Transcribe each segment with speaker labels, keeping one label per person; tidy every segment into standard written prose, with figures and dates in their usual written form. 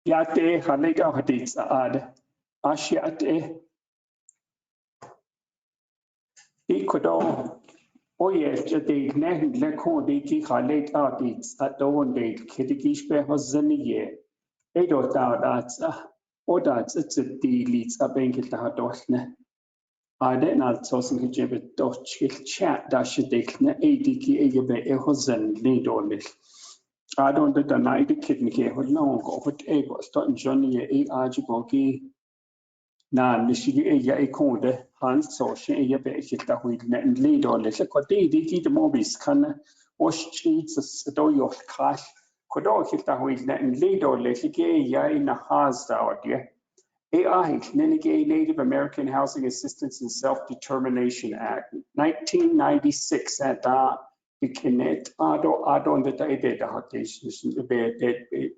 Speaker 1: Yate halega hadits ad ashiate ikodo oye jade neh leko diki halet adits adon de kedigish hozaniye edo daudats odats it's a leads a benkit hadosne Aden also sin gejebet doch chat da shidekne ediki ege hozan lidonil Adon de naide kidney ke hol no go hot ego start johnny e ajibogi na nishigi e konde hans so she e be ekta huid na lido le se ko de mobis kan was cheats do yo cash ko do ekta huid na lido le ke Nahasa odie Native American Housing Assistance and Self-Determination Act 1996 at Bikinet adon the data hatation be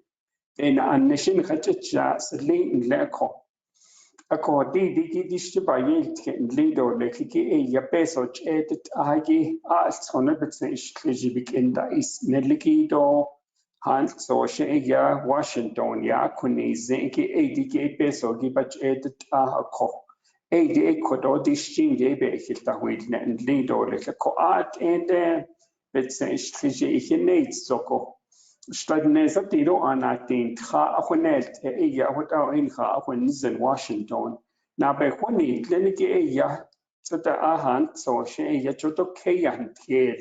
Speaker 1: in a nation hacha selin leko ako di distribuye lido leki ya peso edit agi as honebitsen ishkiji in is nelikido Hans so ya Washington ya kuni zinki ADK peso gibach edit ko AD kodo distingue be hilta huid na lido le ko art and bitsen ishkiji ihneit soko Stadnesa tiro anatin ha ahunet ya hota in ha ahunzen Washington na be huni kliniki ya sota ahan so ya choto kayan tiel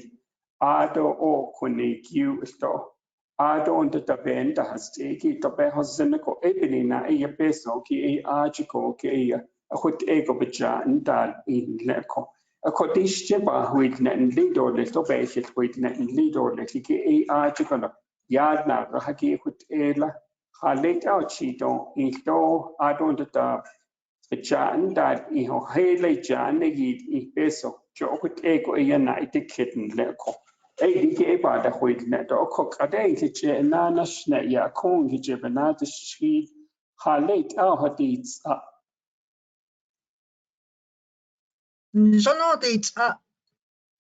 Speaker 1: ado o kuni kiu sto Ado under the bend has taken the Behozenico Ebelina a peso ki a archico ki a hot ego bejan dal in leco. A cottage chipper with net and lido little basic with net and lido little ki a archico yadna rahaki hut ela halate out chito in do adon the bejan dal in ho hele jan i peso chocolate ego a night kitten leco. ADK by the white net or cook a day to nana snap ya kong hijibanat sheet halate our deeds up.
Speaker 2: Audits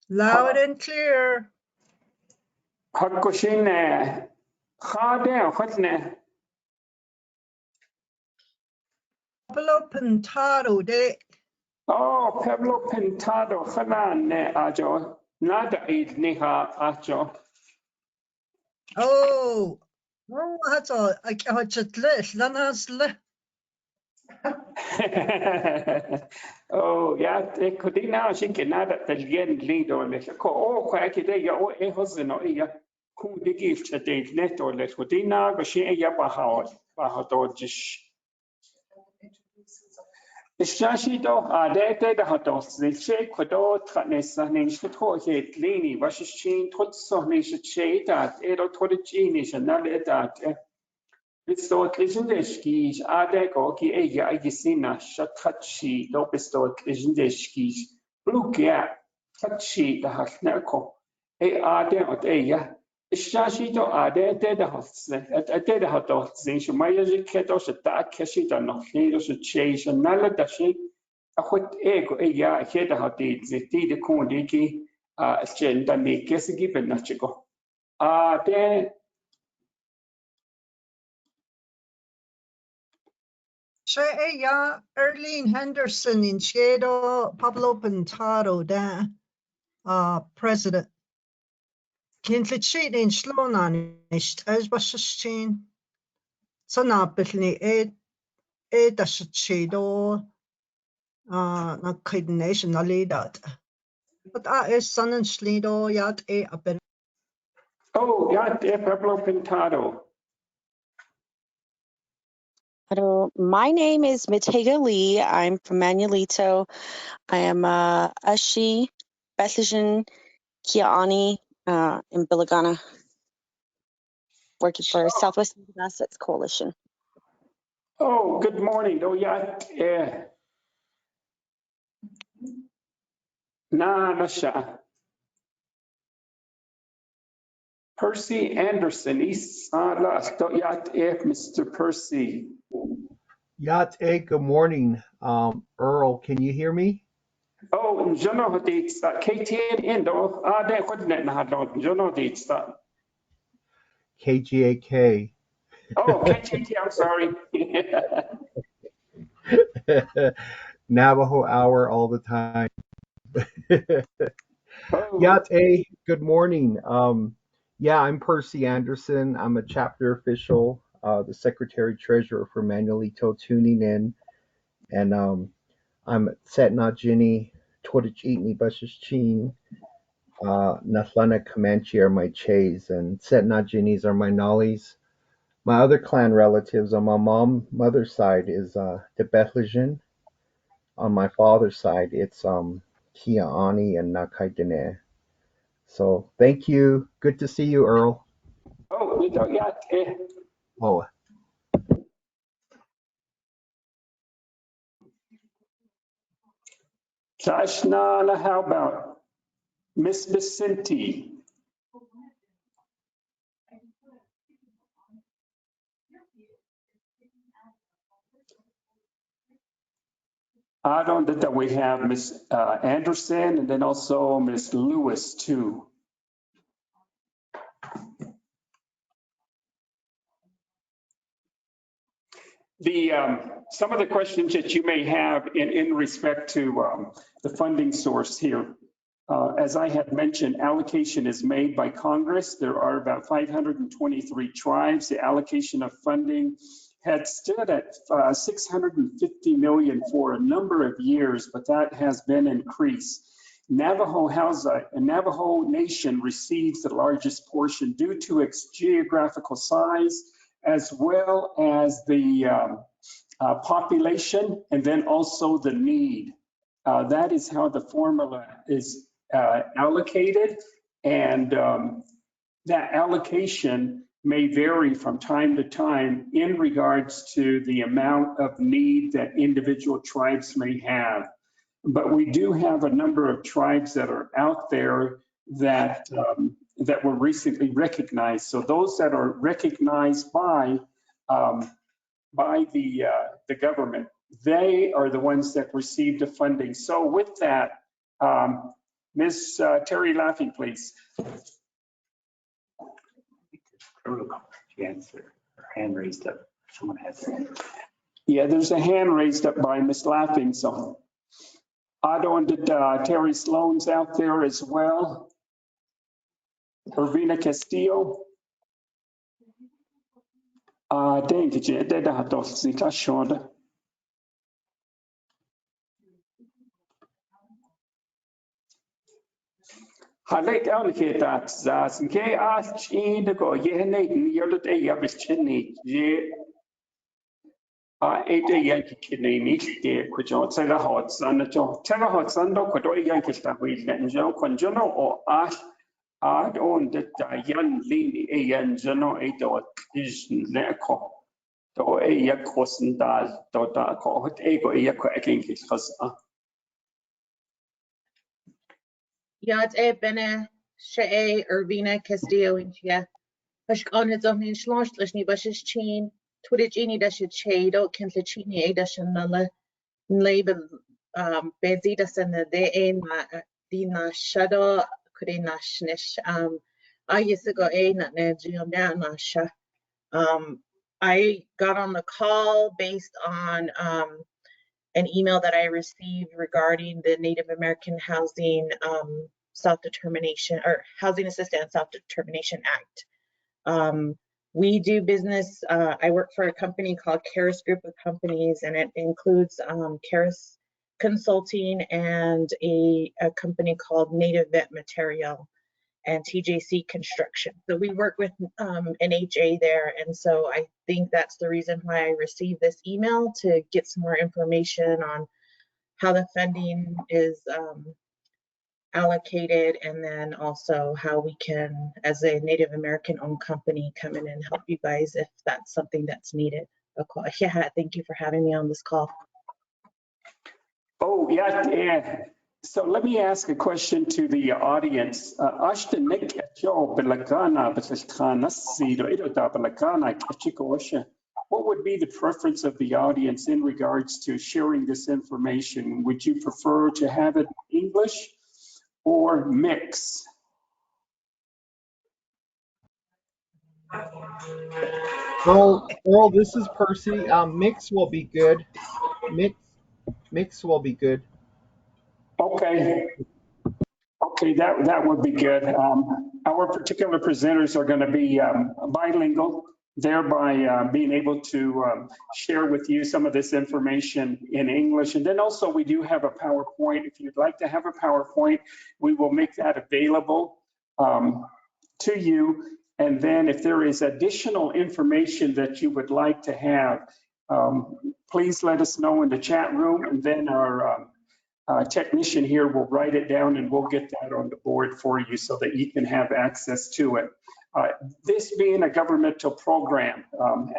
Speaker 2: loud and clear.
Speaker 1: Hakushine Hade Hotne
Speaker 2: Pablo Pintado de
Speaker 1: Oh Pablo Pintado Hanan ajo nada eat niha ajo.
Speaker 2: Oh, that's all. I can't just let
Speaker 1: Oh, yeah, det kunde na shinke nada talgen lido le ko o kwa kide ya o e hozno ya ku de gift at de net or le kunde na go shi ya ba ha do jish Ishashi do a de da hat do se che ko do tnesa ne shi to he lini was shi tot so ne shi che da e do to de chini shi na le da Historisch adego ki eia agisina shatachi do historisch blukia tachi da hasnako ade ot eia Ishashi do ade da hotse at da hot zin shumaya keto shata keshi da no hido che nala da shi a hot ego eia heda hoti ziti de kundiki a chenda ne kesigi benachiko ade
Speaker 2: ya Erlene Henderson in Shadow Pablo Pintado da president. Kintlitchin in Sloan on ist as was chin. Sanapilni e da shadow na coordination na leader. But is son and slido yat e aben.
Speaker 1: Oh, yeah, Pablo Pintado.
Speaker 3: Hello, my name is Mitega Lee. I'm from Manuelito. I am Ashi Bethlehem Kiani in Bilagana, working for Southwest Assets Coalition.
Speaker 1: Oh, good morning. Oh, yeah. Nahasa. Percy Anderson, East last. Yat Mr. Percy.
Speaker 4: Yat, good morning. Earl, can you hear me?
Speaker 1: Oh, Jono Hadits, KTN Indo, de Hodnet Nahadon, Jono Hadits.
Speaker 4: KGAK.
Speaker 1: Oh, KTT, I'm sorry.
Speaker 4: Navajo hour all the time.
Speaker 1: Oh,
Speaker 4: Yate, good morning. Yeah, I'm Percy Anderson. I'm a chapter official, the secretary treasurer for Manuelito tuning in. And I'm Setna Ginny, Twitch Eatney Bushes Chin, Nathlana Comanche are my Chays, and Setna Ginnies are my Nollies. My other clan relatives on my mother's side is the Bethlehem. On my father's side, it's Kiaani and Nakaidene. So thank you. Good to see you, Earl.
Speaker 1: oh, Yate.
Speaker 4: Oh,
Speaker 1: Tashnana, how about Miss Vicente? I don't know that we have Miss Anderson and then also Miss Lewis too. Some of the questions that you may have in respect to the funding source here. As I had mentioned, allocation is made by Congress. There are about 523 tribes. The allocation of funding had stood at 650 million for a number of years, but that has been increased. Navajo Nation receives the largest portion due to its geographical size, as well as the population, and then also the need. That is how the formula is allocated, and that allocation may vary from time to time in regards to the amount of need that individual tribes may have. But we do have a number of tribes that are out there that that were recently recognized. So those that are recognized by the government, they are the ones that receive the funding. So with that, Ms. Terry Laughing, please.
Speaker 5: She has her hand raised up. Someone has their hand.
Speaker 1: Yeah, there's a hand raised up by Ms. Laughing. So Otto and Terry Sloan's out there as well. Irvina Castillo. Thank you. Halek allocated zas nke ask in the go yene yolot a yabis chini ye eight a yankee kidney neat de kujo tega hot sun jo tega hot sun do kudo yankee sta we let jo konjono or ash ad on the yan lini a yan jono a dot is leko do a yak kosen da do da ko hot a go yak yankee has
Speaker 6: Yad e bene she Irvina Castillo inchia. Ashkan het zo'n slash ni bashes chin. Twitch ini da shit shado kent chini e da shanala label bezi da san de ein ma dina shadow kure nashnish I used to go a na nasha. I got on the call based on an email that I received regarding the Native American Housing Self-Determination or Housing Assistance Self-Determination Act. We do business, I work for a company called Caris Group of Companies, and it includes Caris Consulting and a company called Native Vet Material and TJC Construction. So we work with NHA there, and so I think that's the reason why I received this email, to get some more information on how the funding is allocated, and then also how we can, as a Native American owned company, come in and help you guys if that's something that's needed. Okay. Yeah, thank you for having me on this call.
Speaker 1: Oh, yeah. So let me ask a question to the audience. What would be the preference of the audience in regards to sharing this information? Would you prefer to have it in English or mix?
Speaker 4: Earl, this is Percy. Mix will be good. Mix will be good.
Speaker 1: Okay. Okay, that would be good. Our particular presenters are going to be bilingual, thereby being able to share with you some of this information in English. And then also we do have a PowerPoint. If you'd like to have a PowerPoint, we will make that available to you. And then if there is additional information that you would like to have, please let us know in the chat room, and then our technician here will write it down and we'll get that on the board for you so that you can have access to it. This being a governmental program,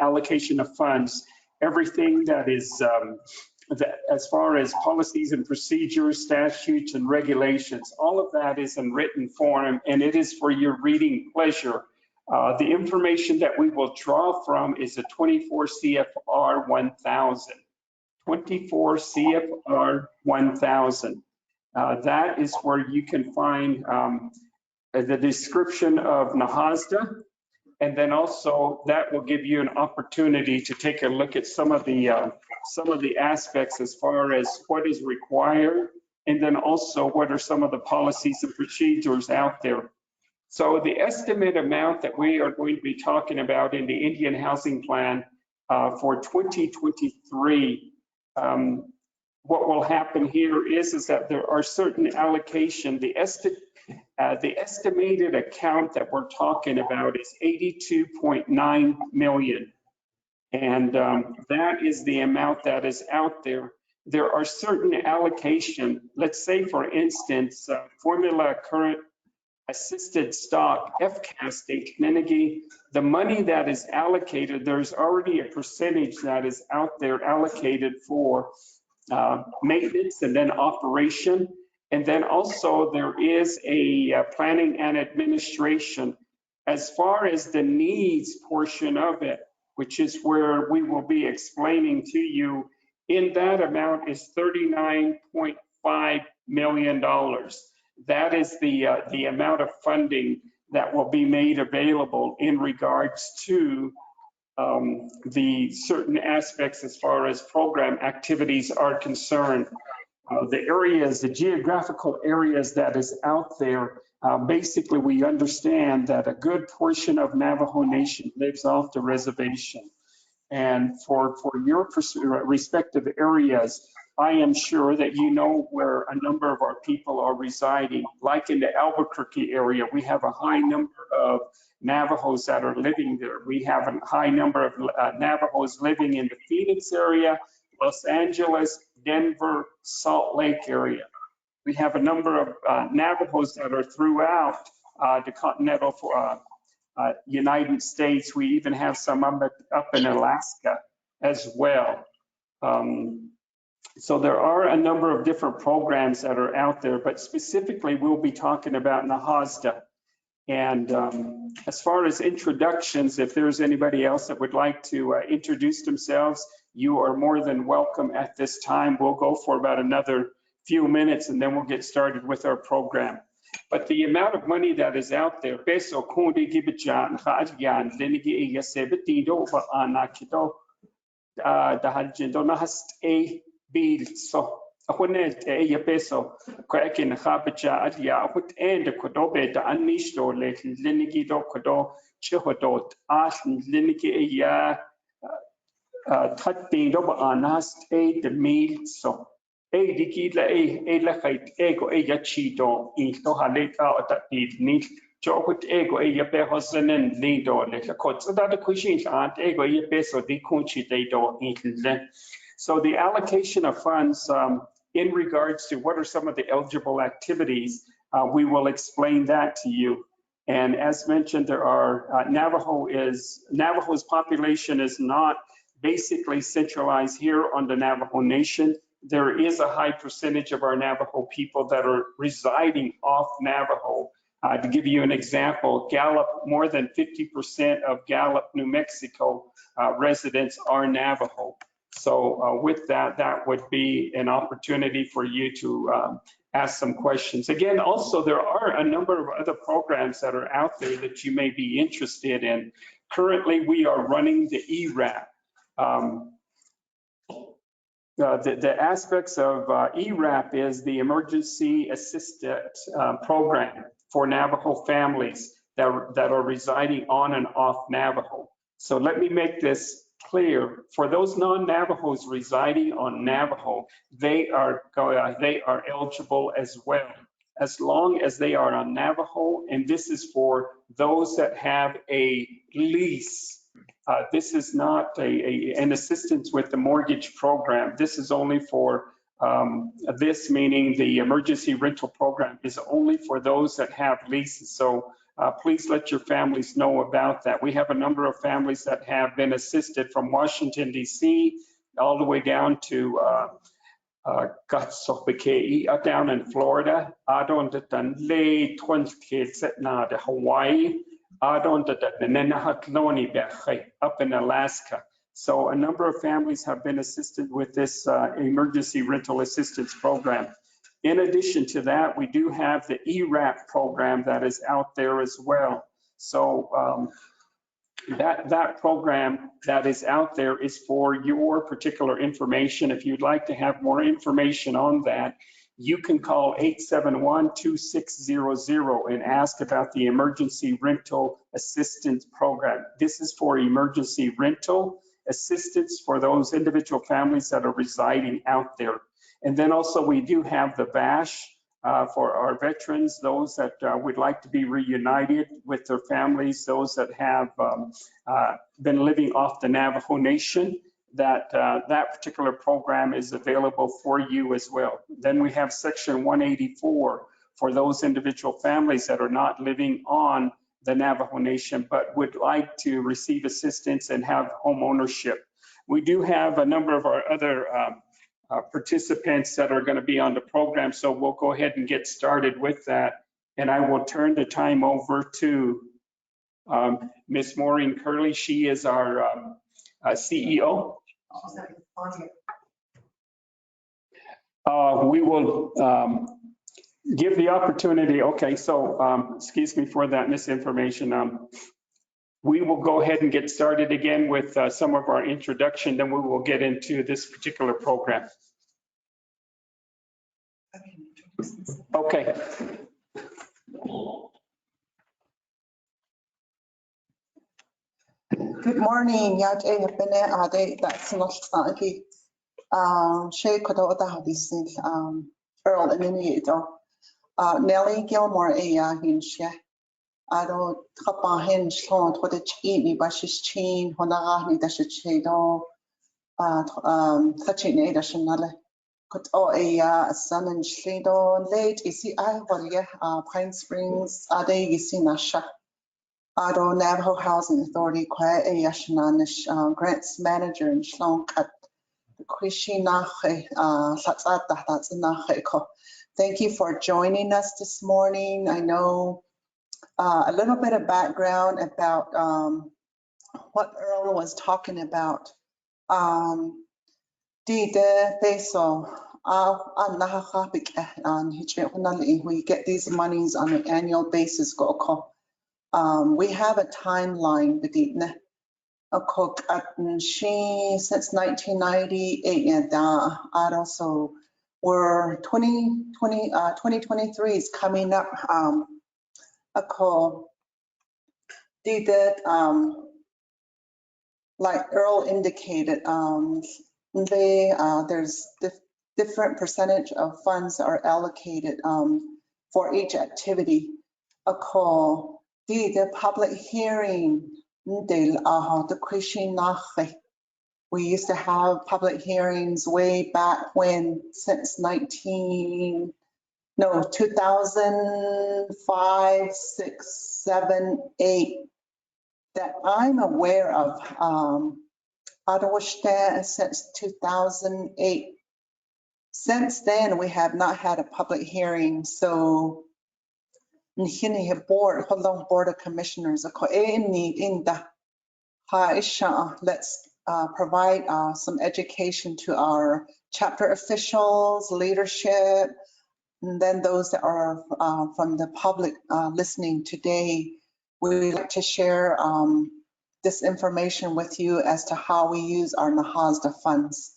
Speaker 1: allocation of funds, everything that is that as far as policies and procedures, statutes and regulations, all of that is in written form and it is for your reading pleasure. The information that we will draw from is a 24 CFR 1000. 24 CFR 1000. That is where you can find the description of Nahasa, and then also that will give you an opportunity to take a look at some of the aspects as far as what is required, and then also what are some of the policies and procedures out there. So the estimate amount that we are going to be talking about in the Indian Housing Plan for 2023. What will happen here is that there are certain allocation. The estimated account that we're talking about is 82.9 million. And that is the amount that is out there. There are certain allocation, let's say for instance, formula current assisted stock, FCAS, the money that is allocated, there's already a percentage that is out there allocated for maintenance and then operation. And then also there is a planning and administration. As far as the needs portion of it, which is where we will be explaining to you, in that amount is $39.5 million. That is the amount of funding that will be made available in regards to the certain aspects as far as program activities are concerned. The areas, the geographical areas that is out there, basically we understand that a good portion of Navajo Nation lives off the reservation. And for your respective areas, I am sure that you know where a number of our people are residing. Like in the Albuquerque area, we have a high number of Navajos that are living there. We have a high number of Navajos living in the Phoenix area, Los Angeles, Denver, Salt Lake area. We have a number of Navajos that are throughout the continental United States. We even have some up in Alaska as well. So there are a number of different programs that are out there, but specifically we'll be talking about Nahasa. And as far as introductions, if there's anybody else that would like to introduce themselves, you are more than welcome at this time. We'll go for about another few minutes and then we'll get started with our program. But the amount of money that is out there, peso kundi gibijan khadyan denigi yasebetido ba anakito dahajendo nahast a bill so ahonet e peso kwakin khabacha adia akut end kodobe da anishdo le denigi do kodo chihodot as denigi ya thatting do ba anast a the meal so e dikila e la khait ego e ya chito in to haleka otat ni chokut ego e ya pe hosanen lindo le khot so that the kushin ant ego e peso di kunchi de do in. So the allocation of funds in regards to what are some of the eligible activities, we will explain that to you. And as mentioned, there are Navajo's population is not basically centralized here on the Navajo Nation. There is a high percentage of our Navajo people that are residing off Navajo. To give you an example, Gallup, more than 50% of Gallup, New Mexico residents are Navajo. So with that, that would be an opportunity for you to ask some questions. Again, also, there are a number of other programs that are out there that you may be interested in. Currently, we are running the ERAP. The aspects of ERAP is the Emergency Assistance Program for Navajo families that are residing on and off Navajo. So let me make this clear. For those non-Navajos residing on Navajo, they are eligible as well, as long as they are on Navajo, and this is for those that have a lease. This is not an assistance with the mortgage program. This is only for this, meaning the emergency rental program is only for those that have leases. So please let your families know about that. We have a number of families that have been assisted from Washington, D.C., all the way down to down in Florida, Hawaii, up in Alaska. So a number of families have been assisted with this emergency rental assistance program. In addition to that, we do have the ERAP program that is out there as well. So that program that is out there is for your particular information. If you'd like to have more information on that, you can call 871-2600 and ask about the emergency rental assistance program. This is for emergency rental assistance for those individual families that are residing out there. And then also we do have the VASH for our veterans, those that would like to be reunited with their families, those that have been living off the Navajo Nation. That particular program is available for you as well. Then we have Section 184 for those individual families that are not living on the Navajo Nation but would like to receive assistance and have home ownership. We do have a number of our other participants that are going to be on the program, so we'll go ahead and get started with that. And I will turn the time over to Ms. Maureen Curley. She is our CEO. We will give the opportunity. Okay, so excuse me for that misinformation. We will go ahead and get started again with some of our introduction, then we will get into this particular program. Okay.
Speaker 7: Good morning. Yat e hepene ade that's not stanky. Shay kodo da hadisin Earl Ininido. Nellie Gilmore e hinshe. Ado kapahin Sloan to the chini bashes chin honagani dash chedo touching a dationale. Got all a sun and shlido late is I Pine Springs ade yisinasha. Ado Navajo Housing Authority kwa a yashananish grants manager in Sloan cut the Krishinache Satsata that's Nacheko. Thank you for joining us this morning. I know a little bit of background about what Earl was talking about. Dide peso Nahasa we get these monies on an annual basis. We have a timeline since 1998 and also we're 2023 is coming up. Did that like Earl indicated, there's different percentage of funds are allocated for each activity. The public hearing, we used to have public hearings way back when, since 2005, 6, 7, 8, that I'm aware of. Since 2008. Since then, we have not had a public hearing. So, board of commissioners, let's provide some education to our chapter officials, leadership, And then those that are from the public listening today, we'd like to share this information with you as to how we use our Nahasa funds.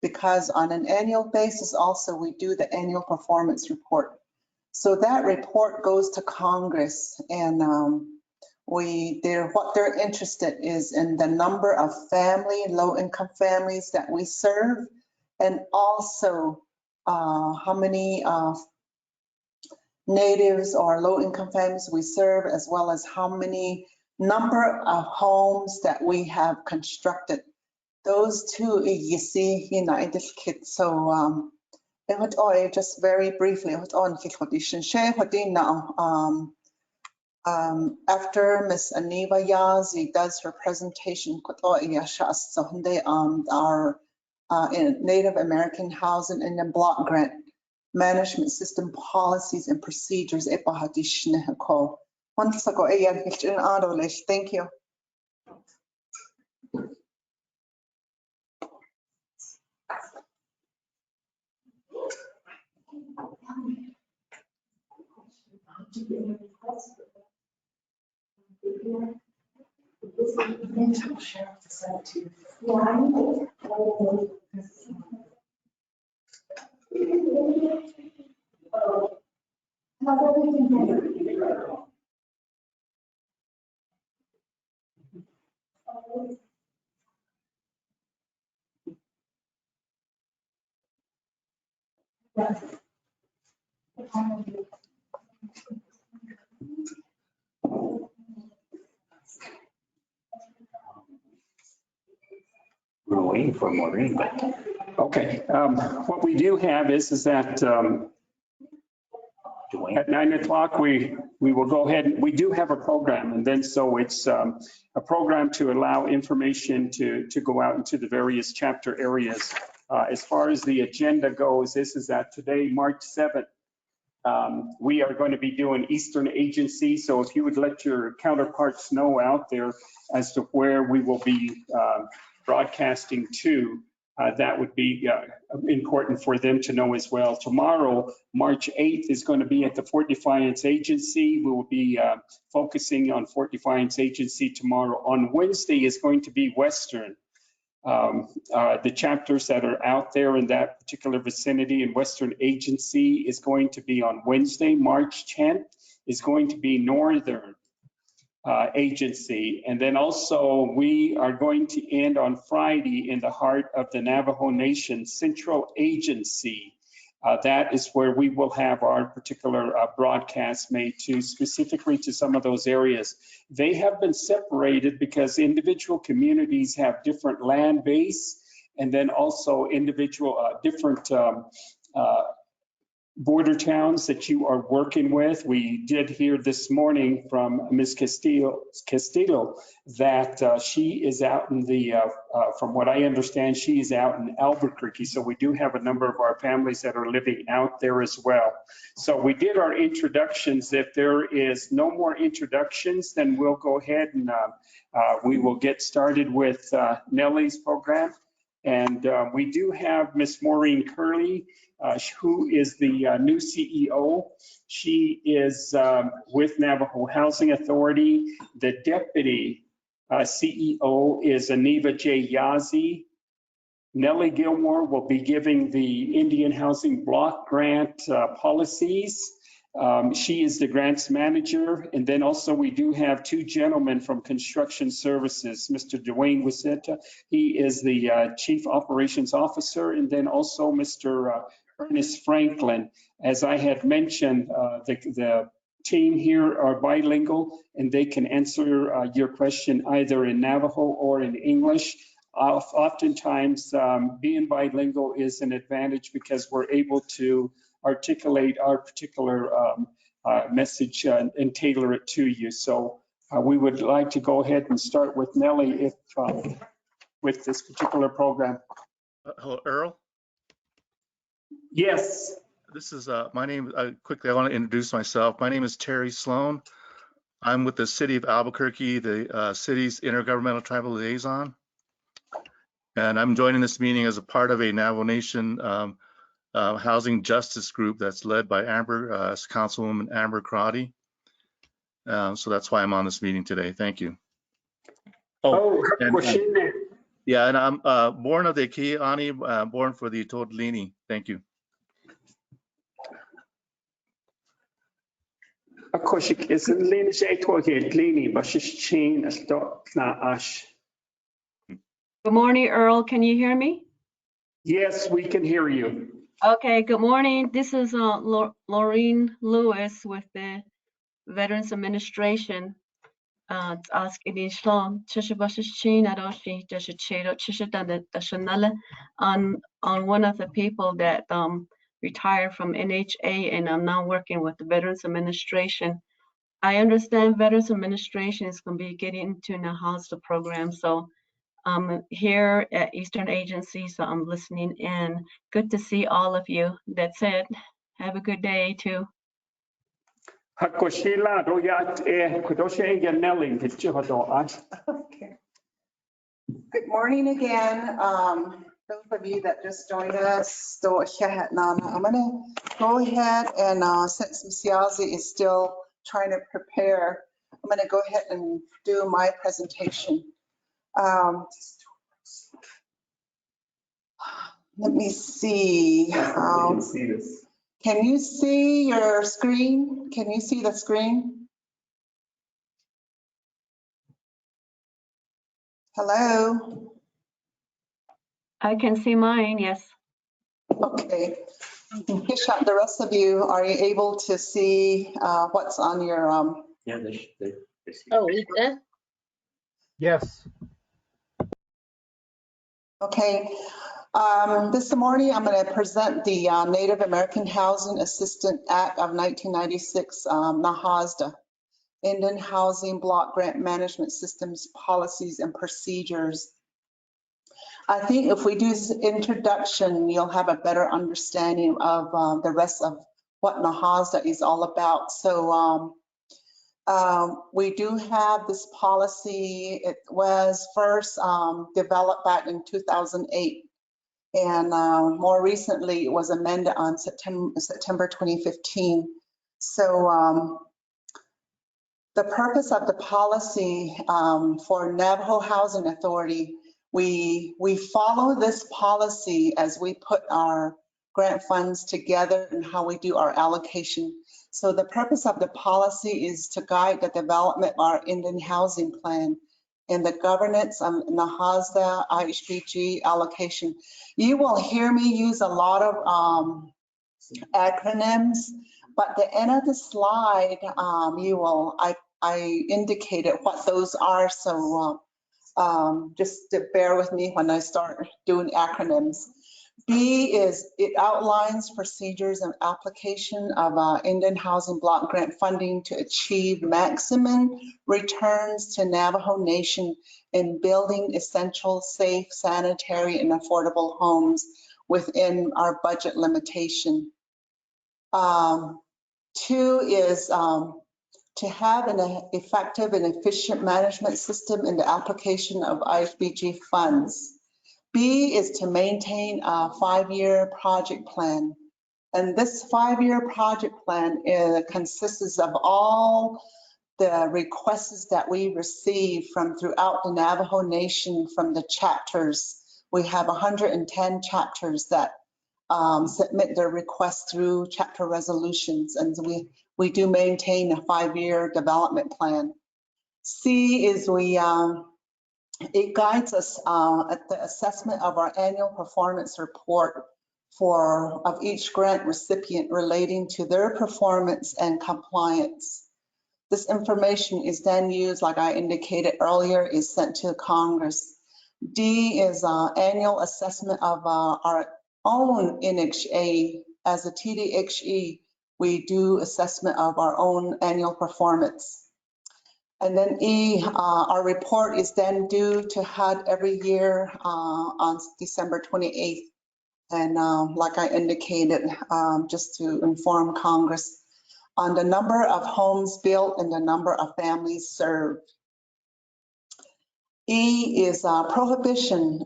Speaker 7: Because on an annual basis also we do the annual performance report. So that report goes to Congress, and what they're interested is in the number of low-income families that we serve, and also how many natives or low-income families we serve, as well as how many number of homes that we have constructed. Those two you see in this kit. So just very briefly, after Ms. Aniva Yazi does her presentation, our Native American Housing and the Block Grant Management System Policies and Procedures. Thank you.
Speaker 5: We're waiting for Maureen, but
Speaker 1: Okay, what we do have is that
Speaker 5: Dwayne,
Speaker 1: at 9 o'clock, we will go ahead, and we do have a program, and then so it's a program to allow information to go out into the various chapter areas. As far as the agenda goes, this is that today, March 7th, we are going to be doing Eastern Agency. So if you would let your counterparts know out there as to where we will be broadcasting to, that would be important for them to know as well. Tomorrow, March 8th, is going to be at the Fort Defiance Agency. We will be focusing on Fort Defiance Agency tomorrow. On Wednesday is going to be Western. The chapters that are out there in that particular vicinity in Western Agency is going to be on Wednesday. March 10th is going to be Northern Agency. And then also we are going to end on Friday in the heart of the Navajo Nation Central Agency. That is where we will have our particular broadcast made to specifically to some of those areas. They have been separated because individual communities have different land base, and then also individual different border towns that you are working with. We did hear this morning from Ms. Castillo that she is out in the, from what I understand, she is out in Albuquerque. So we do have a number of our families that are living out there as well. So we did our introductions. If there is no more introductions, then we'll go ahead and we will get started with Nellie's program. And we do have Miss Maureen Curley, who is the new CEO. She is with Navajo Housing Authority. The deputy CEO is Aniva J. Yazi. Nellie Gilmore will be giving the Indian Housing Block Grant policies. She is the grants manager. And then also we do have two gentlemen from construction services, Mr. Dwayne Wicetta. He is the chief operations officer. And then also Mr. Ernest Franklin. As I had mentioned, the team here are bilingual and they can answer your question either in Navajo or in English. Oftentimes being bilingual is an advantage because we're able to articulate our particular message and tailor it to you. So we would like to go ahead and start with Nellie if with this particular program.
Speaker 8: Hello, Earl.
Speaker 1: Yes.
Speaker 8: This is my name. Quickly, I want to introduce myself. My name is Terry Sloan. I'm with the City of Albuquerque, the city's intergovernmental tribal liaison. And I'm joining this meeting as a part of a Navajo Nation housing justice group that's led by Councilwoman Amber Crotty. So that's why I'm on this meeting today. Thank you.
Speaker 1: Oh,
Speaker 8: and,
Speaker 1: Hakushine.
Speaker 8: yeah, and I'm born of the Kiani, born for the Todlini. Thank you.
Speaker 1: Akoshik is in Lena Jaytoge, Lini, Bashish Chain, as dot na ash.
Speaker 9: Good morning, Earl. Can you hear me?
Speaker 1: Yes, we can hear you.
Speaker 9: Okay, good morning. This is Laureen Lewis with the Veterans Administration. Ask in Sloan, Chishabashichin, Adoshi, Dashichedo, Chishadanda, Dashanala, on one of the people that retired from NHA and I'm now working with the Veterans Administration. I understand Veterans Administration is going to be getting into Nahasa program, so I'm here at Eastern Agency, so I'm listening in. Good to see all of you. That's it. Have a good day too.
Speaker 1: Hakoshila, Royat, Kodoshe, Yanelling, the Chihodo ash.
Speaker 7: Okay. Good morning again. Those of you that just joined us, I'm going to go ahead and since Msiazi is still trying to prepare, I'm going to go ahead and do my presentation. Let me see. Can you see your screen? Can you see the screen? Hello?
Speaker 9: I can see mine, yes.
Speaker 7: Okay. Kishap, the rest of you, are you able to see what's on your?
Speaker 5: Yeah,
Speaker 6: Oh, Lisa?
Speaker 4: Yes.
Speaker 7: Okay. This morning, I'm going to present the Native American Housing Assistance Act of 1996, Nahasa, Indian Housing Block Grant Management Systems, Policies and Procedures. I think if we do this introduction, you'll have a better understanding of the rest of what Nahasa is all about. So we do have this policy. It was first developed back in 2008. And more recently, it was amended on September 2015. So the purpose of the policy for Navajo Housing Authority, we follow this policy as we put our grant funds together and how we do our allocation. So the purpose of the policy is to guide the development of our Indian housing plan and the governance of Nahasa, IHBG allocation. You will hear me use a lot of acronyms, but at the end of the slide, I indicated what those are. So just to bear with me when I start doing acronyms. B is it outlines procedures and application of Indian Housing Block Grant Funding to achieve maximum returns to Navajo Nation in building essential, safe, sanitary, and affordable homes within our budget limitation. 2 is to have an effective and efficient management system in the application of IHBG funds. B is to maintain a 5-year project plan. And this 5-year project plan consists of all the requests that we receive from throughout the Navajo Nation from the chapters. We have 110 chapters that submit their requests through chapter resolutions, and we do maintain a 5-year development plan. C is it guides us at the assessment of our annual performance report of each grant recipient relating to their performance and compliance. This information is then used, like I indicated earlier, is sent to Congress. D is annual assessment of our own NHA. As a TDHE, we do assessment of our own annual performance. And then E, our report is then due to HUD every year on December 28th. And like I indicated, just to inform Congress on the number of homes built and the number of families served. E is prohibition.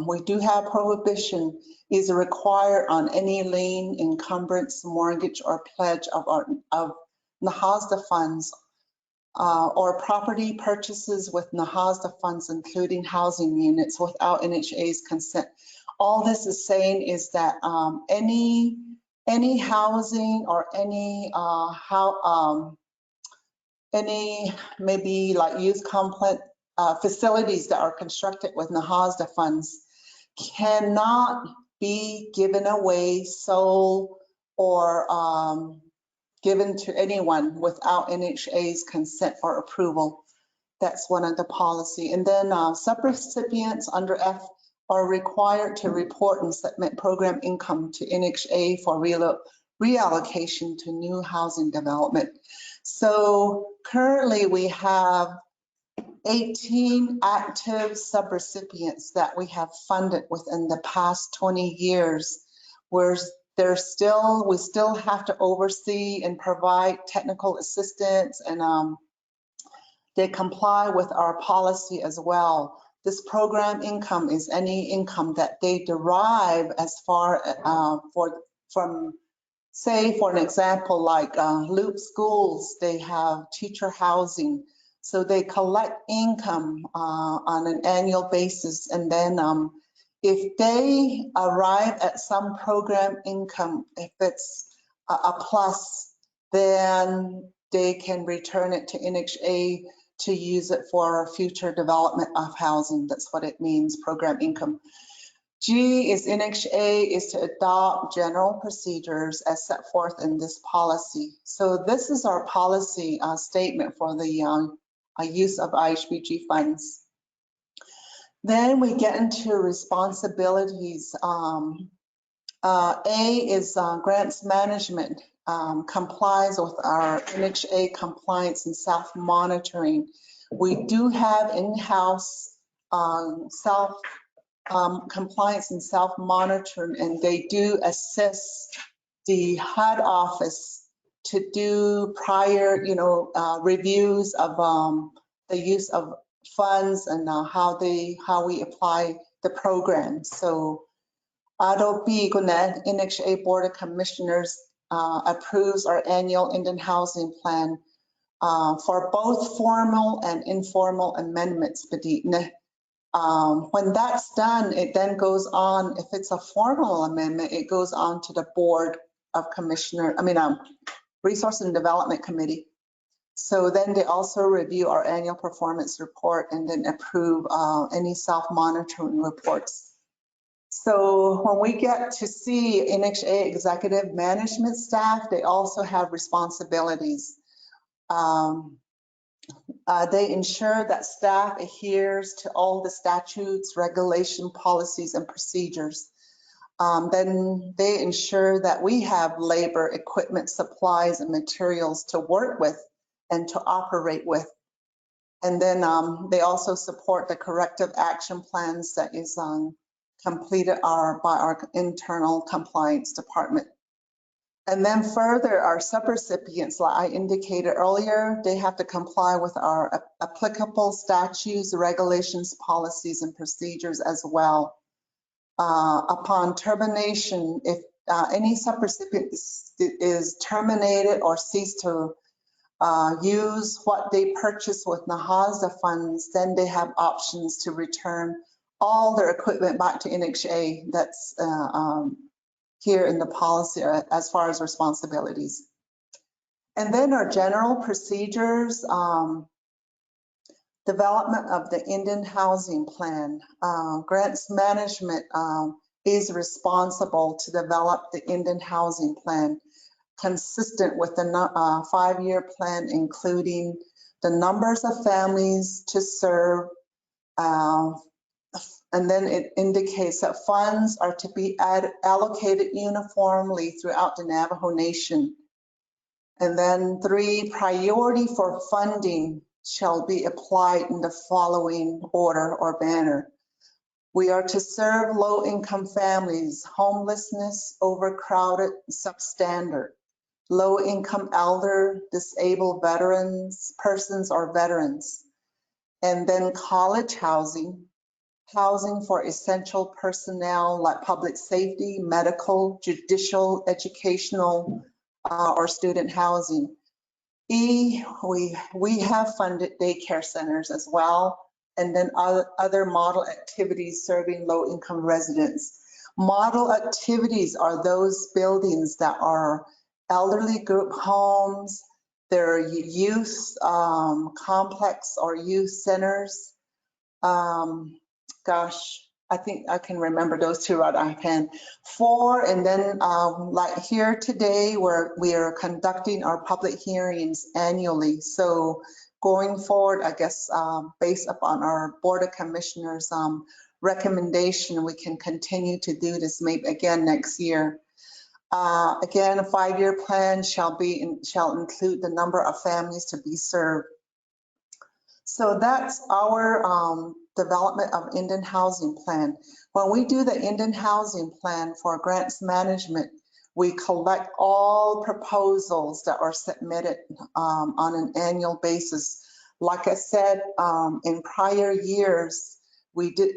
Speaker 7: We do have prohibition is required on any lien, encumbrance, mortgage, or pledge of Nahasa funds or property purchases with Nahasa funds, including housing units, without NHA's consent. All this is saying is that any housing or any maybe like youth complex facilities that are constructed with Nahasa funds cannot be given away, sold, or given to anyone without NHA's consent or approval. That's one of the policy. And then sub-recipients under F are required to report and submit program income to NHA for reallocation to new housing development. So currently we have 18 active sub-recipients that we have funded within the past 20 years, where we still have to oversee and provide technical assistance, and they comply with our policy as well. This program income is any income that they derive as far from, say, for an example, like Loop schools, they have teacher housing. So they collect income on an annual basis, and then if they arrive at some program income, if it's a plus, then they can return it to NHA to use it for future development of housing. That's what it means, program income. G is NHA is to adopt general procedures as set forth in this policy. So this is our policy statement for the use of IHBG funds. Then we get into responsibilities. A is grants management, complies with our NHA compliance and self-monitoring. We do have in-house compliance and self-monitoring, and they do assist the HUD office to do prior, reviews of the use of funds and how we apply the program. So Adobe NHA Board of Commissioners approves our annual Indian housing plan for both formal and informal amendments. When that's done, it then goes on. If it's a formal amendment, it goes on to the Board of Commissioner, Resource and Development Committee. So then they also review our annual performance report and then approve any self-monitoring reports. So when we get to see NHA executive management staff, they also have responsibilities. They ensure that staff adheres to all the statutes, regulation, policies, and procedures. Then they ensure that we have labor, equipment, supplies, and materials to work with and to operate with. And then they also support the corrective action plans that is completed by our internal compliance department. And then further, our sub-recipients, like I indicated earlier, they have to comply with our applicable statutes, regulations, policies, and procedures as well. Upon termination, if any sub-recipient is terminated or cease to use what they purchased with Nahasa funds, then they have options to return all their equipment back to NHA. That's here in the policy as far as responsibilities. And then our general procedures, development of the Indian housing plan. Grants management is responsible to develop the Indian housing plan consistent with the 5-year plan, including the numbers of families to serve, and then it indicates that funds are to be allocated uniformly throughout the Navajo Nation. And then 3, priority for funding shall be applied in the following order or manner. We are to serve low-income families, homelessness, overcrowded, substandard, low-income elder, disabled veterans, persons or veterans. And then college housing, housing for essential personnel like public safety, medical, judicial, educational, or student housing. E, we have funded daycare centers as well, and then other model activities serving low-income residents. Model activities are those buildings that are elderly group homes, they're youth complex or youth centers. Gosh, I think I can remember those two right offhand. 4, and then like here today, we are conducting our public hearings annually. So going forward, I guess based upon our Board of Commissioners recommendation, we can continue to do this maybe again next year. Again, a 5-year plan shall include the number of families to be served. So that's our development of Indian housing plan. When we do the Indian housing plan for grants management, we collect all proposals that are submitted on an annual basis. Like I said, in prior years, we did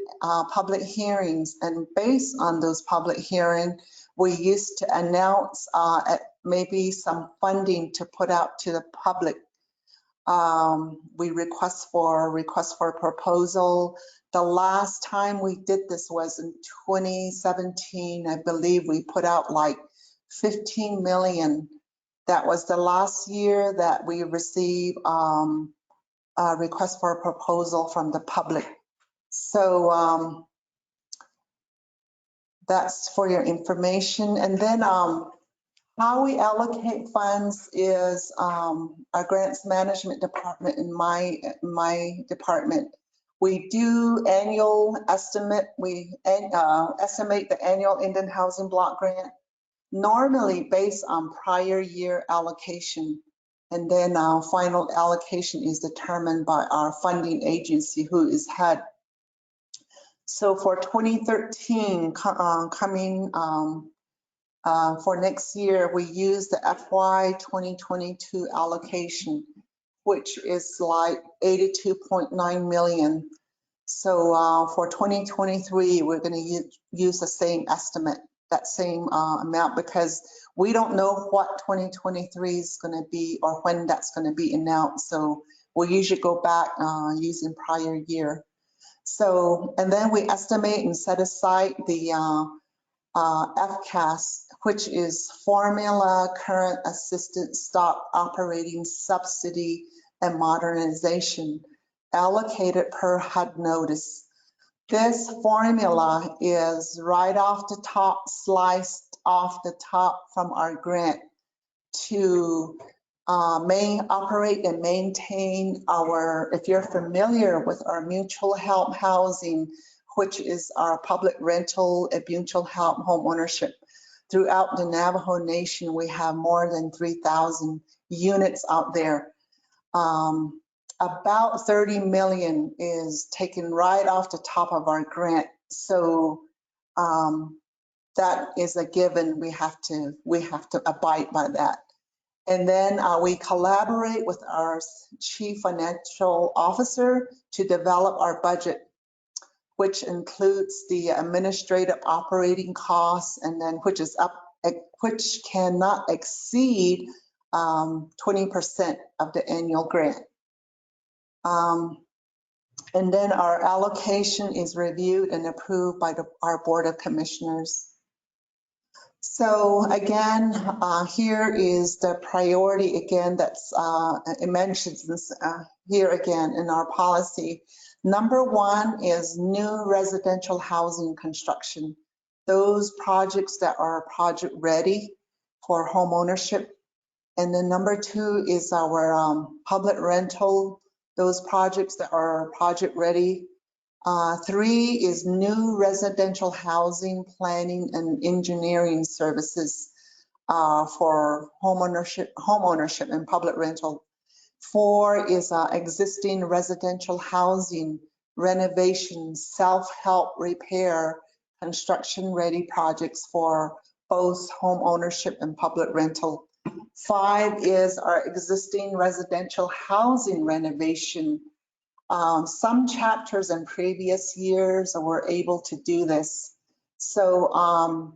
Speaker 7: public hearings, and based on those public hearings, we used to announce maybe some funding to put out to the public. We request for a proposal. The last time we did this was in 2017. I believe we put out like 15 million. That was the last year that we received a request for a proposal from the public. So that's for your information. And then how we allocate funds is our grants management department in my department. We do annual estimate. We estimate the annual Indian housing block grant, normally based on prior year allocation. And then our final allocation is determined by our funding agency, who is HUD. So for 2013 coming for next year, we use the FY 2022 allocation, which is like 82.9 million. So for 2023, we're going to use the same estimate, that same amount, because we don't know what 2023 is going to be or when that's going to be announced. So we usually go back using prior year. So, and then we estimate and set aside the FCAS, which is Formula Current Assisted Stock Operating Subsidy and Modernization, allocated per HUD notice. This formula is right off the top, sliced off the top from our grant to operate and maintain our, if you're familiar with our mutual help housing, which is our public rental and mutual help home ownership. Throughout the Navajo Nation, we have more than 3,000 units out there. About 30 million is taken right off the top of our grant. So that is a given. We have to abide by that. And then we collaborate with our Chief Financial Officer to develop our budget, which includes the administrative operating costs, and then which cannot exceed 20% of the annual grant. And then our allocation is reviewed and approved by our Board of Commissioners. So again, here is the priority again that's it mentions this here again in our policy. Number 1 is new residential housing construction. Those projects that are project ready for home ownership. And then number 2 is our public rental, those projects that are project ready. 3 is new residential housing planning and engineering services for home ownership and public rental. 4 is existing residential housing, renovation, self-help repair, construction ready projects for both home ownership and public rental. 5 is our existing residential housing renovation Some chapters in previous years were able to do this. So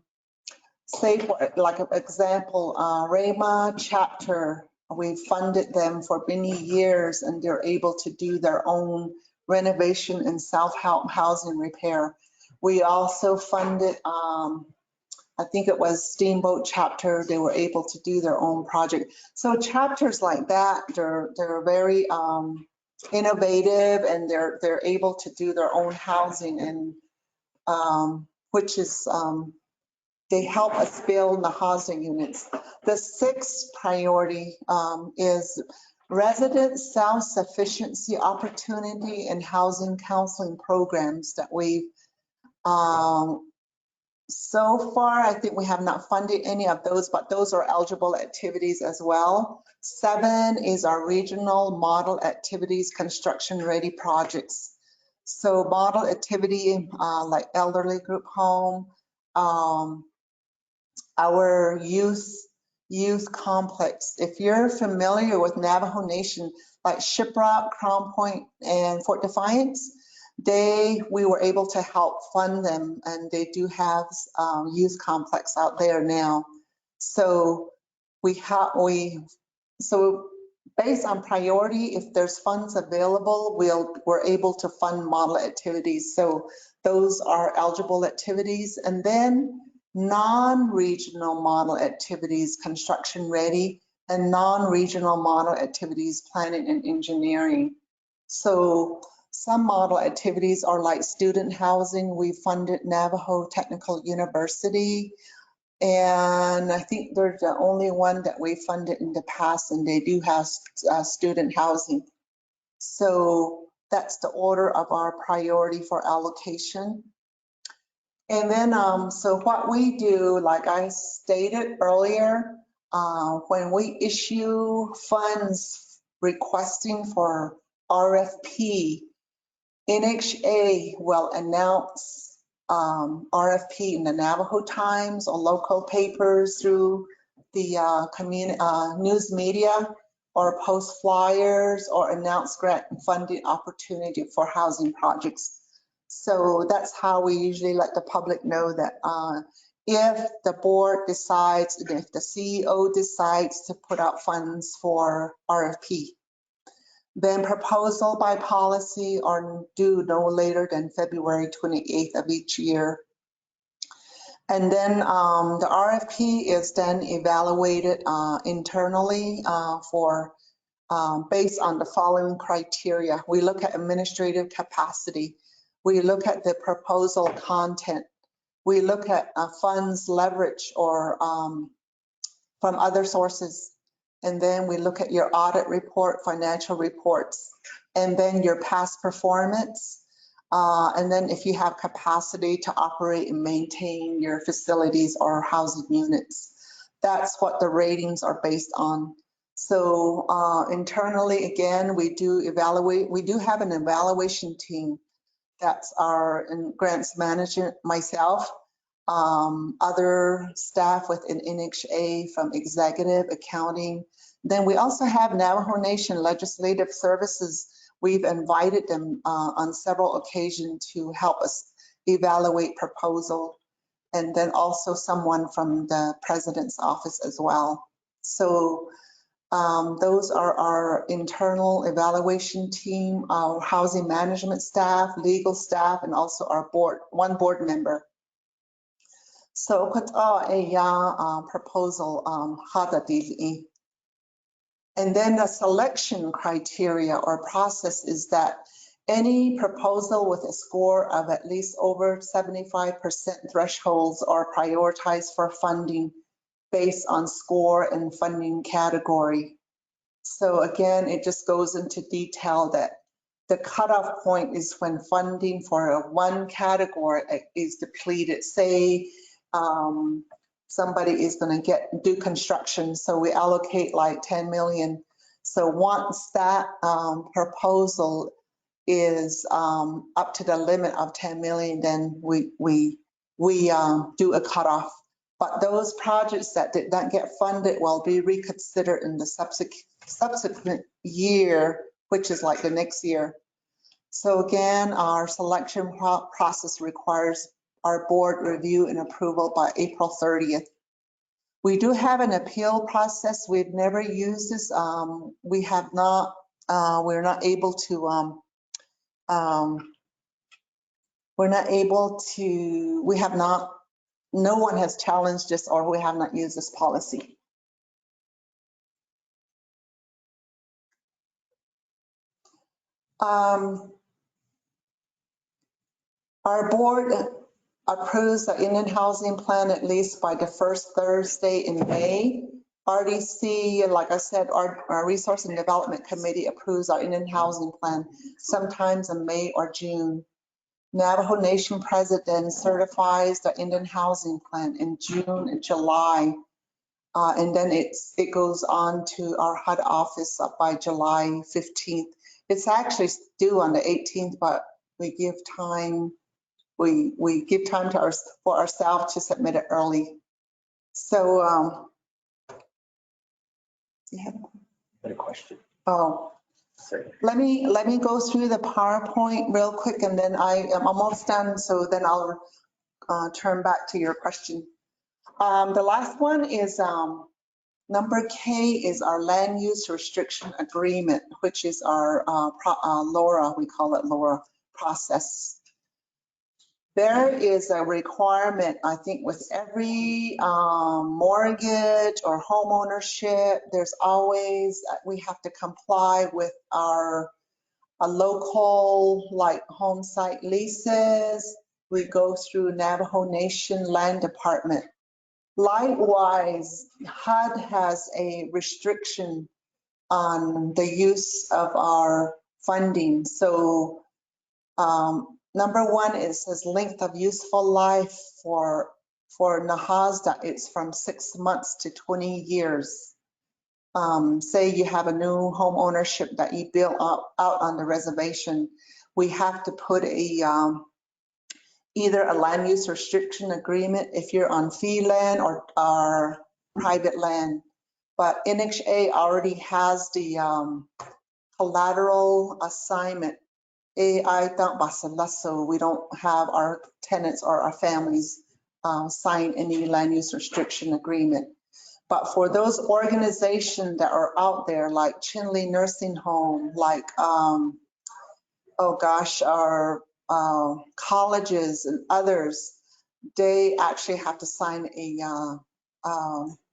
Speaker 7: say for like an example, Rama chapter, we funded them for many years and they're able to do their own renovation and self-help housing repair. We also funded, I think it was Steamboat chapter, they were able to do their own project. So chapters like that, they're very innovative and they're able to do their own housing, and which is they help us build the housing units. The sixth priority is resident self-sufficiency opportunity and housing counseling programs that we've so far, I think we have not funded any of those, but those are eligible activities as well. 7 is our regional model activities, construction ready projects. So model activity like elderly group home, our youth complex. If you're familiar with Navajo Nation, like Shiprock, Crown Point, and Fort Defiance, we were able to help fund them, and they do have youth complex out there now. So so based on priority, if there's funds available, we're able to fund model activities. So those are eligible activities. And then non-regional model activities, construction ready, and non-regional model activities, planning and engineering. So some model activities are like student housing. We funded Navajo Technical University, and I think they're the only one that we funded in the past, and they do have student housing. So that's the order of our priority for allocation. And then, so what we do, like I stated earlier, when we issue funds requesting for RFP, NHA will announce RFP in the Navajo Times or local papers through the news media, or post flyers or announce grant funding opportunity for housing projects. So that's how we usually let the public know that if the board decides, and if the CEO decides to put out funds for RFP, then proposal by policy are due no later than February 28th of each year. And then the RFP is then evaluated internally for based on the following criteria. We look at administrative capacity. We look at the proposal content. We look at funds leverage or from other sources. And then we look at your audit report, financial reports, and then your past performance. And then if you have capacity to operate and maintain your facilities or housing units. That's what the ratings are based on. So internally, again, we do evaluate. We do have an evaluation team. That's our grants management, myself, other staff within NHA from executive, accounting. Then we also have Navajo Nation Legislative Services. We've invited them on several occasions to help us evaluate proposal, and then also someone from the president's office as well. So those are our internal evaluation team, our housing management staff, legal staff, and also our board, one board member. So proposal hadadili. And then the selection criteria or process is that any proposal with a score of at least over 75% thresholds are prioritized for funding based on score and funding category. So again, it just goes into detail that the cutoff point is when funding for one category is depleted. Say somebody is going to do construction, so we allocate like 10 million. So once that proposal is up to the limit of 10 million, then we do a cutoff. But those projects that did not get funded will be reconsidered in the subsequent year, which is like the next year. So again, our selection process requires our board review and approval by April 30th. We do have an appeal process. We've never used this. We have not, we're not able to, we have not, no one has challenged us or we have not used this policy. Our board approves the Indian housing plan at least by the first Thursday in May. RDC, like I said, our Resource and Development Committee approves our Indian housing plan sometimes in May or June. Navajo Nation President certifies the Indian housing plan in June and July. And then it goes on to our HUD office by July 15th. It's actually due on the 18th, but we give time. We give time to for ourselves to submit it early. So, you
Speaker 5: Got a question?
Speaker 7: oh,
Speaker 5: Sorry.
Speaker 7: let me go through the PowerPoint real quick, and then I'm almost done. So then I'll turn back to your question. The last one is number K is our land use restriction agreement, which is our LORA, we call it LORA process. There is a requirement, I think, with every mortgage or home ownership, there's always, we have to comply with our local, like home site leases. We go through Navajo Nation Land Department. Likewise, HUD has a restriction on the use of our funding. So number one is his length of useful life for Nahasa. It's from 6 months to 20 years. Say you have a new home ownership that you built out on the reservation, we have to put a either a land use restriction agreement if you're on fee land or private land. But NHA already has the collateral assignment. So we don't have our tenants or our families sign any land use restriction agreement. But for those organizations that are out there, like Chinle Nursing Home, like, oh gosh, our colleges and others, they actually have to sign a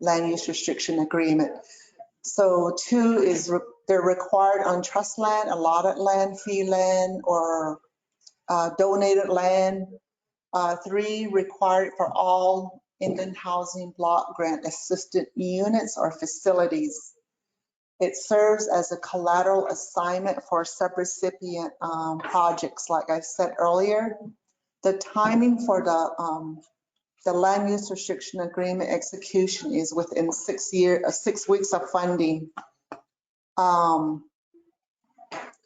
Speaker 7: land use restriction agreement. So 2 is they're required on trust land, allotted land, fee land, or donated land. 3, required for all Indian housing block grant assisted units or facilities. It serves as a collateral assignment for sub-recipient projects, like I said earlier. The timing for the land use restriction agreement execution is within 6 weeks of funding.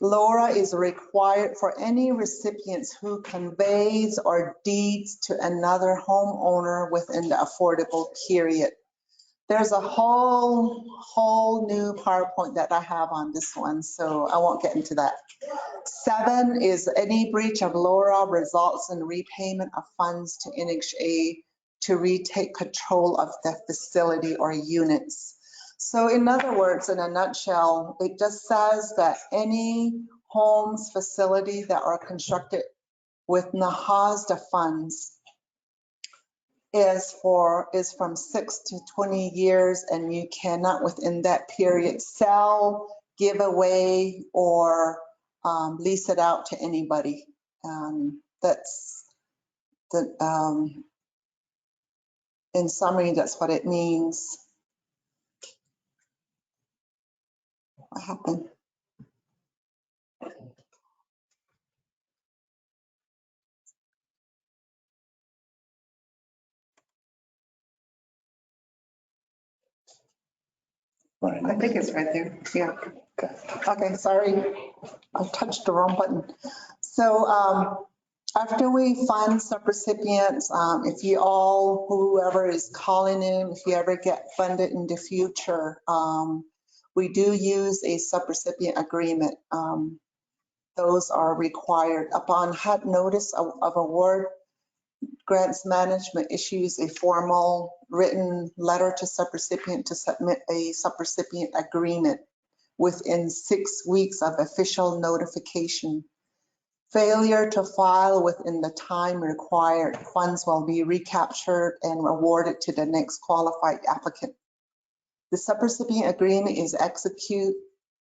Speaker 7: LORA is required for any recipients who conveys or deeds to another homeowner within the affordable period. There's a whole new PowerPoint that I have on this one, so I won't get into that. 7 is any breach of LORA results in repayment of funds to NHA to retake control of the facility or units. So in other words, in a nutshell, it just says that any homes, facility that are constructed with Nahasa funds is from 6 to 20 years, and you cannot within that period sell, give away, or lease it out to anybody. That's the in summary, that's what it means. What happened? I think it's right there. Yeah. Okay, sorry. I touched the wrong button. So after we fund sub-recipients, if you all, whoever is calling in, if you ever get funded in the future, we do use a sub-recipient agreement. Those are required. Upon HUD notice of award, grants management issues a formal written letter to subrecipient to submit a subrecipient agreement within 6 weeks of official notification. Failure to file within the time required, funds will be recaptured and awarded to the next qualified applicant. The subrecipient agreement is executed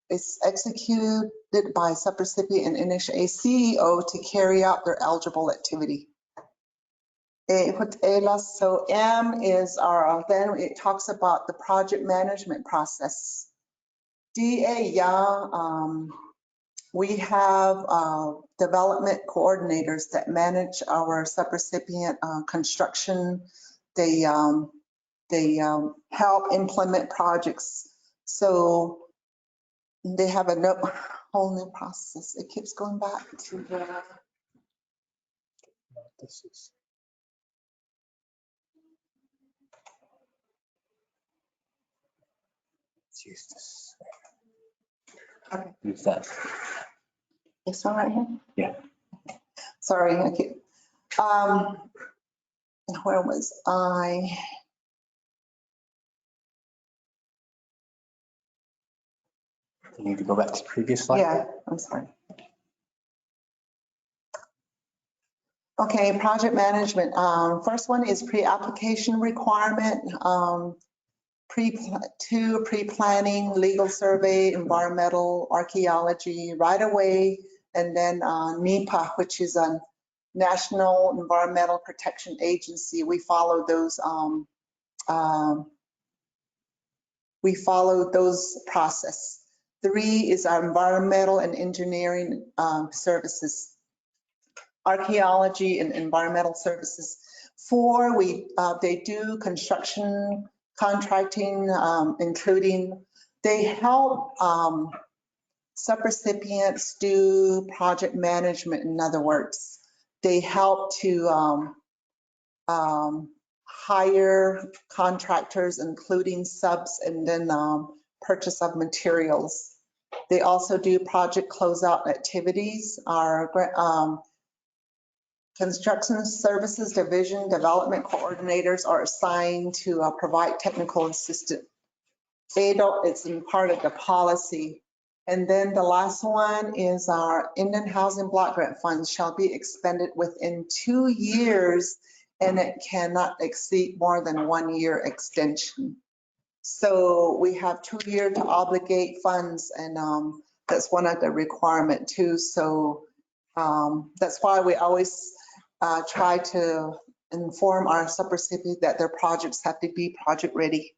Speaker 7: by subrecipient and NHA CEO to carry out their eligible activity. So M is our, then it talks about the project management process. DA, we have development coordinators that manage our subrecipient construction. They help implement projects. So they have a whole new process. It keeps going back to the.
Speaker 1: This is. Let's use this.
Speaker 7: Okay.
Speaker 5: Use that.
Speaker 7: It's all right here?
Speaker 5: Yeah.
Speaker 7: Sorry, I keep, where was I?
Speaker 5: You need to go back to the previous slide.
Speaker 7: Yeah, I'm sorry. Okay, project management. First one is pre-application requirement. Pre-planning, legal survey, environmental, archaeology, right away, and then NEPA, which is a National Environmental Protection Agency. We follow those. We follow those process. 3 is our environmental and engineering services, archaeology and environmental services. 4, they do construction contracting, including they help subrecipients do project management. In other words, they help to hire contractors, including subs, and then purchase of materials. They also do project closeout activities. Our construction services division development coordinators are assigned to provide technical assistance. It's in part of the policy. And then the last one is our Indian Housing Block Grant funds shall be expended within 2 years, and it cannot exceed more than 1 year extension. So we have 2 years to obligate funds, and that's one of the requirement too. So that's why we always try to inform our subrecipient that their projects have to be project ready.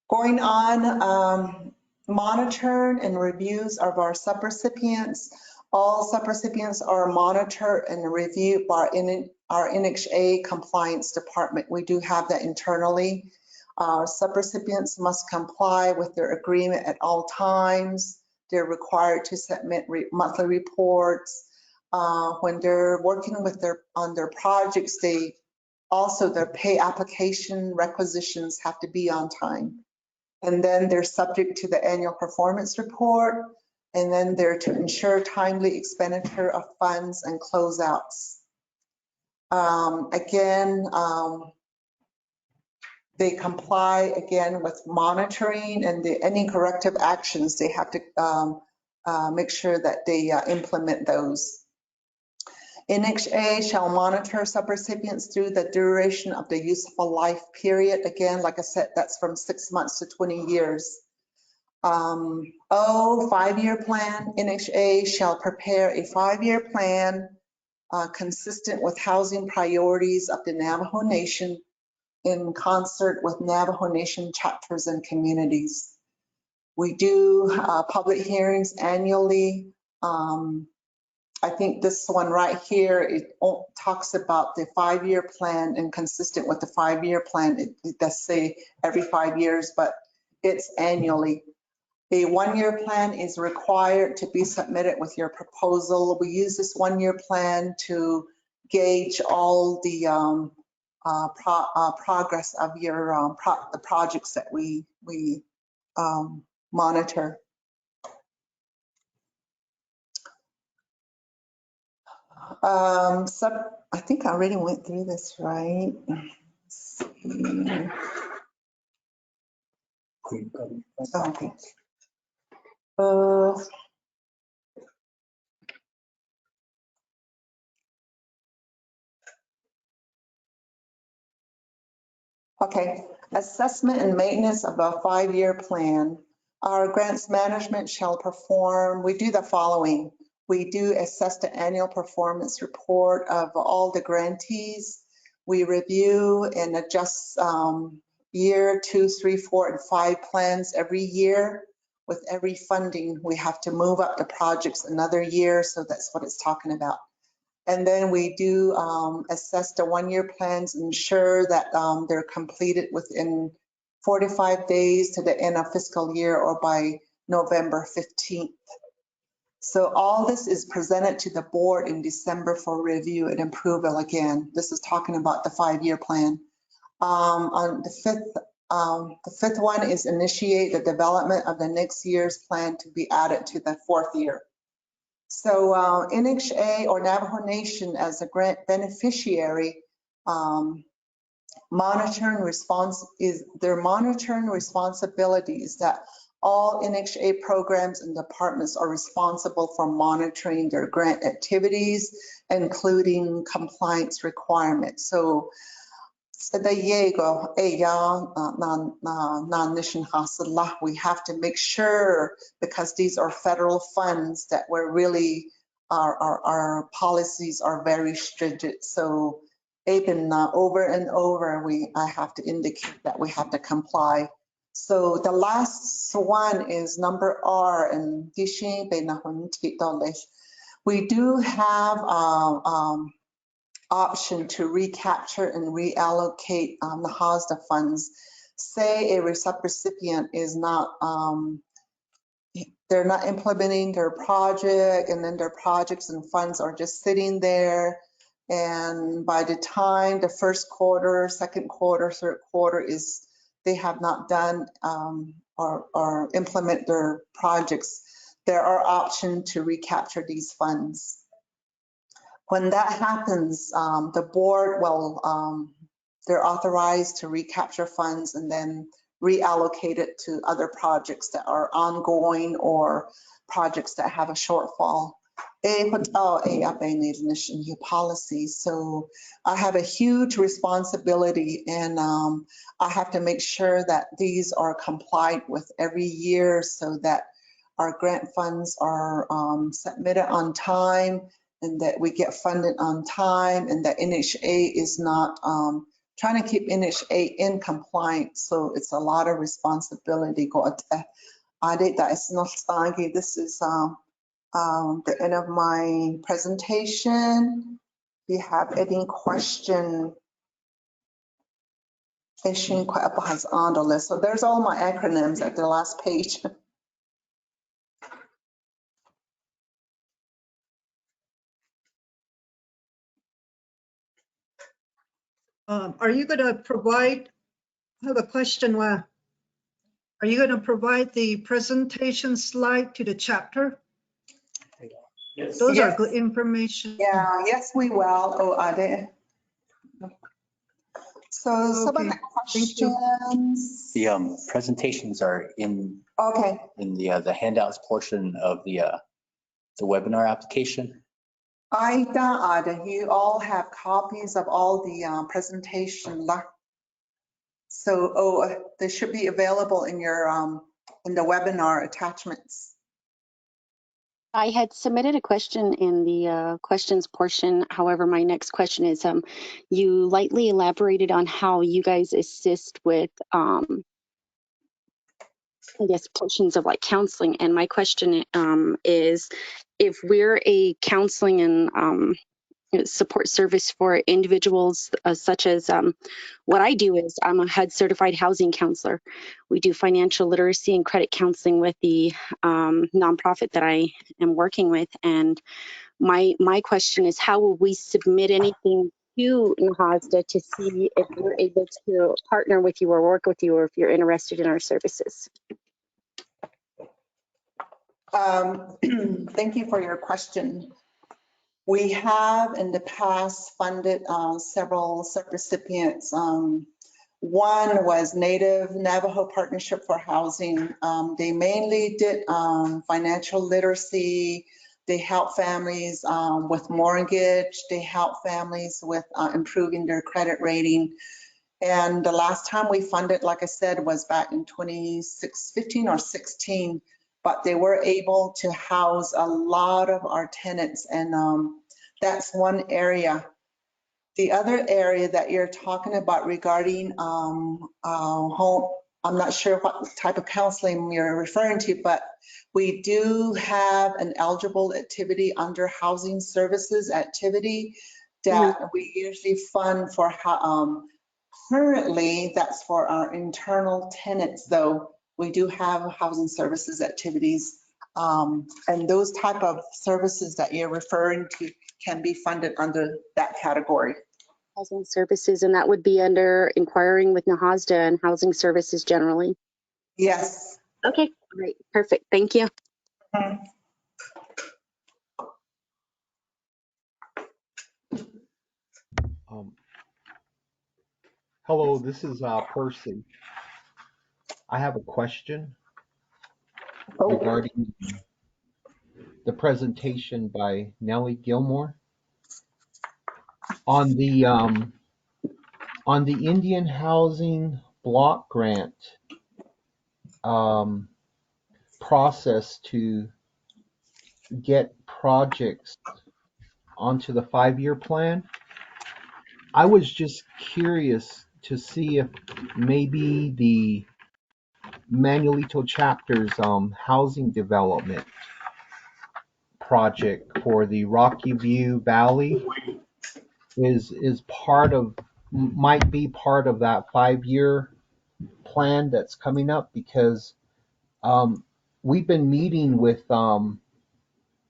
Speaker 7: Going on, monitoring and reviews of our subrecipients. All subrecipients are monitored and reviewed by our NHA compliance department. We do have that internally. Subrecipients must comply with their agreement at all times. They're required to submit monthly reports. When they're working with on their projects, their pay application requisitions have to be on time. And then they're subject to the annual performance report. And then they're to ensure timely expenditure of funds and closeouts. They comply again with monitoring and any corrective actions. They have to make sure that they implement those. NHA shall monitor subrecipients through the duration of the useful life period. Again, like I said, that's from 6 months to 20 years. 5-year plan. NHA shall prepare a 5-year plan consistent with housing priorities of the Navajo Nation in concert with Navajo Nation chapters and communities. We do public hearings annually. I think this one right here, it talks about the 5-year plan and consistent with the 5-year plan. It does say every 5 years, but it's annually. A 1-year plan is required to be submitted with your proposal. We use this 1-year plan to gauge all the progress of your the projects that we monitor. I think I already went through this, right? Let's see. Okay. Okay, assessment and maintenance of a 5-year plan. Our grants management shall perform, we do the following. We do assess the annual performance report of all the grantees. We review and adjust year 2, 3, 4, and 5 plans every year. With every funding, we have to move up the projects another year, so that's what it's talking about. And then we do assess the 1-year plans, ensure that they're completed within 45 days to the end of fiscal year or by November 15th. So all this is presented to the board in December for review and approval again. This is talking about the 5-year plan. On the fifth one is initiate the development of the next year's plan to be added to the 4th year. So NHA or Navajo Nation as a grant beneficiary, monitoring responsibility is that all NHA programs and departments are responsible for monitoring their grant activities, including compliance requirements. So we have to make sure, because these are federal funds, that we're really, our policies are very stringent. So even over and over, I have to indicate that we have to comply. So the last one is number R, and we do have option to recapture and reallocate Nahasa funds. Say a sub-recipient is not, they're not implementing their project, and then their projects and funds are just sitting there. And by the time the 1st quarter, 2nd quarter, 3rd quarter is, they have not done or implement their projects, there are options to recapture these funds. When that happens, the board will, they're authorized to recapture funds and then reallocate it to other projects that are ongoing or projects that have a shortfall. Policy. So I have a huge responsibility, and I have to make sure that these are complied with every year so that our grant funds are submitted on time, and that we get funded on time, and that NHA is not trying to keep NHA in compliance. So it's a lot of responsibility. This is the end of my presentation. If you have any question, so there's all my acronyms at the last page.
Speaker 2: Are you going to provide, I have a question, are you going to provide the presentation slide to the chapter?
Speaker 5: Yes.
Speaker 2: Those are good information.
Speaker 7: Yeah, yes, we will. Oh, are they? So some of the questions.
Speaker 5: The presentations are in the handouts portion of the webinar application.
Speaker 7: You all have copies of all the presentation. So they should be available in your in the webinar attachments.
Speaker 3: I had submitted a question in the questions portion. However, my next question is, you lightly elaborated on how you guys assist with, I guess, portions of like counseling. And my question is, if we're a counseling and support service for individuals such as what I do is I'm a HUD certified housing counselor. We do financial literacy and credit counseling with the nonprofit that I am working with. And my question is, how will we submit anything to Nahasa to see if we're able to partner with you or work with you, or if you're interested in our services?
Speaker 7: Thank you for your question. We have in the past funded several sub-recipients. One was Native Navajo Partnership for Housing. They mainly did financial literacy. They help families with mortgage. They help families with improving their credit rating. And the last time we funded, like I said, was back in 2015 or 16. But they were able to house a lot of our tenants, and that's one area. The other area that you're talking about regarding home, I'm not sure what type of counseling you're referring to, but we do have an eligible activity under housing services activity that we usually fund for. Currently, that's for our internal tenants, though. We do have housing services activities, and those type of services that you're referring to can be funded under that category.
Speaker 3: Housing services, and that would be under inquiring with Nahasa and housing services generally.
Speaker 7: Yes.
Speaker 3: Okay, great, perfect, thank you.
Speaker 4: Hello, this is Percy. I have a question regarding the presentation by Nellie Gilmore on the Indian Housing Block Grant process to get projects onto the 5-year plan. I was just curious to see if maybe the Manuelito chapter's housing development project for the Rocky View Valley might be part of that 5-year plan that's coming up, because we've been meeting with Levon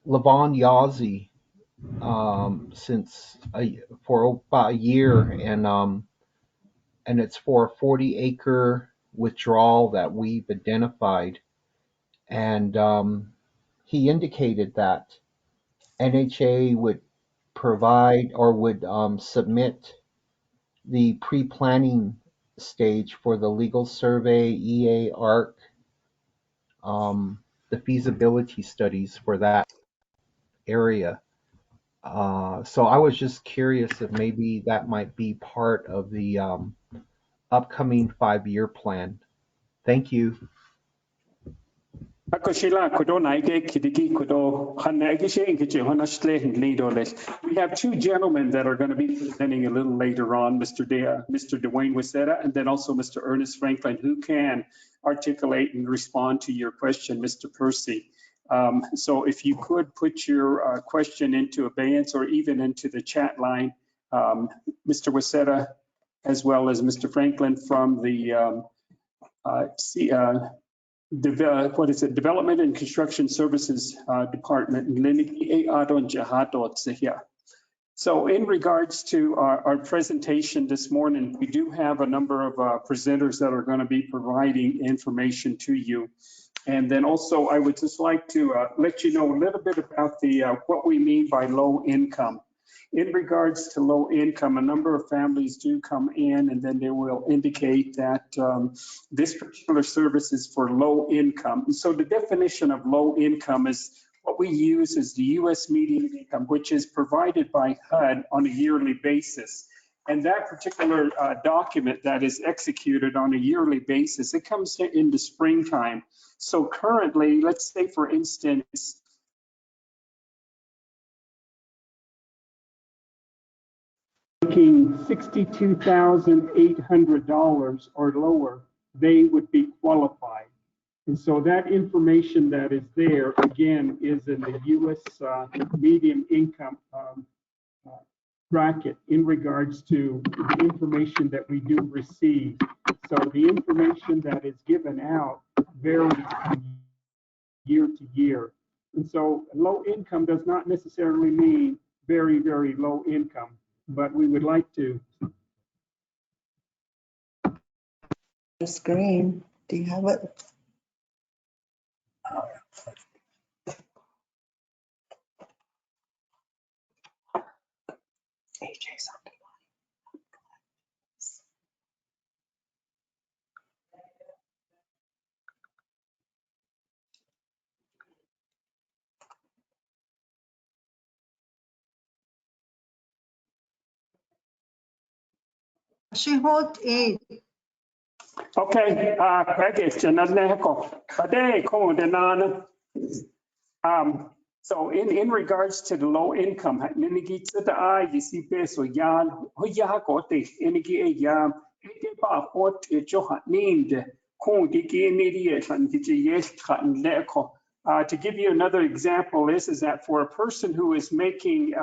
Speaker 4: Yazzie for about a year, and it's for a 40-acre withdrawal that we've identified, and he indicated that NHA would provide or would submit the pre-planning stage for the legal survey, EA, ARC, the feasibility studies for that area. So I was just curious if maybe that might be part of the upcoming 5-year plan. Thank you.
Speaker 1: We have 2 gentlemen that are going to be presenting a little later on, Mr. Dwayne Waceta, and then also Mr. Ernest Franklin, who can articulate and respond to your question, Mr. Percy. So if you could put your question into abeyance or even into the chat line, Mr. Waceta, as well as Mr. Franklin from the Development and Construction Services Department. So in regards to our presentation this morning, we do have a number of presenters that are going to be providing information to you. And then also I would just like to let you know a little bit about what we mean by low income. In regards to low income, a number of families do come in and then they will indicate that this particular service is for low income. And so the definition of low income is what we use is the U.S. median income, which is provided by HUD on a yearly basis. And that particular document that is executed on a yearly basis, it comes in the springtime. So currently, let's say for instance, making $62,800 or lower, they would be qualified. And so that information that is there, again, is in the U.S. median income bracket in regards to the information that we do receive. So the information that is given out varies from year to year. And so low income does not necessarily mean very, very low income, but we would like to.
Speaker 7: The screen, do you have it? AJ's on.
Speaker 2: She hold in.
Speaker 1: Okay, Peggy, Janadneko, Pade, Kodanana. So in regards to the low income, Ninigi to the eye, you see peso yan, Hoyakote, Inigi yam, Eba hot, Johan named, Kon Digi immediate, and Digi yes, and Leko. To give you another example, is that for a person who is making,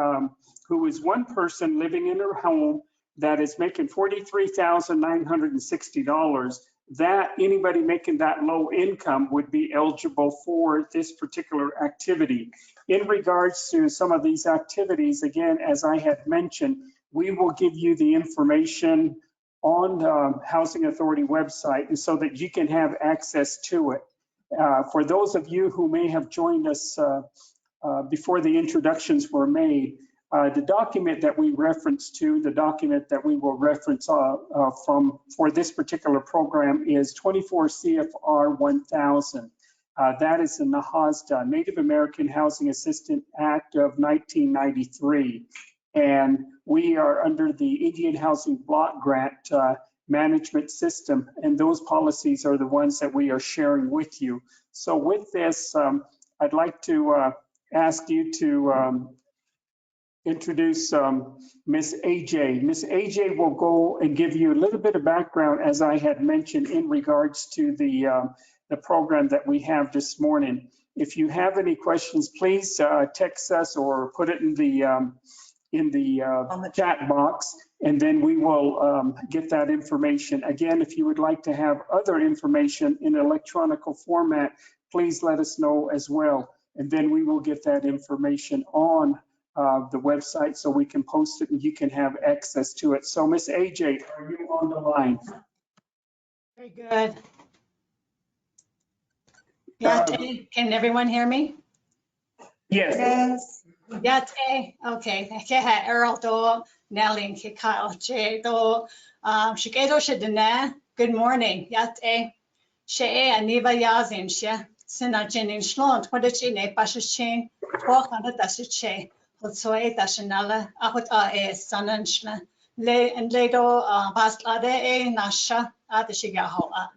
Speaker 1: who is one person living in her home that is making $43,960, that anybody making that low income would be eligible for this particular activity. In regards to some of these activities, again, as I had mentioned, we will give you the information on the Housing Authority website and so that you can have access to it. For those of you who may have joined us before the introductions were made, the document that we reference to, the document that we will reference for this particular program is 24 CFR 1000. That is the Nahasa, Native American Housing Assistance Act of 1993. And we are under the Indian Housing Block Grant management system, and those policies are the ones that we are sharing with you. So with this, I'd like to ask you to introduce Ms. AJ. Ms. AJ will go and give you a little bit of background, as I had mentioned, in regards to the program that we have this morning. If you have any questions, please text us or put it in the chat box, and then we will get that information. Again, if you would like to have other information in electronic format, please let us know as well. And then we will get that information on the website so we can post it and you can have access to it. So Miss AJ, are you on the line?
Speaker 10: Very good. Yeah, can everyone hear me?
Speaker 1: Yes.
Speaker 7: Yes.
Speaker 10: Yeah, okay. Earl do Nelly Kyle J do Shikedo Shedene. Good morning. Yate She Aniva Yazin She Sinajin in Sloan, Twadachine, Bashachin, 1200 Dashiche, Hotsoe Dashanala, Ahut A Sananshna, Le and Ledo Baslade Nasha Adishigahoa.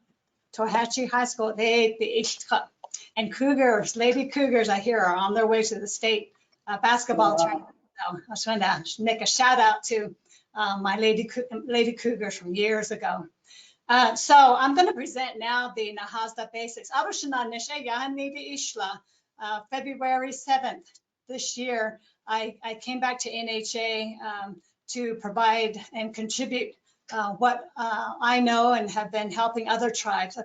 Speaker 10: Tohatchi High School, the East Cup. And Cougars, Lady Cougars, I hear are on their way to the state basketball tournament. So I just want to make a shout out to my Lady Cougars from years ago. So I'm going to present now the Nahasa basics. February 7th this year, I came back to NHA to provide and contribute what I know and have been helping other tribes.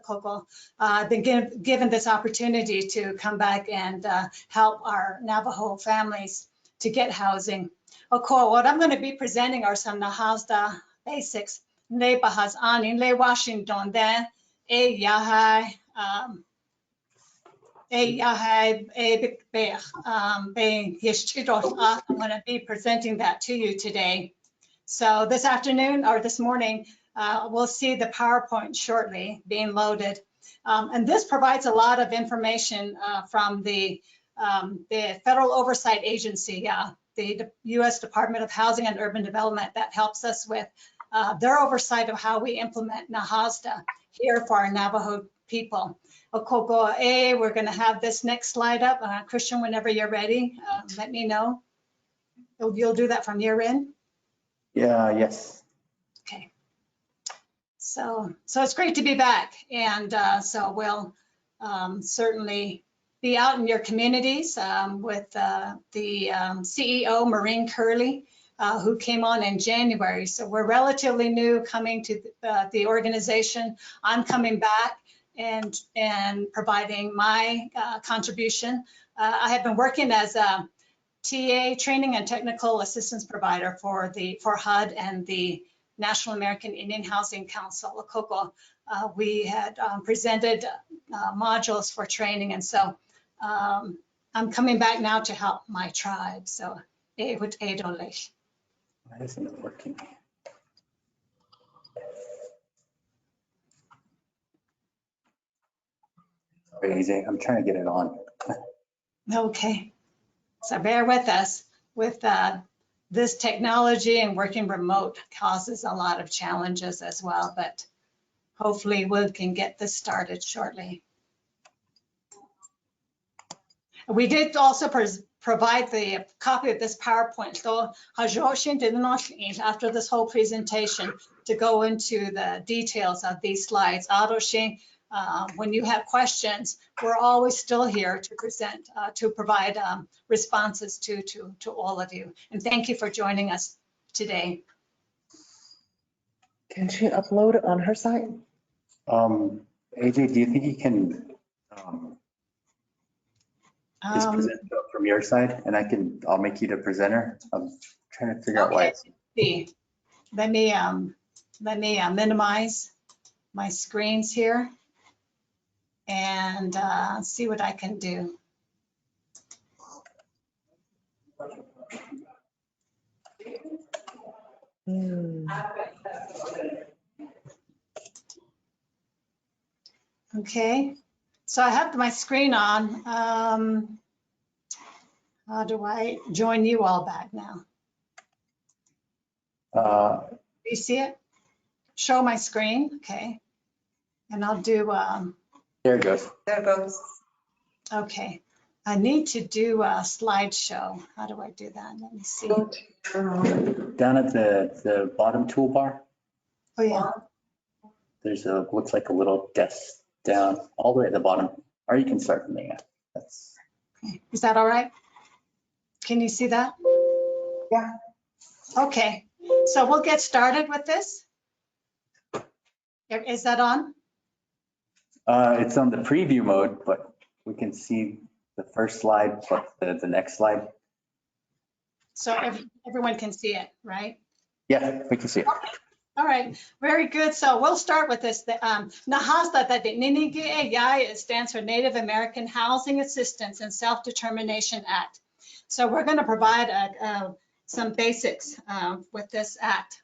Speaker 10: I've been given this opportunity to come back and help our Navajo families to get housing. What I'm going to be presenting are some Nahasa basics. Le Bahas Anin, Le Washington, then A Yahai, I'm going to be presenting that to you today. So this afternoon or this morning, we'll see the PowerPoint shortly being loaded. And this provides a lot of information from the Federal Oversight Agency, the U.S. Department of Housing and Urban Development, that helps us with their oversight of how we implement Nahasa here for our Navajo people. We're going to have this next slide up. Christian, whenever you're ready, let me know. You'll do that from your end?
Speaker 5: Yeah, yes.
Speaker 10: Okay. So it's great to be back. And so we'll certainly be out in your communities with the CEO, Maureen Curley, who came on in January. So we're relatively new coming to the organization. I'm coming back and providing my contribution. I have been working as a TA, training and technical assistance provider for HUD and the National American Indian Housing Council, ACOCO. We had presented modules for training, and so I'm coming back now to help my tribe. So,
Speaker 5: Why isn't it working? Sorry, AJ, I'm trying to get it on.
Speaker 10: Okay, so bear with us. With this technology and working remote causes a lot of challenges as well, but hopefully we can get this started shortly. We did also provide the copy of this PowerPoint. So after this whole presentation to go into the details of these slides. When you have questions, we're always still here to present, to provide responses to all of you. And thank you for joining us today.
Speaker 7: Can she upload it on her site?
Speaker 5: AJ, do you think you can just present from your side, and I'll make you the presenter? I'm trying to figure out why.
Speaker 10: See, let me minimize my screens here and see what I can do. Okay, so I have my screen on. How do I join you all back now? Do you see it? Show my screen, okay. And I'll do.
Speaker 5: There it goes.
Speaker 7: There it goes.
Speaker 10: Okay, I need to do a slideshow. How do I do that? Let me see.
Speaker 5: Down at the bottom toolbar,
Speaker 10: Oh yeah.
Speaker 5: there's looks like a little desk down all the way at the bottom, or you can start from there. That's.
Speaker 10: Okay. Is that all right? Can you see that?
Speaker 7: Yeah.
Speaker 10: Okay, so we'll get started with this. Is that on?
Speaker 5: It's on the preview mode, but we can see the first slide, but the next slide.
Speaker 10: So everyone can see it, right?
Speaker 5: Yeah, we can see it.
Speaker 10: Okay. All right, very good. So we'll start with this. Nahasa, it stands for Native American Housing Assistance and Self-Determination Act. So we're going to provide some basics with this act.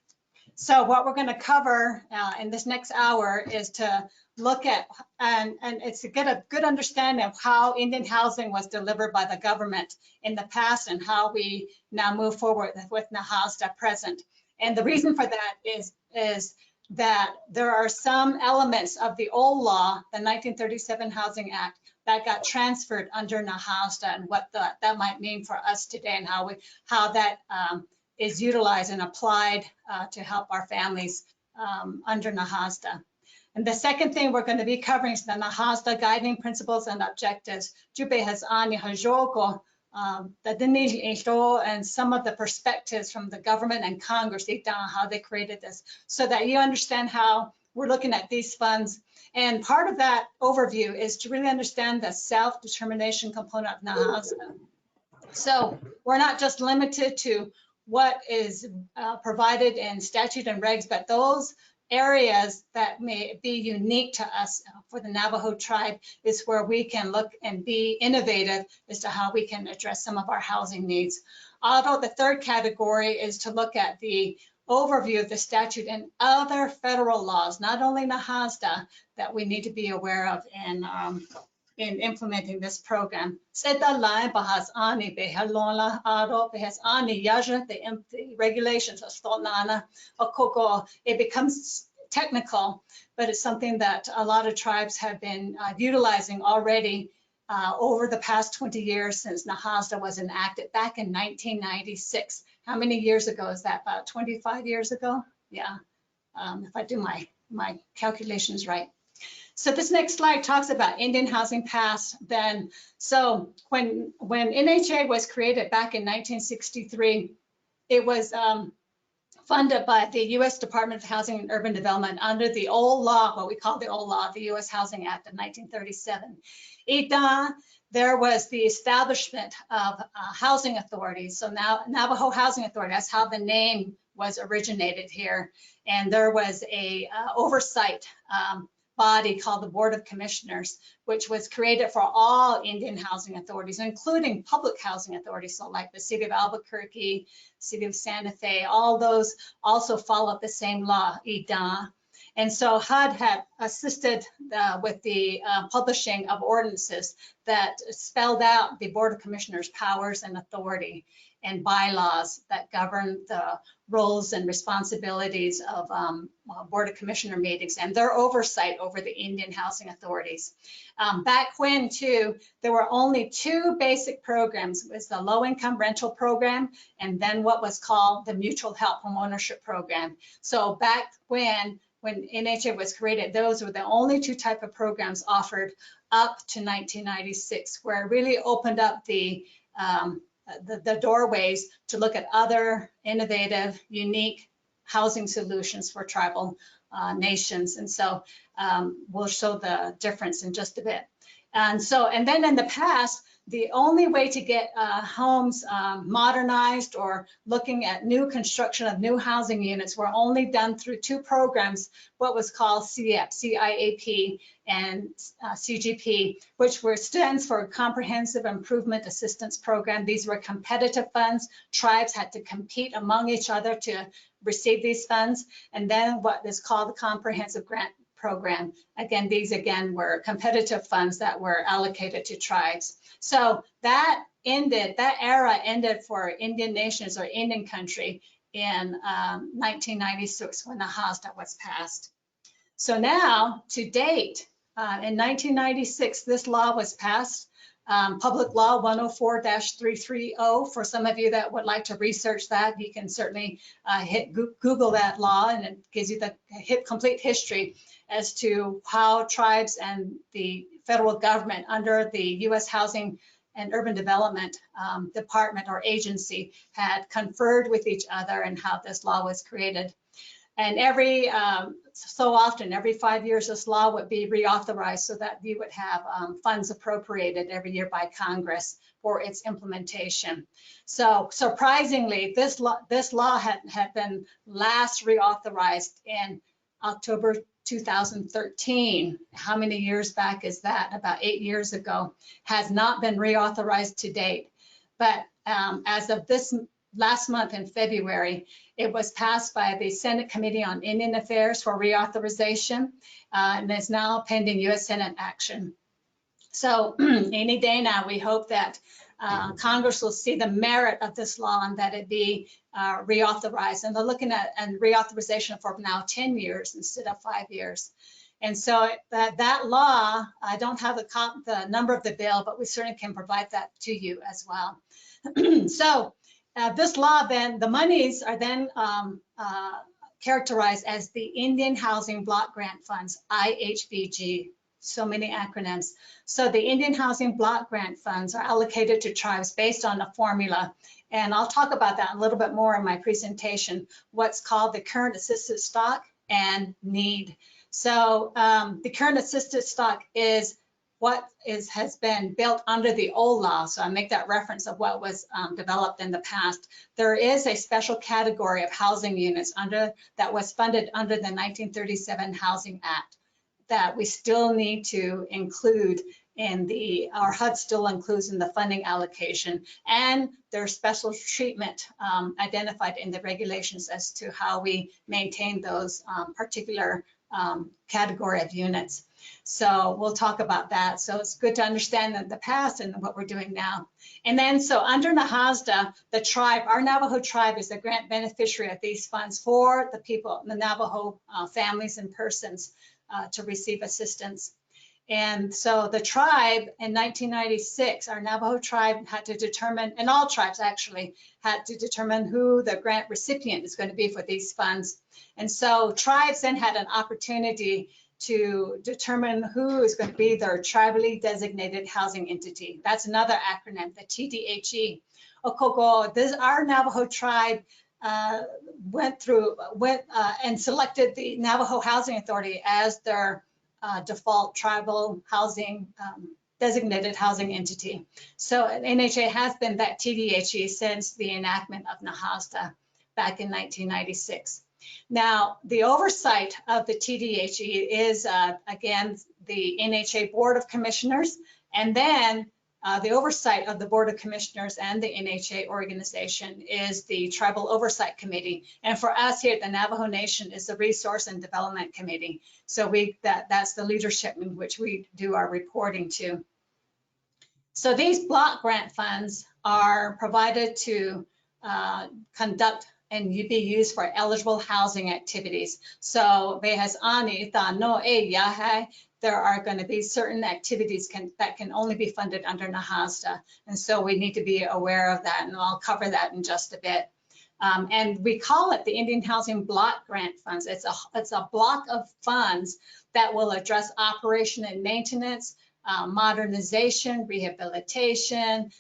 Speaker 10: So what we're going to cover in this next hour is to look at, and it's to get a good understanding of how Indian housing was delivered by the government in the past and how we now move forward with Nahasa present. And the reason for that is that there are some elements of the old law, the 1937 Housing Act, that got transferred under Nahasa and what that might mean for us today and how that is utilized and applied to help our families under Nahasa. And the second thing we're going to be covering is the Nahasa guiding principles and objectives. And some of the perspectives from the government and Congress, how they created this, so that you understand how we're looking at these funds. And part of that overview is to really understand the self-determination component of Nahasa. So we're not just limited to what is provided in statute and regs, but those areas that may be unique to us for the Navajo tribe is where we can look and be innovative as to how we can address some of our housing needs. Although the third category is to look at the overview of the statute and other federal laws, not only Nahasa, that we need to be aware of in implementing this program. The regulations of Sloan, it becomes technical, but it's something that a lot of tribes have been utilizing already over the past 20 years since Nahasa was enacted back in 1996. How many years ago is that? About 25 years ago? Yeah, if I do my calculations right. So this next slide talks about Indian housing past then. So when NHA was created back in 1963, it was funded by the U.S. Department of Housing and Urban Development under the old law, what we call the old law, the U.S. Housing Act of 1937. There was the establishment of housing authorities. So now Navajo Housing Authority, that's how the name was originated here. And there was a oversight body called the Board of Commissioners, which was created for all Indian housing authorities, including public housing authorities. So like the city of Albuquerque, city of Santa Fe, all those also follow the same law, IDA. And so HUD had assisted with the publishing of ordinances that spelled out the Board of Commissioners' powers and authority and bylaws that govern the roles and responsibilities of Board of Commissioner meetings and their oversight over the Indian housing authorities. Back when, too, there were only two basic programs. It was the low-income rental program and then what was called the mutual help homeownership program. So back when NHA was created, those were the only two type of programs offered up to 1996, where it really opened up the doorways to look at other innovative, unique housing solutions for tribal nations. And so we'll show the difference in just a bit. And then in the past, the only way to get homes modernized or looking at new construction of new housing units were only done through two programs, what was called CIAP and CGP, which stands for Comprehensive Improvement Assistance Program. These were competitive funds. Tribes had to compete among each other to receive these funds. And then what is called the Comprehensive Grant Program. Again, these were competitive funds that were allocated to tribes. So that era ended for Indian nations or Indian country in 1996 when the Nahasa was passed. So now, to date, in 1996, this law was passed, Public Law 104-330. For some of you that would like to research that, you can certainly Google that law, and it gives you the complete history as to how tribes and the federal government under the U.S. Housing and Urban Development Department or agency had conferred with each other and how this law was created. And every so often, every 5 years, this law would be reauthorized so that you would have funds appropriated every year by Congress for its implementation. So surprisingly, this law had been last reauthorized in October 2013. How many years back is that? About 8 years ago. Has not been reauthorized to date. But as of this last month in February, it was passed by the Senate Committee on Indian Affairs for reauthorization, and is now pending U.S. Senate action. So any day now, we hope that Congress will see the merit of this law and that it be reauthorized. And they're looking at reauthorization for now 10 years instead of 5 years. And so that law, I don't have the number of the bill, but we certainly can provide that to you as well. So this law, then, the monies are then characterized as the Indian Housing Block Grant Funds, IHBG. So many acronyms. So the Indian Housing Block Grant Funds are allocated to tribes based on a formula. And I'll talk about that a little bit more in my presentation, what's called the current assisted stock and need. So the current assisted stock is what has been built under the old law. So I make that reference of what was developed in the past. There is a special category of housing units that was funded under the 1937 Housing Act that we still need to include in our HUD still includes in the funding allocation, and there's special treatment identified in the regulations as to how we maintain those particular category of units. So we'll talk about that. So it's good to understand the past and what we're doing now. And then so under Nahasa, the tribe, our Navajo tribe is the grant beneficiary of these funds for the people, the Navajo families and persons to receive assistance. And so the tribe in 1996, our Navajo tribe had to determine, and all tribes actually had to determine who the grant recipient is going to be for these funds. And so tribes then had an opportunity to determine who is going to be their tribally designated housing entity. That's another acronym, the TDHE. Okoko, our Navajo tribe went and selected the Navajo Housing Authority as their default tribal housing designated housing entity. So NHA has been that TDHE since the enactment of Nahasa back in 1996. Now, the oversight of the TDHE is, again, the NHA Board of Commissioners, and then the oversight of the Board of Commissioners and the NHA organization is the Tribal Oversight Committee. And for us here at the Navajo Nation is the Resource and Development Committee. So that's the leadership in which we do our reporting to. So these block grant funds are provided to conduct and be used for eligible housing activities. So there are going to be certain activities that can only be funded under Nahasa. And so we need to be aware of that, and I'll cover that in just a bit. And we call it the Indian Housing Block Grant Funds. It's a block of funds that will address operation and maintenance, modernization, rehabilitation,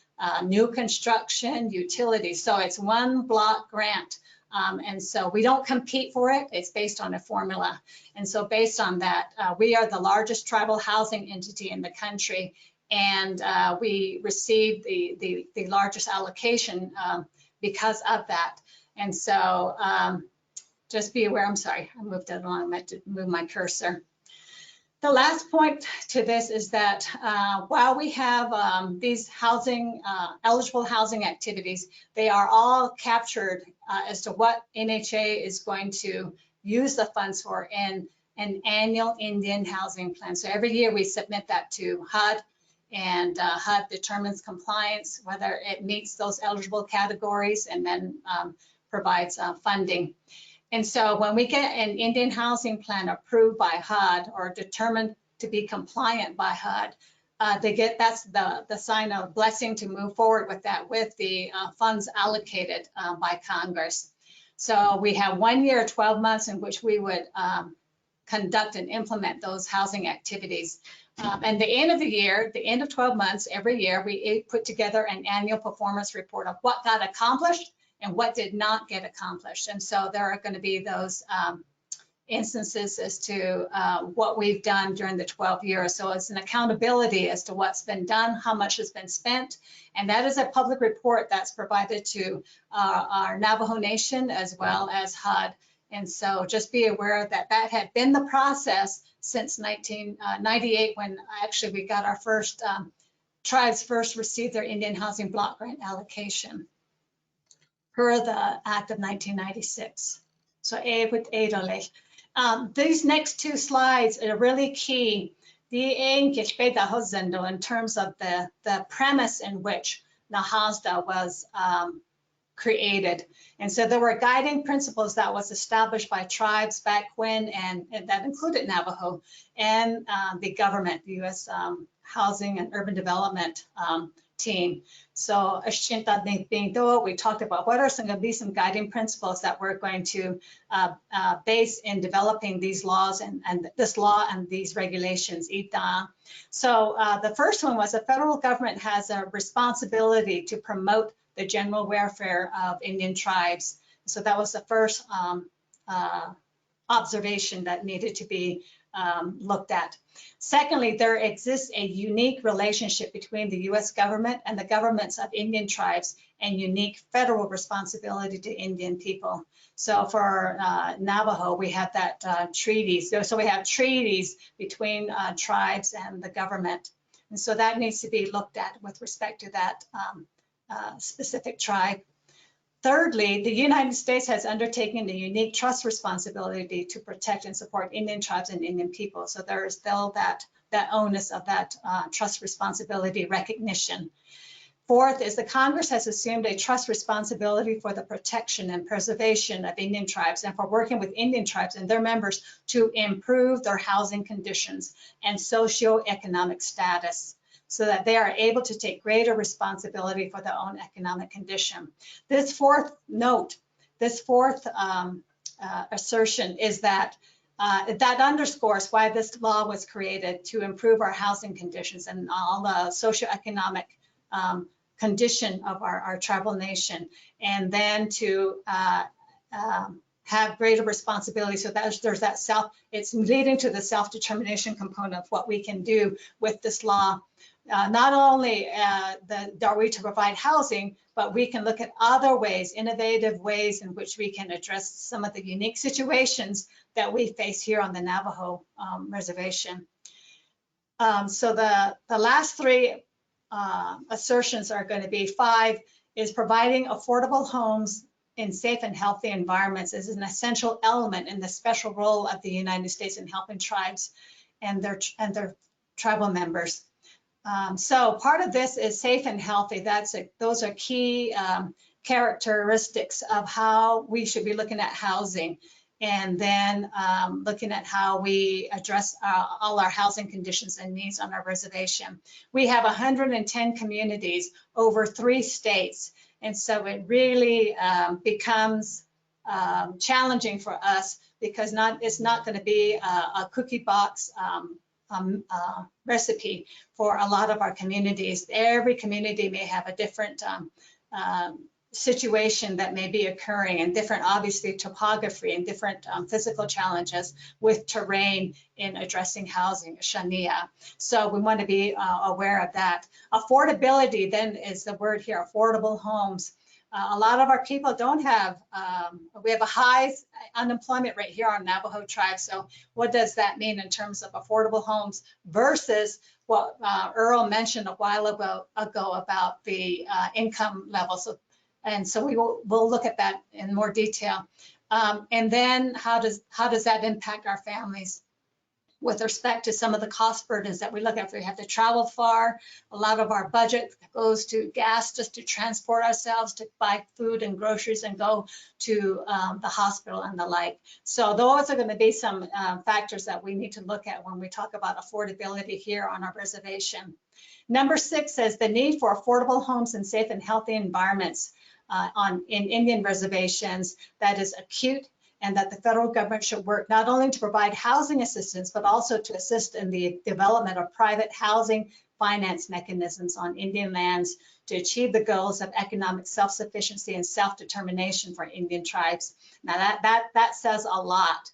Speaker 10: new construction, utilities. So it's one block grant. And so we don't compete for it. It's based on a formula. And so based on that, we are the largest tribal housing entity in the country. And we received the largest allocation because of that. And so just be aware, I'm sorry, I moved it along, I meant to move my cursor. The last point to this is that while we have these eligible housing activities, they are all captured as to what NHA is going to use the funds for in an annual Indian housing plan. So every year we submit that to HUD, and HUD determines compliance, whether it meets those eligible categories, and then provides funding. And so when we get an Indian housing plan approved by HUD or determined to be compliant by HUD, that's the sign of blessing to move forward with that, with the funds allocated by Congress. So we have 1 year, 12 months in which we would conduct and implement those housing activities. And the end of the year, the end of 12 months, every year, we put together an annual performance report of what got accomplished and what did not get accomplished. And so there are going to be those instances as to what we've done during the 12 years. So it's an accountability as to what's been done, how much has been spent. And that is a public report that's provided to our Navajo Nation as well as HUD. And so just be aware that that had been the process since 1998, when actually we got our first, tribes first received their Indian Housing Block Grant allocation per the Act of 1996. So these next two slides are really key in terms of the premise in which Nahasa was created. And so there were guiding principles that was established by tribes back when, and that included Navajo and the government, the U.S. Housing and Urban Development team. So we talked about what are going to be some guiding principles that we're going to base in developing these laws and this law and these regulations. So the first one was the federal government has a responsibility to promote the general welfare of Indian tribes. So that was the first observation that needed to be looked at. Secondly, there exists a unique relationship between the U.S. government and the governments of Indian tribes, and unique federal responsibility to Indian people. So for Navajo, we have that treaties. So we have treaties between tribes and the government. And so that needs to be looked at with respect to that specific tribe. Thirdly, the United States has undertaken the unique trust responsibility to protect and support Indian tribes and Indian people. So there is still that onus of that trust responsibility recognition. Fourth is the Congress has assumed a trust responsibility for the protection and preservation of Indian tribes, and for working with Indian tribes and their members to improve their housing conditions and socioeconomic status, so that they are able to take greater responsibility for their own economic condition. This fourth note, this fourth assertion is that that underscores why this law was created, to improve our housing conditions and all the socioeconomic condition of our tribal nation, and then to have greater responsibility. So there's that it's leading to the self-determination component of what we can do with this law. not only are we to provide housing, but we can look at other ways, innovative ways in which we can address some of the unique situations that we face here on the Navajo reservation. So the last three assertions are going to be 5 is providing affordable homes in safe and healthy environments is an essential element in the special role of the United States in helping tribes and their tribal members. So part of this is safe and healthy. Those are key characteristics of how we should be looking at housing, and then looking at how we address all our housing conditions and needs on our reservation. We have 110 communities over 3 states, and so it really becomes challenging for us because it's not going to be a cookie box recipe for a lot of our communities. Every community may have a different situation that may be occurring, and different, obviously, topography and different physical challenges with terrain in addressing housing, shania. So we want to be aware of that. Affordability then is the word here, affordable homes. A lot of our people don't have, we have a high unemployment rate here on Navajo tribe. So what does that mean in terms of affordable homes versus what Earl mentioned a while ago about the income level? So we'll look at that in more detail. And then how does that impact our families with respect to some of the cost burdens that we look at? If we have to travel far, a lot of our budget goes to gas just to transport ourselves, to buy food and groceries and go to the hospital and the like. So those are going to be some factors that we need to look at when we talk about affordability here on our reservation. Number 6 says the need for affordable homes in safe and healthy environments in Indian reservations that is acute, and that the federal government should work not only to provide housing assistance, but also to assist in the development of private housing finance mechanisms on Indian lands to achieve the goals of economic self-sufficiency and self-determination for Indian tribes. Now that says a lot,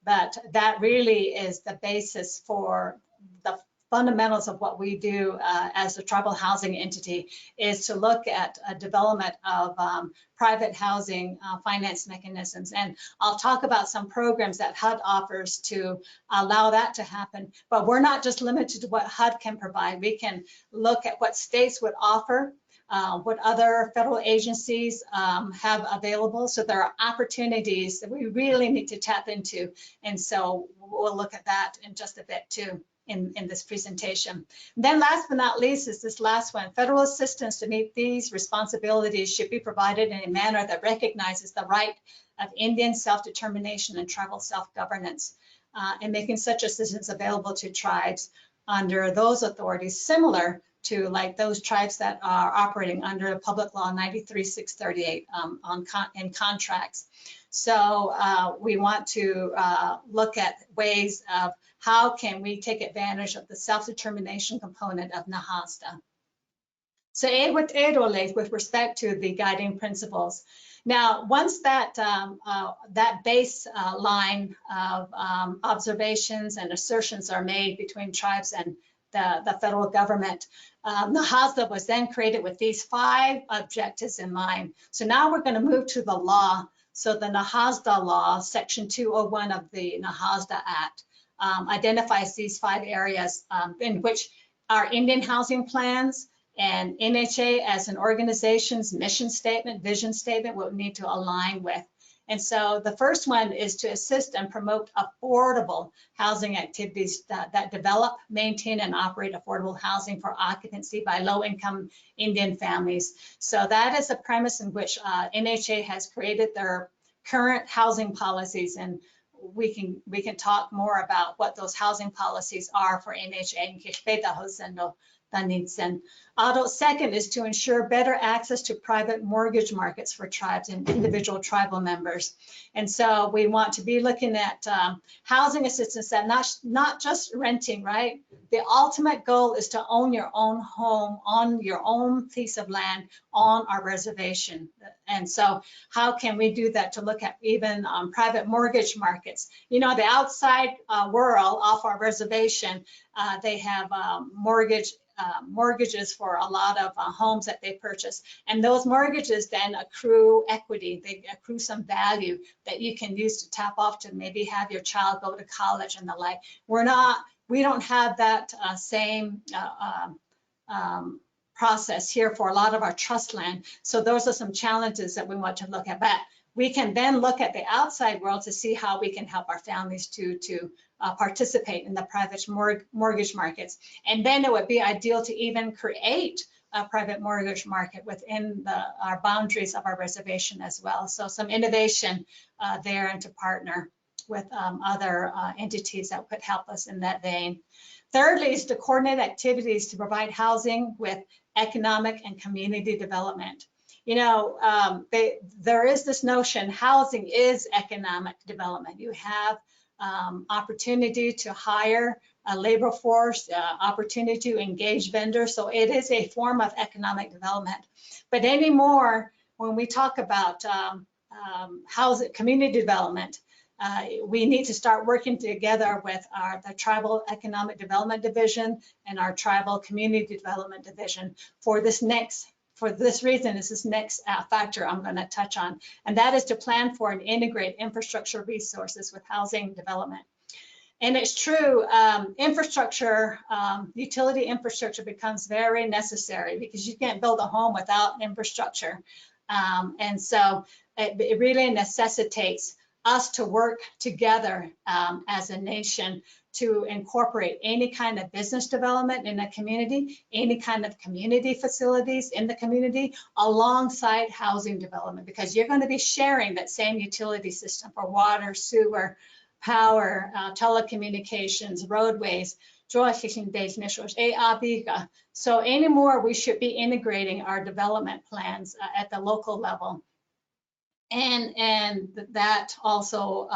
Speaker 10: but that really is the basis for the fundamentals of what we do as a tribal housing entity, is to look at a development of private housing finance mechanisms. And I'll talk about some programs that HUD offers to allow that to happen. But we're not just limited to what HUD can provide. We can look at what states would offer, what other federal agencies have available. So there are opportunities that we really need to tap into. And so we'll look at that in just a bit too in this presentation. And then last but not least is this last one. Federal assistance to meet these responsibilities should be provided in a manner that recognizes the right of Indian self-determination and tribal self-governance, and making such assistance available to tribes under those authorities similar to like those tribes that are operating under Public Law 93-638 in contracts. So we want to look at ways of how can we take advantage of the self-determination component of Nahasa. So with respect to the guiding principles. Now, once that baseline of observations and assertions are made between tribes and the federal government, Nahasa was then created with these 5 objectives in mind. So now we're going to move to the law. So the Nahasa law, section 201 of the Nahasa Act, identifies these 5 areas in which our Indian housing plans and NHA as an organization's mission statement, vision statement will need to align with. And so the first one is to assist and promote affordable housing activities that develop, maintain, and operate affordable housing for occupancy by low-income Indian families. So that is the premise in which NHA has created their current housing policies, and we can talk more about what those housing policies are for NHA. Second is to ensure better access to private mortgage markets for tribes and individual tribal members. And so we want to be looking at housing assistance that not just renting, right? The ultimate goal is to own your own home on your own piece of land on our reservation. And so how can we do that to look at even private mortgage markets? You know, the outside world off our reservation, they have mortgage mortgages for a lot of homes that they purchase. And those mortgages then accrue equity. They accrue some value that you can use to tap off to maybe have your child go to college and the like. We don't have that same process here for a lot of our trust land. So those are some challenges that we want to look at. But we can then look at the outside world to see how we can help our families to participate in the private mortgage markets. And then it would be ideal to even create a private mortgage market within our boundaries of our reservation as well. So some innovation there, and to partner with other entities that could help us in that vein. Thirdly is to coordinate activities to provide housing with economic and community development. You know, there is this notion housing is economic development. You have opportunity to hire a labor force, opportunity to engage vendors. So it is a form of economic development. But anymore, when we talk about housing, community development, we need to start working together with the Tribal Economic Development Division and our Tribal Community Development Division for this reason, is this next factor I'm going to touch on, and that is to plan for and integrate infrastructure resources with housing development. And it's true, infrastructure, utility infrastructure becomes very necessary because you can't build a home without infrastructure. And so it really necessitates us to work together as a nation to incorporate any kind of business development in a community, any kind of community facilities in the community alongside housing development, because you're going to be sharing that same utility system for water, sewer, power, telecommunications, roadways. So anymore, we should be integrating our development plans at the local level. And that also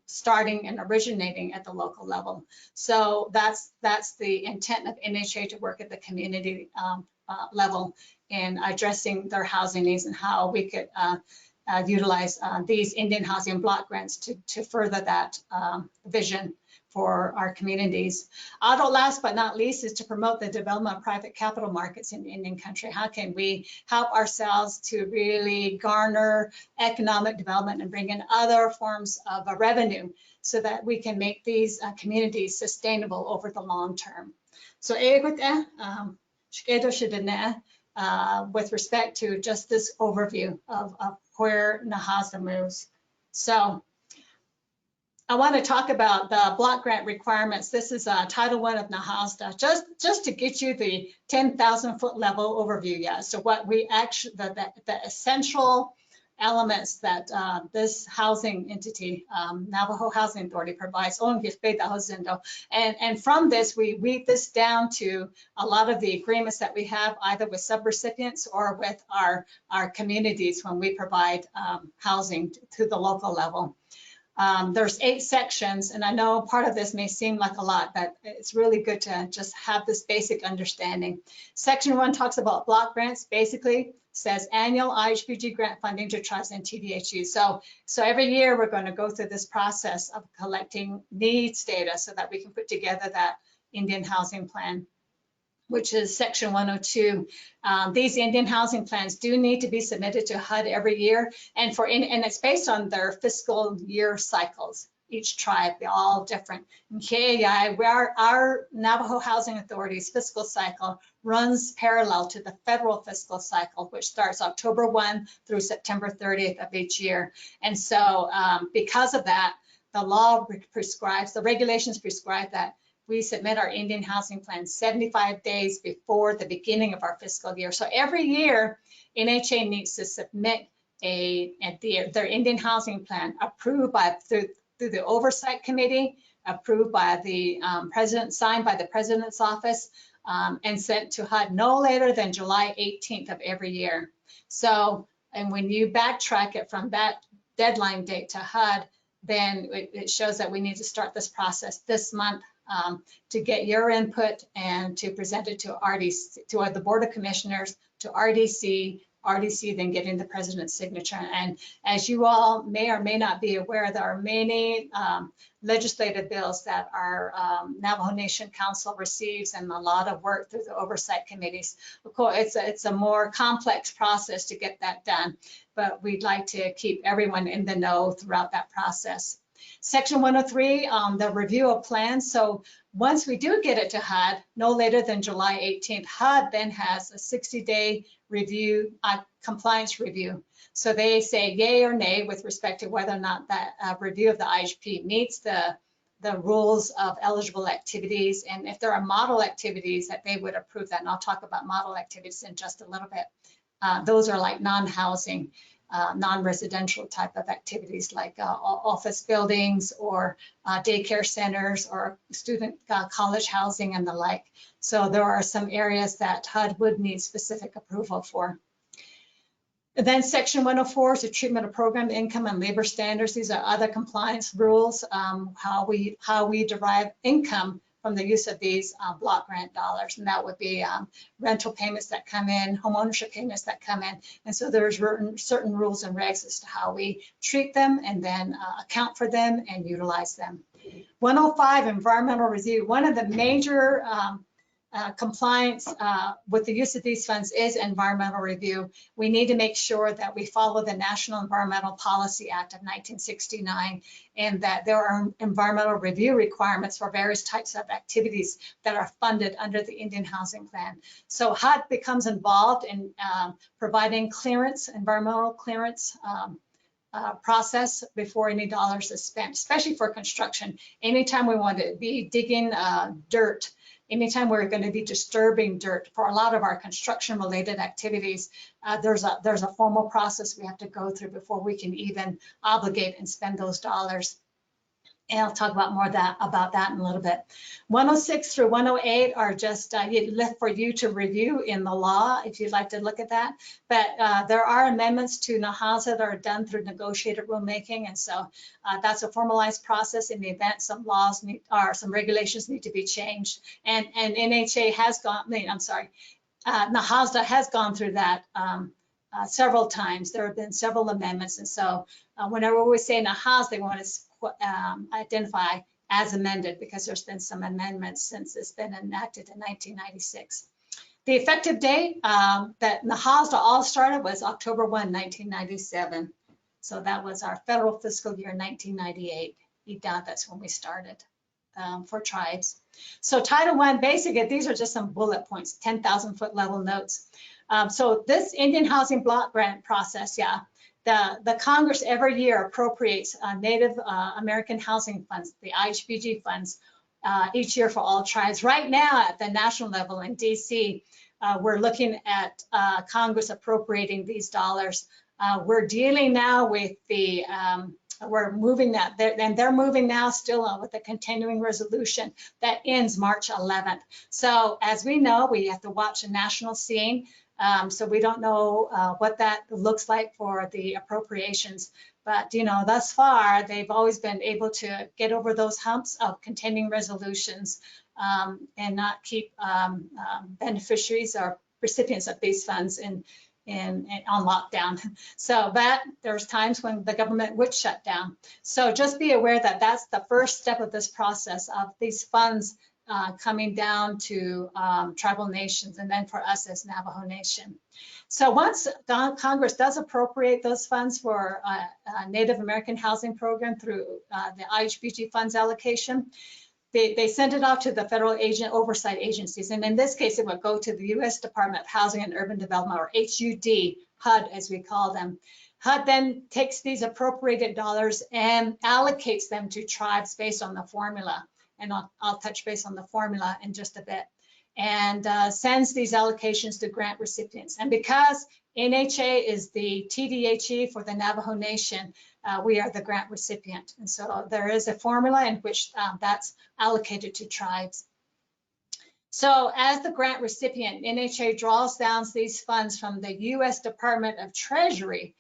Speaker 10: starting and originating at the local level. So that's the intent of NHA, to work at the community level in addressing their housing needs and how we could utilize these Indian housing block grants to further that vision for our communities. Last but not least is to promote the development of private capital markets in Indian country. How can we help ourselves to really garner economic development and bring in other forms of revenue so that we can make these communities sustainable over the long term? So with respect to just this overview of where Nahasa moves. So I want to talk about the block grant requirements. This is Title I of Nahasa, just to get you the 10,000 foot level overview. Yeah. So what we actually, the essential elements that this housing entity, Navajo Housing Authority, provides. And from this, we weave this down to a lot of the agreements that we have either with sub-recipients or with our communities when we provide housing to the local level. There's 8 sections, and I know part of this may seem like a lot, but it's really good to just have this basic understanding. Section 1 talks about block grants, basically says annual IHBG grant funding to tribes and TDHU. So every year we're going to go through this process of collecting needs data so that we can put together that Indian housing plan, which is section 102. These Indian housing plans do need to be submitted to HUD every year, and it's based on their fiscal year cycles. Each tribe, they're all different. Our Navajo Housing Authority's fiscal cycle runs parallel to the federal fiscal cycle, which starts October 1 through September 30th of each year. And so because of that, the law prescribes, the regulations prescribe that we submit our Indian housing plan 75 days before the beginning of our fiscal year. So every year, NHA needs to submit their Indian housing plan approved by through the oversight committee, approved by the president, signed by the president's office, and sent to HUD no later than July 18th of every year. So, and when you backtrack it from that deadline date to HUD, then it shows that we need to start this process this month to get your input and to present it to RDC, to the Board of Commissioners, to RDC, RDC then getting the president's signature. And as you all may or may not be aware, there are many legislative bills that our Navajo Nation Council receives, and a lot of work through the oversight committees. Of course, it's a more complex process to get that done, but we'd like to keep everyone in the know throughout that process. Section 103, the review of plans. So once we do get it to HUD, no later than July 18th, HUD then has a 60-day review, compliance review. So they say yay or nay with respect to whether or not that review of the IHP meets the rules of eligible activities, and if there are model activities that they would approve that. And I'll talk about model activities in just a little bit. Those are like non-housing, non-residential type of activities like office buildings or daycare centers or student college housing and the like. So there are some areas that HUD would need specific approval for. And then section 104 is the treatment of program income and labor standards. These are other compliance rules, how we derive income from the use of these block grant dollars. And that would be rental payments that come in, home ownership payments that come in. And so there's certain rules and regs as to how we treat them and then account for them and utilize them. 105, environmental review. One of the major compliance with the use of these funds is environmental review. We need to make sure that we follow the National Environmental Policy Act of 1969 and that there are environmental review requirements for various types of activities that are funded under the Indian Housing Plan. So HUD becomes involved in providing clearance, environmental clearance process before any dollars is spent, especially for construction. Anytime we want to be digging dirt, anytime we're going to be disturbing dirt for a lot of our construction related activities, there's a formal process we have to go through before we can even obligate and spend those dollars. And I'll talk about more about that in a little bit. 106 through 108 are just left for you to review in the law if you'd like to look at that. But there are amendments to Nahasa that are done through negotiated rulemaking, and so that's a formalized process in the event some laws or some regulations need to be changed. And NHA has gone. Nahasa has gone through that several times. There have been several amendments, and so whenever we say Nahasa, they want to identify as amended because there's been some amendments since it's been enacted in 1996. The effective date that Nahasa all started was October 1, 1997. So that was our federal fiscal year 1998. That's when we started for tribes. So Title I, basically, these are just some bullet points, 10,000 foot level notes. So this Indian Housing Block Grant process, the Congress every year appropriates Native American Housing Funds, the IHBG funds, each year for all tribes. Right now at the national level in DC, we're looking at Congress appropriating these dollars. We're dealing now with the, we're moving that, and they're moving now still with the continuing resolution that ends March 11th. So as we know, we have to watch the national scene. So we don't know what that looks like for the appropriations, but thus far they've always been able to get over those humps of continuing resolutions and not keep beneficiaries or recipients of these funds on lockdown. So, but there's times when the government would shut down. So just be aware that that's the first step of this process of these funds coming down to tribal nations and then for us as Navajo Nation. So once Congress does appropriate those funds for Native American Housing Program through the IHBG funds allocation, they send it off to the federal oversight agencies. And in this case, it would go to the U.S. Department of Housing and Urban Development, or HUD as we call them. HUD then takes these appropriated dollars and allocates them to tribes based on the formula. And I'll touch base on the formula in just a bit, and sends these allocations to grant recipients. And because NHA is the TDHE for the Navajo Nation, we are the grant recipient. And so there is a formula in which that's allocated to tribes. So as the grant recipient, NHA draws down these funds from the U.S. Department of Treasury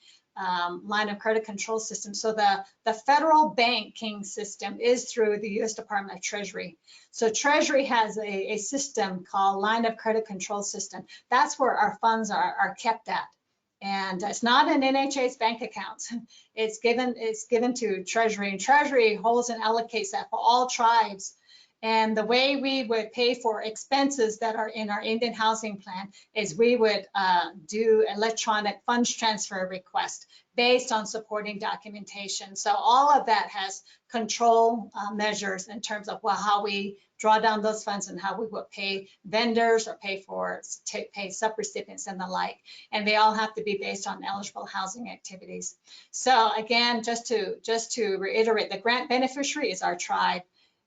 Speaker 10: line of credit control system. So the federal banking system is through the U.S. Department of Treasury. So Treasury has a system called line of credit control system. That's where our funds are kept at. And it's not in NHA's bank accounts. It's given to Treasury, and Treasury holds and allocates that for all tribes. And the way we would pay for expenses that are in our Indian housing plan is we would do electronic funds transfer request based on supporting documentation. So all of that has control measures in terms of how we draw down those funds and how we would pay vendors or pay sub-recipients and the like. And they all have to be based on eligible housing activities. So again, just to reiterate, the grant beneficiary is our tribe,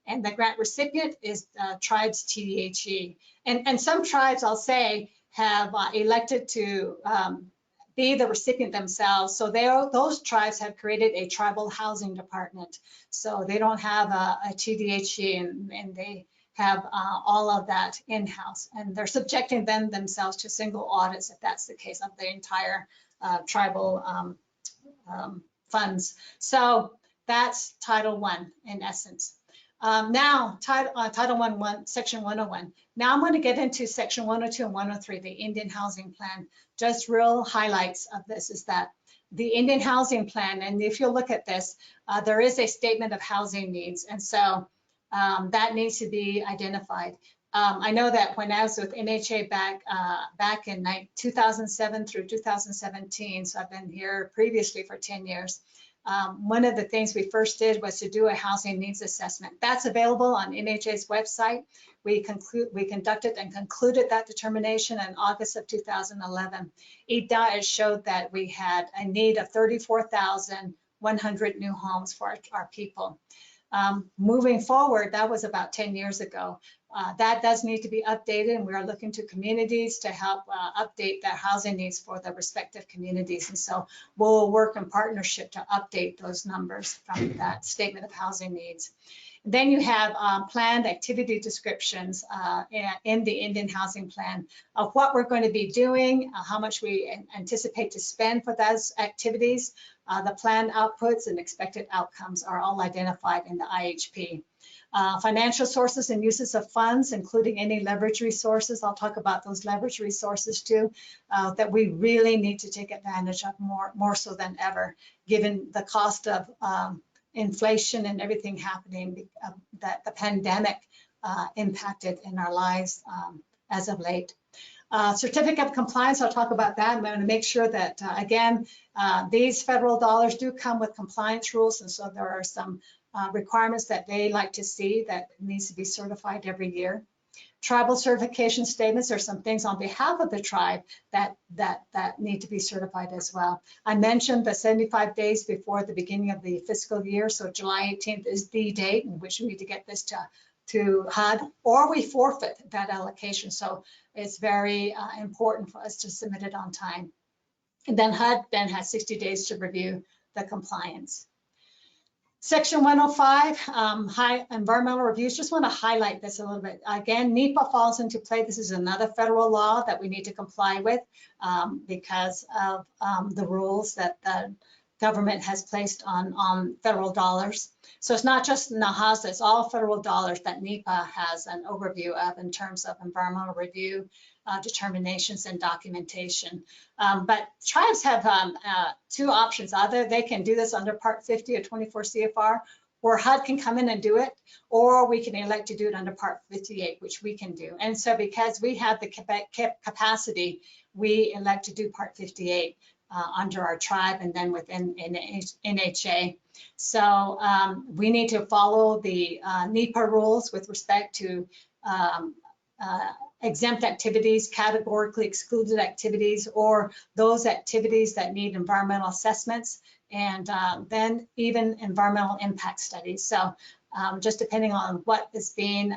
Speaker 10: and the grant recipient is tribe's TDHE. And some tribes, I'll say, have elected to be the recipient themselves. So those tribes have created a tribal housing department. So they don't have a TDHE, and they have all of that in-house. And they're subjecting themselves to single audits if that's the case of the entire tribal funds. So that's Title I in essence. Now, Title I, Section 101. Now I'm going to get into Section 102 and 103, the Indian Housing Plan. Just real highlights of this is that the Indian Housing Plan, and if you look at this, there is a statement of housing needs, and so that needs to be identified. I know that when I was with NHA back in 2007 through 2017, so I've been here previously for 10 years, one of the things we first did was to do a housing needs assessment. That's available on NHA's website. We conducted and concluded that determination in August of 2011. EDA showed that we had a need of 34,100 new homes for our people. Moving forward, that was about 10 years ago. That does need to be updated, and we are looking to communities to help update their housing needs for the respective communities. And so we'll work in partnership to update those numbers from that statement of housing needs. Then you have planned activity descriptions in the Indian Housing Plan of what we're going to be doing, how much we anticipate to spend for those activities. The planned outputs and expected outcomes are all identified in the IHP. Financial sources and uses of funds, including any leverage resources. I'll talk about those leverage resources too, that we really need to take advantage of more so than ever, given the cost of inflation and everything happening that the pandemic impacted in our lives as of late. Certificate of compliance, I'll talk about that. I'm going to make sure that, again, these federal dollars do come with compliance rules, and so there are some requirements that they like to see that needs to be certified every year. Tribal certification statements are some things on behalf of the tribe that need to be certified as well. I mentioned the 75 days before the beginning of the fiscal year, so July 18th is the date in which we need to get this to HUD, or we forfeit that allocation. So it's very important for us to submit it on time. And then HUD then has 60 days to review the compliance. Section 105, high environmental reviews. Just want to highlight this a little bit. Again, NEPA falls into play. This is another federal law that we need to comply with because of the rules that the government has placed on federal dollars. So it's not just Nahasa, it's all federal dollars that NEPA has an overview of in terms of environmental review, determinations and documentation. But tribes have two options. Either they can do this under Part 50 or 24 CFR, or HUD can come in and do it, or we can elect to do it under Part 58, which we can do. And so because we have the capacity, we elect to do Part 58 under our tribe and then within NHA. So we need to follow the NEPA rules with respect to exempt activities, categorically excluded activities, or those activities that need environmental assessments, and then even environmental impact studies. So just depending on what is being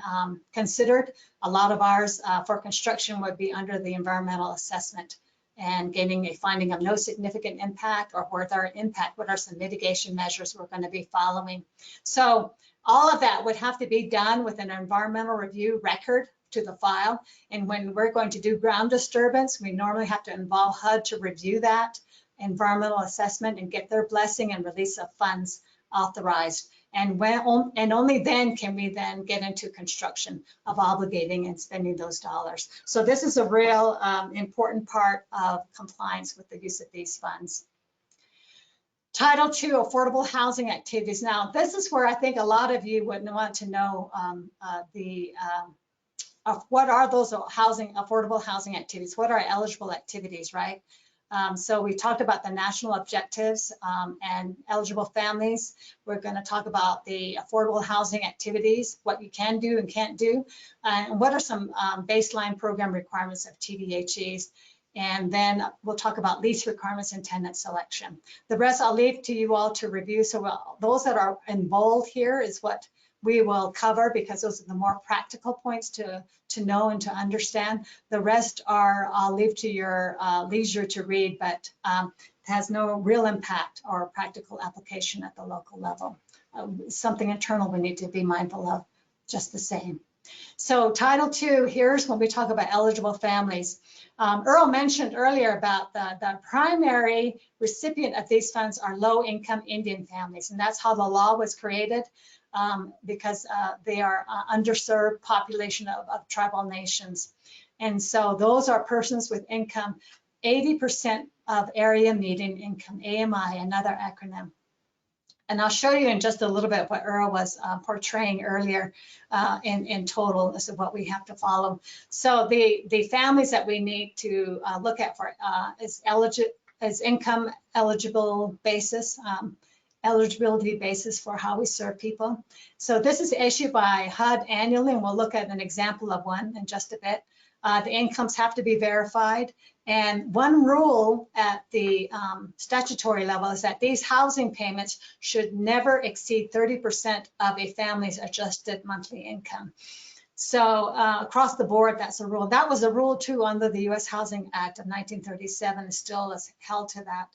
Speaker 10: considered, a lot of ours for construction would be under the environmental assessment and getting a finding of no significant impact, or where there are impact, what are some mitigation measures we're going to be following. So all of that would have to be done with an environmental review record to the file. And when we're going to do ground disturbance, we normally have to involve HUD to review that environmental assessment and get their blessing and release of funds authorized. And only then can we then get into construction of obligating and spending those dollars. So this is a real important part of compliance with the use of these funds. Title II, affordable housing activities. Now, this is where I think a lot of you would want to know what are those affordable housing activities? What are eligible activities, right? So we talked about the national objectives and eligible families. We're going to talk about the affordable housing activities, what you can do and can't do, and what are some baseline program requirements of TDHEs. And then we'll talk about lease requirements and tenant selection. The rest I'll leave to you all to review. So those that are in bold here is what we will cover, because those are the more practical points to know and to understand. The rest I'll leave to your leisure to read, but has no real impact or practical application at the local level. Something internal we need to be mindful of just the same. So Title II, here's when we talk about eligible families. Earl mentioned earlier about the primary recipient of these funds are low-income Indian families, and that's how the law was created. Because they are underserved population of tribal nations. And so those are persons with income 80% of area median income, AMI, another acronym. And I'll show you in just a little bit what Earl was portraying earlier in total. This is what we have to follow. So the families that we need to look at for is income eligible basis, eligibility basis for how we serve people. So this is issued by HUD annually, and we'll look at an example of one in just a bit. The incomes have to be verified. And one rule at the statutory level is that these housing payments should never exceed 30% of a family's adjusted monthly income. So across the board, that's a rule. That was a rule too under the U.S. Housing Act of 1937, and still is held to that.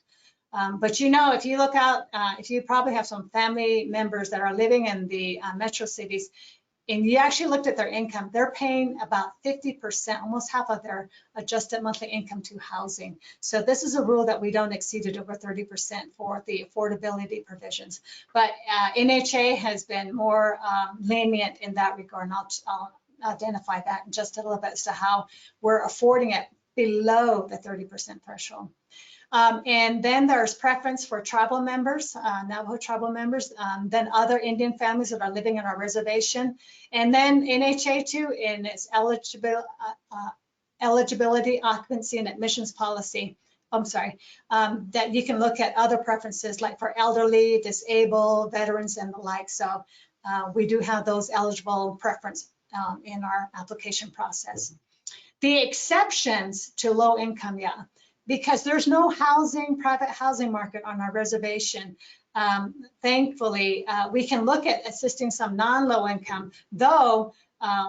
Speaker 10: But you know, if you look out, if you probably have some family members that are living in the metro cities, and you actually looked at their income, they're paying about 50%, almost half of their adjusted monthly income to housing. So this is a rule that we don't exceed it over 30% for the affordability provisions. But NHA has been more lenient in that regard, and I'll identify that in just a little bit as to how we're affording it below the 30% threshold. And then there's preference for tribal members, Navajo tribal members, then other Indian families that are living in our reservation. And then NHA too, in its eligibility, occupancy, and admissions policy. That you can look at other preferences like for elderly, disabled, veterans, and the like. So we do have those eligible preference in our application process. The exceptions to low income, because there's no private housing market on our reservation. Thankfully, we can look at assisting some non-low income, though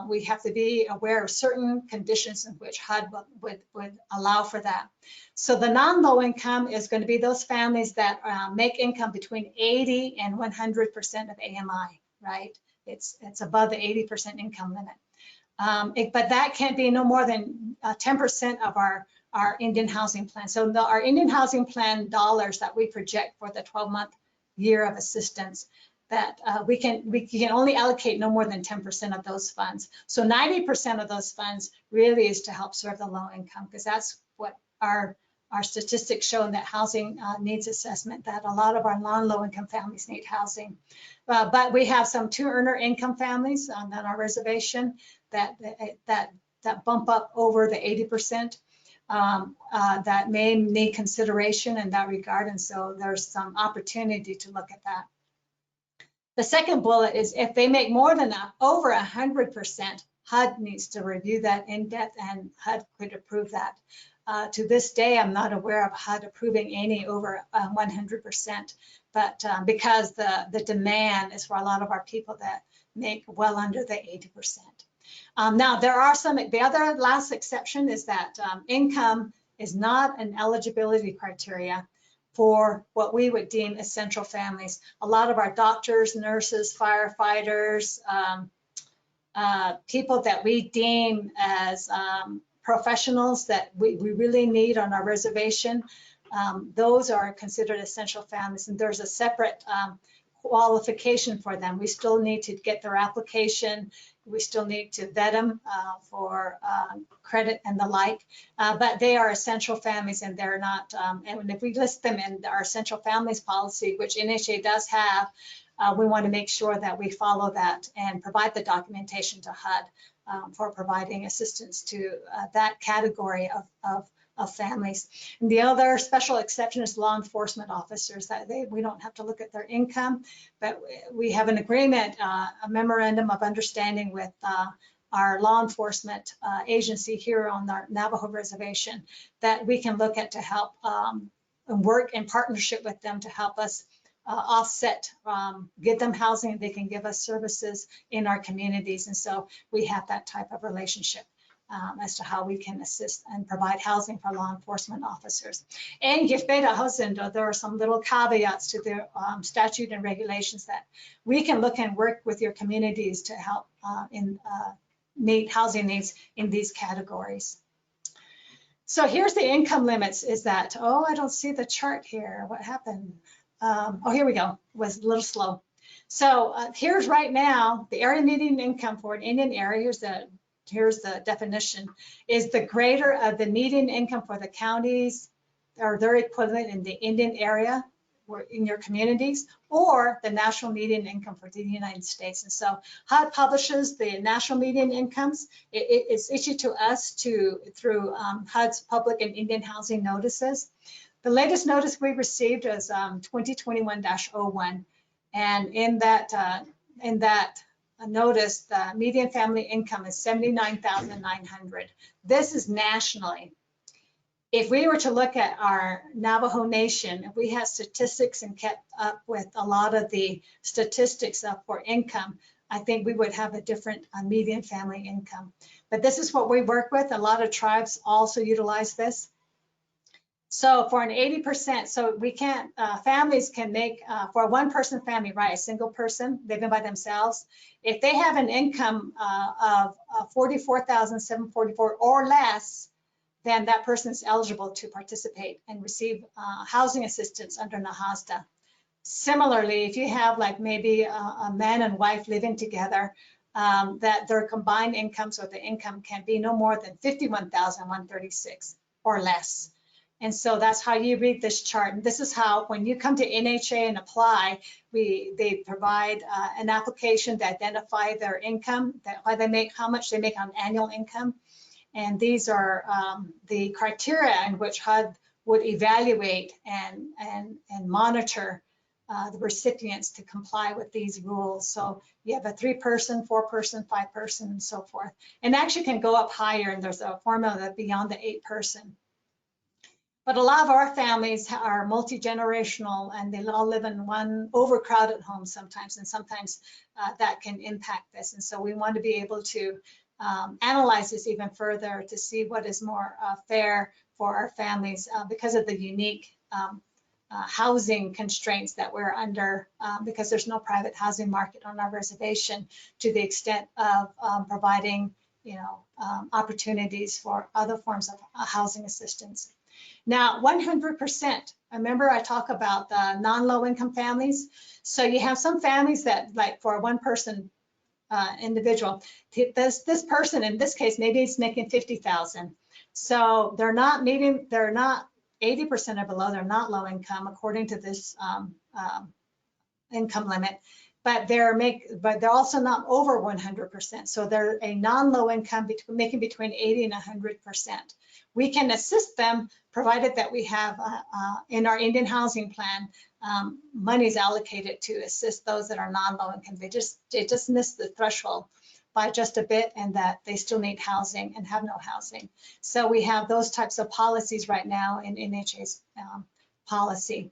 Speaker 10: we have to be aware of certain conditions in which HUD would allow for that. So the non-low income is going to be those families that make income between 80 and 100% of AMI, right? It's above the 80% income limit. But that can't be no more than 10% of our Indian housing plan. So our Indian housing plan dollars that we project for the 12-month year of assistance, that we can only allocate no more than 10% of those funds. So 90% of those funds really is to help serve the low income, because that's what our statistics show, that housing needs assessment, that a lot of our non-low income families need housing. But we have some 2-earner income families on our reservation that bump up over the 80%. That may need consideration in that regard, and so there's some opportunity to look at that. The second bullet is if they make more than over 100%, HUD needs to review that in depth, and HUD could approve that. To this day, I'm not aware of HUD approving any over 100%, but because the demand is for a lot of our people that make well under the 80%. Now, there are the other last exception is that income is not an eligibility criteria for what we would deem essential families. A lot of our doctors, nurses, firefighters, people that we deem as professionals that we really need on our reservation, those are considered essential families. And there's a separate qualification for them. We still need to get their application. We still need to vet them for credit and the like, but they are essential families, and they're not, and if we list them in our essential families policy, which NHA does have, we want to make sure that we follow that and provide the documentation to HUD for providing assistance to that category of families. And the other special exception is law enforcement officers, that we don't have to look at their income, but we have an agreement, a memorandum of understanding with our law enforcement agency here on our Navajo reservation that we can look at to help and work in partnership with them to help us offset, get them housing, they can give us services in our communities. And so we have that type of relationship as to how we can assist and provide housing for law enforcement officers. And there are some little caveats to the statute and regulations that we can look and work with your communities to help meet housing needs in these categories. So here's the income limits is that, oh, I don't see the chart here. What happened? Oh, here we go. It was a little slow. So here's right now, the area median income for an Indian area, here's the definition, is the greater of the median income for the counties or their equivalent in the Indian area or in your communities, or the national median income for the United States. And so HUD publishes the national median incomes. It's issued to us through HUD's public and Indian housing notices. The latest notice we received was 2021-01, and in that notice, the median family income is $79,900. This is nationally. If we were to look at our Navajo Nation, if we had statistics and kept up with a lot of the statistics for income, I think we would have a different median family income. But this is what we work with. A lot of tribes also utilize this. So for an 80%, so we can't, families can make, for a one-person family, right, a single person living by themselves, if they have an income of $44,744 or less, then that person is eligible to participate and receive housing assistance under Nahasa. Similarly, if you have like maybe a man and wife living together, that their combined incomes or the income can be no more than $51,136 or less. And so that's how you read this chart. And this is how, when you come to NHA and apply, they provide an application to identify their income, how much they make on annual income. And these are the criteria in which HUD would evaluate and monitor the recipients to comply with these rules. So you have a 3-person, 4-person, 5-person, and so forth. And actually can go up higher, and there's a formula beyond the 8-person. But a lot of our families are multi-generational, and they all live in one overcrowded home sometimes, and sometimes that can impact this. And so we want to be able to analyze this even further to see what is more fair for our families because of the unique housing constraints that we're under, because there's no private housing market on our reservation to the extent of providing, opportunities for other forms of housing assistance. Now, 100%, remember I talk about the non-low income families. So you have some families that, like for a 1-person individual, this person in this case, maybe it's making 50,000. So they're not 80% or below, they're not low income according to this income limit, but they're also not over 100%. So they're a non-low income making between 80 and 100%. We can assist them provided that we have in our Indian housing plan monies allocated to assist those that are non-low income. They just missed the threshold by just a bit, and that they still need housing and have no housing. So we have those types of policies right now in NHA's policy.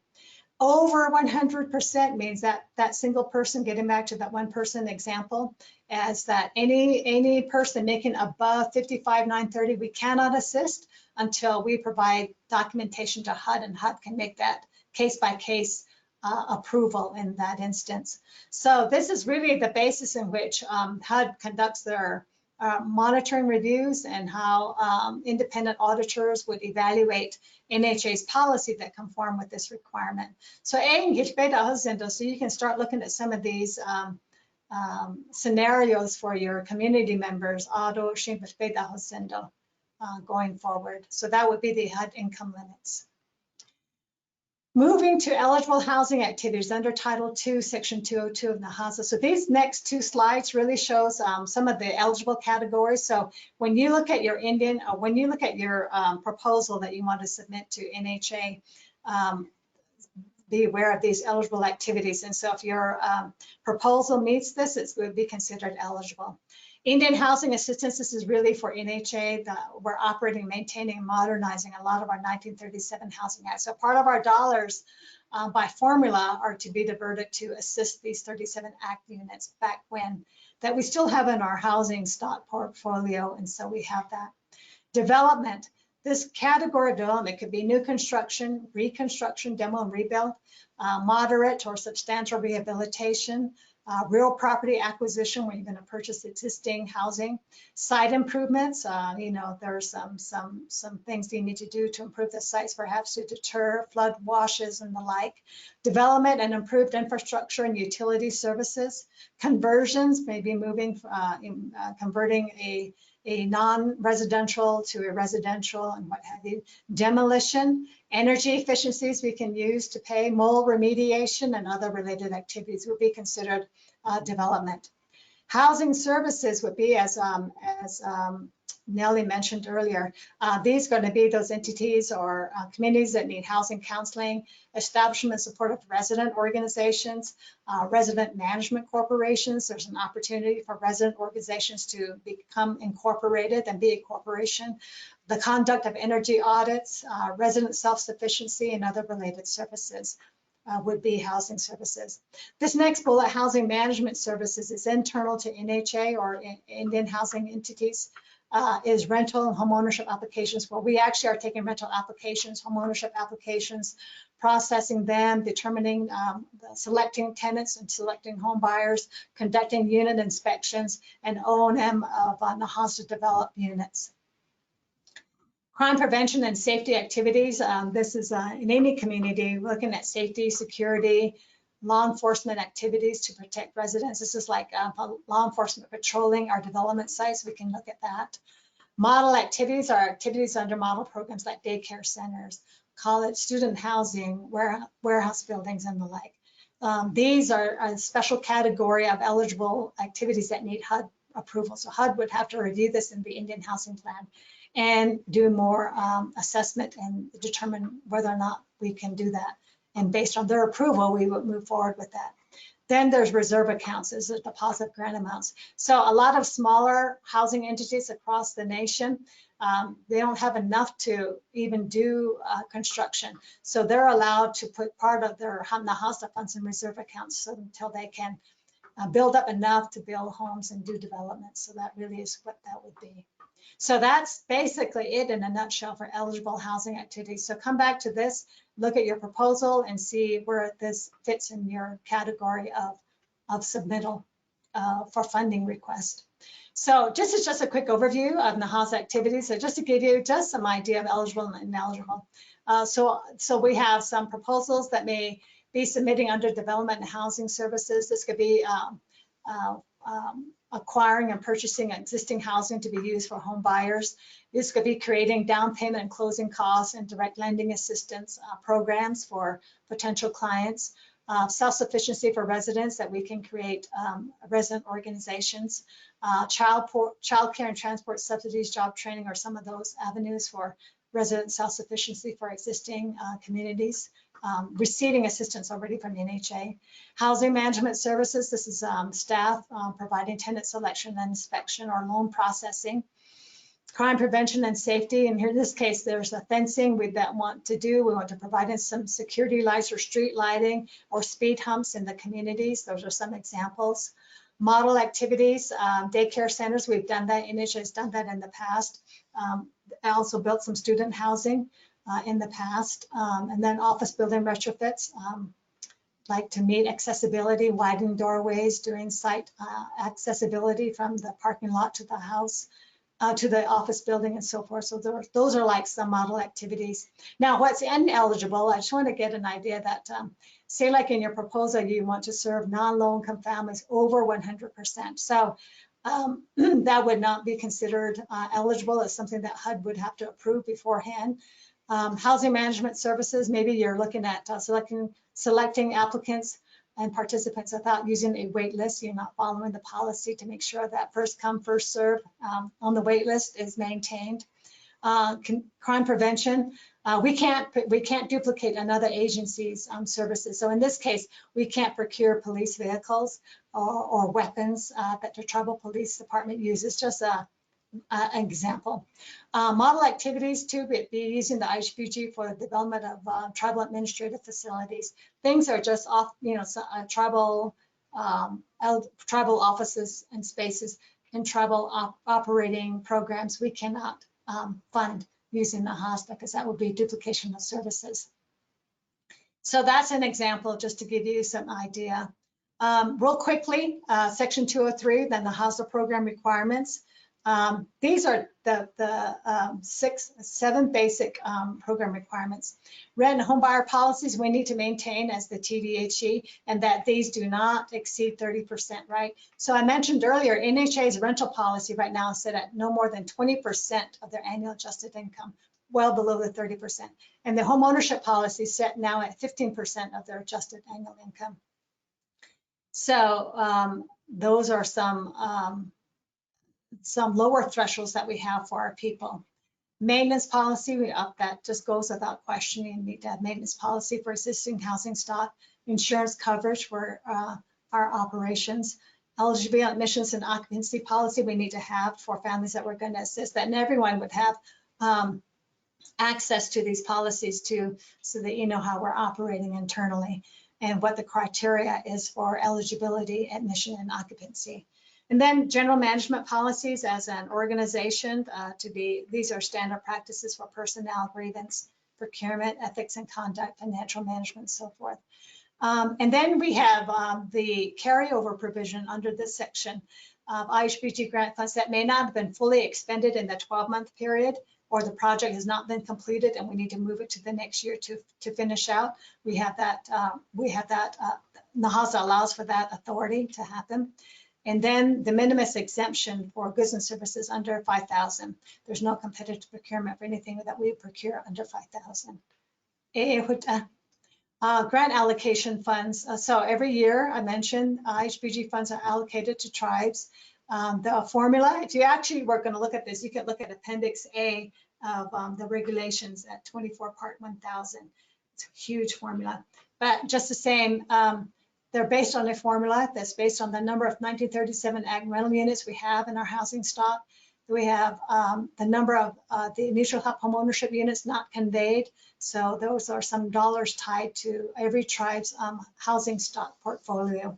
Speaker 10: Over 100% means that single person, getting back to that 1-person example, as that any person making above 55,930, we cannot assist until we provide documentation to HUD, and HUD can make that case-by-case approval in that instance. So this is really the basis in which HUD conducts their monitoring reviews and how independent auditors would evaluate NHA's policy that conform with this requirement. So so you can start looking at some of these scenarios for your community members going forward. So that would be the HUD income limits. Moving to eligible housing activities under Title II, Section 202 of Nahasa. So these next two slides really shows some of the eligible categories. So when you look at your proposal that you want to submit to NHA, be aware of these eligible activities. And so if your proposal meets this, it would be considered eligible. Indian housing assistance, this is really for NHA. We're operating, maintaining, and modernizing a lot of our 1937 Housing Act. So part of our dollars by formula are to be diverted to assist these 37 Act units back when, that we still have in our housing stock portfolio. And so we have that. Development. This category of development could be new construction, reconstruction, demo and rebuild, moderate or substantial rehabilitation, real property acquisition where you're going to purchase existing housing, site improvements. There's some things you need to do to improve the sites, perhaps to deter flood washes and the like. Development and improved infrastructure and utility services. Conversions, maybe moving, converting a non-residential to a residential and what have you. Demolition, energy efficiencies we can use to pay, mold remediation and other related activities would be considered development. Housing services would be, as Nellie mentioned earlier, these are going to be those entities or communities that need housing counseling, establishment support of resident organizations, resident management corporations. There's an opportunity for resident organizations to become incorporated and be a corporation. The conduct of energy audits, resident self-sufficiency, and other related services would be housing services. This next bullet, housing management services, is internal to NHA or Indian housing entities. Is rental and homeownership applications, where we actually are taking rental applications, homeownership applications, processing them, determining, selecting tenants and selecting home buyers, conducting unit inspections, and O&M of Nahasa developed units. Crime prevention and safety activities. This is in any community looking at safety, security, law enforcement activities to protect residents. This is like law enforcement patrolling our development sites. We can look at that. Model activities are activities under model programs like daycare centers, college student housing, warehouse buildings, and the like. These are a special category of eligible activities that need HUD approval. So HUD would have to review this in the Indian Housing Plan and do more assessment and determine whether or not we can do that. And based on their approval, we would move forward with that. Then there's reserve accounts, there's the deposit grant amounts. So a lot of smaller housing entities across the nation, they don't have enough to even do construction. So they're allowed to put part of their Nahasa funds in reserve accounts until they can build up enough to build homes and do development. So that really is what that would be. So that's basically it in a nutshell for eligible housing activities. So come back to this, look at your proposal and see where this fits in your category of submittal for funding request. So this is just a quick overview of Nahasa activities. So just to give you just some idea of eligible and ineligible. So we have some proposals that may be submitting under development and housing services. This could be acquiring and purchasing existing housing to be used for home buyers. This could be creating down payment and closing costs and direct lending assistance programs for potential clients. Self-sufficiency for residents, that we can create resident organizations. Child care and transport subsidies, job training are some of those avenues for resident self-sufficiency for existing communities. Receiving assistance already from NHA. Housing management services, this is staff providing tenant selection and inspection or loan processing. Crime prevention and safety, and here in this case, there's a fencing we want to provide in some security lights or street lighting or speed humps in the communities. Those are some examples. Model activities, daycare centers, we've done that, NHA has done that in the past. I also built some student housing in the past, and then office building retrofits. like to meet accessibility, widening doorways, doing site accessibility from the parking lot to the house, to the office building and so forth. So those are like some model activities. Now, what's ineligible, I just want to get an idea that, say like in your proposal, you want to serve non-low income families over 100%. So that would not be considered eligible as something that HUD would have to approve beforehand. Housing management services, maybe you're looking at selecting applicants and participants without using a wait list. You're not following the policy to make sure that first come, first serve on the wait list is maintained. Crime prevention, we can't duplicate another agency's services. So in this case, we can't procure police vehicles or weapons that the Tribal Police Department uses. Just an example. Model activities too, be using the IHBG for the development of tribal administrative facilities. Things are just off, tribal offices and spaces and tribal operating programs we cannot fund using Nahasa because that would be duplication of services. So that's an example just to give you some idea. Real quickly, Section 203, then the Nahasa program requirements. These are the 7 basic program requirements. Rent and homebuyer policies we need to maintain as the TDHE, and that these do not exceed 30%, right? So I mentioned earlier, NHA's rental policy right now is set at no more than 20% of their annual adjusted income, well below the 30%. And the home ownership policy is set now at 15% of their adjusted annual income. So those are some lower thresholds that we have for our people. Maintenance policy, we up that, just goes without questioning. We need to have maintenance policy for existing housing stock, insurance coverage for our operations, eligibility admissions and occupancy policy we need to have for families that we're going to assist, and everyone would have access to these policies too, so that you know how we're operating internally and what the criteria is for eligibility, admission, and occupancy. And then general management policies as an organization these are standard practices for personnel, grievance, procurement, ethics and conduct, financial management, and so forth. And then we have the carryover provision under this section of IHBG grant funds that may not have been fully expended in the 12-month period, or the project has not been completed and we need to move it to the next year to finish out. We have that, Nahasa allows for that authority to happen. And then the minimus exemption for goods and services under 5,000. There's no competitive procurement for anything that we procure under 5,000. Grant allocation funds. So every year I mentioned IHBG funds are allocated to tribes. The formula, if you actually were going to look at this, you could look at Appendix A of the regulations at 24 Part 1000. It's a huge formula. But just the same, they're based on a formula that's based on the number of 1937 ag rental units we have in our housing stock. We have the number of the initial home ownership units not conveyed. So those are some dollars tied to every tribe's housing stock portfolio.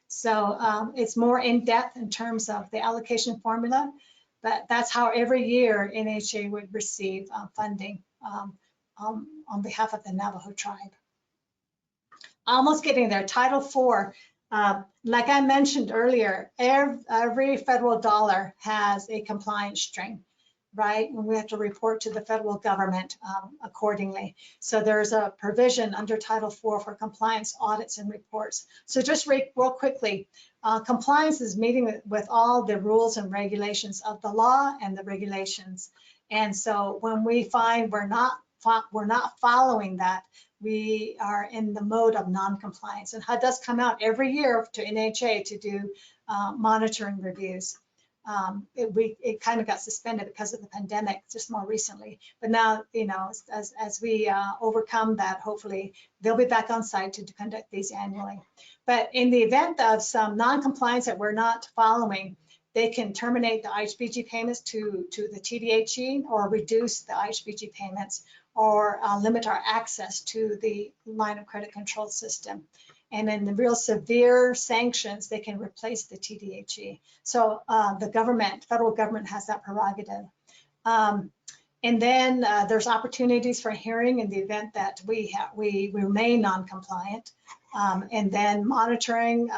Speaker 10: So it's more in depth in terms of the allocation formula, but that's how every year NHA would receive funding on behalf of the Navajo tribe. Almost getting there. Title IV, like I mentioned earlier, every federal dollar has a compliance string, right? And we have to report to the federal government accordingly. So there's a provision under Title IV for compliance audits and reports. So just real quickly, compliance is meeting with all the rules and regulations of the law and the regulations. And so when we find we're not following that, we are in the mode of non-compliance. And HUD does come out every year to NHA to do monitoring reviews. It kind of got suspended because of the pandemic just more recently. But now, as we overcome that, hopefully they'll be back on site to conduct these annually. But in the event of some non-compliance that we're not following, they can terminate the IHBG payments to the TDHE or reduce the IHBG payments or limit our access to the line of credit control system. And in the real severe sanctions, they can replace the TDHE. So the federal government has that prerogative. And then there's opportunities for hearing in the event that we remain non-compliant. And then monitoring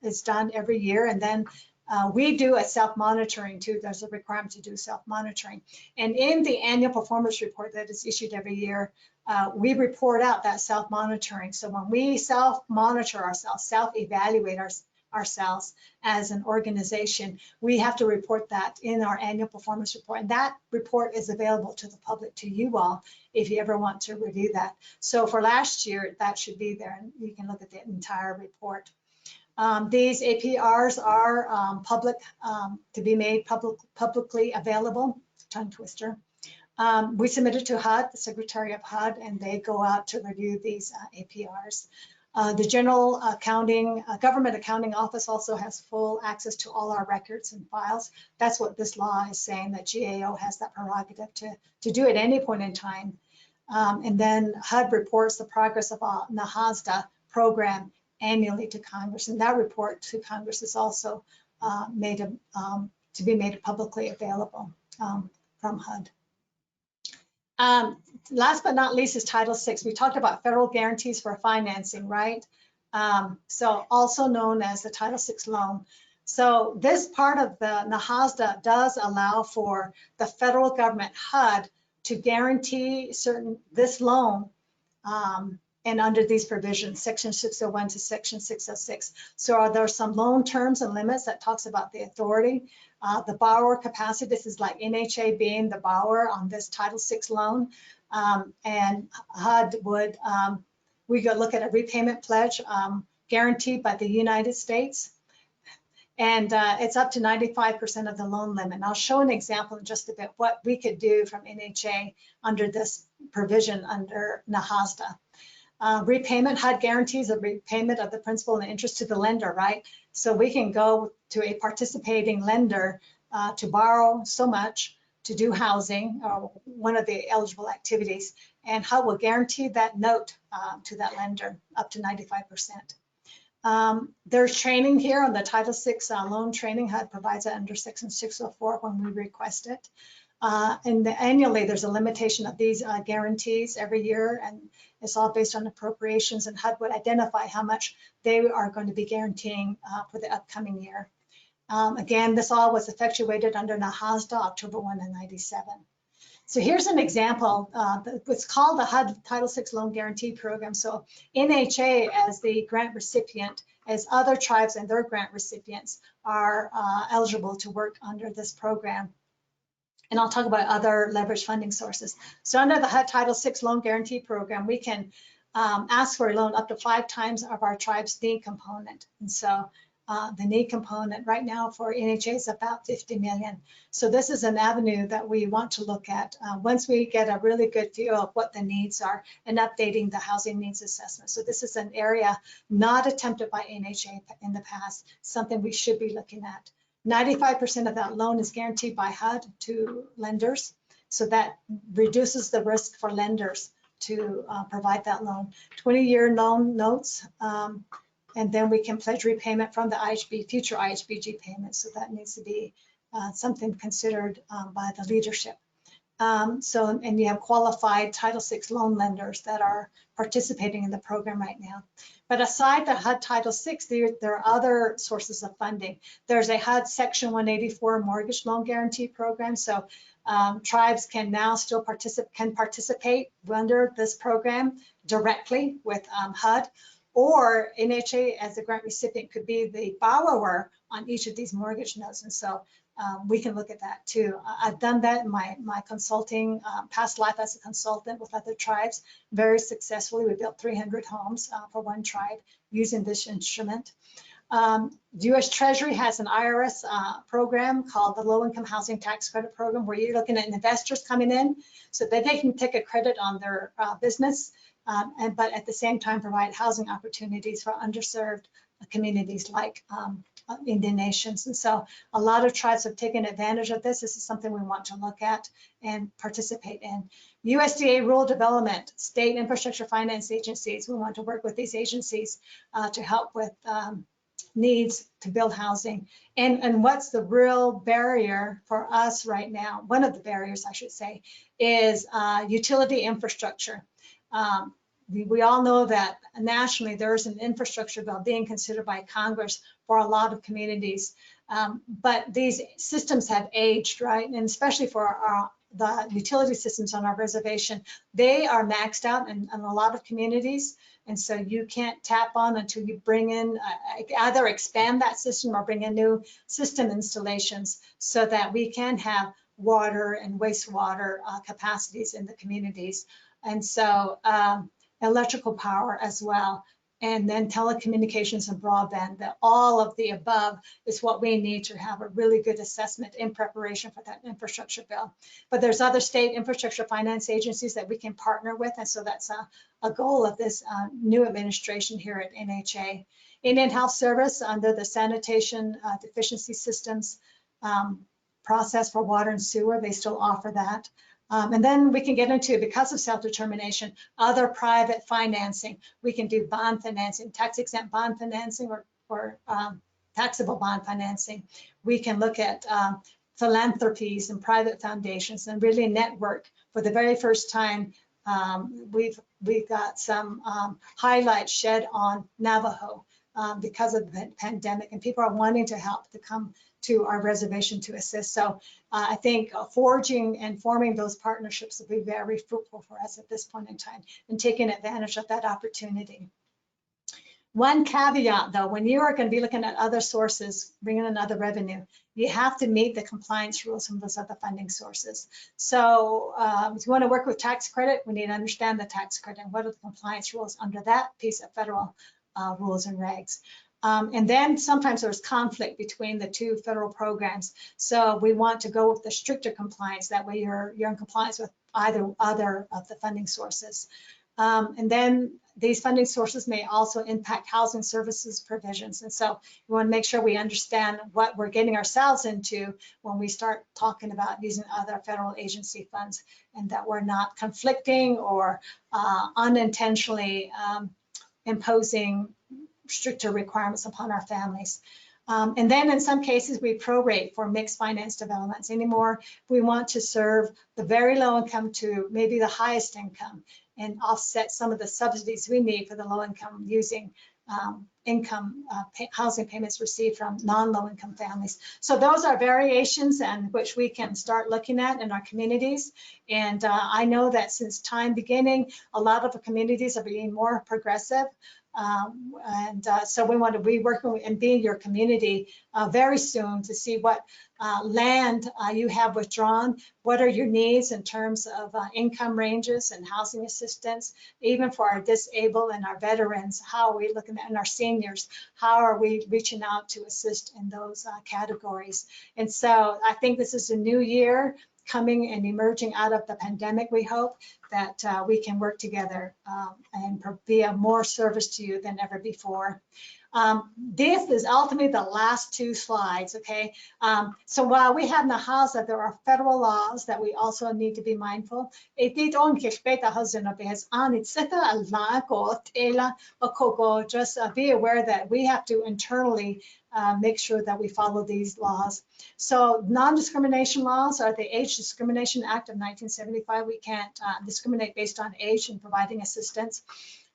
Speaker 10: is done every year. And then we do a self-monitoring too. There's a requirement to do self-monitoring. And in the annual performance report that is issued every year, we report out that self-monitoring. So when we self-monitor ourselves, self-evaluate ourselves as an organization, we have to report that in our annual performance report. And that report is available to the public, to you all, if you ever want to review that. So for last year, that should be there, and you can look at the entire report. These APRs are public, to be made publicly available, tongue twister. We submit it to HUD, the Secretary of HUD, and they go out to review these APRs. The General Government Accounting Office also has full access to all our records and files. That's what this law is saying, that GAO has that prerogative to do at any point in time. And then HUD reports the progress of our Nahasa program annually to Congress, and that report to Congress is also to be made publicly available from HUD. Last but not least is Title VI. We talked about federal guarantees for financing, right? So also known as the Title VI loan. So this part of the Nahasa does allow for the federal government, HUD, to guarantee this loan and under these provisions, Section 601 to Section 606. So there are some loan terms and limits that talks about the authority. The borrower capacity, this is like NHA being the borrower on this Title VI loan. And HUD would, we could look at a repayment pledge guaranteed by the United States. And it's up to 95% of the loan limit. And I'll show an example in just a bit what we could do from NHA under this provision under Nahasa. Repayment, HUD guarantees a repayment of the principal and interest to the lender, right? So we can go to a participating lender to borrow so much to do housing, or one of the eligible activities, and HUD will guarantee that note to that lender up to 95%. There's training here on the Title VI loan training. HUD provides it under Section 604 when we request it. And annually, there's a limitation of these guarantees every year, and it's all based on appropriations, and HUD would identify how much they are going to be guaranteeing for the upcoming year. Again, this all was effectuated under Nahasa, October 1 of 97. So here's an example. It's called the HUD Title VI Loan Guarantee Program. So NHA, as the grant recipient, as other tribes and their grant recipients, are eligible to work under this program. And I'll talk about other leverage funding sources. So under the HUD Title VI Loan Guarantee Program, we can ask for a loan up to 5 times of our tribe's need component. And so the need component right now for NHA is about 50 million. So this is an avenue that we want to look at once we get a really good view of what the needs are and updating the housing needs assessment. So this is an area not attempted by NHA in the past, something we should be looking at. 95% of that loan is guaranteed by HUD to lenders. So that reduces the risk for lenders to provide that loan. 20-year loan notes, and then we can pledge repayment from the IHB, future IHBG payments. So that needs to be something considered by the leadership. And you have qualified Title VI loan lenders that are participating in the program right now. But aside the HUD Title VI, there are other sources of funding. There's a HUD Section 184 mortgage loan guarantee program. So tribes can now still participate under this program directly with HUD, or NHA as the grant recipient could be the borrower on each of these mortgage notes. And so we can look at that too. I've done that in my consulting, past life as a consultant with other tribes very successfully. We built 300 homes for one tribe using this instrument. U.S. Treasury has an IRS program called the Low Income Housing Tax Credit Program, where you're looking at investors coming in so that they can take a credit on their business, but at the same time provide housing opportunities for underserved communities like Indian nations. And so a lot of tribes have taken advantage of this. This is something we want to look at and participate in. USDA rural development, state infrastructure finance agencies, we want to work with these agencies to help with needs to build housing. And what's the real barrier for us right now? One of the barriers, I should say, is utility infrastructure. We all know that nationally there's an infrastructure bill being considered by Congress for a lot of communities. But these systems have aged, right? And especially for the utility systems on our reservation, they are maxed out in a lot of communities. And so you can't tap on until you bring in, either expand that system or bring in new system installations so that we can have water and wastewater capacities in the communities. And so electrical power as well. And then telecommunications and broadband, that all of the above is what we need to have a really good assessment in preparation for that infrastructure bill. But there's other state infrastructure finance agencies that we can partner with. And so that's a goal of this new administration here at NHA. Indian Health Service, under the sanitation deficiency systems process for water and sewer, they still offer that. And then we can get into, because of self-determination, other private financing. We can do bond financing, tax-exempt bond financing, or taxable bond financing. We can look at philanthropies and private foundations and really network. For the very first time, we've got some highlights shed on Navajo because of the pandemic, and people are wanting to help to come to our reservation to assist. So I think forging and forming those partnerships will be very fruitful for us at this point in time, and taking advantage of that opportunity. One caveat though, when you are going to be looking at other sources, bringing in other revenue, you have to meet the compliance rules from those other funding sources. So if you want to work with tax credit, we need to understand the tax credit and what are the compliance rules under that piece of federal rules and regs. And then sometimes there's conflict between the two federal programs. So we want to go with the stricter compliance. That way you're in compliance with either other of the funding sources. And then these funding sources may also impact housing services provisions. And so we want to make sure we understand what we're getting ourselves into when we start talking about using other federal agency funds, and that we're not conflicting or unintentionally imposing stricter requirements upon our families. And then in some cases, we prorate for mixed finance developments. Anymore, we want to serve the very low income to maybe the highest income and offset some of the subsidies we need for the low income using housing payments received from non-low income families. So those are variations and which we can start looking at in our communities. And I know that since time beginning, a lot of the communities are being more progressive. So we want to be working and be in your community very soon to see what land you have withdrawn, what are your needs in terms of income ranges and housing assistance, even for our disabled and our veterans, how are we looking at, and our seniors, how are we reaching out to assist in those categories. And so I think this is a new year coming and emerging out of the pandemic. We hope that we can work together and be of more service to you than ever before. This is ultimately the last two slides, okay? So while we have Nahasa, there are federal laws that we also need to be mindful. Just be aware that we have to internally make sure that we follow these laws. So non-discrimination laws are the Age Discrimination Act of 1975. We can't discriminate based on age in providing assistance.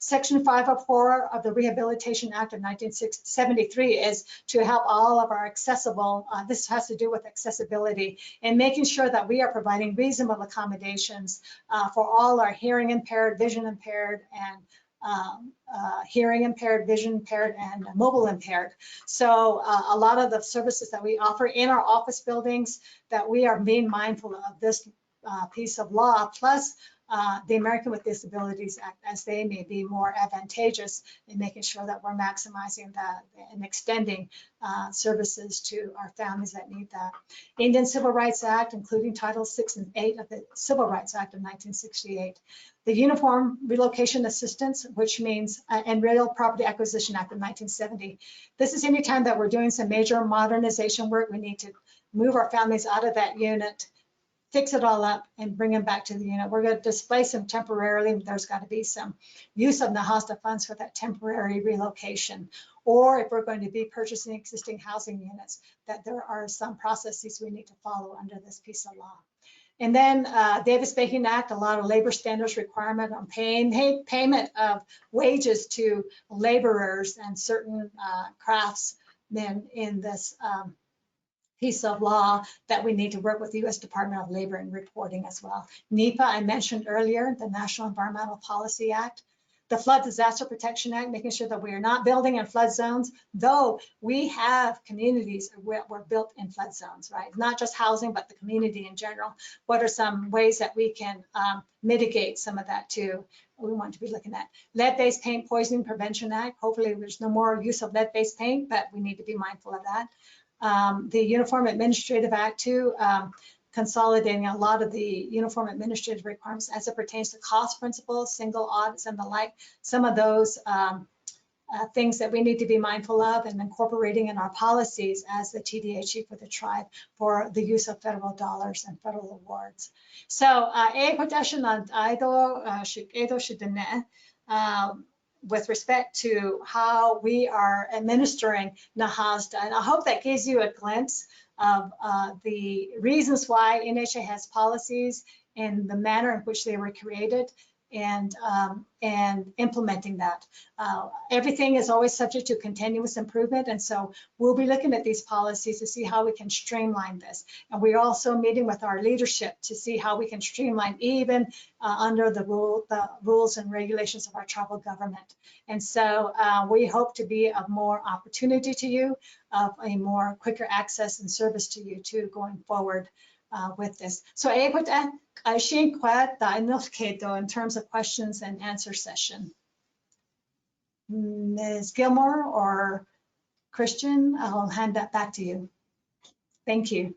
Speaker 10: Section 504 of the Rehabilitation Act of 1973 is to help all of our accessible, this has to do with accessibility and making sure that we are providing reasonable accommodations for all our hearing impaired, vision impaired, and hearing impaired, vision impaired, and mobile impaired. So a lot of the services that we offer in our office buildings, that we are being mindful of this piece of law, plus the American with Disabilities Act, as they may be more advantageous in making sure that we're maximizing that and extending services to our families that need that. Indian Civil Rights Act, including Title 6 and 8 of the Civil Rights Act of 1968. The Uniform Relocation Assistance, which means, and Real Property Acquisition Act of 1970. This is any time that we're doing some major modernization work, we need to move our families out of that unit fix it all up and bring them back to the unit. We're going to displace them temporarily. There's got to be some use of Nahasa funds for that temporary relocation. Or if we're going to be purchasing existing housing units, that there are some processes we need to follow under this piece of law. And then Davis-Bacon Act, a lot of labor standards requirement on payment of wages to laborers and certain craftsmen in this piece of law that we need to work with the U.S. Department of Labor in reporting as well. NEPA, I mentioned earlier, the National Environmental Policy Act, the Flood Disaster Protection Act, making sure that we are not building in flood zones, though we have communities where we're built in flood zones, right? Not just housing, but the community in general. What are some ways that we can mitigate some of that too? We want to be looking at lead-based paint poisoning prevention act. Hopefully there's no more use of lead-based paint, but we need to be mindful of that. The Uniform Administrative Act too, consolidating a lot of the uniform administrative requirements as it pertains to cost principles, single audits and the like, some of those things that we need to be mindful of and incorporating in our policies as the TDHE for the tribe for the use of federal dollars and federal awards. So, with respect to how we are administering Nahasa, and I hope that gives you a glimpse of the reasons why NHA has policies and the manner in which they were created and implementing that. Everything is always subject to continuous improvement, and so we'll be looking at these policies to see how we can streamline this. And we're also meeting with our leadership to see how we can streamline even under the rules and regulations of our tribal government. And so we hope to be of more opportunity to you, of a more quicker access and service to you too going forward with this. So in terms of questions and answer session. Ms. Gilmore or Christian, I'll hand that back to you. Thank you.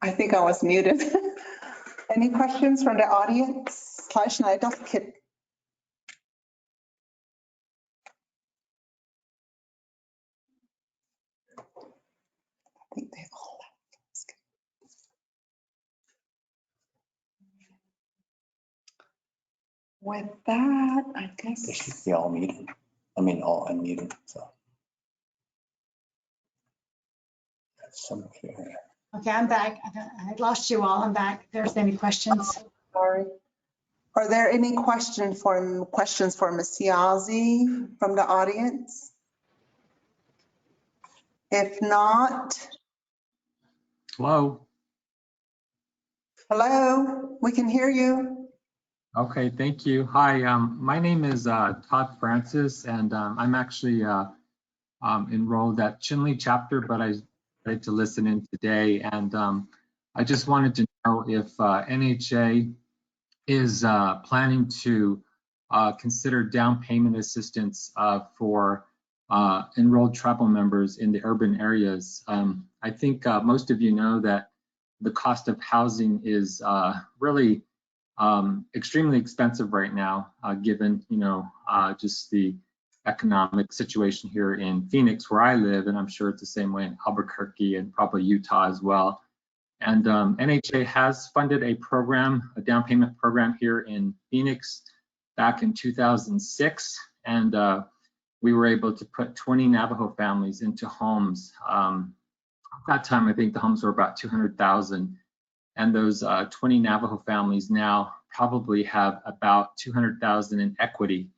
Speaker 7: I think I was muted. Any questions from the audience? I think they all left. With that, I guess.
Speaker 5: They should be all muted. I mean, all unmuted, so. Some here.
Speaker 10: Okay, I'm back. I lost you all. I'm back. If there's any questions.
Speaker 7: Sorry. Are there any questions for Ms. Yazzie from the audience? If not.
Speaker 11: Hello.
Speaker 7: Hello, we can hear you.
Speaker 11: Okay, thank you. Hi, my name is Todd Francis, and I'm actually enrolled at Chinle chapter, but I decided to listen in today. And I just wanted to know if NHA is planning to consider down payment assistance for enrolled tribal members in the urban areas. I think most of you know that the cost of housing is really extremely expensive right now, given just the economic situation here in Phoenix, where I live, and I'm sure it's the same way in Albuquerque and probably Utah as well. And NHA has funded a program, a down payment program here in Phoenix back in 2006, and we were able to put 20 Navajo families into homes. At that time, I think the homes were about 200,000, and those 20 Navajo families now probably have about 200,000 in equity.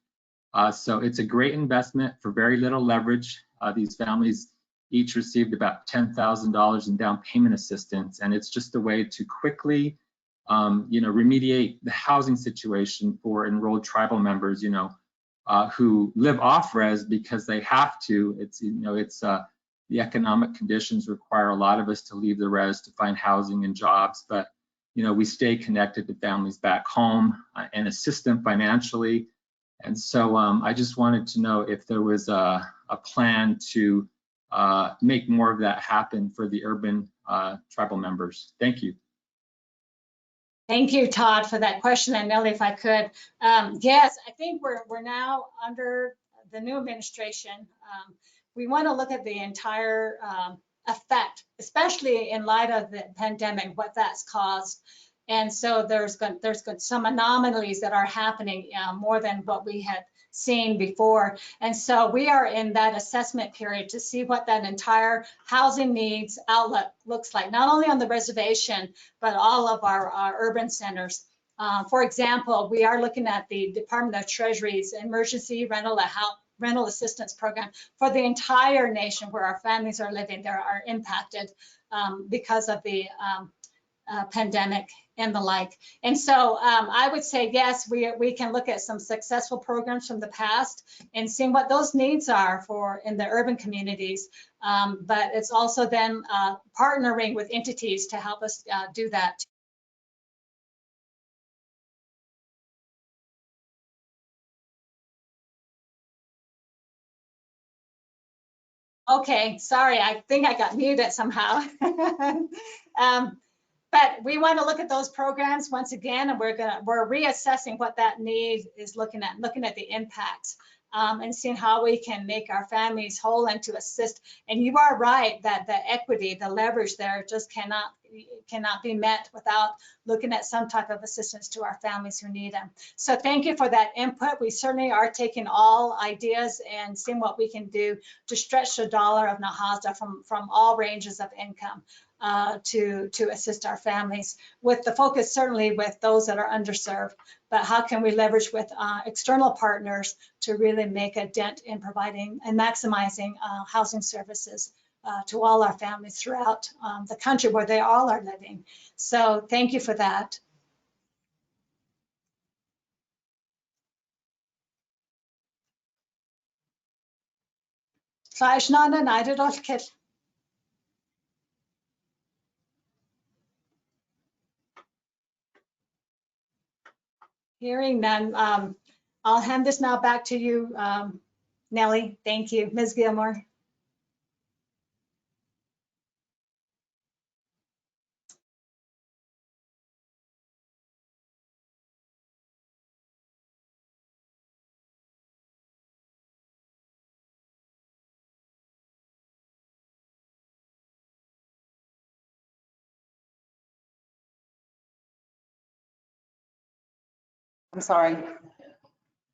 Speaker 11: So it's a great investment for very little leverage. These families each received about $10,000 in down payment assistance, and it's just a way to quickly, remediate the housing situation for enrolled tribal members, who live off res because they have to. It's, the economic conditions require a lot of us to leave the res to find housing and jobs, but we stay connected to families back home and assist them financially. And so I just wanted to know if there was a plan to make more of that happen for the urban tribal members. Thank you.
Speaker 10: Thank you, Todd, for that question. And Nellie, if I could, yes, I think we're now under the new administration. We want to look at the entire effect, especially in light of the pandemic, what that's caused. And so there's some anomalies that are happening more than what we had seen before. And so we are in that assessment period to see what that entire housing needs outlook looks like, not only on the reservation, but all of our urban centers. For example, we are looking at the Department of Treasury's emergency rental assistance program for the entire nation where our families are living that are impacted because of the pandemic and the like. And so I would say, yes, we can look at some successful programs from the past and seeing what those needs are for in the urban communities. But it's also then partnering with entities to help us do that. Okay, sorry, I think I got muted somehow. But we want to look at those programs once again, and we're reassessing what that need is looking at the impacts and seeing how we can make our families whole and to assist. And you are right that the equity, the leverage there just cannot be met without looking at some type of assistance to our families who need them. So thank you for that input. We certainly are taking all ideas and seeing what we can do to stretch the dollar of Nahasa from all ranges of income. To assist our families, with the focus certainly with those that are underserved, but how can we leverage with external partners to really make a dent in providing and maximizing housing services to all our families throughout the country where they all are living. So thank you for that. Hearing none, I'll hand this now back to you, Nellie. Thank you. Ms. Gilmore.
Speaker 7: I'm sorry.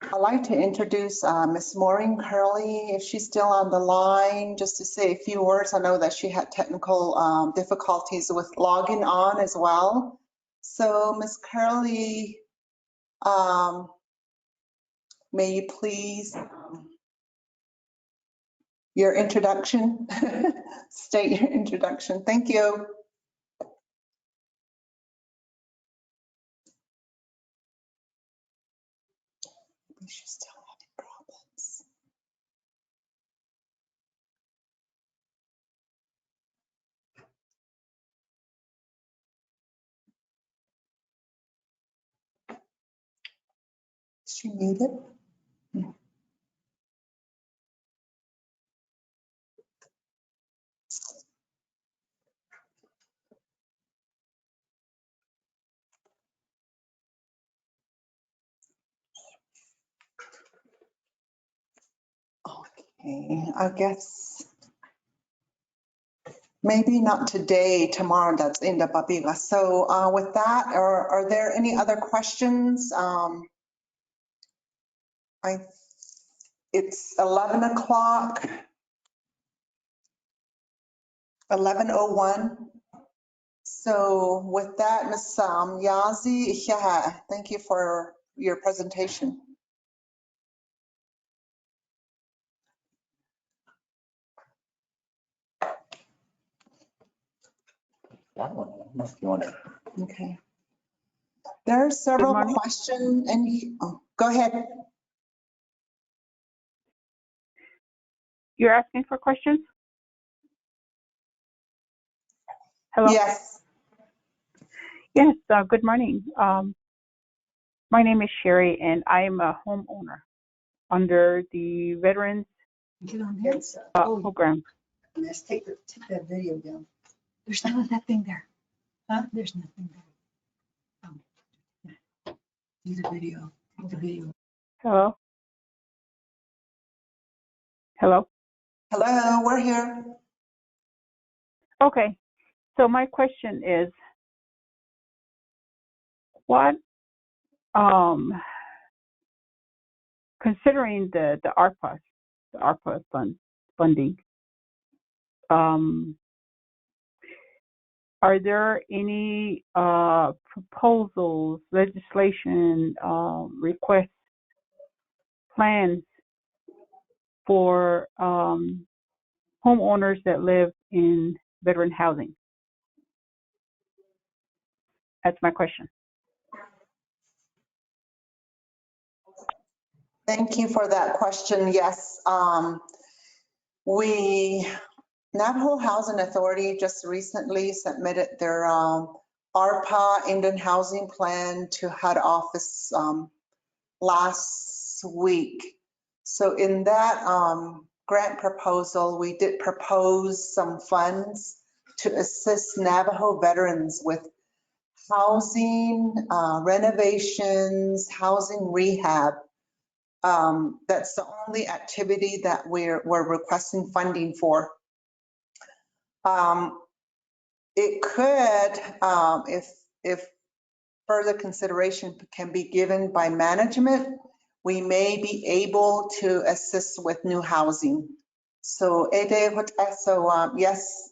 Speaker 7: I'd like to introduce Ms. Maureen Curley, if she's still on the line, just to say a few words. I know that she had technical difficulties with logging on as well. So Ms. Curley, may you please, your introduction, state your introduction. Thank you. She's still having problems. Is she muted? Okay, I guess maybe not today, tomorrow, that's in the Babiga. So with that, are there any other questions It's 11 o'clock. 11:01. So with that, Ms. Yazi, yeah, thank you for your presentation.
Speaker 5: That one, I don't know if you want to.
Speaker 7: Okay. There are several questions and go ahead.
Speaker 12: You're asking for questions? Hello?
Speaker 7: Yes.
Speaker 12: Yes, good morning. My name is Sherry and I'm a homeowner under the Veterans Program.
Speaker 10: Let's take that video down. There's nothing there. Huh? There's nothing there. Do the video. Take the video.
Speaker 12: Hello? Hello?
Speaker 7: Hello, we're here.
Speaker 12: Okay, so my question is, what, considering the ARPA funding, are there any proposals, legislation, requests, plans for homeowners that live in veteran housing? That's my question.
Speaker 7: Thank you for that question. Yes, Navajo Housing Authority just recently submitted their ARPA Indian Housing Plan to HUD office last week. So in that grant proposal, we did propose some funds to assist Navajo veterans with housing, renovations, housing rehab. That's the only activity that we're requesting funding for. It could, if further consideration can be given by management, we may be able to assist with new housing. So yes,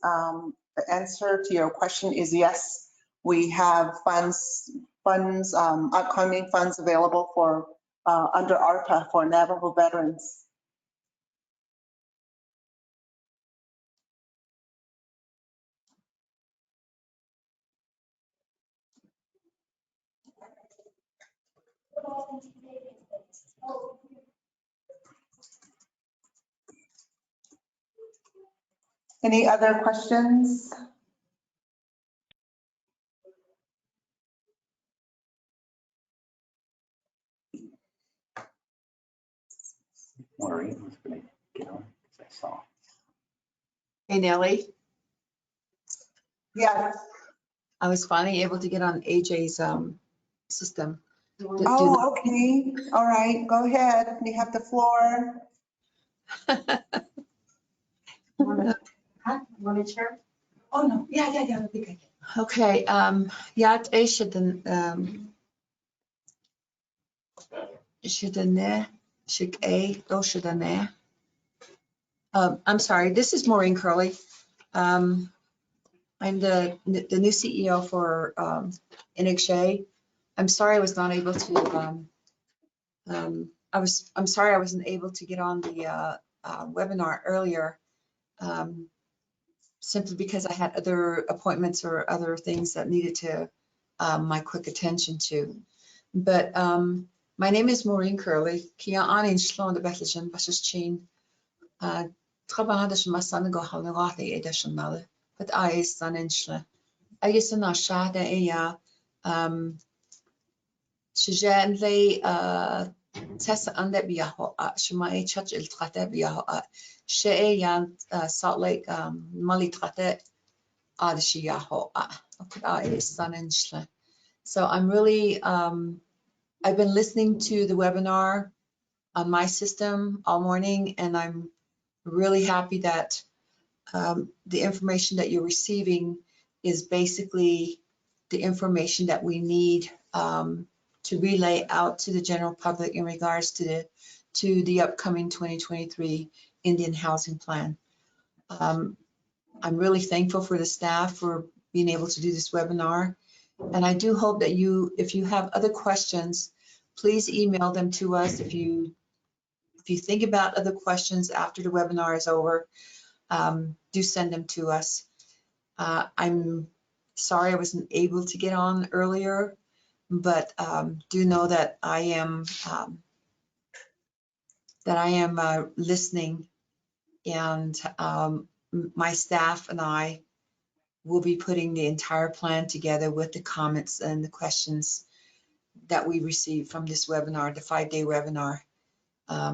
Speaker 7: the answer to your question is yes. We have upcoming funds available for under ARPA for Navajo veterans. Any other questions?
Speaker 5: Maureen was going to get on, because I saw.
Speaker 13: Hey, Nellie,
Speaker 7: Yes.
Speaker 13: I was finally able to get on AJ's system.
Speaker 7: Oh, okay. All right, go ahead. You have the floor.
Speaker 10: Want to share? Oh, no. Yeah. I think I can.
Speaker 13: Okay, Yat A Shidane, Shik A, O Shidane. I'm sorry, this is Maureen Curley. I'm the new CEO for NXA. I'm sorry I was not able to, I'm sorry I wasn't able to get on the webinar earlier, simply because I had other appointments or other things that needed to my quick attention to. But my name is Maureen Curley. Kia anin Sloan the Bethlehem Bashes Chin. Trabahadish Masan go Halawati Edishanale. But I is San Inchla. I guess in our shade a Shijanle Tessa under Biaho Shmai Church Il Trate Biaho Shea Yan Salt Lake Molly Trate Adishiaho. I is San Inchla. So I'm really I've been listening to the webinar on my system all morning, and I'm really happy that the information that you're receiving is basically the information that we need to relay out to the general public in regards to to the upcoming 2023 Indian Housing Plan. I'm really thankful for the staff for being able to do this webinar. And I do hope that if you have other questions, please email them to us. If you think about other questions after the webinar is over, do send them to us. I'm sorry I wasn't able to get on earlier, but do know that I am listening, and my staff and I will be putting the entire plan together with the comments and the questions that we received from this webinar, the 5-day webinar.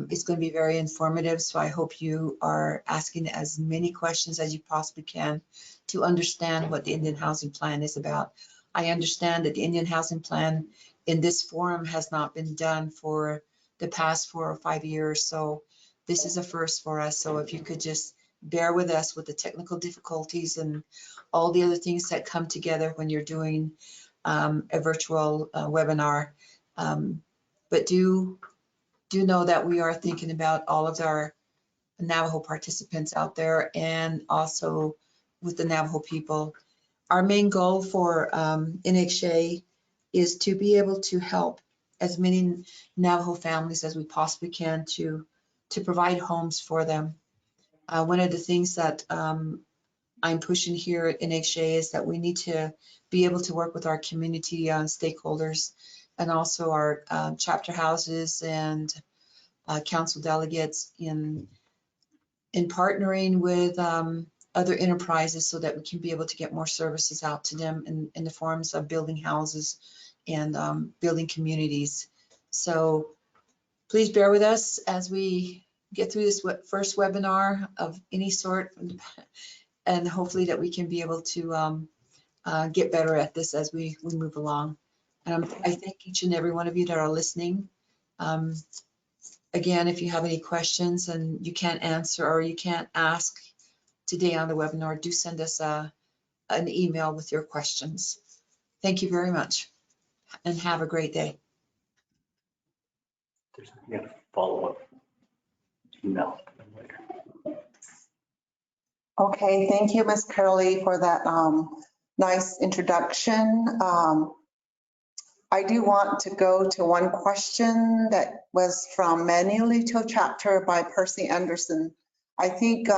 Speaker 13: It's going to be very informative, so I hope you are asking as many questions as you possibly can to understand what the Indian Housing Plan is about. I understand that the Indian Housing Plan in this forum has not been done for the past 4 or 5 years, so this is a first for us. So if you could just bear with us with the technical difficulties and all the other things that come together when you're doing a virtual webinar. But do know that we are thinking about all of our Navajo participants out there, and also with the Navajo people. Our main goal for NHA is to be able to help as many Navajo families as we possibly can to provide homes for them. One of the things that I'm pushing here at NHA is that we need to be able to work with our community stakeholders, and also our chapter houses and council delegates in partnering with other enterprises, so that we can be able to get more services out to them in the forms of building houses and building communities. So please bear with us as we get through this first webinar of any sort, and hopefully that we can be able to get better at this as we move along. I thank each and every one of you that are listening. Again, if you have any questions and you can't answer or you can't ask today on the webinar, do send us an email with your questions. Thank you very much, and have a great day.
Speaker 5: There's a follow-up email.
Speaker 7: Okay, thank you, Ms. Curley, for that nice introduction. I do want to go to one question that was from Manulito Chapter by Percy Anderson. I think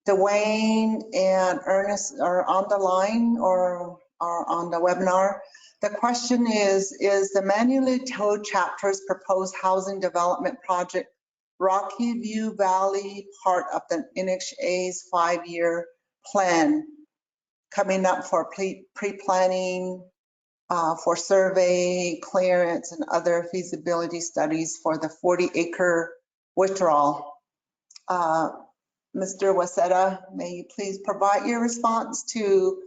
Speaker 7: Dwayne and Ernest are on the line or are on the webinar. The question is the Manulito Chapter's proposed housing development project Rocky View Valley part of the NHA's 5-year plan coming up for pre-planning for survey, clearance, and other feasibility studies for the 40-acre withdrawal? Mr. Wasetta, may you please provide your response to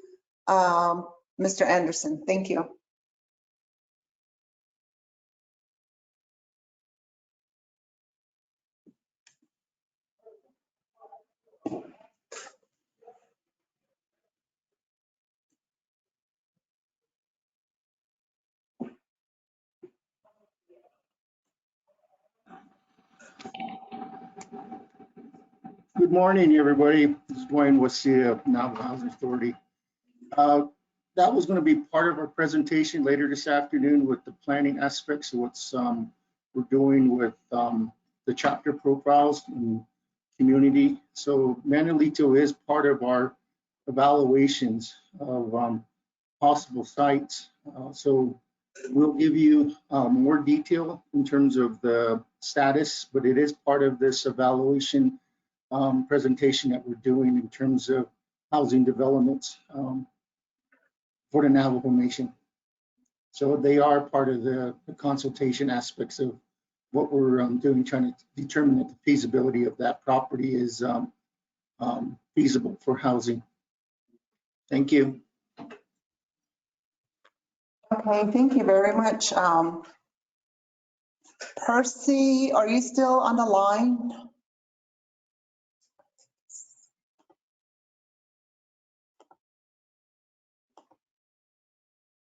Speaker 7: Mr. Anderson? Thank you.
Speaker 8: Good morning, everybody. This is Dwayne Wassia of Navajo Housing Authority. That was going to be part of our presentation later this afternoon with the planning aspects of what's we're doing with the chapter profiles and community. So Manulito is part of our evaluations of possible sites. So we'll give you more detail in terms of the status, but it is part of this evaluation presentation that we're doing in terms of housing developments for the Navajo Nation. So they are part of the consultation aspects of what we're doing, trying to determine that the feasibility of that property is feasible for housing. Thank you.
Speaker 7: Okay, thank you very much. Percy, are you still on the line?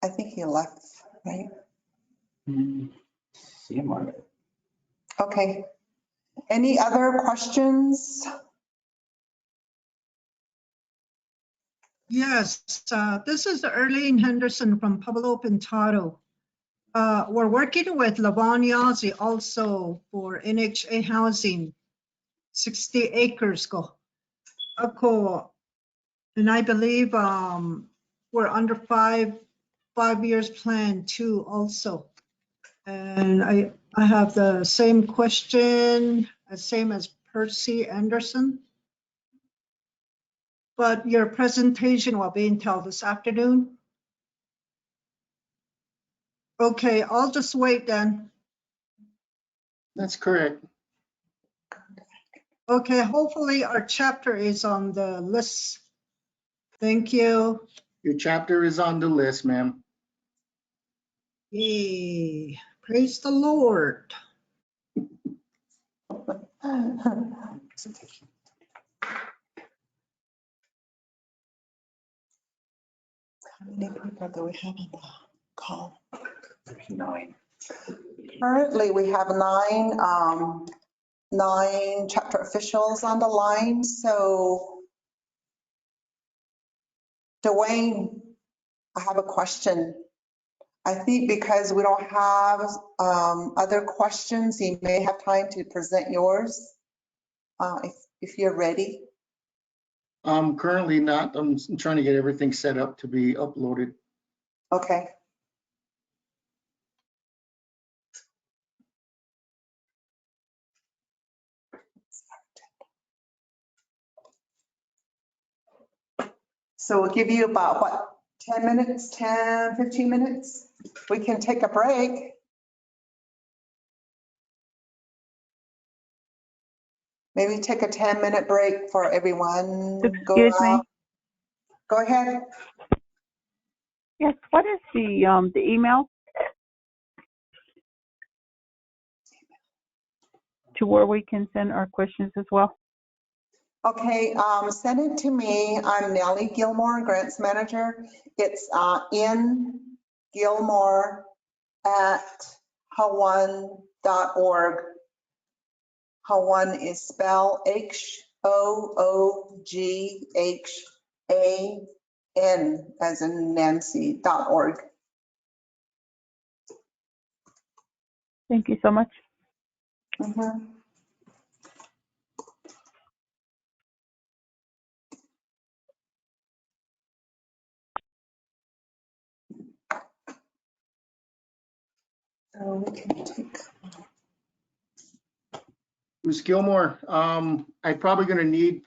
Speaker 7: I think he left, right?
Speaker 5: See him on it.
Speaker 7: Okay. Any other questions?
Speaker 2: Yes, this is Erlene Henderson from Pablo Pintado. We're working with Lavon Yazzie also for NHA housing, 60 acres go. And I believe we're under five years plan too also. And I have the same question, same as Percy Anderson. But your presentation will be until this afternoon. Okay, I'll just wait then.
Speaker 8: That's correct.
Speaker 2: Okay, hopefully our chapter is on the list. Thank you.
Speaker 8: Your chapter is on the list, ma'am.
Speaker 2: Yay, praise the Lord.
Speaker 7: How many people do we have on the call?
Speaker 5: There's 9.
Speaker 7: Currently, we have nine chapter officials on the line. So Dwayne, I have a question. I think because we don't have other questions, you may have time to present yours if you're ready.
Speaker 8: Currently not. I'm trying to get everything set up to be uploaded.
Speaker 7: Okay. So we'll give you about, what, 10 minutes, 15 minutes? We can take a break. Maybe take a 10-minute break for everyone.
Speaker 12: Excuse me.
Speaker 7: Go ahead.
Speaker 12: Yes, what is the email to where we can send our questions as well?
Speaker 7: Okay, send it to me. I'm Nellie Gilmore, Grants Manager. It's in Gilmore@hawan.org. Hawan is spelled HOOGHAN as in Nancy.org.
Speaker 12: Thank you so much.
Speaker 7: Mm-hmm. So we can take.
Speaker 8: Ms. Gilmore, I'm probably going to need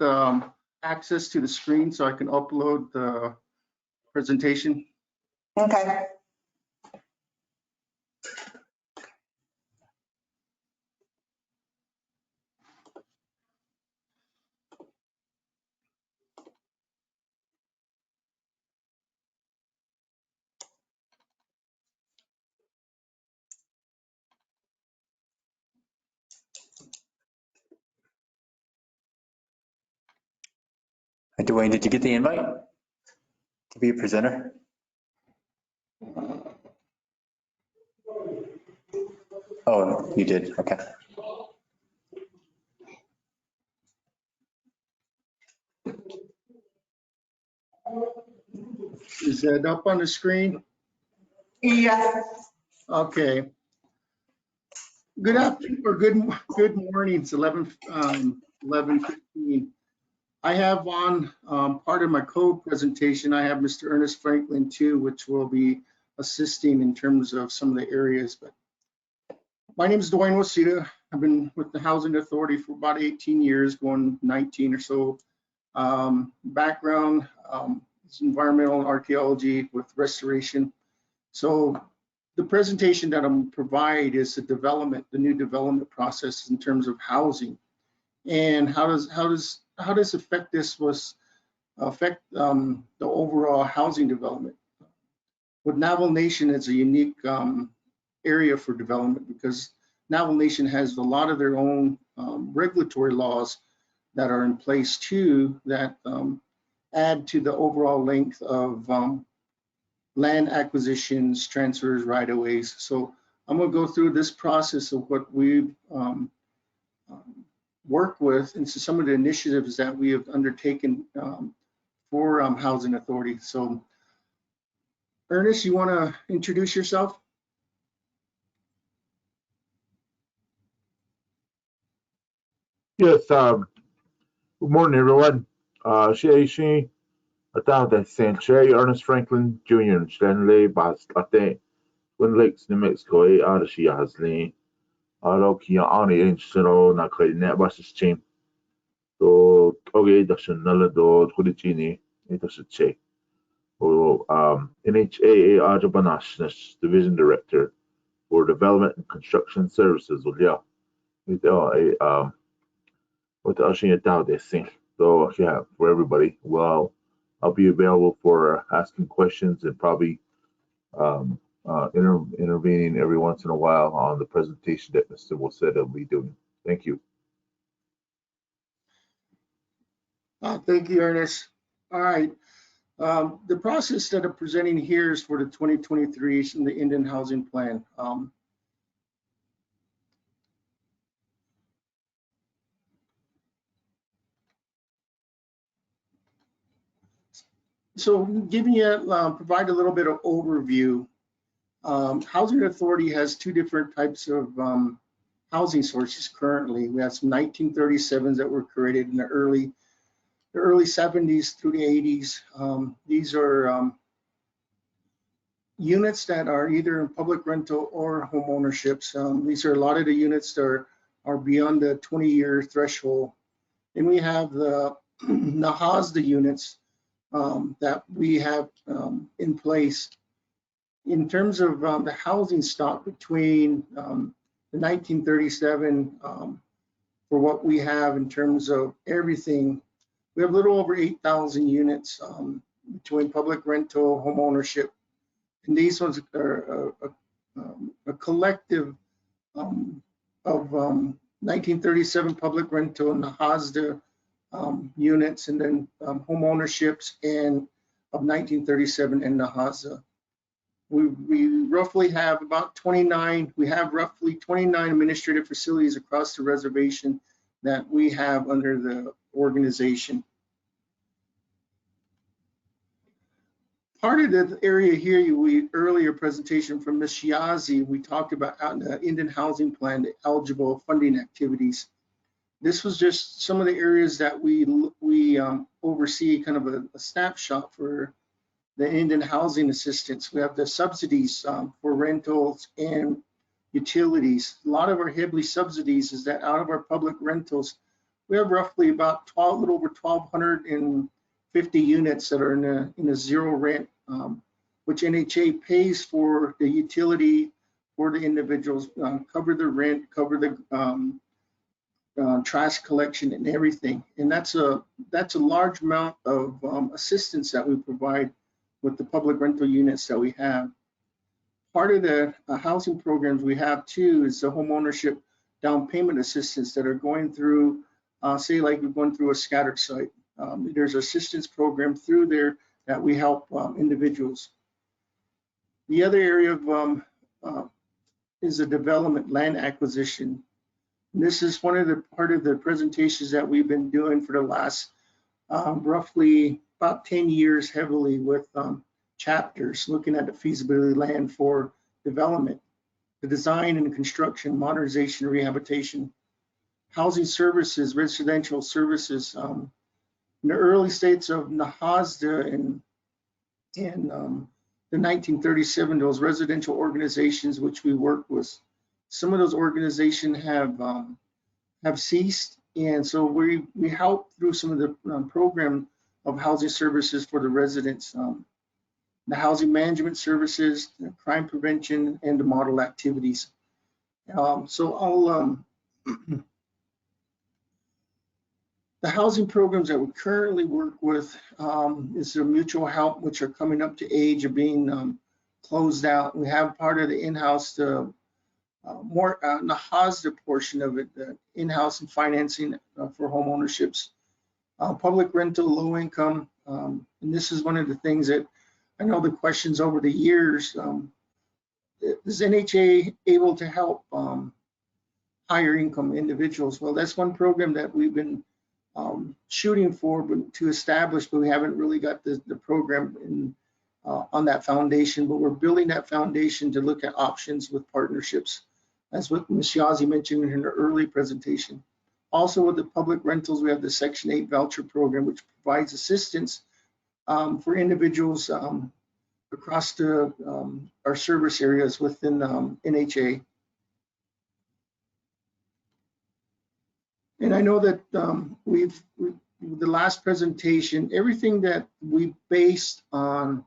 Speaker 8: access to the screen so I can upload the presentation.
Speaker 7: Okay.
Speaker 5: Dwayne, did you get the invite to be a presenter? Oh, you did. Okay.
Speaker 8: Is that up on the screen?
Speaker 7: Yes.
Speaker 8: Okay. Good afternoon or good morning. It's 11:15. I have on part of my code presentation, I have Mr. Ernest Franklin too, which will be assisting in terms of some of the areas. But my name is Dwayne Wasita. I've been with the Housing Authority for about 18 years, going 19 or so. Background is environmental archaeology with restoration. So the presentation that I'm going to provide is the new development process in terms of housing, and how does affect the overall housing development. With Navajo Nation, it's a unique area for development because Navajo Nation has a lot of their own regulatory laws that are in place too that add to the overall length of land acquisitions, transfers, right-of-ways. So I'm going to go through this process of what we've worked with and some of the initiatives that we have undertaken for Housing Authority. So, Ernest, you want to introduce yourself?
Speaker 14: Yes, good morning, everyone. She, Atao Sanchez, Ernest Franklin Jr., Stanley, Bas Late, Twin Lakes, New Mexico, Arashi Hasley, Alokia Ani, Inchino, Nakai, Nebas Chain. So, okay, that's another door, Tudicini, it was a check. NHAA Ajabanash, Division Director for Development and Construction Services, yeah. With Ashina Tao they think. So yeah, for everybody. Well, I'll be available for asking questions and probably intervening every once in a while on the presentation that Mr. Waseda will be doing. Thank you.
Speaker 8: Thank you, Ernest. All right. The process that I'm presenting here is for the 2023 in the Indian Housing Plan. So giving you, provide a little bit of overview. Housing Authority has two different types of housing sources currently. We have some 1937s that were created in the early 70s through the 80s. These are units that are either in public rental or home ownerships. These are a lot of the units that are beyond the 20-year threshold. And we have the Nahasa units that we have in place. In terms of the housing stock between the 1937 for what we have in terms of everything, we have a little over 8,000 units between public rental, home ownership, and these ones are a collective of 1937 public rental and Nahasa units, and then home ownerships and of 1937 and Nahasa. We roughly have about 29. We have roughly 29 administrative facilities across the reservation that we have under the organization. Part of the area here, earlier presentation from Ms. Shiazi, we talked about out in the Indian Housing Plan, the eligible funding activities. This was just some of the areas that we oversee, kind of a snapshot for the Indian housing assistance. We have the subsidies for rentals and utilities. A lot of our heavily subsidies is that out of our public rentals, we have roughly about a little over 1,250 units that are in a zero rent, which NHA pays for the utility for the individuals, cover the rent, cover the trash collection and everything. And that's a large amount of assistance that we provide with the public rental units that we have. Part of the housing programs we have too is the home ownership down payment assistance that are going through, say like we're going through a scattered site. There's assistance program through there that we help individuals. The other area of is the development land acquisition. And this is one of the part of the presentations that we've been doing for the last roughly about 10 years heavily with chapters looking at the feasibility land for development, the design and construction, modernization, rehabilitation, housing services, residential services. In the early states of Nahasa in the 1937, those residential organizations which we work with, some of those organizations have ceased, and so we help through some of the program of housing services for the residents, the housing management services, the crime prevention, and the model activities. So I'll the housing programs that we currently work with is the mutual help, which are coming up to age of being closed out. We have part of the in-house, more Nahasa portion of it, the in-house and financing for home ownerships, public rental, low income, and this is one of the things that I know the questions over the years. is NHA able to help higher income individuals? Well, that's one program that we've been shooting for to establish, but we haven't really got the program in, on that foundation. But we're building that foundation to look at options with partnerships, as what Ms. Yazzie mentioned in her early presentation. Also with the public rentals, we have the Section 8 voucher program, which provides assistance for individuals across our service areas within NHA. And I know that the last presentation, everything that we based on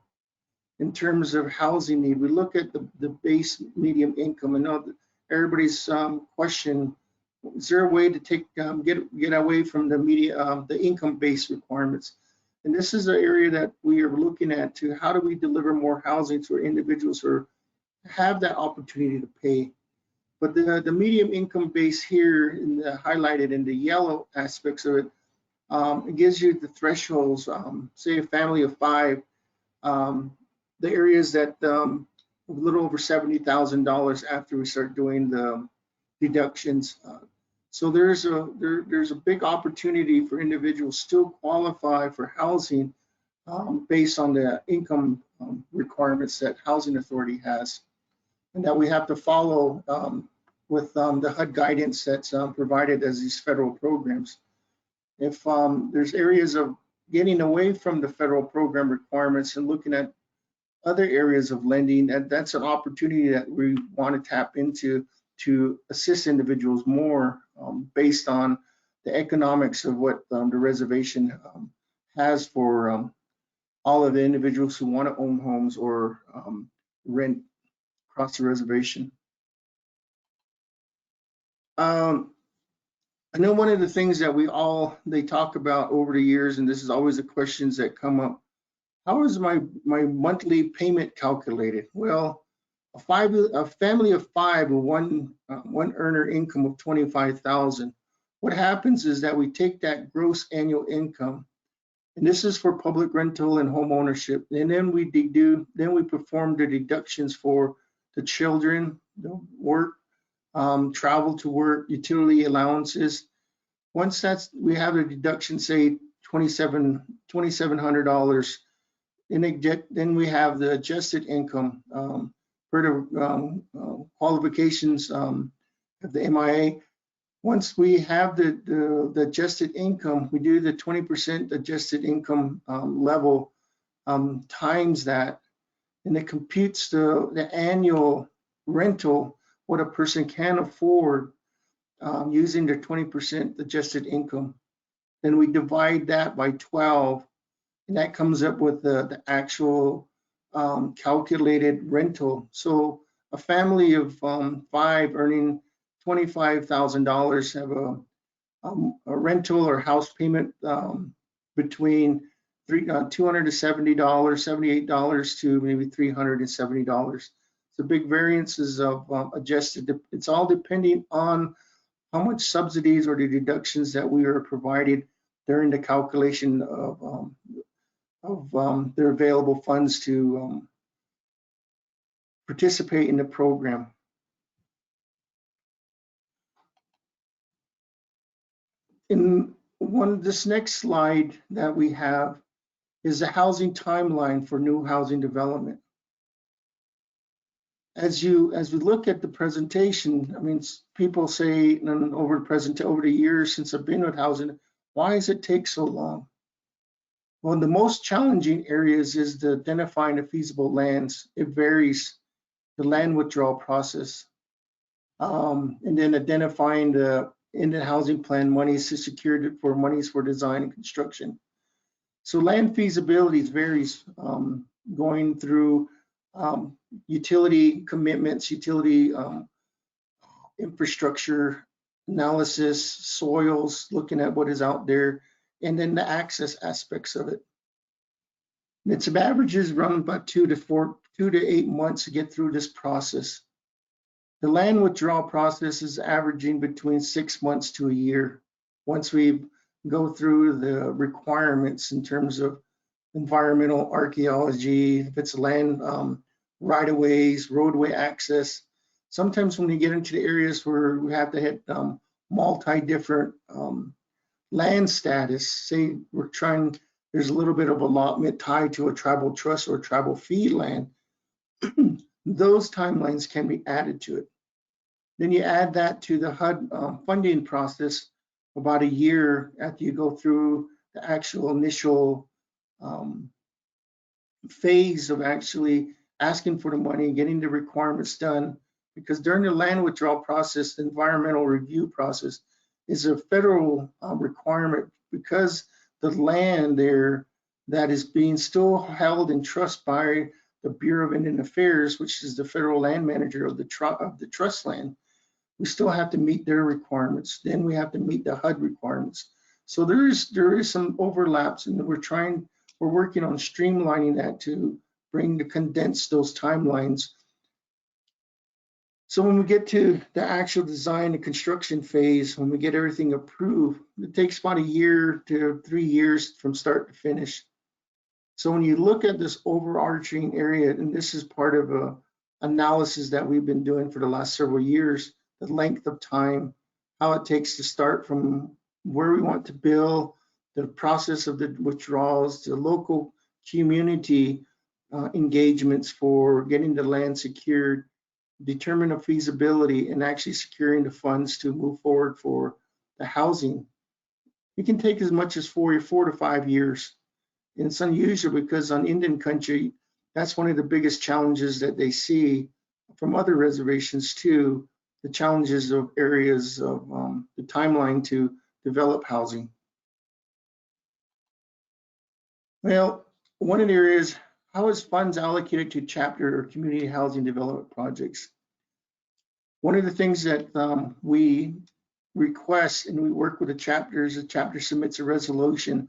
Speaker 8: in terms of housing need, we look at the base medium income. I know that everybody's question, is there a way to take get away from the income-based requirements? And this is an area that we are looking at to how do we deliver more housing to individuals who have that opportunity to pay. But the medium income base here, highlighted in the yellow aspects of it, it gives you the thresholds. Say a family of 5, the areas that a little over $70,000 after we start doing the deductions. So there's a big opportunity for individuals still qualify for housing based on the income requirements that Housing Authority has, and that we have to follow with the HUD guidance that's provided as these federal programs. If there's areas of getting away from the federal program requirements and looking at other areas of lending, that's an opportunity that we want to tap into to assist individuals more based on the economics of what the reservation has for all of the individuals who want to own homes or rent across the reservation. I know one of the things that they talk about over the years, and this is always the questions that come up, how is my monthly payment calculated? Well, a family of 5 with one earner income of $25,000. What happens is that we take that gross annual income, and this is for public rental and home ownership, and then we perform the deductions for the children, the work, travel to work, utility allowances. Once we have a deduction, say $2,700, then we have the adjusted income per the qualifications of the MIA. Once we have the adjusted income, we do the 20% adjusted income level times that, and it computes the annual rental, what a person can afford using their 20% adjusted income. Then we divide that by 12, and that comes up with the actual calculated rental. So a family of 5 earning $25,000 have a rental or house payment between $270, $78 to maybe $370. The big variances of adjusted. It's all depending on how much subsidies or the deductions that we are provided during the calculation of their available funds to participate in the program. In this next slide that we have is the housing timeline for new housing development. As we look at the presentation, I mean, people say, and over the years since I've been with housing, why does it take so long? Well, the most challenging areas is the identifying the feasible lands. It varies, the land withdrawal process, and then identifying in the housing plan monies to secure for monies for design and construction. So land feasibility varies, going through utility commitments, utility infrastructure analysis, soils, looking at what is out there, and then the access aspects of it. Its averages run about 2 to 8 months to get through this process. The land withdrawal process is averaging between 6 months to a year. Once we go through the requirements in terms of environmental archaeology, if it's land right-of-ways, roadway access. Sometimes when we get into the areas where we have to hit multi-different land status, say we're trying, there's a little bit of allotment tied to a tribal trust or tribal fee land, those timelines can be added to it. Then you add that to the HUD funding process about a year after you go through the actual initial phase of actually asking for the money, getting the requirements done, because during the land withdrawal process, the environmental review process is a federal requirement, because the land there that is being still held in trust by the Bureau of Indian Affairs, which is the federal land manager of the trust land, we still have to meet their requirements. Then we have to meet the HUD requirements. So there is some overlaps, and we're working on streamlining that to condense those timelines. So when we get to the actual design and construction phase, when we get everything approved, it takes about a year to 3 years from start to finish. So when you look at this overarching area, and this is part of a analysis that we've been doing for the last several years, the length of time, how it takes to start from where we want to build, the process of the withdrawals, the local community engagements for getting the land secured, determine the feasibility, and actually securing the funds to move forward for the housing. It can take as much as 4 to 5 years. And it's unusual because on Indian country, that's one of the biggest challenges that they see from other reservations too, the challenges of areas of the timeline to develop housing. Well, one of the areas, how is funds allocated to chapter or community housing development projects? One of the things that we request, and we work with the chapters, the chapter submits a resolution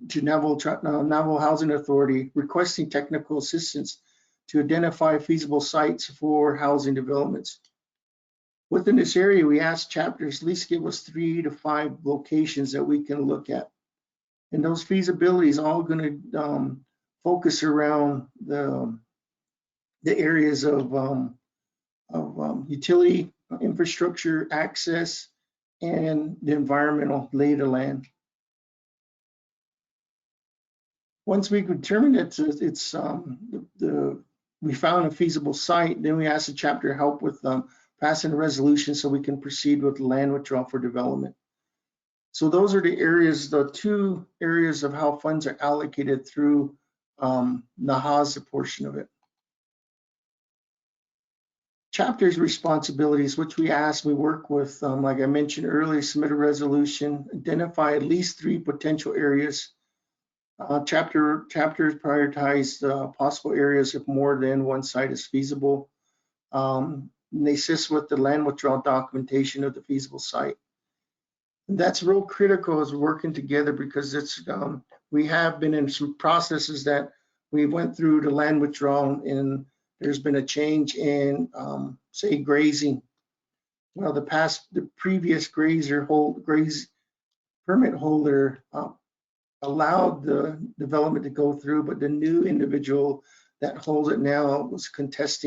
Speaker 8: to Navajo Housing Authority requesting technical assistance to identify feasible sites for housing developments. Within this area, we ask chapters at least give us 3 to 5 locations that we can look at. And those feasibilities all going to focus around the areas of utility infrastructure access and the environmental lay of the land. Once we determine that we found a feasible site, then we ask the chapter help with passing a resolution so we can proceed with land withdrawal for development. So those are the areas, the 2 areas of how funds are allocated through Nahasa portion of it. Chapters responsibilities, which we ask, we work with, like I mentioned earlier, submit a resolution, identify at least 3 potential areas. Chapters prioritize possible areas if more than one site is feasible. And they assist with the land withdrawal documentation of the feasible site. And that's real critical as we're working together, because it's we have been in some processes that we went through the land withdrawal, and there's been a change in say grazing. Well, the previous graze permit holder allowed the development to go through, but the new individual that holds it now was contest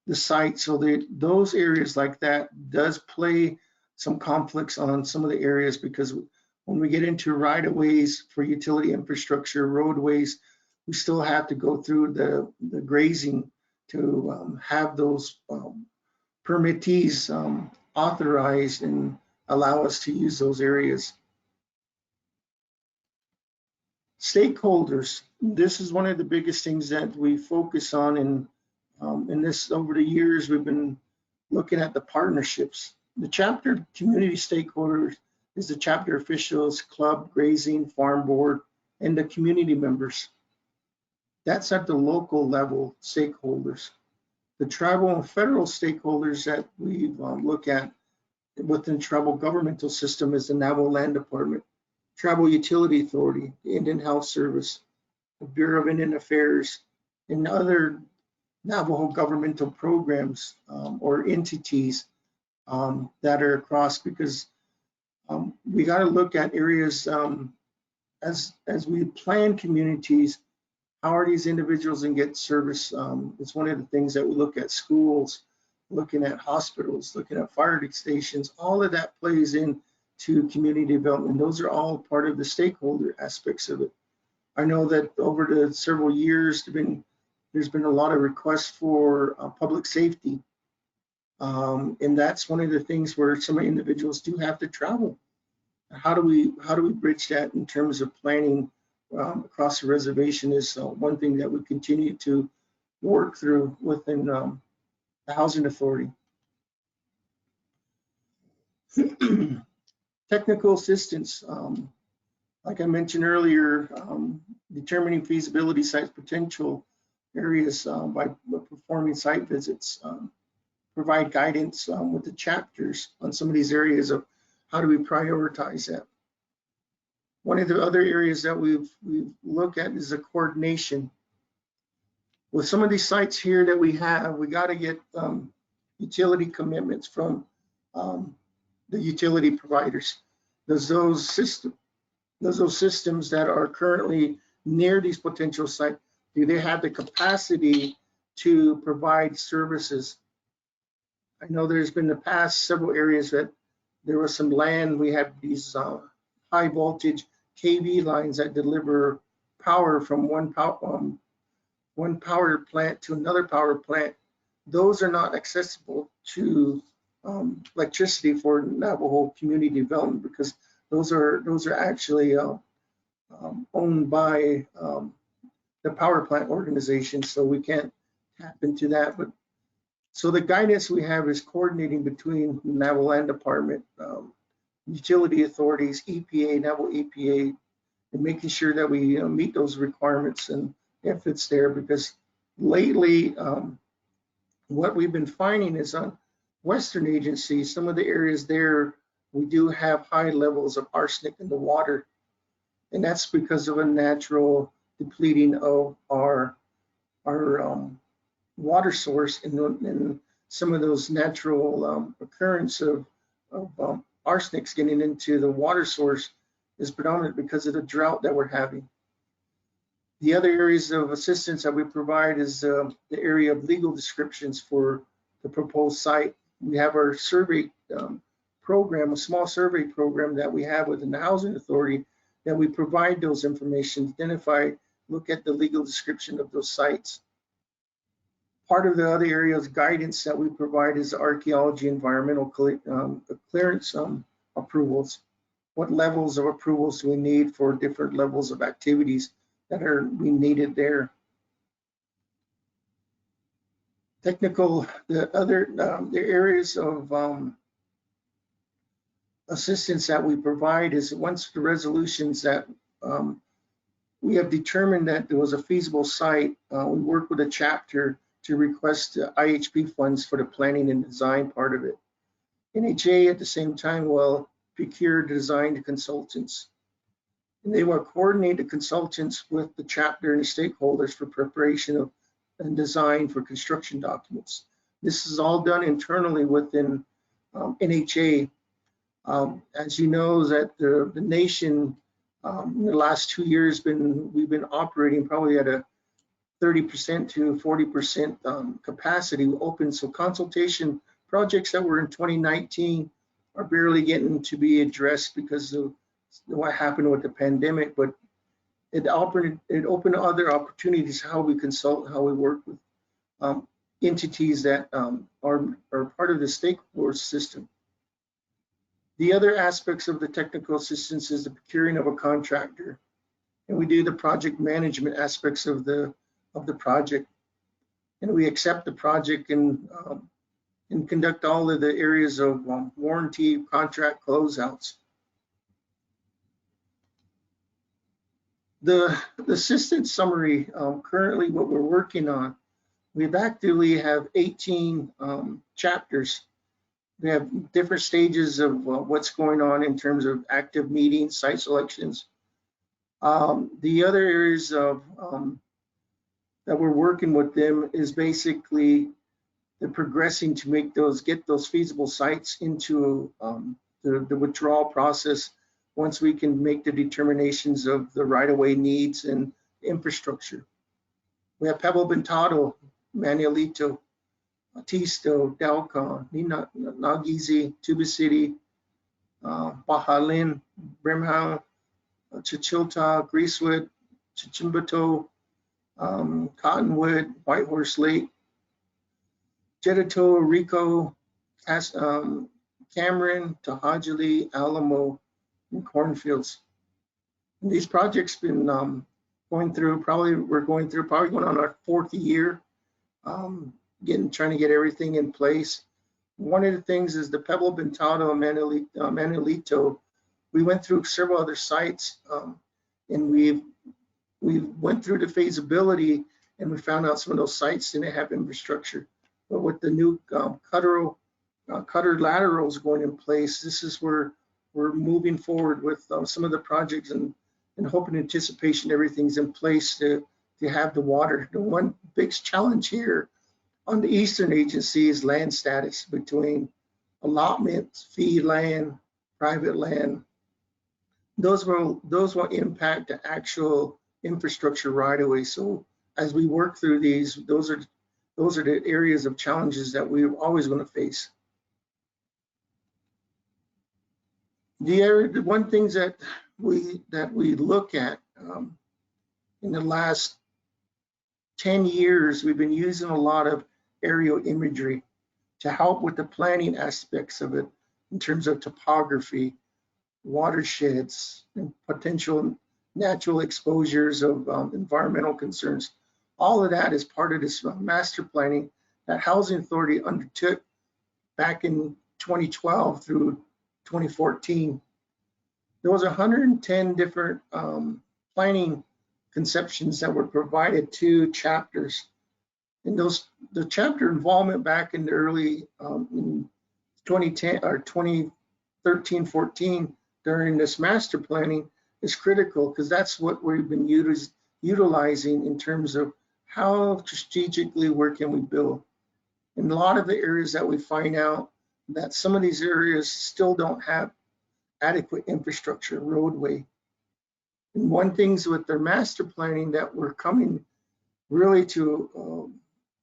Speaker 8: the site. So those areas like that does play some conflicts on some of the areas, because when we get into right-of-ways for utility infrastructure, roadways, we still have to go through the grazing to have those permittees authorized and allow us to use those areas. Stakeholders, this is one of the biggest things that we focus on, and this over the years we've been looking at the partnerships. The chapter community stakeholders is the chapter officials, club, grazing, farm board, and the community members. That's at the local level stakeholders. The tribal and federal stakeholders that we look at within the tribal governmental system is the Navajo Land Department, Tribal Utility Authority, the Indian Health Service, the Bureau of Indian Affairs, and other Navajo governmental programs or entities that are across, because we got to look at areas as we plan communities. how are these individuals and get service? It's one of the things that we look at schools, looking at hospitals, looking at fire stations. All of that plays into community development. Those are all part of the stakeholder aspects of it. I know that over the several years, there's been a lot of requests for public safety. And that's one of the things where some individuals do have to travel. How do we bridge that in terms of planning across the reservation is one thing that we continue to work through within the Housing Authority. Technical assistance, like I mentioned earlier, determining feasibility site potential areas by performing site visits, provide guidance with the chapters on some of these areas of how do we prioritize that. One of the other areas that we've looked at is the coordination. With some of these sites here that we have, we got to get utility commitments from the utility providers. Those systems that are currently near these potential sites, do they have the capacity to provide services? I know there's been the past several areas that there was some land, we had these high voltage KV lines that deliver power from one power plant to another power plant. Those are not accessible to electricity for Navajo community development because those are actually owned by the power plant organization, so we can't tap into that. But so the guidance we have is coordinating between the Navajo Land Department, utility authorities, EPA, Navajo EPA, and making sure that we meet those requirements and if it's there. Because lately, what we've been finding is on Western agencies, some of the areas there, we do have high levels of arsenic in the water. And that's because of a natural depleting of our water source and some of those natural occurrence of arsenics getting into the water source is predominant because of the drought that we're having. The other areas of assistance that we provide is the area of legal descriptions for the proposed site. We have our survey program, a small survey program that we have within the Housing Authority that we provide those information, identify, look at the legal description of those sites. Part of the other areas guidance that we provide is archaeology, environmental clearance approvals. What levels of approvals do we need for different levels of activities that are being needed there? Technical, the areas of assistance that we provide is once the resolutions that we have determined that there was a feasible site, we work with a chapter to request IHP funds for the planning and design part of it. NHA at the same time will procure design consultants. And they will coordinate the consultants with the chapter and the stakeholders for preparation of and design for construction documents. This is all done internally within NHA. As you know, that the nation in the last 2 years we've been operating probably at a 30% to 40% capacity open. So consultation projects that were in 2019 are barely getting to be addressed because of what happened with the pandemic, but it opened other opportunities how we consult, how we work with entities that are part of the stakeholder system. The other aspects of the technical assistance is the procuring of a contractor, and we do the project management aspects of the project, and we accept the project and conduct all of the areas of warranty, contract closeouts. The assistance summary, currently what we're working on, we've actively have 18 chapters. We have different stages of what's going on in terms of active meetings, site selections. The other areas of that we're working with them is basically the progressing to make get those feasible sites into the withdrawal process once we can make the determinations of the right-of-way needs and infrastructure. We have Pebble Bentado, Manuelito, Tisto, Dalcon, Nagizi, Tuba City, Bajalin, Brimhound, Chichilta, Greasewood, Chichimbato, Cottonwood, Whitehorse Lake, Jedito, Rico, Cameron, Tahajali, Alamo, and Cornfields. And these projects been we're going through probably going on our 4th year, trying to get everything in place. One of the things is the Pebble Bentado, Manuelito. We went through several other sites, and we went through the feasibility, and we found out some of those sites didn't have infrastructure. But with the new cutter laterals going in place, this is where we're moving forward with some of the projects and hope and anticipation everything's in place to have the water. The one big challenge here on the Eastern Agency is land status between allotments, fee land, private land. Those will impact the actual infrastructure right away. So as we work through these, those are the areas of challenges that we're always going to face. The one things that we look at in the last 10 years, we've been using a lot of aerial imagery to help with the planning aspects of it in terms of topography, watersheds, and potential natural exposures of environmental concerns. All of that is part of this master planning that Housing Authority undertook back in 2012 through 2014. There was 110 different planning conceptions that were provided to chapters. And the chapter involvement back in the early in 2010 or 2013, 14 during this master planning is critical, because that's what we've been utilizing in terms of how strategically where can we build. In a lot of the areas that we find out that some of these areas still don't have adequate infrastructure, roadway. And one things with their master planning that we're coming really to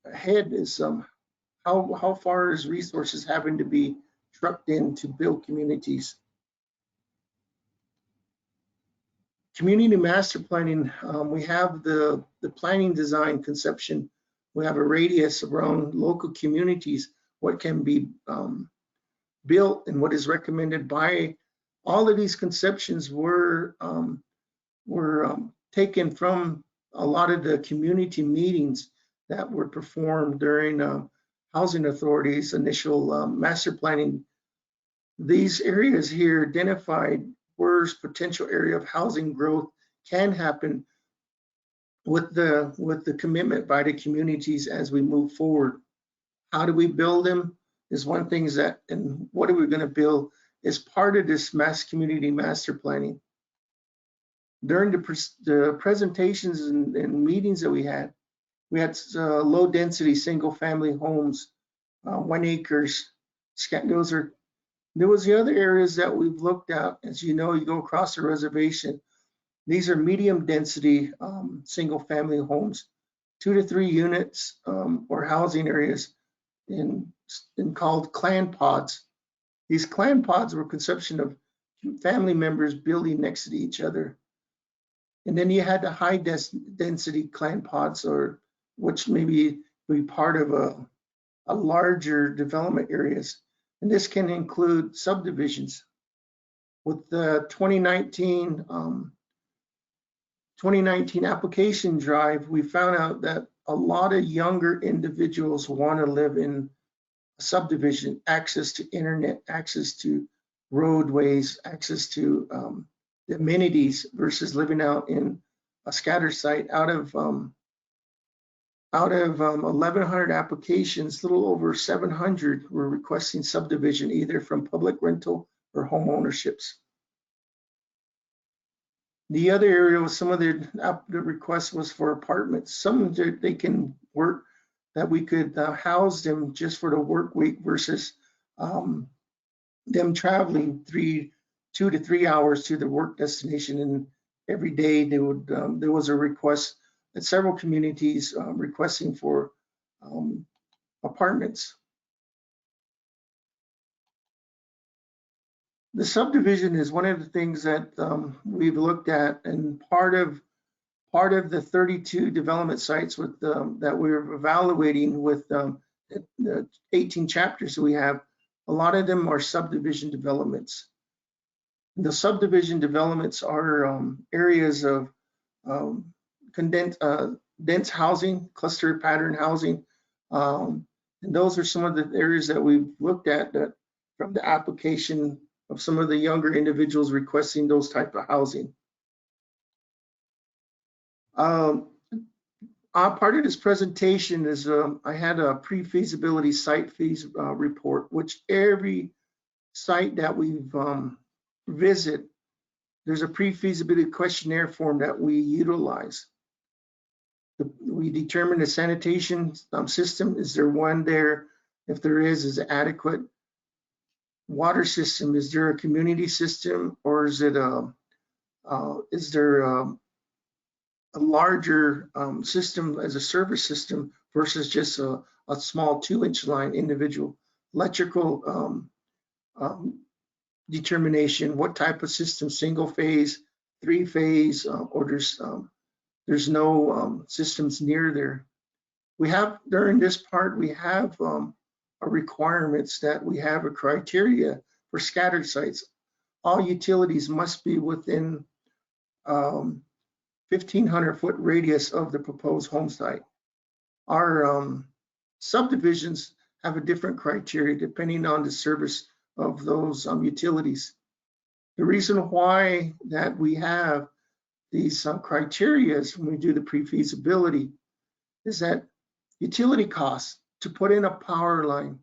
Speaker 8: ahead is how far is resources having to be trucked in to build communities. Community master planning, we have the planning design conception. We have a radius around local communities, what can be built and what is recommended by. All of these conceptions were taken from a lot of the community meetings that were performed during Housing Authority's initial master planning. These areas here identified where's potential area of housing growth can happen with the commitment by the communities as we move forward. How do we build them is one thing that, and what are we going to build is part of this community master planning. During the presentations and meetings that we had low density single family homes, 1 acres. There was the other areas that we've looked at. As you know, you go across the reservation. These are medium density single family homes, 2 to 3 units or housing areas in called clan pods. These clan pods were conception of family members building next to each other. And then you had the high density clan pods, or which maybe be part of a larger development areas. And this can include subdivisions. With the 2019 application drive, we found out that a lot of younger individuals want to live in a subdivision, access to internet, access to roadways, access to the amenities versus living out in a scatter site. Out of 1,100 applications, a little over 700 were requesting subdivision, either from public rental or home ownerships. The other area was some of the requests was for apartments. Some they can work that we could house them just for the work week versus them traveling 2 to 3 hours to the work destination, and every day they would there was a request at several communities requesting for apartments. The subdivision is one of the things that we've looked at, and part of the 32 development sites with that we're evaluating with the 18 chapters we have. A lot of them are subdivision developments. The subdivision developments are areas of dense housing, cluster pattern housing, and those are some of the areas that we've looked at that from the application of some of the younger individuals requesting those type of housing. Part of this presentation is I had a pre-feasibility site fees report, which every site that we've visit, there's a pre-feasibility questionnaire form that we utilize. We determine the sanitation system. Is there one there? If there is it adequate? Water system, is there a community system, or is it is there a larger system as a service system versus just a small 2-inch line individual? Electrical determination, what type of system, single phase, 3-phase, or there's no systems near there. We have, during this part, we have requirements that we have a criteria for scattered sites. All utilities must be within 1,500-foot radius of the proposed home site. Our subdivisions have a different criteria depending on the service of those utilities. The reason why that we have these criteria when we do the pre-feasibility is that utility costs to put in a power line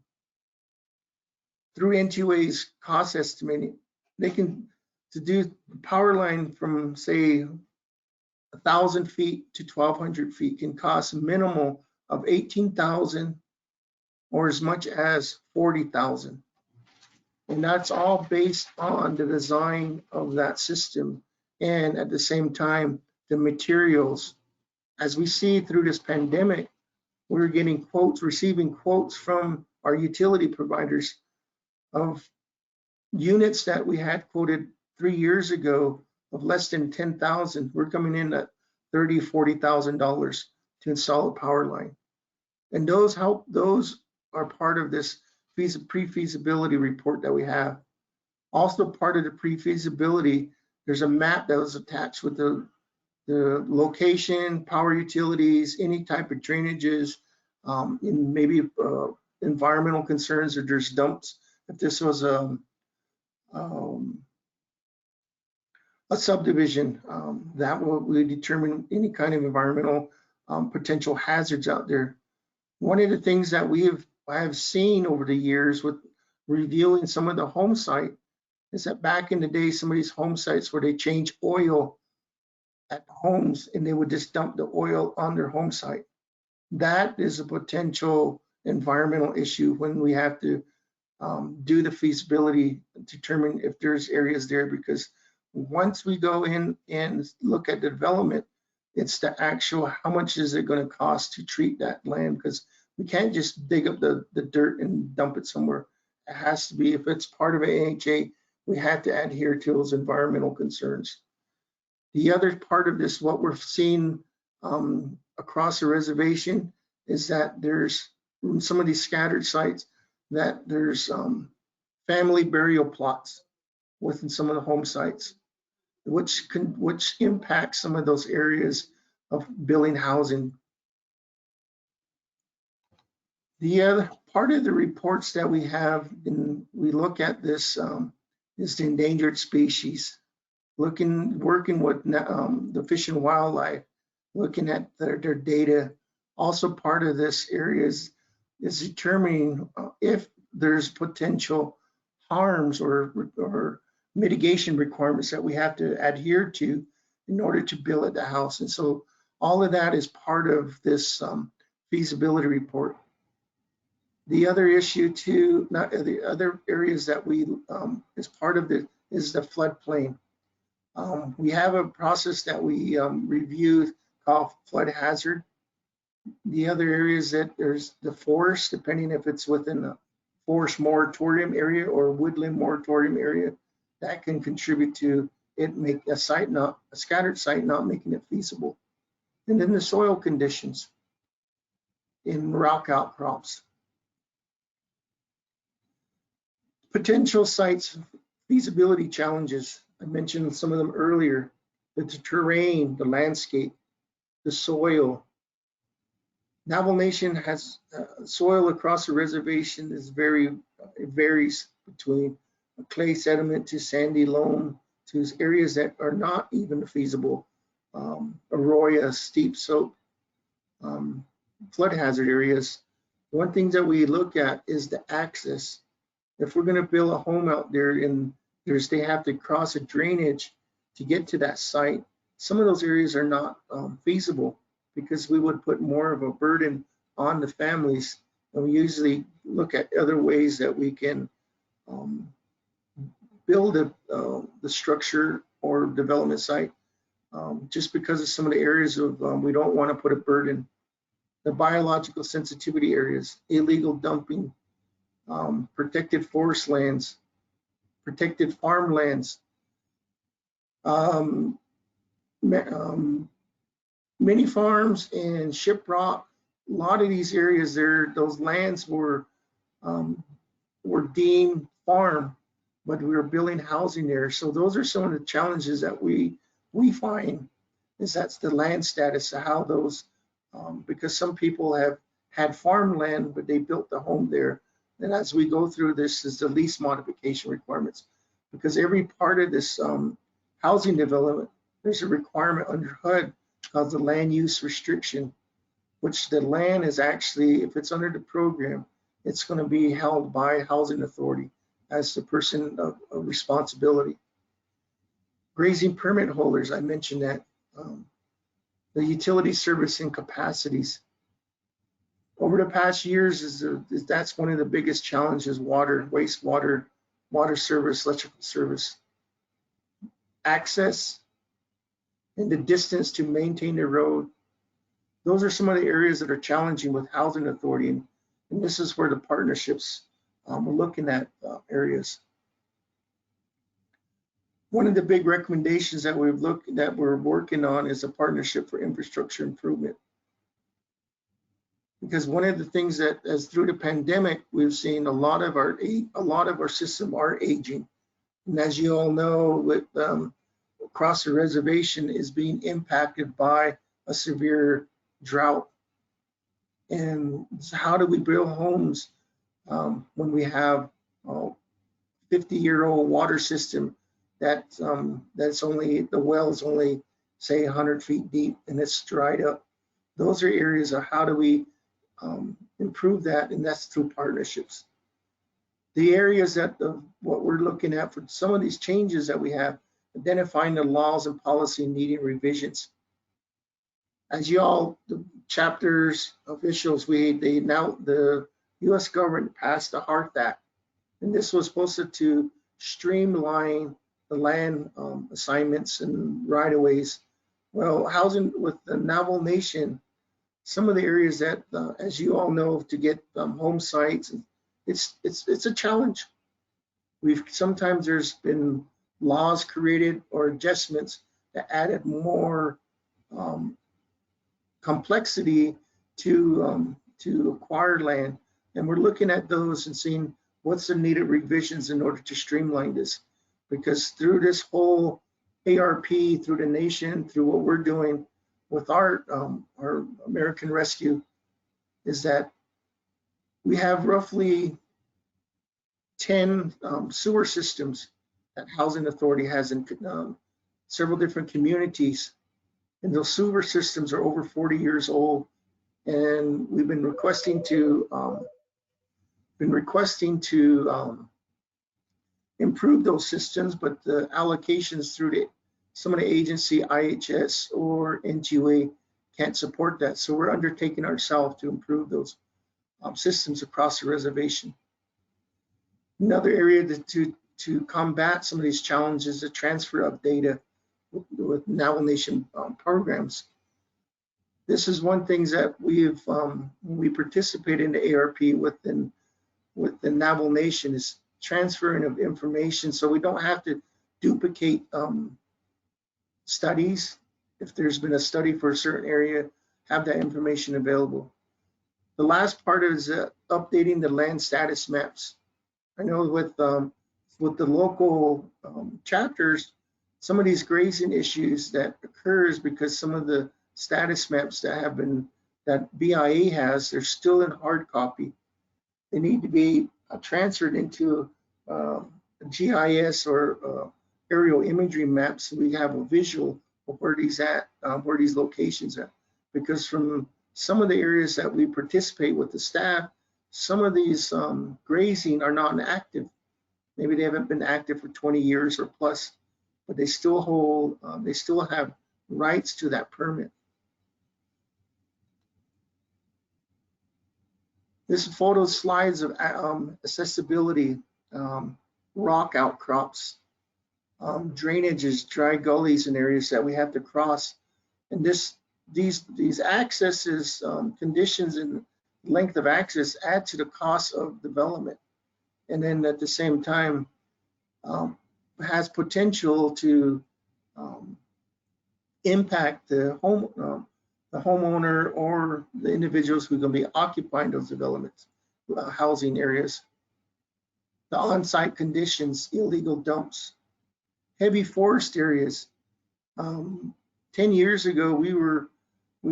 Speaker 8: through NTUA's cost estimating, they can, to do power line from say 1,000 feet to 1,200 feet can cost a minimal of $18,000 or as much as $40,000. And that's all based on the design of that system and at the same time, the materials. As we see through this pandemic, we're getting quotes, receiving quotes from our utility providers of units that we had quoted 3 years ago of less than $10,000. We're coming in at $30,000, $40,000 to install a power line. And those are part of this pre-feasibility report that we have. Also part of the pre-feasibility, there's a map that was attached with the location, power utilities, any type of drainages, and maybe environmental concerns, or there's dumps. If this was a subdivision, that will determine any kind of environmental potential hazards out there. One of the things that I have seen over the years with reviewing some of the home site is that back in the day, some of these home sites where they change oil at homes and they would just dump the oil on their home site. That is a potential environmental issue when we have to do the feasibility, determine if there's areas there, because once we go in and look at the development, it's the actual, how much is it going to cost to treat that land? Because we can't just dig up the dirt and dump it somewhere. It has to be, if it's part of AHA, we have to adhere to those environmental concerns. The other part of this, what we're seeing across the reservation, is that there's some of these scattered sites that there's family burial plots within some of the home sites, which impacts some of those areas of building housing. The other part of the reports that we have, and we look at this, is the endangered species. Working with the Fish and Wildlife, looking at their data. Also part of this area is determining if there's potential harms or mitigation requirements that we have to adhere to in order to build the house. And so all of that is part of this feasibility report. The other issue too, the other areas that we, as part of it, is the floodplain. We have a process that we review flood hazard. The other areas that there's the forest, depending if it's within a forest moratorium area or woodland moratorium area, that can contribute to it make a scattered site not making it feasible. And then the soil conditions in rock outcrops. Potential sites feasibility challenges. I mentioned some of them earlier. The terrain, the landscape, the soil. Navajo Nation has soil across the reservation is it varies between clay sediment to sandy loam to areas that are not even feasible. Arroyo, steep slope, flood hazard areas. One thing that we look at is the access. If we're going to build a home out there and they have to cross a drainage to get to that site, some of those areas are not feasible because we would put more of a burden on the families. And we usually look at other ways that we can build the structure or development site just because of some of the areas of we don't want to put a burden. The biological sensitivity areas, illegal dumping, protected forest lands, protected farmlands, many farms and shiprock. A lot of these areas there, those lands were deemed farm, but we were building housing there. So those are some of the challenges that we find is that's the land status of how those, because some people have had farmland, but they built the home there. And as we go through this is the lease modification requirements, because every part of this housing development, there's a requirement under HUD called the land use restriction, which the land is actually, if it's under the program, it's going to be held by housing authority as the person of responsibility. Grazing permit holders, I mentioned that. The utility service incapacities. Over the past years, that's one of the biggest challenges, water, wastewater, water service, electrical service. Access and the distance to maintain the road. Those are some of the areas that are challenging with housing authority. And this is where the partnerships, we're looking at areas. One of the big recommendations that we're working on is a partnership for infrastructure improvement. Because one of the things that, as through the pandemic, we've seen a lot of our system are aging, and as you all know, with across the reservation is being impacted by a severe drought. And how do we build homes when we have a 50-year-old water system that's only, the well is only say 100 feet deep and it's dried up? Those are areas of how do we improve that, and that's through partnerships. The areas that what we're looking at for some of these changes that we have, identifying the laws and policy needing revisions. As you all, the chapters officials, the U.S. government passed the HART Act, and this was supposed to streamline the land assignments and right-of-ways. Well, housing with the Navajo Nation, some of the areas that, as you all know, to get home sites, it's a challenge. Sometimes there's been laws created or adjustments that added more complexity to acquire land, and we're looking at those and seeing what's the needed revisions in order to streamline this. Because through this whole ARP, through the nation, through what we're doing with our American Rescue, is that we have roughly 10 sewer systems that Housing Authority has in several different communities. And those sewer systems are over 40 years old. And we've been requesting to improve those systems, but the allocations through some of the agency, IHS or NGOA, can't support that. So we're undertaking ourselves to improve those systems across the reservation. Another area to combat some of these challenges, the transfer of data with Navajo Nation programs. This is one thing that we participate in the ARP with the Navajo Nation is transferring of information, so we don't have to duplicate studies. If there's been a study for a certain area, have that information available. The last part is updating the land status maps. I know with the local chapters, some of these grazing issues that occurs because some of the status maps that BIA has, they're still in hard copy. They need to be transferred into a GIS or aerial imagery maps, so we have a visual of where these locations at. Because from some of the areas that we participate with the staff, some of these grazing are not active. Maybe they haven't been active for 20 years or plus, but they still hold, they still have rights to that permit. This photo slides of accessibility, rock outcrops, drainages, dry gullies in areas that we have to cross. And these accesses, conditions and length of access add to the cost of development. And then at the same time, has potential to impact the homeowner or the individuals who are going to be occupying those developments, housing areas. The on-site conditions, illegal dumps, heavy forest areas. 10 years ago, when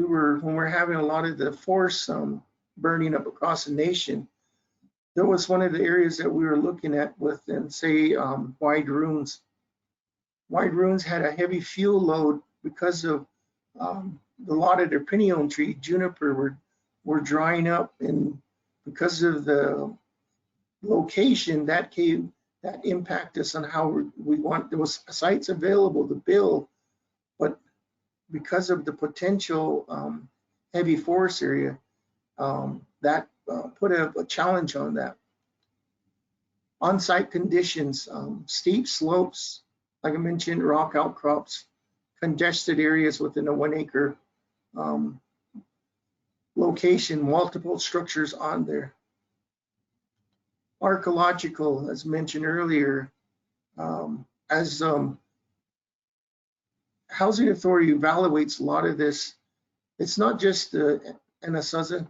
Speaker 8: we're having a lot of the forests burning up across the nation, there was one of the areas that we were looking at within, say, Wide Ruins. Wide Ruins had a heavy fuel load because of a lot of their pinon tree, juniper, were drying up, and because of the location, that impacted us on how we want. There was sites available to build, but because of the potential heavy forest area, that put a challenge on that. On-site conditions, steep slopes, like I mentioned, rock outcrops, congested areas within a 1 acre location, multiple structures on there. Archaeological, as mentioned earlier, as Housing Authority evaluates a lot of this, it's not just the Nahasa,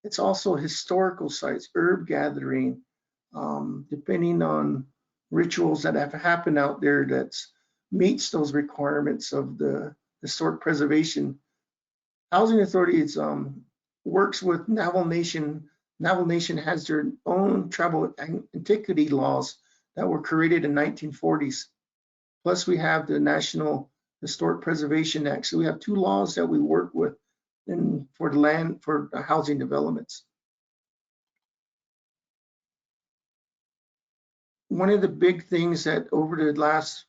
Speaker 8: it's also historical sites, herb gathering, depending on rituals that have happened out there that meets those requirements of the historic preservation. Housing Authority works with Navajo Nation. Navajo Nation has their own tribal antiquity laws that were created in 1940s. Plus we have the National Historic Preservation Act. So we have two laws that we work with for the land, for housing developments. One of the big things that over the last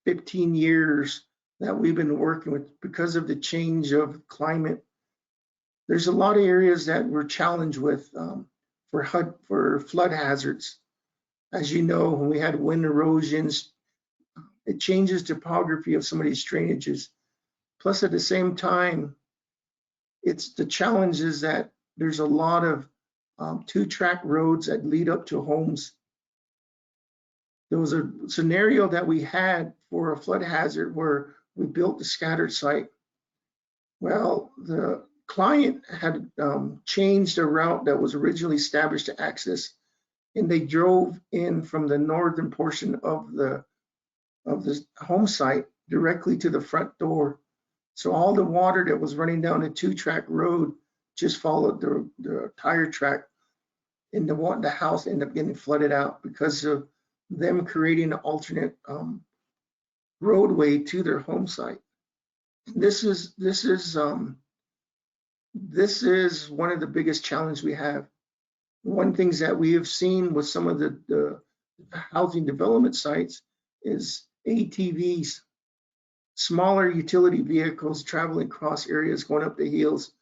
Speaker 8: 15 years that we've been working with, because of the change of climate, there's a lot of areas that we're challenged with for flood hazards. As you know, when we had wind erosions, it changes topography of some of these drainages. Plus at the same time, it's the challenge is that there's a lot of 2-track roads that lead up to homes. There was a scenario that we had for a flood hazard where we built the scattered site. Well, the client had changed a route that was originally established to access, and they drove in from the northern portion of the home site directly to the front door. So all the water that was running down the 2-track road just followed the tire track, and the house ended up getting flooded out because of them creating an alternate roadway to their home site. This is one of the biggest challenges we have. One things that we have seen with some of the housing development sites is ATVs, smaller utility vehicles traveling across areas going up the hills.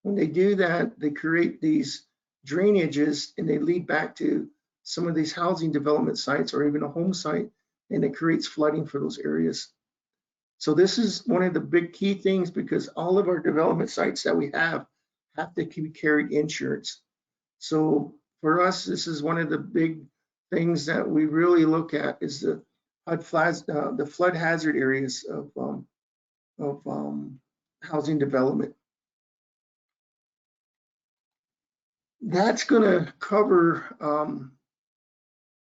Speaker 8: When they do that, they create these drainages and they lead back to some of these housing development sites or even a home site, and it creates flooding for those areas. So this is one of the big key things, because all of our development sites that we have to carry insurance. So for us, this is one of the big things that we really look at, is the flood hazard areas of housing development. That's going to cover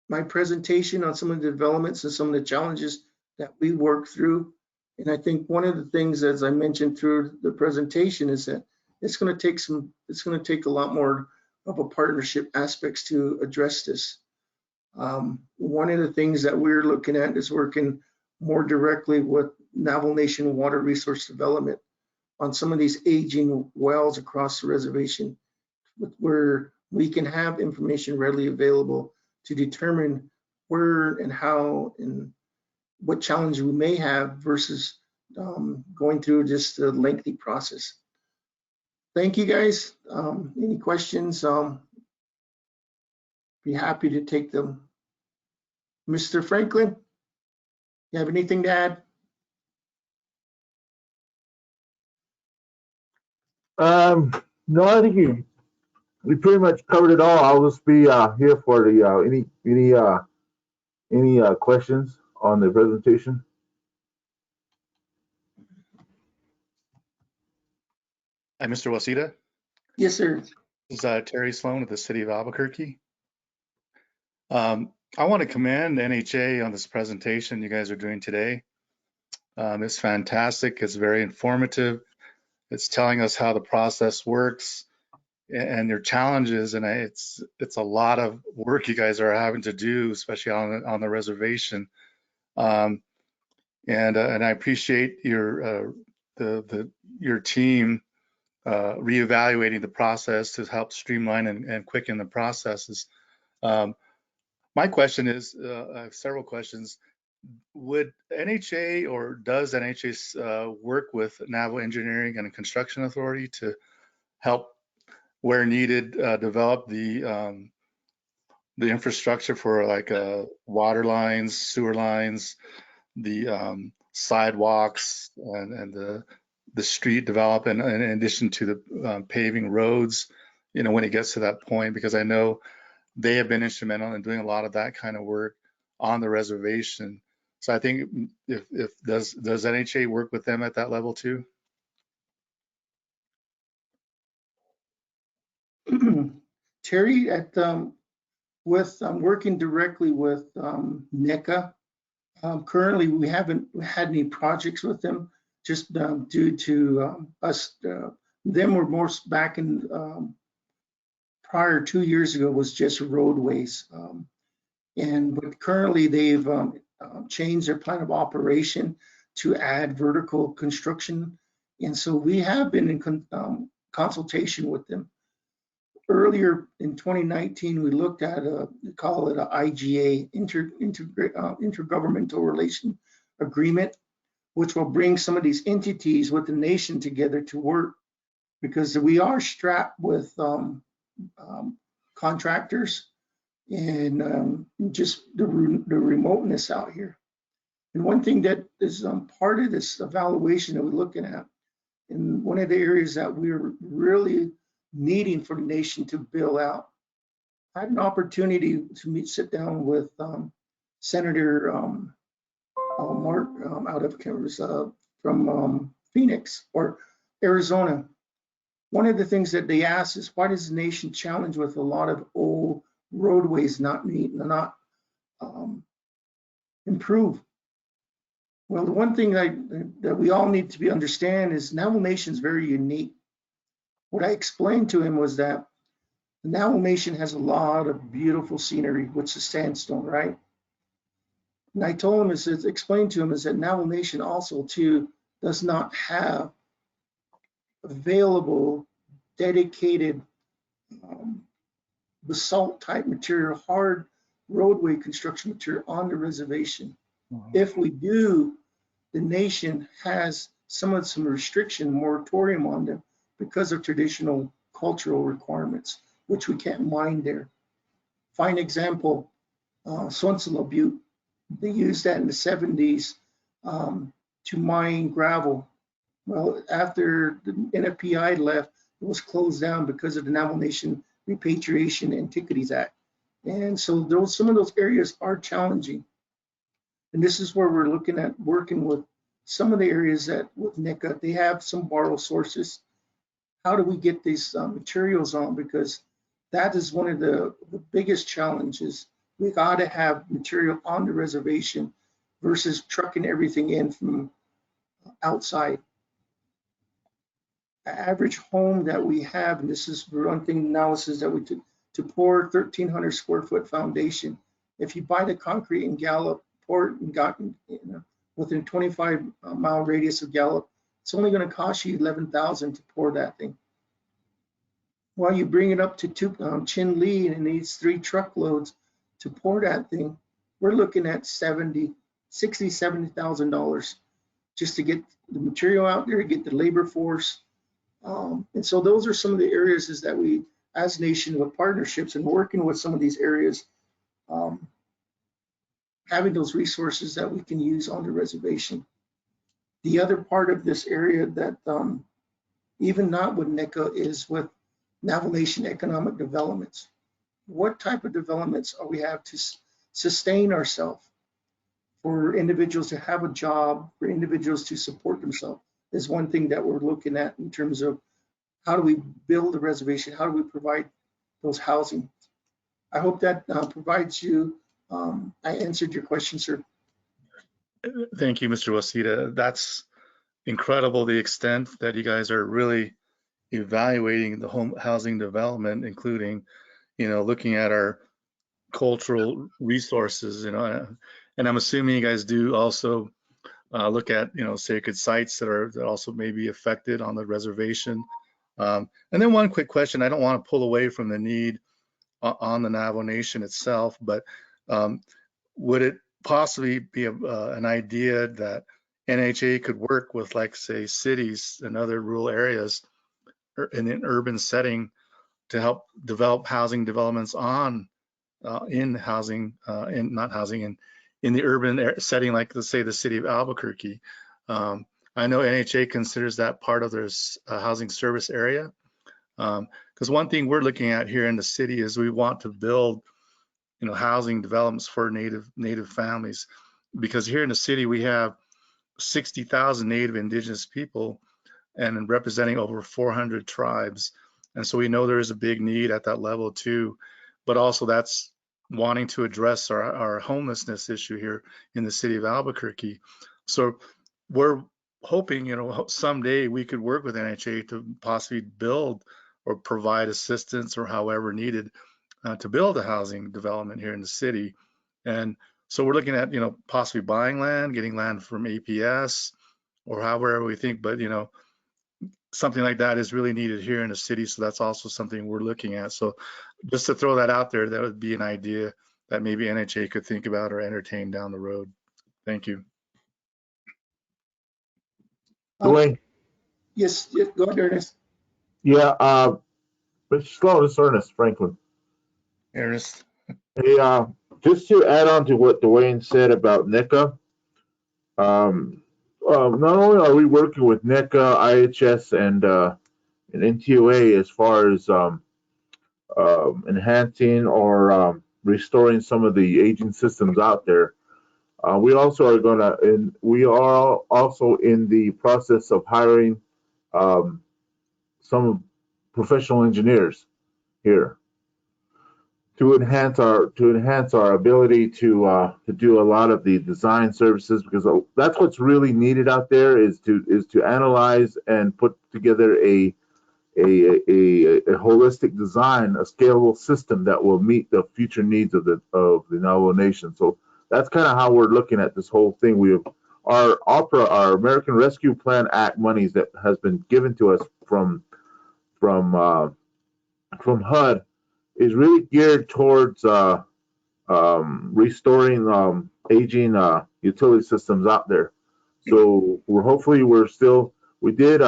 Speaker 8: my presentation on some of the developments and some of the challenges that we work through. And I think one of the things, as I mentioned through the presentation, is that it's going to take a lot more of a partnership aspects to address this. One of the things that we're looking at is working more directly with Navajo Nation Water Resource Development on some of these aging wells across the reservation, where we can have information readily available to determine where and how and what challenge we may have versus going through just a lengthy process. Thank you, guys. Any questions? Be happy to take them. Mr. Franklin, you have anything to add?
Speaker 14: No, I think we pretty much covered it all. I'll just be here for the any questions on the presentation.
Speaker 15: Hi, Mr. Wasita.
Speaker 8: Yes, sir.
Speaker 15: This is Terry Sloan with the City of Albuquerque. I want to commend NHA on this presentation you guys are doing today. It's fantastic. It's very informative. It's telling us how the process works and your challenges, and it's a lot of work you guys are having to do, especially on the reservation. And I appreciate your team reevaluating the process to help streamline and quicken the processes. My question is, I have several questions. Would NHA, or does NHA work with Navajo Engineering and Construction Authority to help, where needed, develop the infrastructure for like water lines, sewer lines, the sidewalks, and the street development, in addition to the paving roads, when it gets to that point? Because I know they have been instrumental in doing a lot of that kind of work on the reservation. So I think does NHA work with them at that level too?
Speaker 8: Terry, with working directly with NECA, currently we haven't had any projects with them, just due to us. Them were more back in prior 2 years ago was just roadways, but currently they've changed their plan of operation to add vertical construction, and so we have been in consultation with them. Earlier in 2019, we looked at call it an IGA, Intergovernmental Relation Agreement, which will bring some of these entities with the nation together to work, because we are strapped with contractors and just the remoteness out here. And one thing that is part of this evaluation that we're looking at, and one of the areas that we're really needing for the nation to build out, I had an opportunity to sit down with Senator Mark out of from Phoenix or Arizona. One of the things that they asked is, why does the nation challenge with a lot of old roadways not improve? Well, the one thing that we all need to understand is Navajo Nation is very unique. What I explained to him was that the Navajo Nation has a lot of beautiful scenery, which is sandstone, right? And I told him, explained to him, is that Navajo Nation also too does not have available dedicated basalt type material, hard roadway construction material on the reservation. If we do, the nation has some restriction, moratorium on them because of traditional cultural requirements, which we can't mine there. Fine example, Sonsala Butte. They used that in the 70s to mine gravel. Well, after the NFPI left, it was closed down because of the Navajo Nation Repatriation Antiquities Act. And so some of those areas are challenging. And this is where we're looking at working with some of the areas that with NECA, they have some borrow sources. How do we get these materials on? Because that is one of the biggest challenges. We got to have material on the reservation versus trucking everything in from outside. The average home that we have, and this is one thing analysis that we took, to pour 1,300 square foot foundation. If you buy the concrete in Gallup, pour it and got within 25-mile radius of Gallup, it's only going to cost you $11,000 to pour that thing. While you bring it up to Chin Lee and it needs 3 truckloads to pour that thing, we're looking at $70,000 just to get the material out there, get the labor force. And so those are some of the areas is that we, as nation, with partnerships and working with some of these areas, having those resources that we can use on the reservation. The other part of this area that even not with NECA is with Navajo Nation economic developments. What type of developments are we have to sustain ourselves, for individuals to have a job, for individuals to support themselves, is one thing that we're looking at in terms of how do we build a reservation, how do we provide those housing. I hope that provides you, I answered your question, sir.
Speaker 15: Thank you, Mr. Wasita. That's incredible, the extent that you guys are really evaluating the home housing development, including, looking at our cultural resources, and I'm assuming you guys do also look at, sacred sites that also may be affected on the reservation. And then one quick question, I don't want to pull away from the need on the Navajo Nation itself, but would it possibly be an idea that NHA could work with, like, say, cities and other rural areas in an urban setting to help develop housing developments in the urban setting, like, let's say, the city of Albuquerque? I know NHA considers that part of their housing service area. Because one thing we're looking at here in the city is we want to build, housing developments for native families, because here in the city we have 60,000 native indigenous people and representing over 400 tribes. And so we know there is a big need at that level too, but also that's wanting to address our homelessness issue here in the city of Albuquerque. So we're hoping, someday we could work with NHA to possibly build or provide assistance or however needed to build a housing development here in the city. And so we're looking at, possibly buying land, getting land from APS or however we think, but, something like that is really needed here in the city. So that's also something we're looking at. So just to throw that out there, that would be an idea that maybe NHA could think about or entertain down the road. Thank you.
Speaker 14: Dwayne?
Speaker 8: Yes, go ahead, Ernest.
Speaker 14: Yeah, Mr. Sloan, this is Ernest Franklin.
Speaker 15: Ernest.
Speaker 14: Hey, just to add on to what Dwayne said about NECA, not only are we working with NECA, IHS, and NTOA as far as enhancing or restoring some of the aging systems out there, we also are we are also in the process of hiring some professional engineers here to enhance our ability to do a lot of the design services, because that's what's really needed out there is to analyze and put together a holistic design, a scalable system that will meet the future needs of the Navajo Nation. So that's kind of how we're looking at this whole thing. We have our American Rescue Plan Act monies that has been given to us from HUD is really geared towards restoring aging utility systems out there. So we did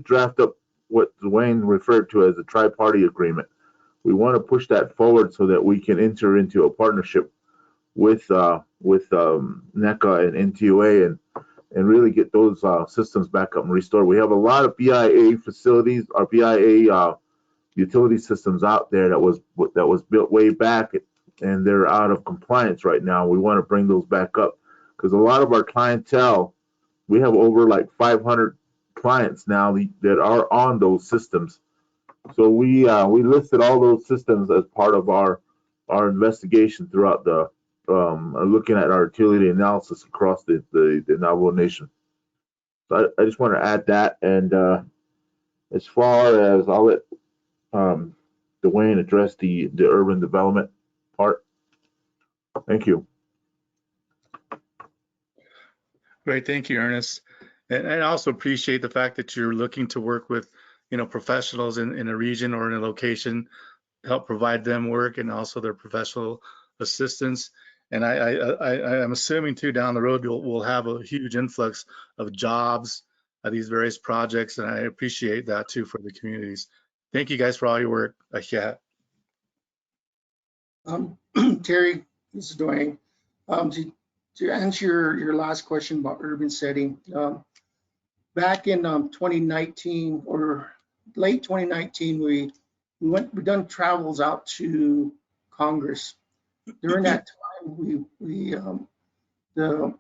Speaker 14: draft up what Dwayne referred to as a tri-party agreement. We want to push that forward so that we can enter into a partnership with NECA and NTOA and really get those systems back up and restored. We have a lot of BIA facilities, our BIA utility systems out there that was built way back, and they're out of compliance right now. We want to bring those back up because a lot of our clientele, we have over like 500 clients now that are on those systems. So we listed all those systems as part of our investigation throughout the looking at our utility analysis across the Navajo Nation. So I just want to add that. And as far as I'll let Dwayne address the urban development part. Thank you.
Speaker 15: Great, thank you, Ernest. And I also appreciate the fact that you're looking to work with, professionals in a region or in a location, help provide them work and also their professional assistance. And I'm assuming too, down the road, we'll have a huge influx of jobs at these various projects. And I appreciate that too for the communities. Thank you guys for all your work. Yeah.
Speaker 8: Terry, this is Dwayne. To answer your last question about urban setting, back in 2019 or late 2019, we done travels out to Congress. During that time, the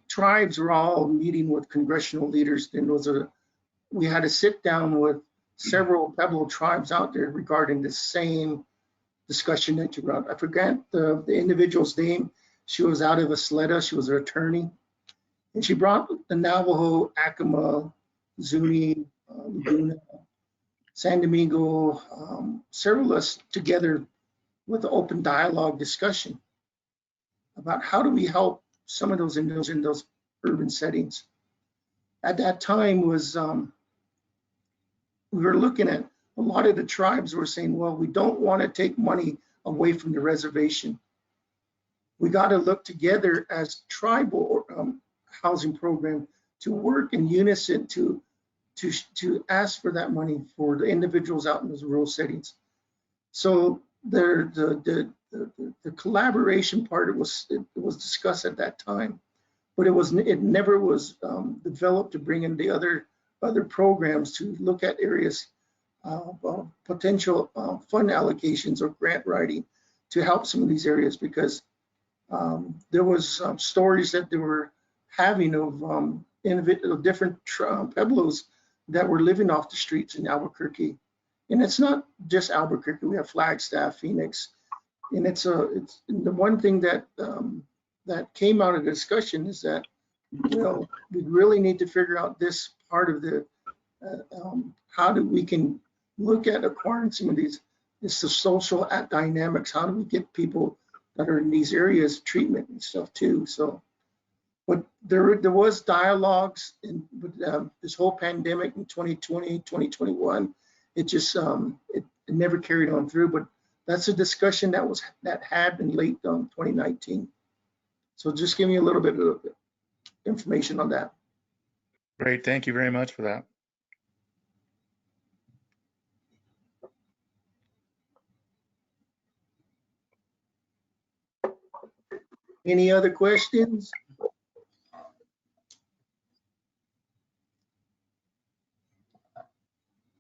Speaker 8: tribes were all meeting with congressional leaders. And we had to sit down with several Pueblo tribes out there regarding the same discussion that you brought. I forget the individual's name. She was out of Isleta. She was an attorney. And she brought the Navajo, Acoma, Zuni, Laguna, San Domingo, several of us together with an open dialogue discussion about how do we help some of those individuals in those urban settings. At that time was, we were looking at a lot of the tribes were saying, well, we don't want to take money away from the reservation. We got to look together as tribal housing program to work in unison to ask for that money for the individuals out in those rural settings. So the collaboration part, it was discussed at that time, but it never was developed to bring in the other programs to look at areas of potential fund allocations or grant writing to help some of these areas, because there was stories that they were having of different Pueblos that were living off the streets in Albuquerque. And it's not just Albuquerque, we have Flagstaff, Phoenix. And it's the one thing that that came out of the discussion is that, we really need to figure out this part of the, how do we can look at acquiring some of these, it's the social dynamics, how do we get people that are in these areas treatment and stuff too. So, but there was dialogues in this whole pandemic in 2020, 2021. It just it never carried on through. But that's a discussion that had in late 2019. So just give me a little bit of information on that.
Speaker 15: Great, thank you very much for that.
Speaker 8: Any other questions?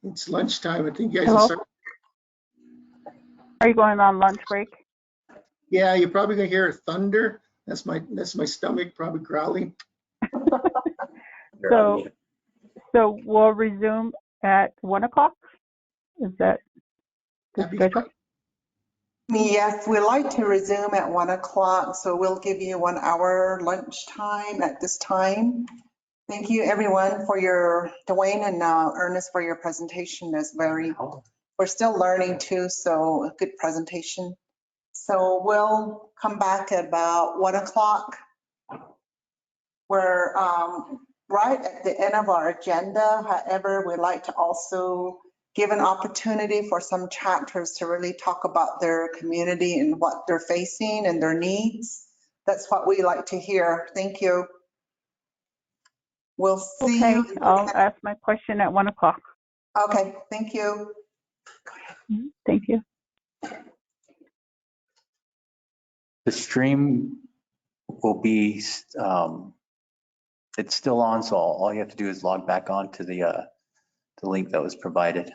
Speaker 8: It's lunchtime. I think you guys will start.
Speaker 12: Are you going on lunch break?
Speaker 8: Yeah, you're probably gonna hear thunder. That's my stomach probably growling.
Speaker 12: So we'll resume at 1 o'clock. Is that the schedule?
Speaker 7: Yes, we like to resume at 1 o'clock, so we'll give you 1 hour lunch time at this time. Thank you, everyone, for Dwayne and Ernest for your presentation. We're still learning too, so a good presentation. So we'll come back at about 1 o'clock. We're right at the end of our agenda. However, we'd like to also give an opportunity for some chapters to really talk about their community and what they're facing and their needs. That's what we like to hear. Thank you. We'll see you.
Speaker 12: Okay, I'll ask my question at 1 o'clock.
Speaker 7: Okay, thank you.
Speaker 12: Thank you.
Speaker 5: The stream will be it's still on, so all you have to do is log back on to the link that was provided.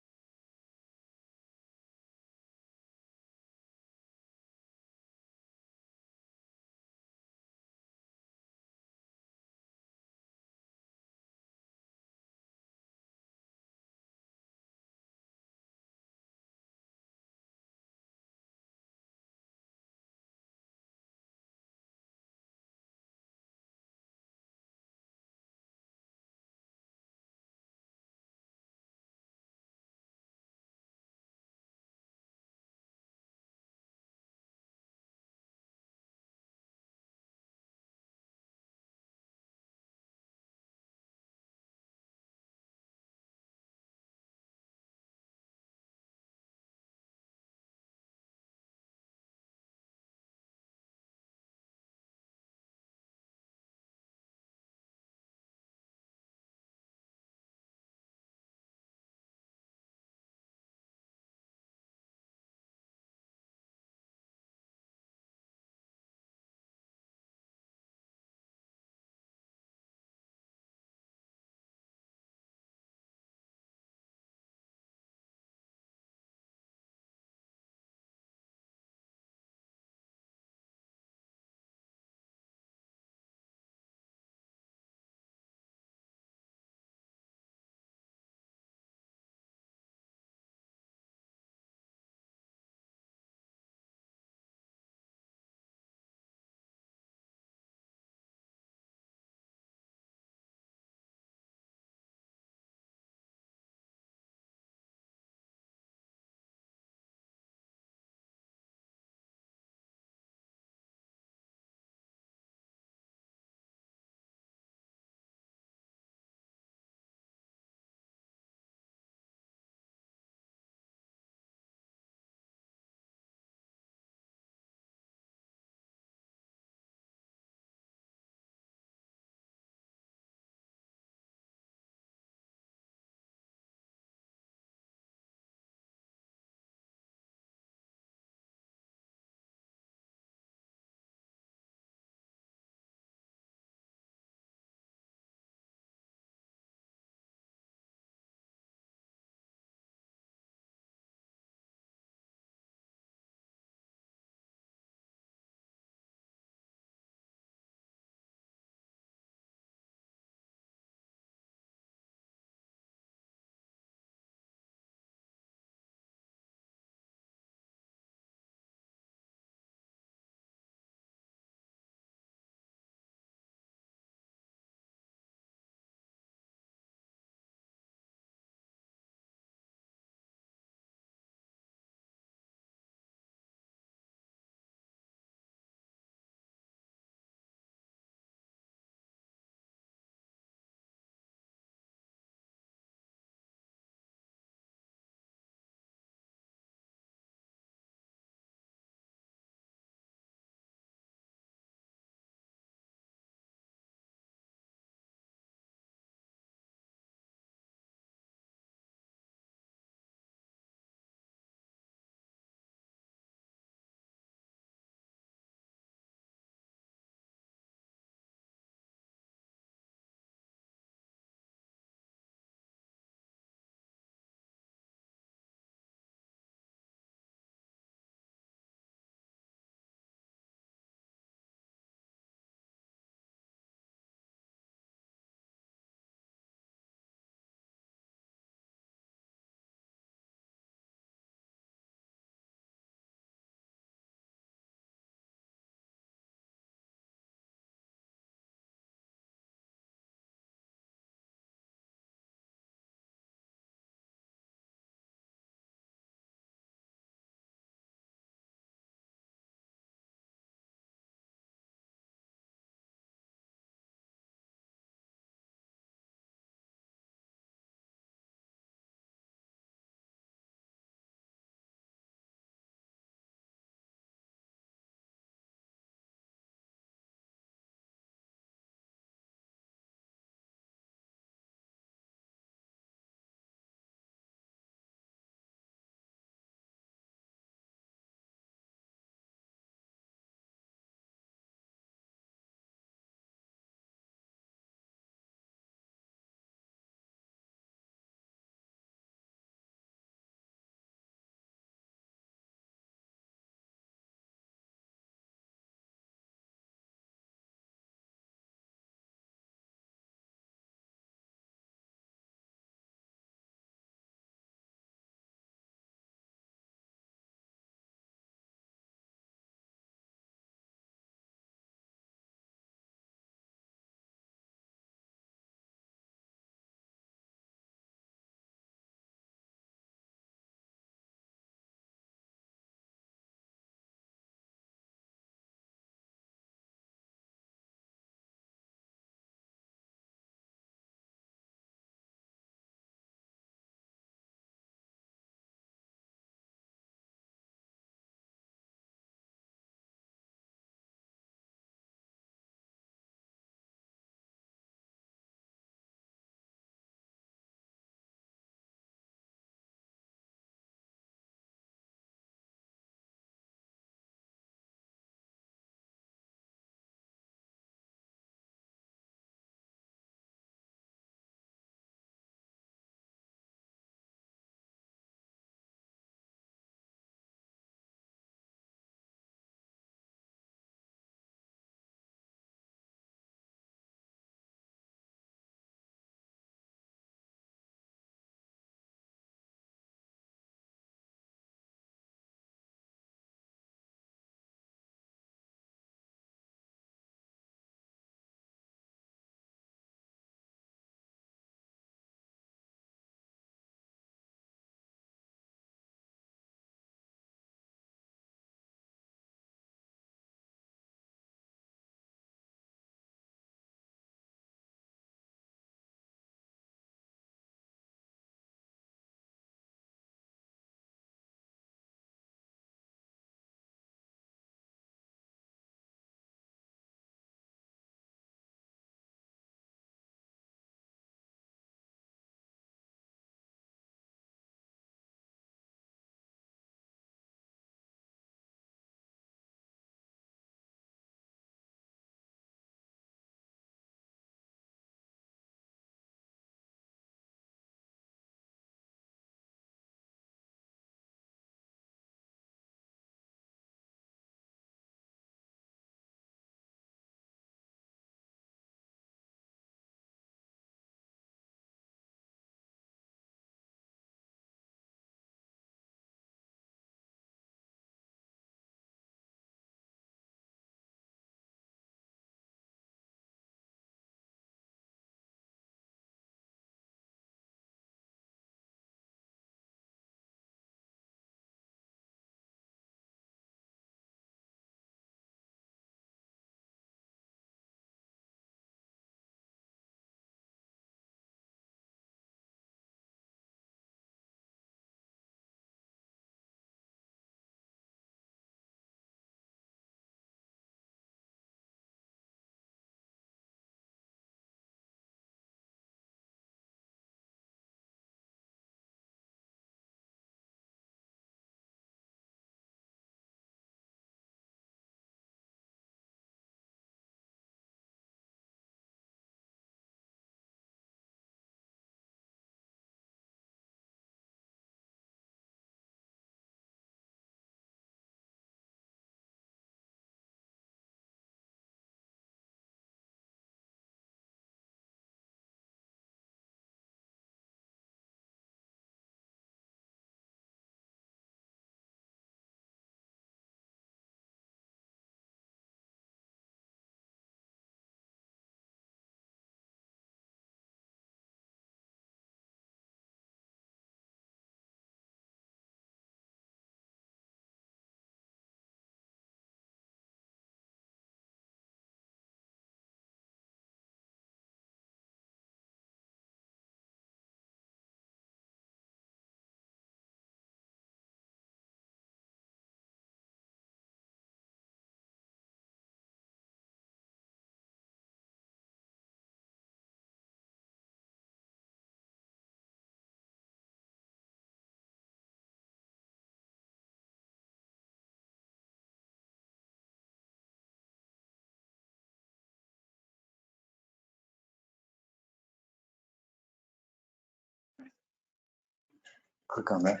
Speaker 5: Click on that.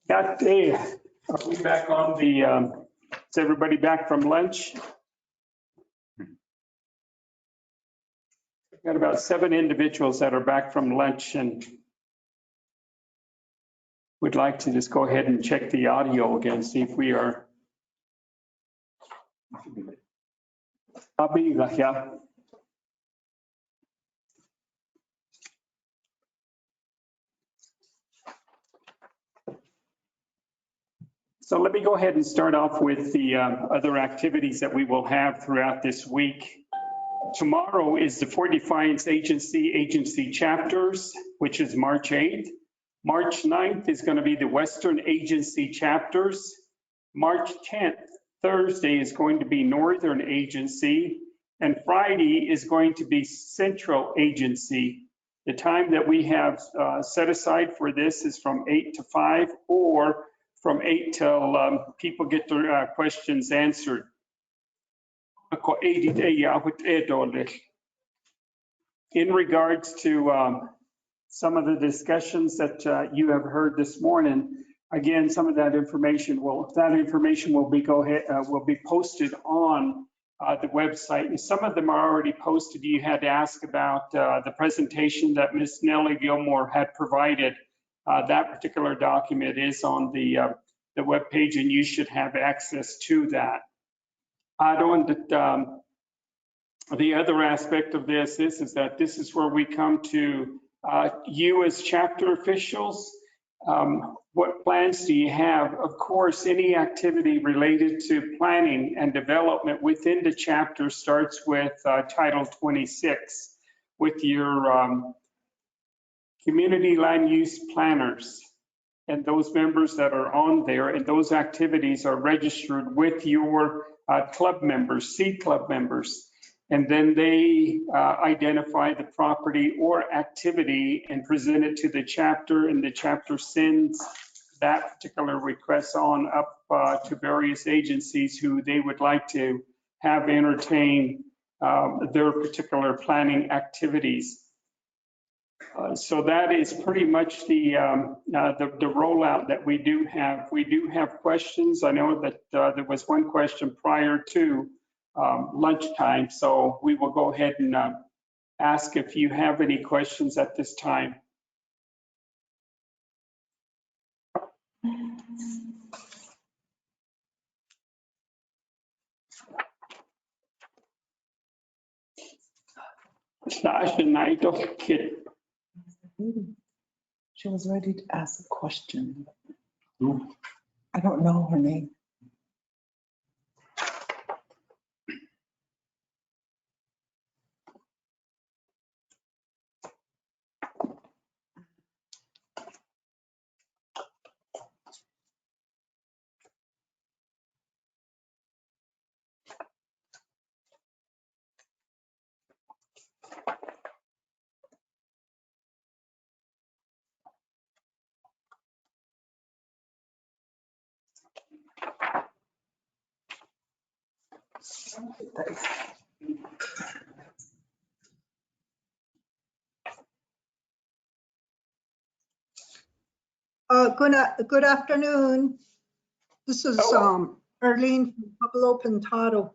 Speaker 1: Got the, are we back on the, is everybody back from lunch? Got about 7 individuals that are back from lunch and would like to just go ahead and check the audio again, see if we are. Yeah. So let me go ahead and start off with the other activities that we will have throughout this week. Tomorrow is the For Defiance Agency chapters, which is March 8th. March 9th is going to be the Western Agency chapters. March 10th, Thursday, is going to be Northern Agency. And Friday is going to be Central Agency. The time that we have set aside for this is from 8 to 5 or from 8 till people get their questions answered. In regards to some of the discussions that you have heard this morning, again, some of that information will be posted on the website. And some of them are already posted. You had to ask about the presentation that Ms. Nellie Gilmore had provided. That particular document is on the web page, and you should have access to that. The other aspect of this is that this is where we come to you as chapter officials. What plans do you have? Of course, any activity related to planning and development within the chapter starts with Title 26 with your community land use planners and those members that are on there, and those activities are registered with your club members, C club members. And then they identify the property or activity and present it to the chapter, and the chapter sends that particular request on up to various agencies who they would like to have entertain their particular planning activities. So that is pretty much the rollout that we do have. We do have questions. I know that there was one question prior to lunchtime, so we will go ahead and ask if you have any questions at this time.
Speaker 7: She was ready to ask a question. I don't know her name.
Speaker 2: Good afternoon. This is Arlene from Pablo Pintado.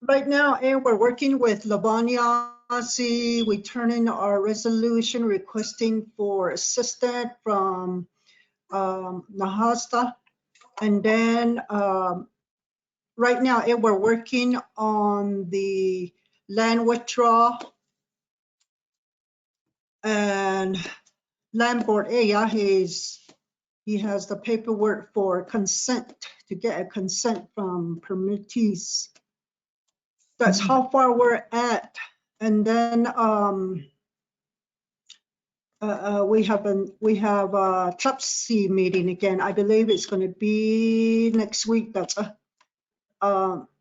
Speaker 2: Right now, we're working with Labanyasi. We turn in our resolution requesting for assistance from Nahasa. And then right now, we're working on the land withdrawal. And land board, he has the paperwork for consent, to get a consent from permittees. That's how far we're at. And then we have a TLPC meeting again. I believe it's going to be next week. That's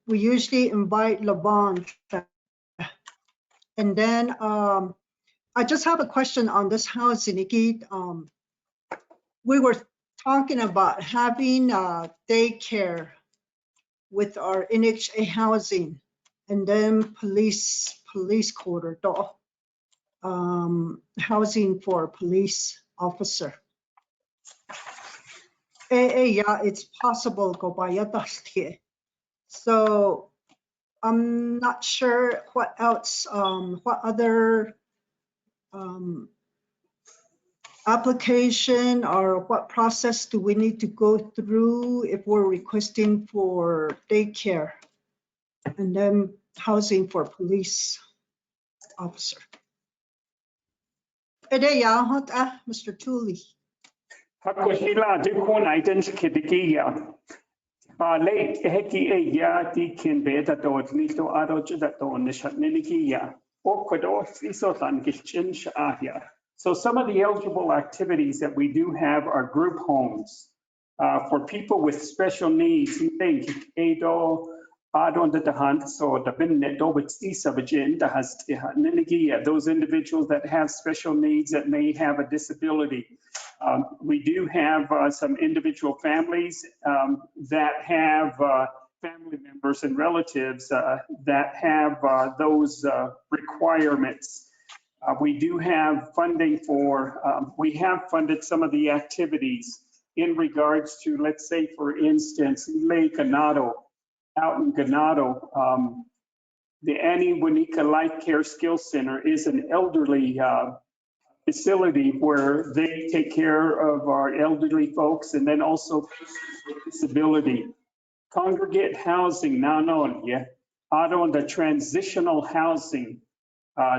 Speaker 2: we usually invite Laban. And then I just have a question on this house in Igit. We were talking about having daycare with our NHA housing and then police quarter door, housing for a police officer. Yeah, it's possible go by here. So I'm not sure what else, what other application or what process do we need to go through if we're requesting for daycare and then housing for police officer. Mr. Tooley.
Speaker 1: Hakoshila dukun identikitigia. Late heki ya dikin beta dot nito adoja that don nishatnikia. Okodo isotan gilchin shahia. So some of the eligible activities that we do have are group homes for people with special needs. Those individuals that have special needs that may have a disability. We do have some individual families that have family members and relatives that have those requirements. We do have funding for, we have funded some of the activities in regards to, let's say, for instance, Lake Ganado, out in Ganado, the Annie Wanika Life Care Skills Center is an elderly facility where they take care of our elderly folks and then also patients with disability. Congregate housing, the transitional housing.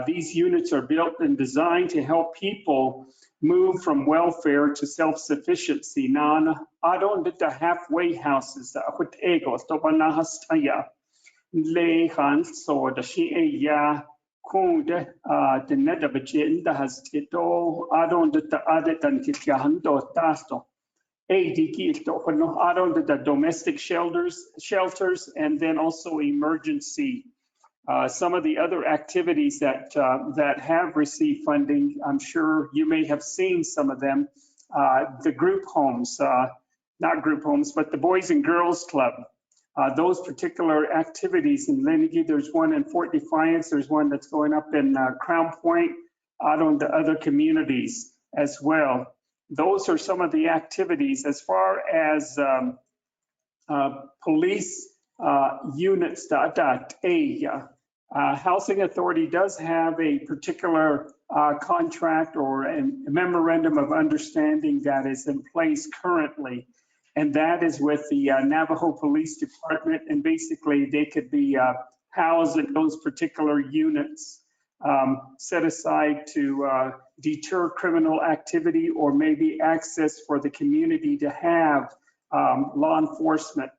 Speaker 1: These units are built and designed to help people move from welfare to self-sufficiency. The halfway houses, the Nahasa, Lehan, so the Shia, Kund, the Nedabajin, the Hastito, the Adet and Kitahando Tasto. The domestic shelters, and then also emergency. Some of the other activities that have received funding, I'm sure you may have seen some of them. The group homes, not group homes, but the Boys and Girls Club. Those particular activities in Lenigi, there's one in Fort Defiance, there's one that's going up in Crown Point, out on the other communities as well. Those are some of the activities. As far as police units, Housing Authority does have a particular contract or a memorandum of understanding that is in place currently, and that is with the Navajo Police Department, and basically they could be housed in those particular units set aside to deter criminal activity or maybe access for the community to have law enforcement.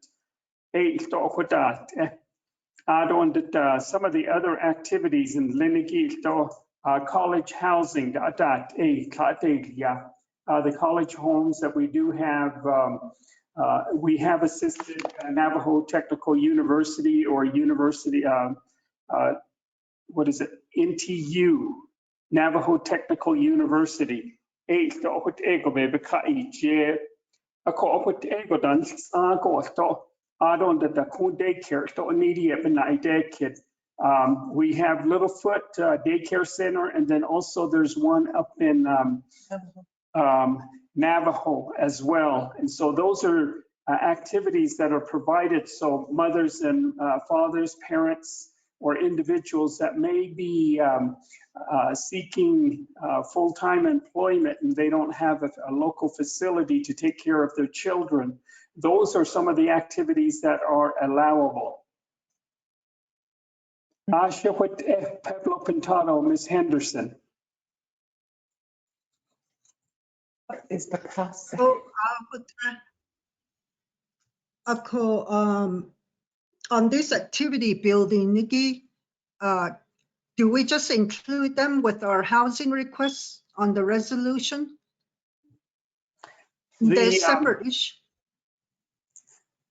Speaker 1: Some of the other activities in Lenigi, college housing, the college homes that we do have, we have assisted Navajo Technical University or University, what is it, NTU, Navajo Technical University. We have Littlefoot Daycare Center, and then also there's one up in Navajo as well. And so those are activities that are provided so mothers and fathers, parents, or individuals that may be seeking full-time employment and they don't have a local facility to take care of their children. Those are some of the activities that are allowable. Pablo Pintado, Ms. Henderson.
Speaker 7: What is the process?
Speaker 2: On this activity building, Nikki, do we just include them with our housing requests on the resolution? There's separate issue.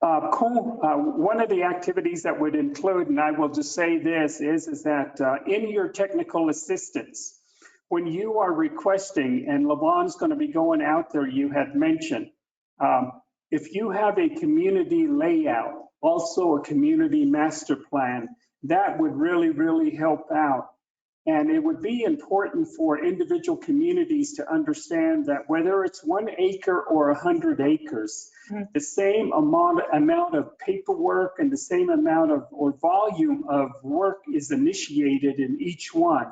Speaker 1: One of the activities that would include, and I will just say this, is that in your technical assistance, when you are requesting, and Lavon's going to be going out there, you had mentioned, If you have a community layout, also a community master plan, that would really, really help out. And it would be important for individual communities to understand that whether it's 1 acre or 100 acres, the same amount of paperwork and the same amount of or volume of work is initiated in each one.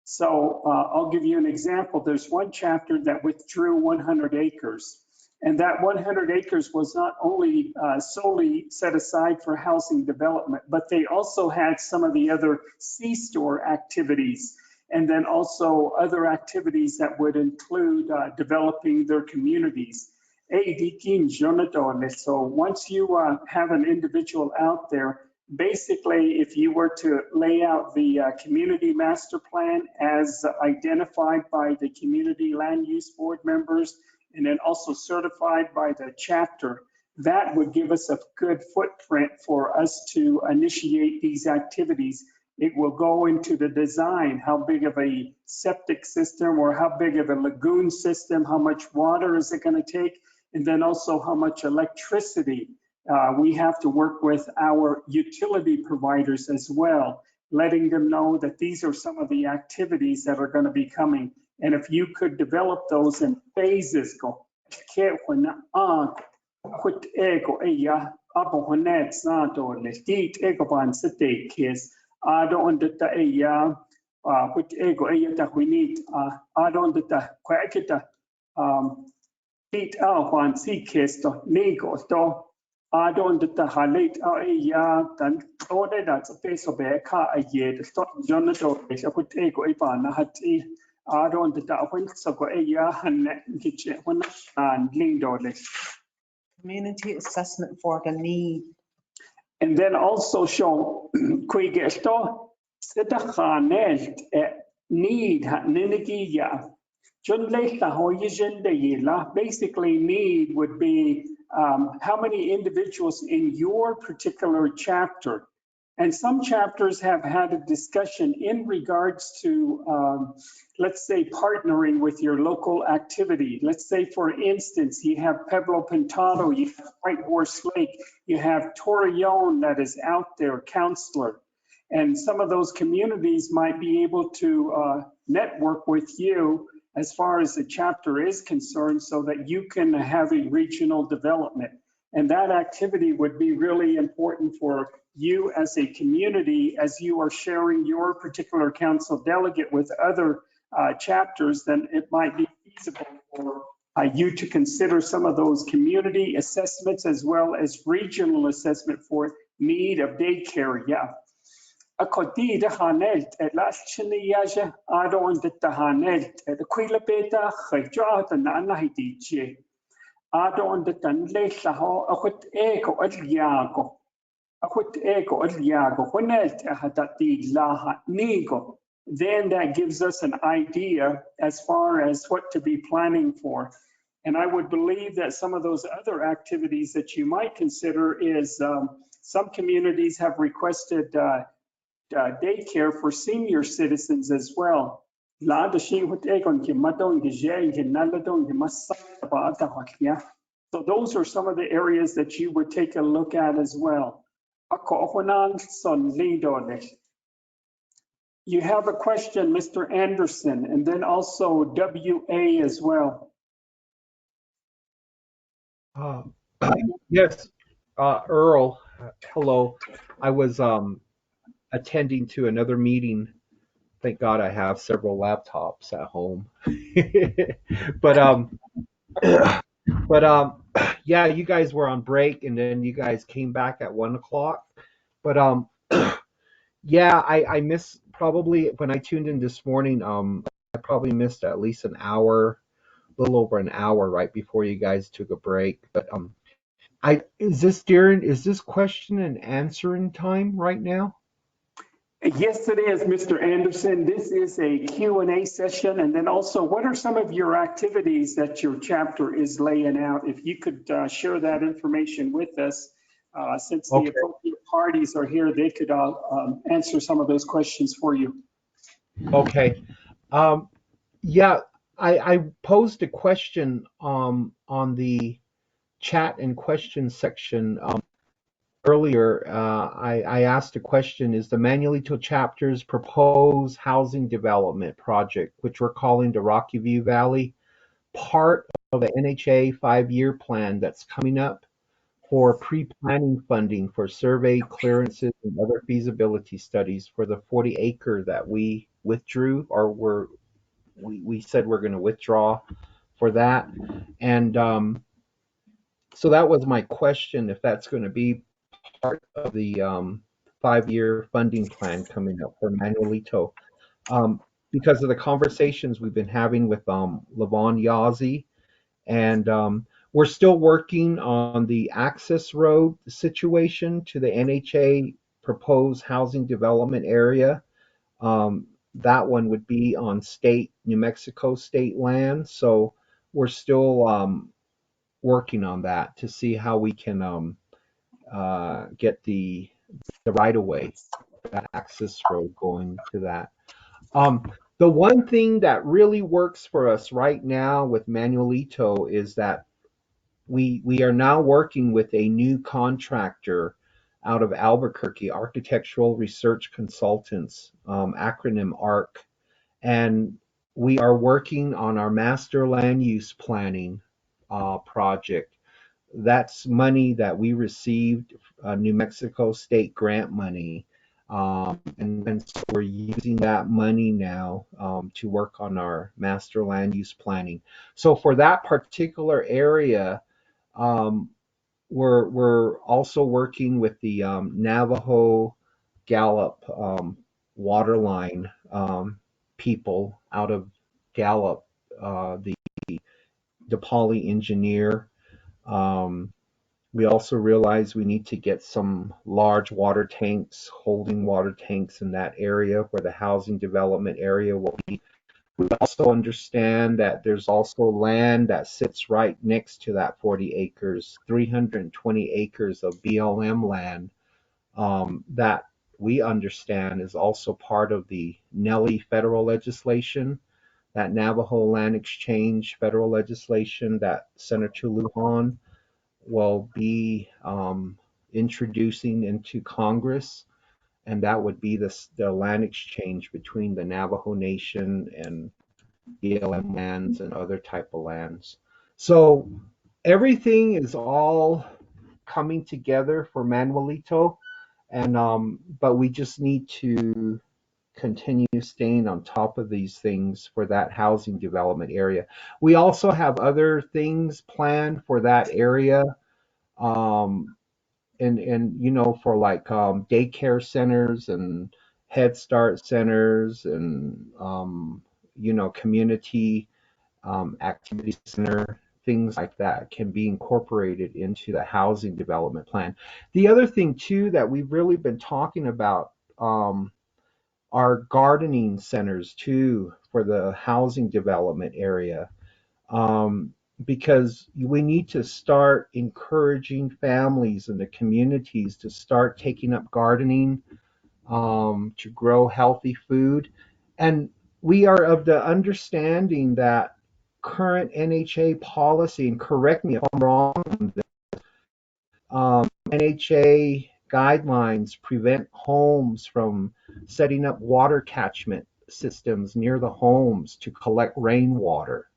Speaker 1: So I'll give you an example. There's one chapter that withdrew 100 acres. And that 100 acres was not only solely set aside for housing development, but they also had some of the other C-store activities, and then also other activities that would include developing their communities. So once you have an individual out there, basically, if you were to lay out the community master plan as identified by the community land use board members, and then also certified by the chapter, that would give us a good footprint for us to initiate these activities. It will go into the design, how big of a septic system or how big of a lagoon system, how much water is it going to take, and then also how much electricity. We have to work with our utility providers as well, letting them know that these are some of the activities that are going to be coming. And if you could develop those in phases, go. Adon the halit ya dan order that space of a car a year the stock jonato is a put ego ipan hati Adon the when so go a ya han kitchen when and lean dollars.
Speaker 7: Community assessment for the need.
Speaker 1: And then also show quick store set a hanel need ninigi ya. Basically, need would be how many individuals in your particular chapter. And some chapters have had a discussion in regards to, let's say, partnering with your local activity. Let's say, for instance, you have Pueblo Pintado, you have White Horse Lake, you have Torreon that is out there, counselor. And some of those communities might be able to network with you as far as the chapter is concerned, so that you can have a regional development. And that activity would be really important for you as a community, as you are sharing your particular council delegate with other chapters, then it might be feasible for you to consider some of those community assessments as well as regional assessment for need of daycare. Yeah. Akoti de hanelt at last chiniyaja adon de hanelt at the quilabeta khajat and anahitiche adon de tanle saho akut eko adliago hunelt hatati laha nigo. Then that gives us an idea as far as what to be planning for. And I would believe that some of those other activities that you might consider is some communities have requested daycare for senior citizens as well. So those are some of the areas that you would take a look at as well. You have a question, Mr. Anderson, and then also WA as well.
Speaker 4: Yes, Earl, hello. I was attending to another meeting. Thank God I have several laptops at home. but yeah, you guys were on break and then you guys came back at 1 o'clock. But yeah, I missed probably when I tuned in this morning, I probably missed at least an hour, a little over an hour right before you guys took a break. But is this question and answering time right now?
Speaker 1: Yes, it is, Mr. Anderson. This is a Q&A session. And then also, what are some of your activities that your chapter is laying out? If you could share that information with us, since the appropriate parties are here, they could answer some of those questions for you.
Speaker 4: Okay. Yeah, I posed a question on the chat and question section, earlier, I asked a question: is the Manuelito chapter's proposed housing development project, which we're calling the Rocky View Valley, part of the NHA 5-year plan that's coming up for pre-planning funding for survey clearances and other feasibility studies for the 40 acre that we withdrew, or we said we're going to withdraw for that? And so that was my question, if that's going to be part of the 5-year funding plan coming up for Manuelito. Because of the conversations we've been having with Levon Yazzie, and we're still working on the access road situation to the NHA proposed housing development area. That one would be on New Mexico state land. So we're still working on that to see how we can get the right of way, that access road going to that. The one thing that really works for us right now with Manuelito is that we are now working with a new contractor out of Albuquerque, Architectural Research Consultants, acronym ARC, and we are working on our master land use planning project. That's money that we received, New Mexico state grant money. And so we're using that money now to work on our master land use planning. So for that particular area, we're also working with the Navajo Gallup water line people out of Gallup, the DePauli engineer. We also realize we need to get some large water tanks, holding water tanks in that area where the housing development area will be. We also understand that there's also land that sits right next to that 40 acres, 320 acres of BLM land that we understand is also part of the Nellie federal legislation, that Navajo Land Exchange federal legislation that Senator Lujan will be introducing into Congress, and that would be the land exchange between the Navajo Nation and BLM lands and other type of lands. So everything is all coming together for Manuelito, and but we just need to continue staying on top of these things for that housing development area. We also have other things planned for that area, and for like daycare centers and Head Start centers and community activity center, things like that can be incorporated into the housing development plan. The other thing too that we've really been talking about are gardening centers too for the housing development area, because we need to start encouraging families and the communities to start taking up gardening, to grow healthy food. And we are of the understanding that current NHA policy, and correct me if I'm wrong, NHA guidelines prevent homes from setting up water catchment systems near the homes to collect rainwater.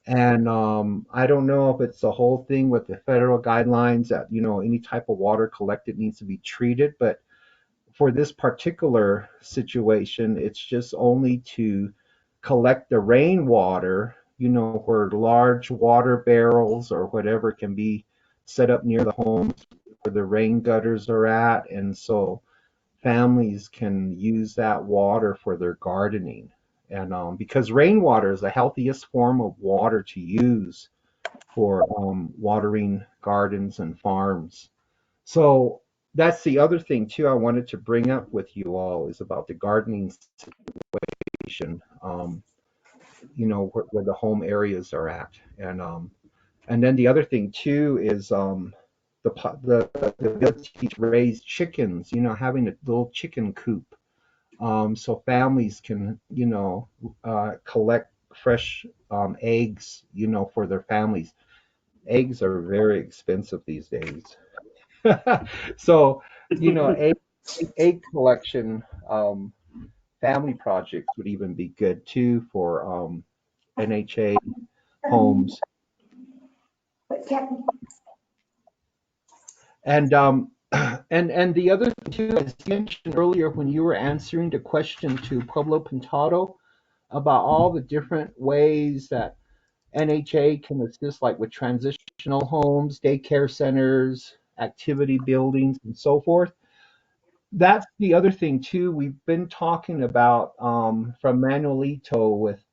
Speaker 4: And I don't know if it's the whole thing with the federal guidelines that, any type of water collected needs to be treated. But for this particular situation, it's just only to collect the rainwater, where large water barrels or whatever can be set up near the homes where the rain gutters are at. And so families can use that water for their gardening. And because rainwater is the healthiest form of water to use for watering gardens and farms. So that's the other thing too I wanted to bring up with you all, is about the gardening situation, where the home areas are at. And then the other thing too is the ability to raise chickens, having a little chicken coop. So families can, collect fresh eggs, for their families. eggs are very expensive these days. So, egg collection, family projects would even be good too for NHA homes. And and the other thing too, as you mentioned earlier when you were answering the question to Pueblo Pintado about all the different ways that NHA can assist, like with transitional homes, daycare centers, activity buildings, and so forth. That's the other thing too. We've been talking about from Manuelito with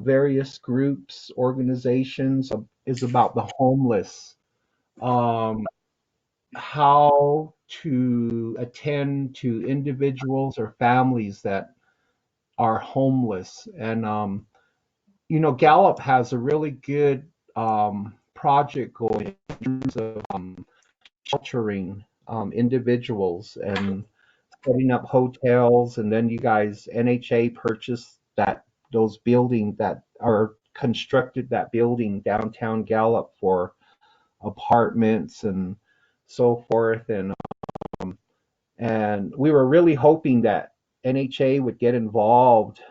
Speaker 4: various groups, organizations, is about the homeless. Um, how to attend to individuals or families that are homeless. And, Gallup has a really good project going in terms of sheltering individuals and setting up hotels. And then you guys, NHA purchased those buildings that are constructed, that building downtown Gallup for apartments and so forth. And we were really hoping that NHA would get involved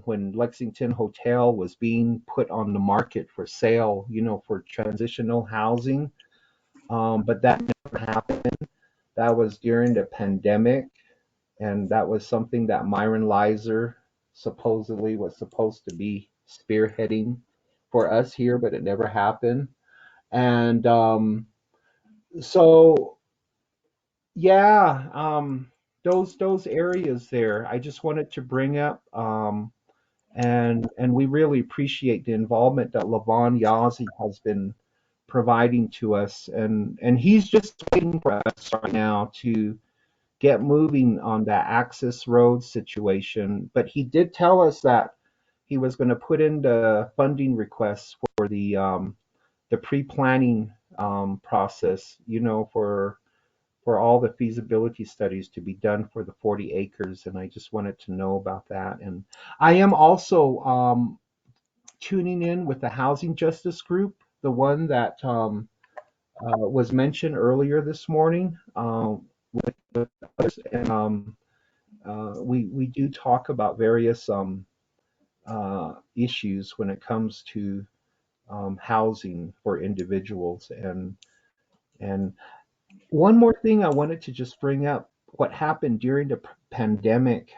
Speaker 4: when Lexington Hotel was being put on the market for sale, for transitional housing. But that never happened. That was during the pandemic, and that was something that Myron Lizer supposedly was supposed to be spearheading for us here, but it never happened. And so yeah, those areas there, I just wanted to bring up, and we really appreciate the involvement that Levon Yazzie has been providing to us, and he's just waiting for us right now to get moving on that access road situation. But he did tell us that he was going to put in the funding requests for the pre-planning process, for all the feasibility studies to be done for the 40 acres, and I just wanted to know about that. And I am also tuning in with the Housing Justice Group, the one that was mentioned earlier this morning with others, and we do talk about various issues when it comes to housing for individuals. And one more thing I wanted to just bring up, what happened during the pandemic.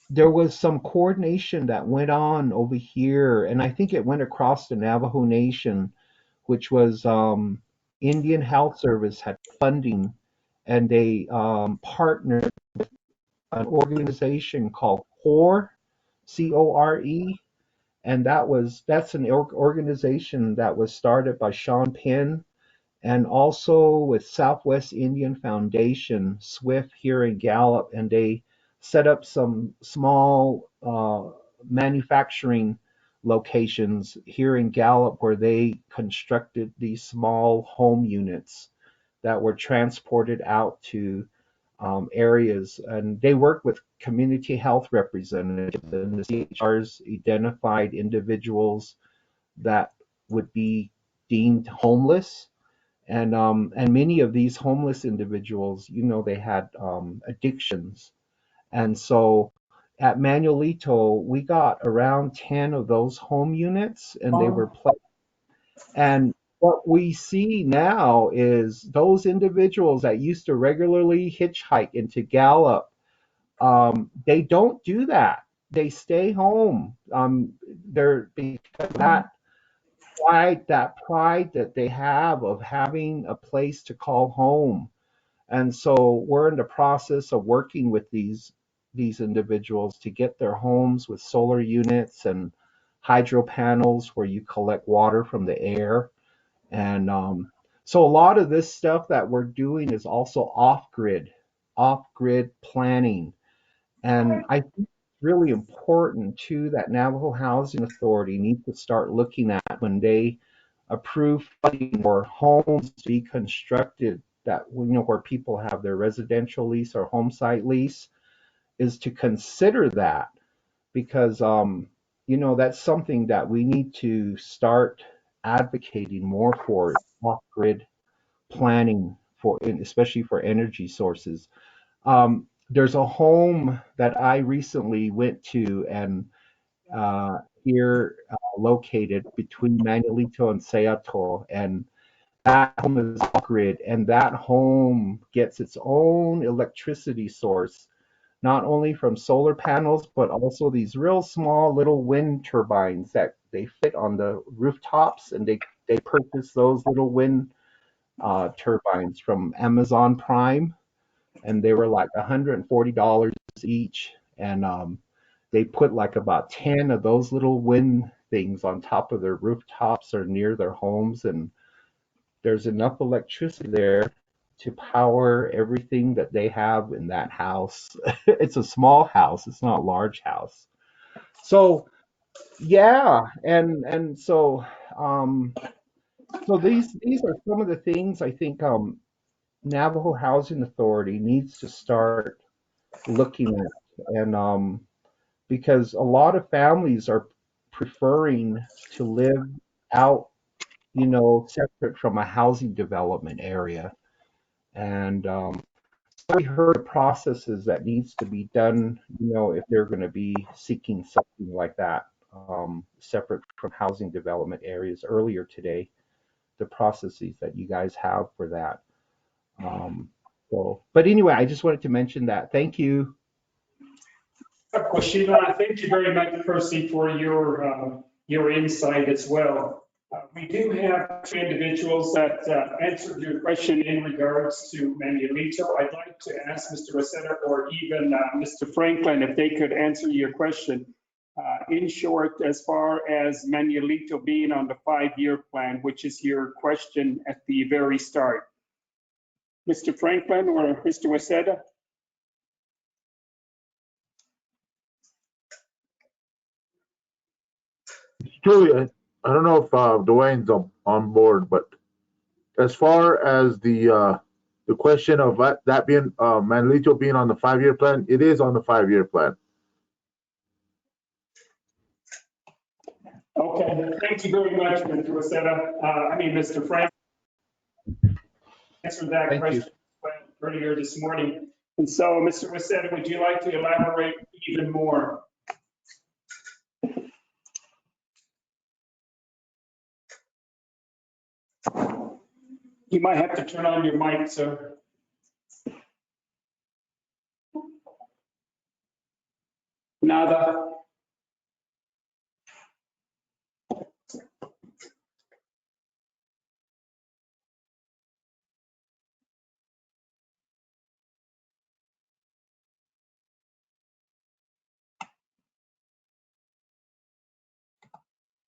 Speaker 4: There was some coordination that went on over here, and I think it went across the Navajo Nation, which was Indian Health Service had funding, and they partnered with an organization called CORE, CORE, and that's an organization that was started by Sean Penn, and also with Southwest Indian Foundation, SWIFT, here in Gallup, and they set up some small manufacturing locations here in Gallup where they constructed these small home units that were transported out to areas. And they work with community health representatives, and the CHRs identified individuals that would be deemed homeless, and many of these homeless individuals, they had addictions. And so at Manuelito, we got around 10 of those home units, and they were placed. And what we see now is those individuals that used to regularly hitchhike into Gallup, they don't do that. They stay home. They're because of that pride that they have of having a place to call home. And so we're in the process of working with these individuals to get their homes with solar units and hydro panels where you collect water from the air. And so a lot of this stuff that we're doing is also off-grid planning. And I think it's really important too that Navajo Housing Authority needs to start looking at when they approve funding for homes to be constructed, that where people have their residential lease or home site lease, is to consider that, because that's something that we need to start advocating more for off-grid planning for, especially for energy sources. There's a home that I recently went to, and here located between Manuelito and Seattle, and that home is off-grid, and that home gets its own electricity source, not only from solar panels, but also these real small little wind turbines that they fit on the rooftops, and they purchase those little wind turbines from Amazon Prime, and they were like $140 each, and they put like about 10 of those little wind things on top of their rooftops or near their homes, and there's enough electricity there to power everything that they have in that house. It's a small house, it's not a large house. So yeah, and so so these are some of the things I think Navajo Housing Authority needs to start looking at, and because a lot of families are preferring to live out, separate from a housing development area. And we heard processes that needs to be done, if they're going to be seeking something like that, separate from housing development areas earlier today, the processes that you guys have for that. But anyway, I just wanted to mention that. Thank you.
Speaker 1: Sheila, thank you very much, Percy, for your insight as well. We do have two individuals that answered your question in regards to Manuelito. I'd like to ask Mr. Rosetta or even Mr. Franklin if they could answer your question. In short, as far as Manuelito being on the 5-year plan, which is your question at the very start. Mr. Franklin or Mr. Rosetta?
Speaker 14: Julia, I don't know if Dwayne's on board, but as far as the question of that being Manuelito being on the 5-year plan, it is on the 5-year plan.
Speaker 1: Okay, thank you very much, Mr. Rosetta. Mr. Frank answered that question earlier this morning. And so, Mr. Rosetta, would you like to elaborate even more? You might have to turn on your mic, sir. Nada.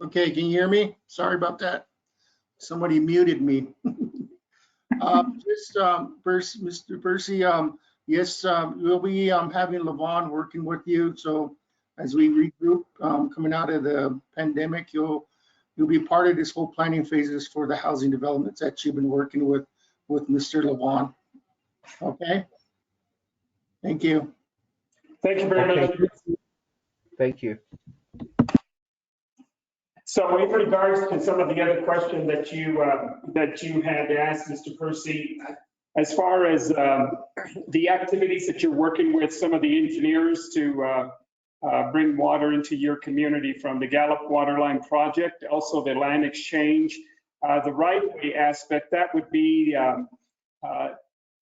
Speaker 8: Okay, can you hear me? Sorry about that. Somebody muted me. Mr. Percy, yes, we'll be having Levon working with you. So as we regroup coming out of the pandemic, you'll be part of this whole planning phases for the housing developments that you've been working with Mr. Levon. Okay. Thank you.
Speaker 1: Thank you very much.
Speaker 4: Thank you.
Speaker 1: So in regards to some of the other questions that you had asked, Mr. Percy, as far as the activities that you're working with some of the engineers to bring water into your community from the Gallup Waterline Project, also the land exchange, the right-of-way aspect, that would be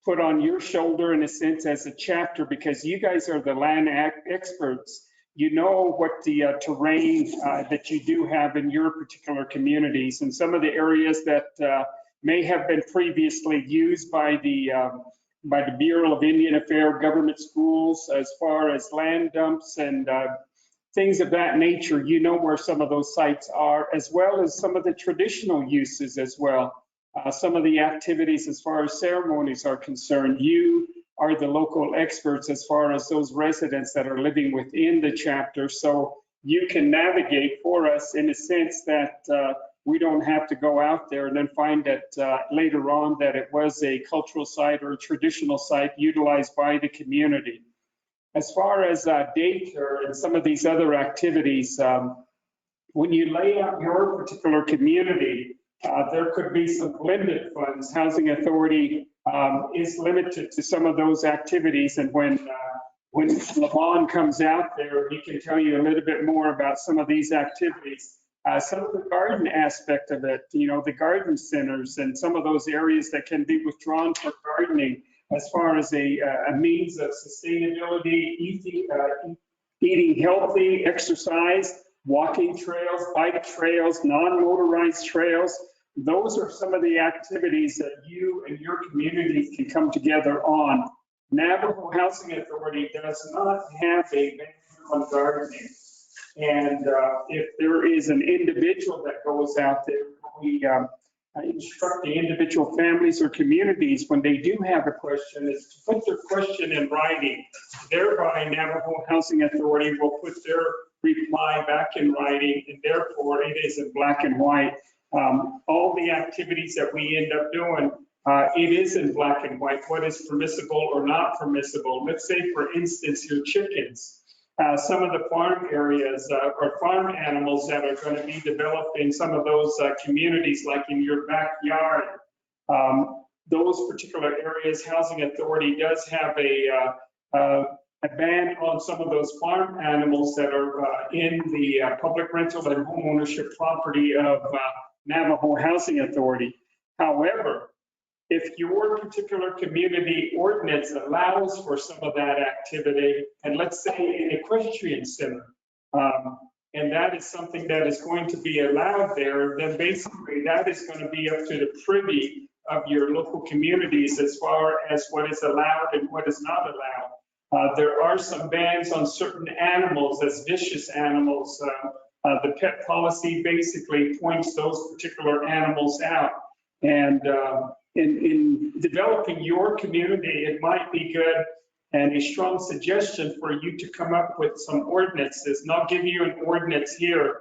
Speaker 1: put on your shoulder in a sense as a chapter, because you guys are the land experts. You know what the terrain that you do have in your particular communities, and some of the areas that may have been previously used by the Bureau of Indian Affairs government schools as far as land dumps and things of that nature. You know where some of those sites are, as well as some of the traditional uses as well. Some of the activities as far as ceremonies are concerned. You are the local experts as far as those residents that are living within the chapter. So you can navigate for us in a sense that we don't have to go out there and then find that later on that it was a cultural site or a traditional site utilized by the community. As far as daycare and some of these other activities, when you lay out your particular community, there could be some blended funds. Housing Authority is limited to some of those activities. And when Lavon comes out there, he can tell you a little bit more about some of these activities. Some of the garden aspect of it, the garden centers and some of those areas that can be withdrawn for gardening as far as a means of sustainability, eating healthy, exercise, walking trails, bike trails, non-motorized trails. Those are some of the activities that you and your communities can come together on. Navajo Housing Authority does not have a ban on gardening. And if there is an individual that goes out there, we instruct the individual families or communities when they do have a question is to put their question in writing. Thereby, Navajo Housing Authority will put their reply back in writing, and therefore it is in black and white. All the activities that we end up doing, it is in black and white, what is permissible or not permissible. Let's say, for instance, your chickens. Some of the farm areas or farm animals that are going to be developed in some of those communities, like in your backyard, those particular areas, Housing Authority does have a ban on some of those farm animals that are in the public rental and home ownership property of Navajo Housing Authority. However, if your particular community ordinance allows for some of that activity, and let's say an equestrian center, and that is something that is going to be allowed there, then basically that is going to be up to the privy of your local communities as far as what is allowed and what is not allowed. There are some bans on certain animals as vicious animals. The pet policy basically points those particular animals out. And in developing your community, it might be good and a strong suggestion for you to come up with some ordinances. And I'll give you an ordinance here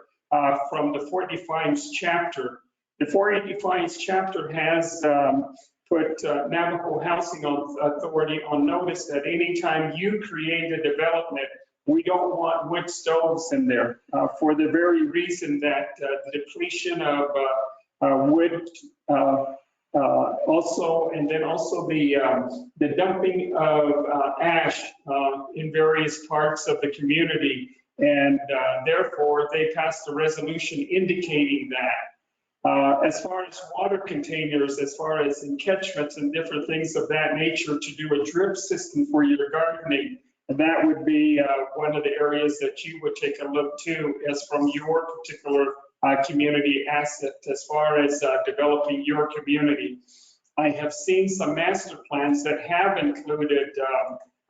Speaker 1: from the Fort Defiance chapter. The Fort Defiance chapter has put Navajo Housing Authority on notice that anytime you create a development, we don't want wood stoves in there for the very reason that the depletion of wood also, and then also the dumping of ash in various parts of the community. And therefore, they passed a resolution indicating that. As far as water containers, as far as encatchments and different things of that nature to do a drip system for your gardening, and that would be one of the areas that you would take a look to as from your particular community asset as far as developing your community. I have seen some master plans that have included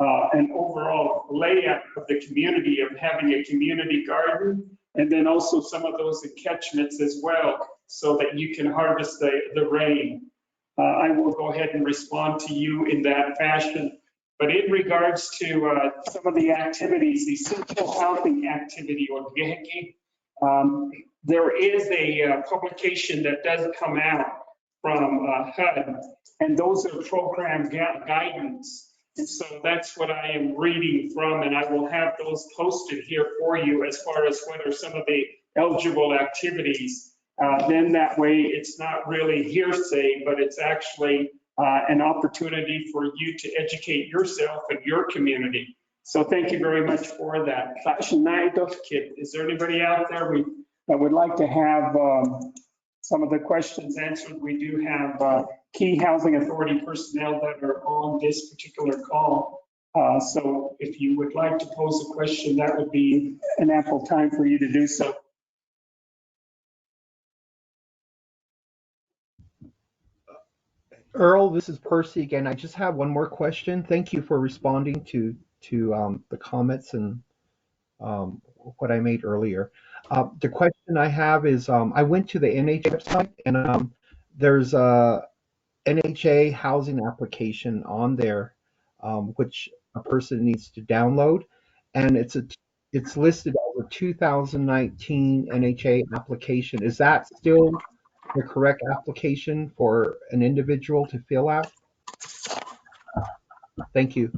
Speaker 1: an overall layout of the community of having a community garden, and then also some of those encatchments as well, so that you can harvest the rain. I will go ahead and respond to you in that fashion. But in regards to some of the activities, the essential housing activity or GEHEKI, there is a publication that does come out from HUD, and those are program guidance. And so that's what I am reading from, and I will have those posted here for you as far as what are some of the eligible activities. Then that way it's not really hearsay, but it's actually an opportunity for you to educate yourself and your community. So thank you very much for that. Is there anybody out there that would like to have some of the questions answered? We do have key Housing Authority personnel that are on this particular call. So if you would like to pose a question, that would be an ample time for you to do so.
Speaker 4: Earl, this is Percy again. I just have one more question. Thank you for responding to the comments and what I made earlier. The question I have is, I went to the NHA website, and there's a NHA housing application on there, which a person needs to download, and it's listed as a 2019 NHA application. Is that still the correct application for an individual to fill out? Thank you.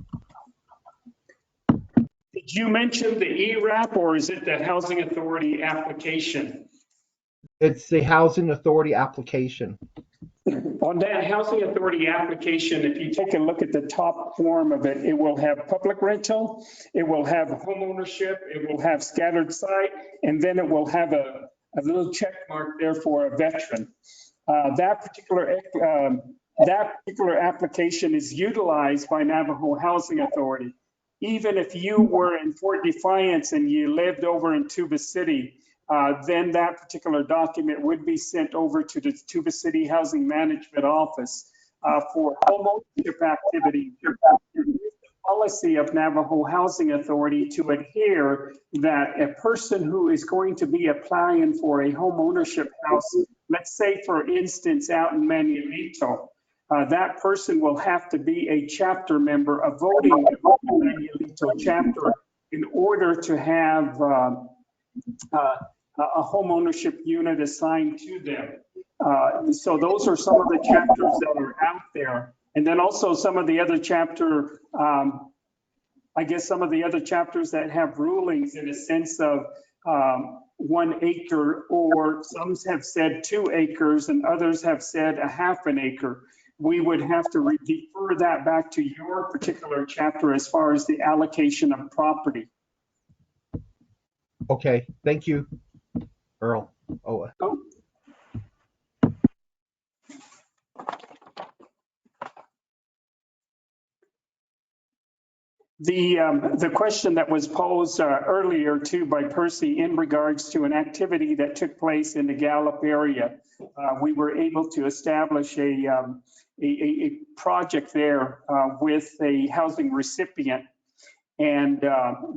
Speaker 1: The Did you mention the ERAP or is it the Housing Authority application?
Speaker 4: It's the Housing Authority application.
Speaker 1: On that Housing Authority application, if you take a look at the top form of it, it will have public rental, it will have home ownership, it will have scattered site, and then it will have a little check mark there for a veteran. That particular application is utilized by Navajo Housing Authority. Even if you were in Fort Defiance and you lived over in Tuba City, then that particular document would be sent over to the Tuba City Housing Management Office for home ownership activity. The policy of Navajo Housing Authority to adhere that a person who is going to be applying for a home ownership house, let's say for instance out in Manuelito, that person will have to be a chapter member, a voting Manuelito chapter, in order to have a home ownership unit assigned to them. So those are some of the chapters that are out there. And then also some of the other chapter, I guess some of the other chapters that have rulings in a sense of 1 acre, or some have said 2 acres and others have said a half an acre. We would have to refer that back to your particular chapter as far as the allocation of property.
Speaker 4: Okay, thank you, Earl. Oh.
Speaker 1: The question that was posed earlier too by Percy in regards to an activity that took place in the Gallup area. We were able to establish a project there with a housing recipient. And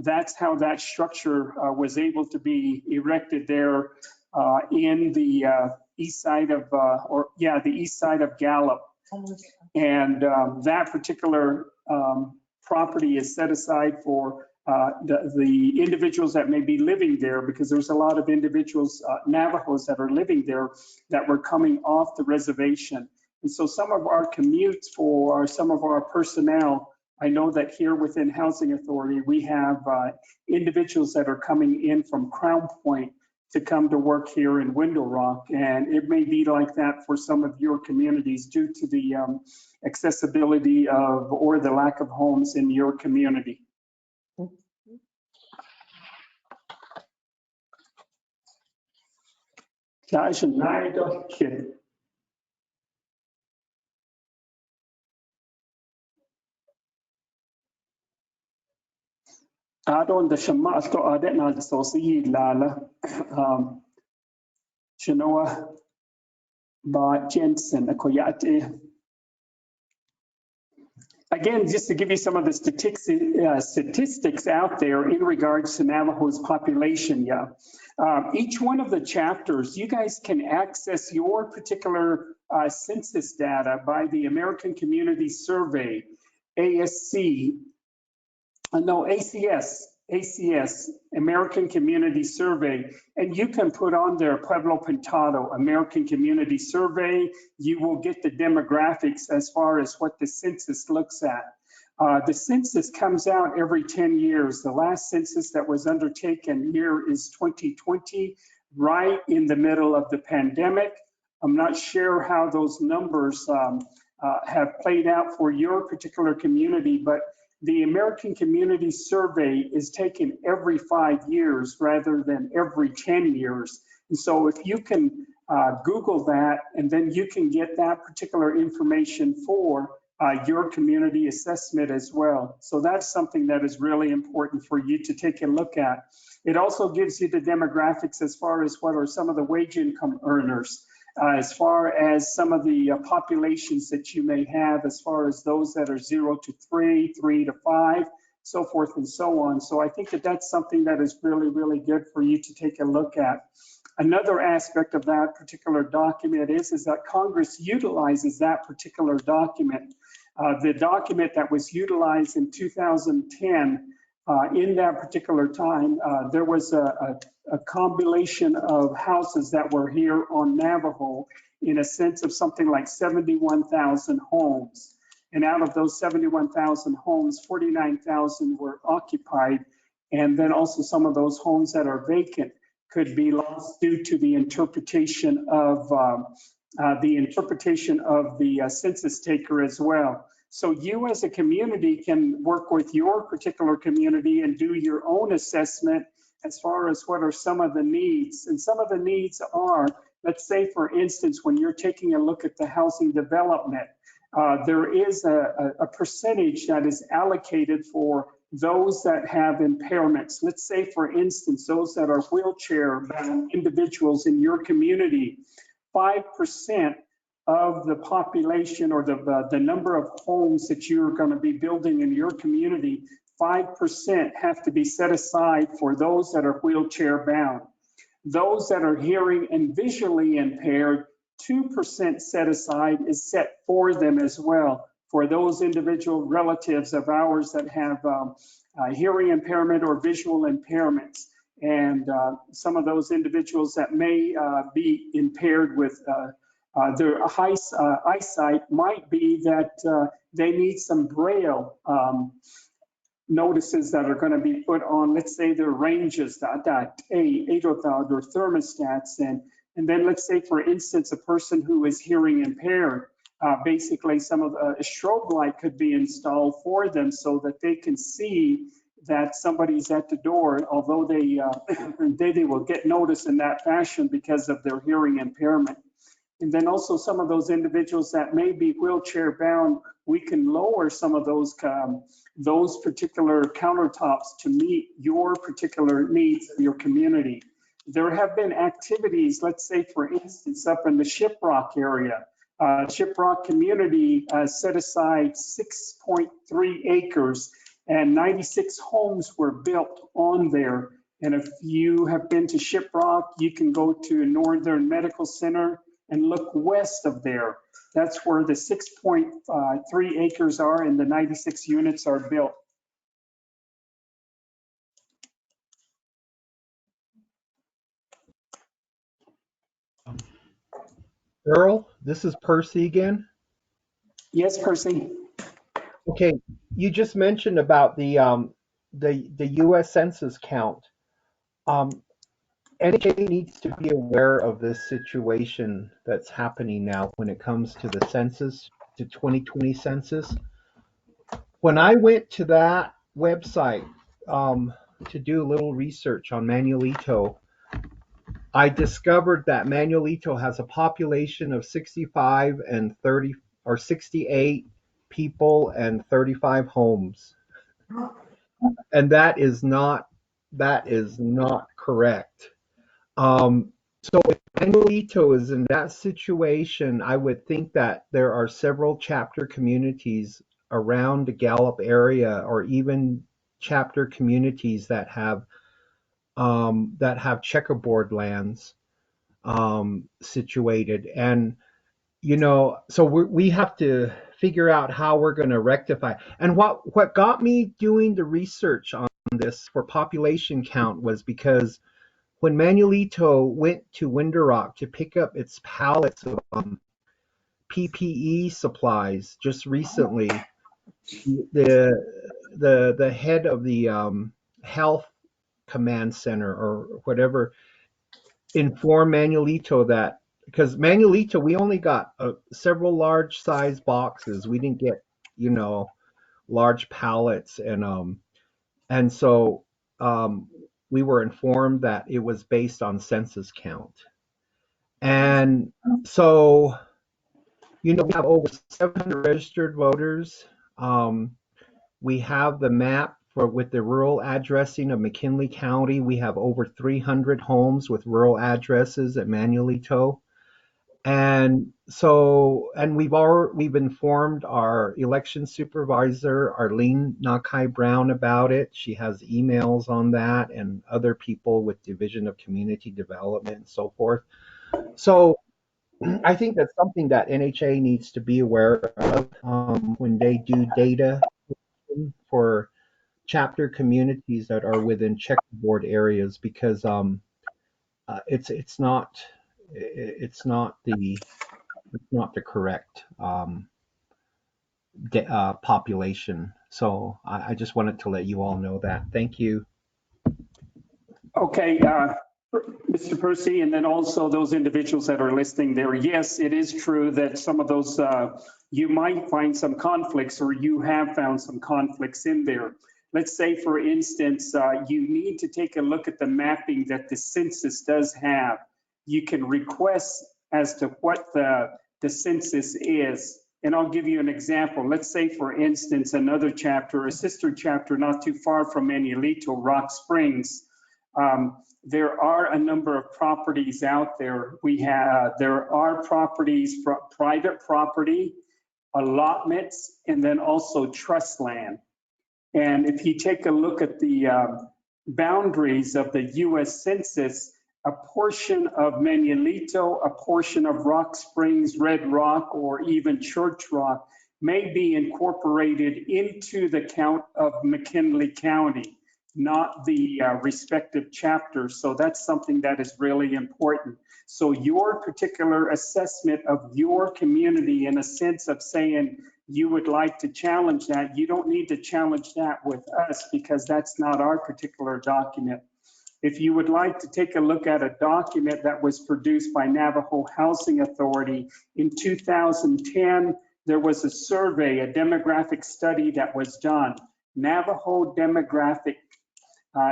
Speaker 1: that's how that structure was able to be erected there in the east side of, the east side of Gallup. And that particular property is set aside for the individuals that may be living there, because there's a lot of individuals, Navajos that are living there that were coming off the reservation. And so some of our commutes for some of our personnel, I know that here within Housing Authority, we have individuals that are coming in from Crown Point to come to work here in Window Rock. And it may be like that for some of your communities due to the accessibility of or the lack of homes in your community. Adon the Shamas to Adenal Sosi Lala Shanoa Ba Jensen Akoyate. Again, just to give you some of the statistics out there in regards to Navajo's population, each one of the chapters, you guys can access your particular census data by the American Community Survey, ACS, American Community Survey, and you can put on there Pueblo Pintado, American Community Survey. You will get the demographics as far as what the census looks at. The census comes out every 10 years. The last census that was undertaken here is 2020, right in the middle of the pandemic. I'm not sure how those numbers have played out for your particular community, but the American Community Survey is taken every 5 years rather than every 10 years. And so if you can Google that, and then you can get that particular information for your community assessment as well. So that's something that is really important for you to take a look at. It also gives you the demographics as far as what are some of the wage income earners, as far as some of the populations that you may have, as far as those that are 0 to 3, 3 to 5, so forth and so on. So I think that that's something that is really, really good for you to take a look at. Another aspect of that particular document is that Congress utilizes that particular document. The document that was utilized in 2010, in that particular time, there was a combination of houses that were here on Navajo in a sense of something like 71,000 homes. And out of those 71,000 homes, 49,000 were occupied And then also some of those homes that are vacant could be lost due to the interpretation of the census taker as well. So you as a community can work with your particular community and do your own assessment as far as what are some of the needs. And some of the needs are, let's say, for instance, when you're taking a look at the housing development, there is a percentage that is allocated for those that have impairments. Let's say, for instance, those that are wheelchair-bound individuals in your community, 5% of the population or the number of homes that you're going to be building in your community, 5% have to be set aside for those that are wheelchair-bound. Those that are hearing and visually impaired, 2% set aside is set for them as well, for those individual relatives of ours that have hearing impairment or visual impairments. And some of those individuals that may be impaired with their eyesight might be that they need some braille notices that are going to be put on, let's say, their ranges, that or thermostats. And then let's say, for instance, a person who is hearing impaired, basically some of a strobe light could be installed for them so that they can see that somebody's at the door, although they will get notice in that fashion because of their hearing impairment. And then also some of those individuals that may be wheelchair bound, we can lower some of those particular countertops to meet your particular needs of your community. There have been activities, let's say, for instance, up in the Shiprock area. Shiprock community set aside 6.3 acres and 96 homes were built on there. And if you have been to Shiprock, you can go to Northern Medical Center and look west of there. That's where the 6.3 acres are and the 96 units are built.
Speaker 4: Earl, this is Percy again.
Speaker 1: Yes, Percy.
Speaker 4: Okay, you just mentioned about the U.S. Census count. NHA needs to be aware of this situation that's happening now when it comes to the census, to 2020 census. When I went to that website to do a little research on Manuelito, I discovered that Manuelito has a population of 65 and 30 or 68 people and 35 homes. And that is not correct. So if Manuelito is in that situation, I would think that there are several chapter communities around the Gallup area, or even chapter communities that have checkerboard lands situated. And so we have to figure out how we're going to rectify. And what got me doing the research on this for population count was because when Manuelito went to Window Rock to pick up its pallets of PPE supplies just recently, the head of the health command center or whatever informed Manuelito that, because Manuelito, we only got several large size boxes. We didn't get, large pallets. And so we were informed that it was based on census count. And so, we have over 700 registered voters. We have the map with the rural addressing of McKinley County. We have over 300 homes with rural addresses at Manuelito. And so, we've informed our election supervisor, Arlene Nakai Brown, about it. She has emails on that, and other people with Division of Community Development and so forth. So I think that's something that NHA needs to be aware of when they do data for chapter communities that are within checkerboard areas, because it's not the correct population. So I just wanted to let you all know that. Thank you.
Speaker 1: Okay, Mr. Percy, and then also those individuals that are listing there, yes, it is true that some of those, you might find some conflicts or you have found some conflicts in there. Let's say, for instance, you need to take a look at the mapping that the census does have. You can request as to what the census is. And I'll give you an example. Let's say, for instance, another chapter, a sister chapter not too far from Manuelito, Rock Springs. There are a number of properties out there. There are properties, private property, allotments, and then also trust land. And if you take a look at the boundaries of the US Census, a portion of Manuelito, a portion of Rock Springs, Red Rock, or even Church Rock may be incorporated into the count of McKinley County, not the respective chapters. So that's something that is really important. So your particular assessment of your community, in a sense of saying you would like to challenge that, you don't need to challenge that with us because that's not our particular document. If you would like to take a look at a document that was produced by Navajo Housing Authority in 2010, there was a survey, a demographic study that was done. Navajo demographic,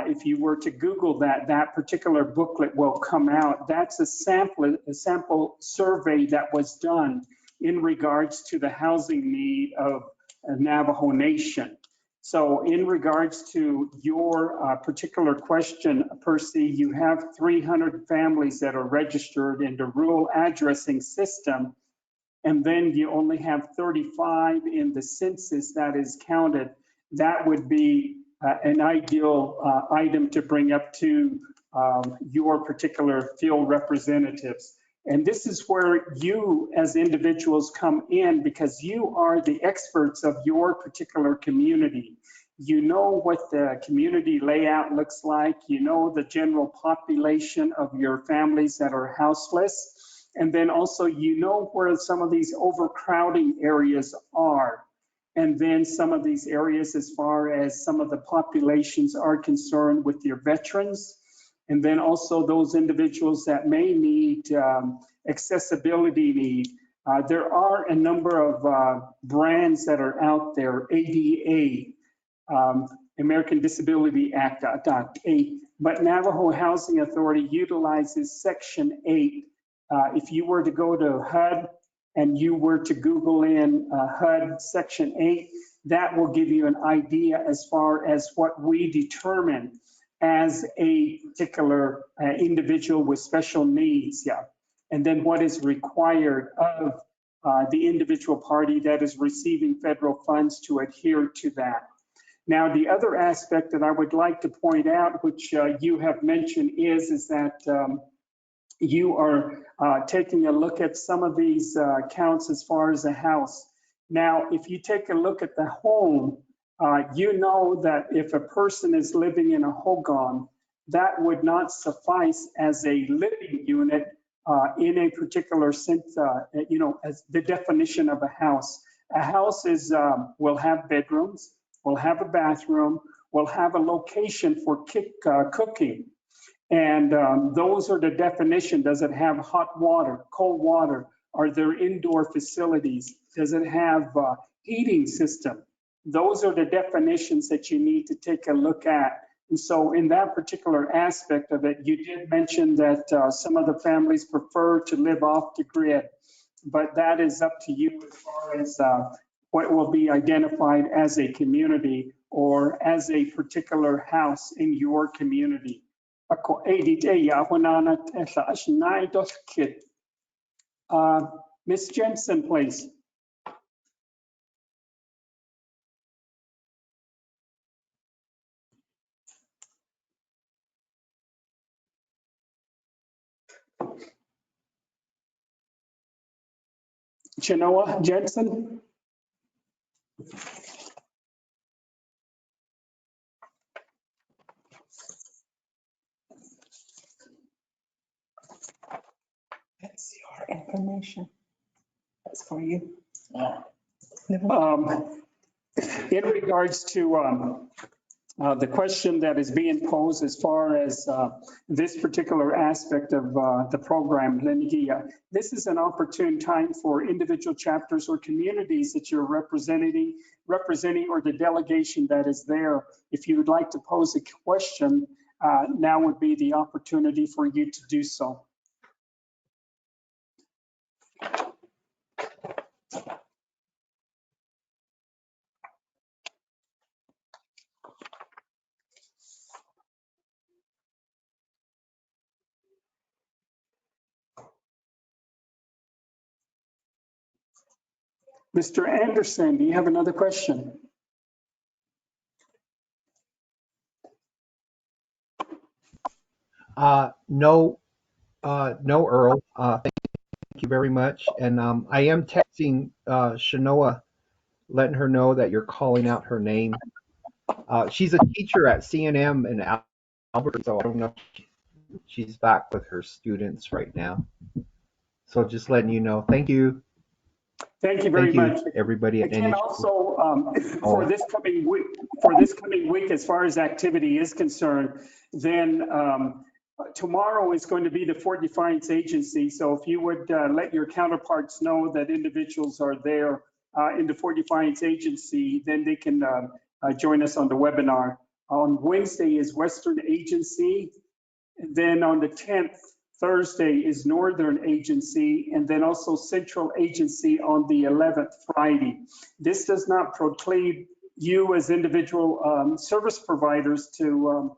Speaker 1: if you were to Google that, that particular booklet will come out. That's a sample survey that was done in regards to the housing need of a Navajo Nation. So in regards to your particular question, Percy, you have 300 families that are registered in the rural addressing system, and then you only have 35 in the census that is counted. That would be an ideal item to bring up to your particular field representatives. And this is where you as individuals come in because you are the experts of your particular community. You know what the community layout looks like. You know the general population of your families that are houseless. And then also you know where some of these overcrowding areas are. And then some of these areas as far as some of the populations are concerned with your veterans. And then also those individuals that may need accessibility need. There are a number of brands that are out there, ADA, American Disability Act, but Navajo Housing Authority utilizes Section 8. If you were to go to HUD and you were to Google in HUD Section 8, that will give you an idea as far as what we determine as a particular individual with special needs, yeah. And then what is required of the individual party that is receiving federal funds to adhere to that. Now, the other aspect that I would like to point out, which you have mentioned, is that you are taking a look at some of these counts as far as a house. Now, if you take a look at the home, you know that if a person is living in a hogan, that would not suffice as a living unit in a particular sense, as the definition of a house. A house is will have bedrooms, will have a bathroom, will have a location for cooking. And those are the definition. Does it have hot water, cold water? Are there indoor facilities? Does it have heating system? Those are the definitions that you need to take a look at. And so in that particular aspect of it, you did mention that some of the families prefer to live off the grid, but that is up to you as far as what will be identified as a community or as a particular house in your community. Ms. Jensen, please. Chenoa Jensen.
Speaker 7: That's your information. That's for you.
Speaker 1: In regards to The question that is being posed as far as this particular aspect of the program, Lenigia, this is an opportune time for individual chapters or communities that you're representing or the delegation that is there. If you would like to pose a question, now would be the opportunity for you to do so. Mr. Anderson, do you have another question?
Speaker 4: No, Earl. Thank you very much. And I am texting Shanoa, letting her know that you're calling out her name. She's a teacher at CNM in Albert, so I don't know if she's back with her students right now. So just letting you know. Thank you.
Speaker 1: Thank you very much,
Speaker 4: everybody.
Speaker 1: Again, also for this coming week, as far as activity is concerned, then tomorrow is going to be the Fort Defiance Agency. So if you would let your counterparts know that individuals are there in the Fort Defiance Agency, then they can join us on the webinar. On Wednesday is Western Agency. Then on the 10th, Thursday is Northern Agency, and then also Central Agency on the 11th, Friday. This does not preclude you as individual service providers to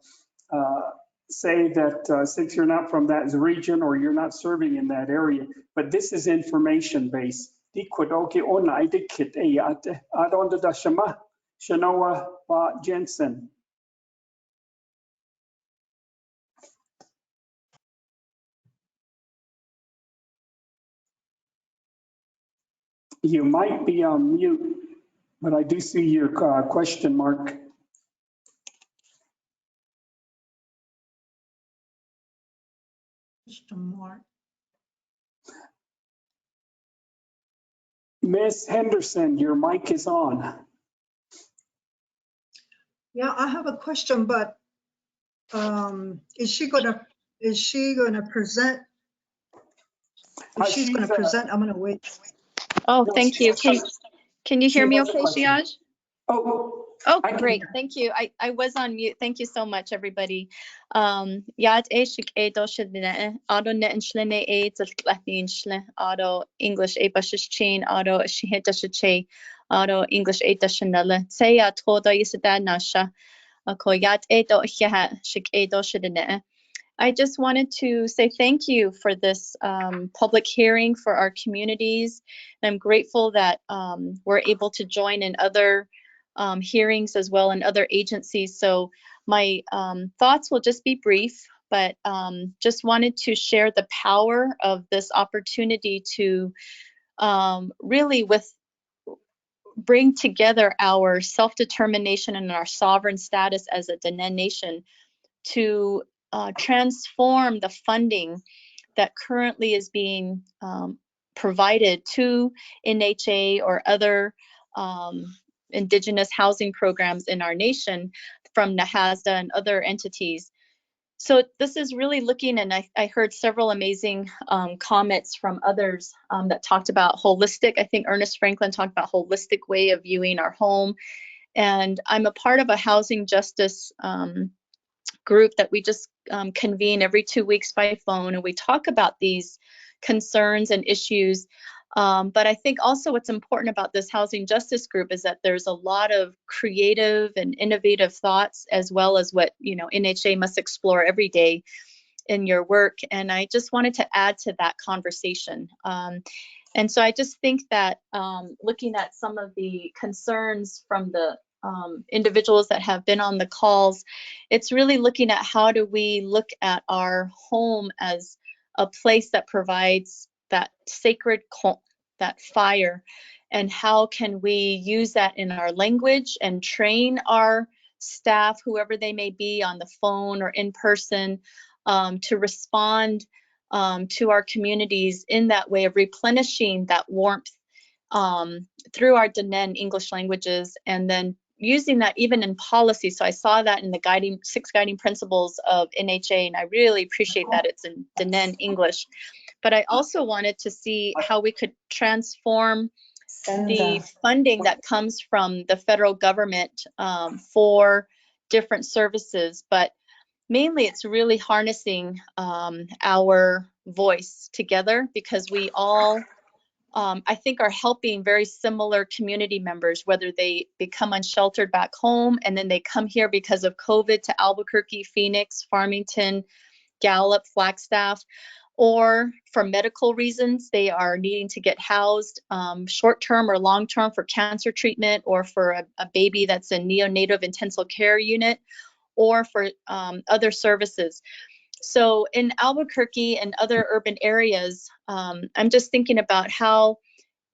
Speaker 1: say that since you're not from that region or you're not serving in that area, but this is information based. Shanoa Jensen. You might be on mute, but I do see your question mark.
Speaker 2: Question mark.
Speaker 1: Miss Henderson, your mic is on.
Speaker 2: Yeah, I have a question, but is she gonna present? If she's gonna present, I'm gonna wait.
Speaker 3: Oh, thank you. Can you hear me okay, Shiaj?
Speaker 1: Oh,
Speaker 3: great. Thank you. I was on mute. Thank you so much, everybody. Yad Ashik Edo Shidne, Auto Net and Shlene Aids of Latin Shle, Auto English A Bashish Chain, Auto Shiheta Auto English A Dashanella, Taya Toda Yisada Nasha, Koyat Edo Hiha, Shik Edo Shidne. I just wanted to say thank you for this public hearing for our communities. I'm grateful that we're able to join in other hearings as well in other agencies. So my thoughts will just be brief, but just wanted to share the power of this opportunity to really bring together our self-determination and our sovereign status as a Diné nation to transform the funding that currently is being provided to NHA or other indigenous housing programs in our nation from Nahasa and other entities. So this is really looking, and I heard several amazing comments from others that talked about holistic. I think Ernest Franklin talked about holistic way of viewing our home. And I'm a part of a housing justice group that we just convene every 2 weeks by phone, and we talk about these concerns and issues. But I think also what's important about this housing justice group is that there's a lot of creative and innovative thoughts, as well as what NHA must explore every day in your work. And I just wanted to add to that conversation. And so I just think that looking at some of the concerns from the individuals that have been on the calls, it's really looking at how do we look at our home as a place that provides that sacred, that fire, and how can we use that in our language and train our staff, whoever they may be, on the phone or in person, to respond to our communities in that way of replenishing that warmth through our Diné English languages, and then
Speaker 16: using that even in policy. So I saw that in the 6 guiding principles of NHA, and I really appreciate that it's in Diné English. But I also wanted to see how we could transform the funding that comes from the federal government for different services. But mainly it's really harnessing our voice together, because we all, I think, are helping very similar community members, whether they become unsheltered back home and then they come here because of COVID to Albuquerque, Phoenix, Farmington, Gallup, Flagstaff, or for medical reasons, they are needing to get housed short-term or long-term for cancer treatment, or for a baby that's in neonatal intensive care unit, or for other services. So in Albuquerque and other urban areas, I'm just thinking about how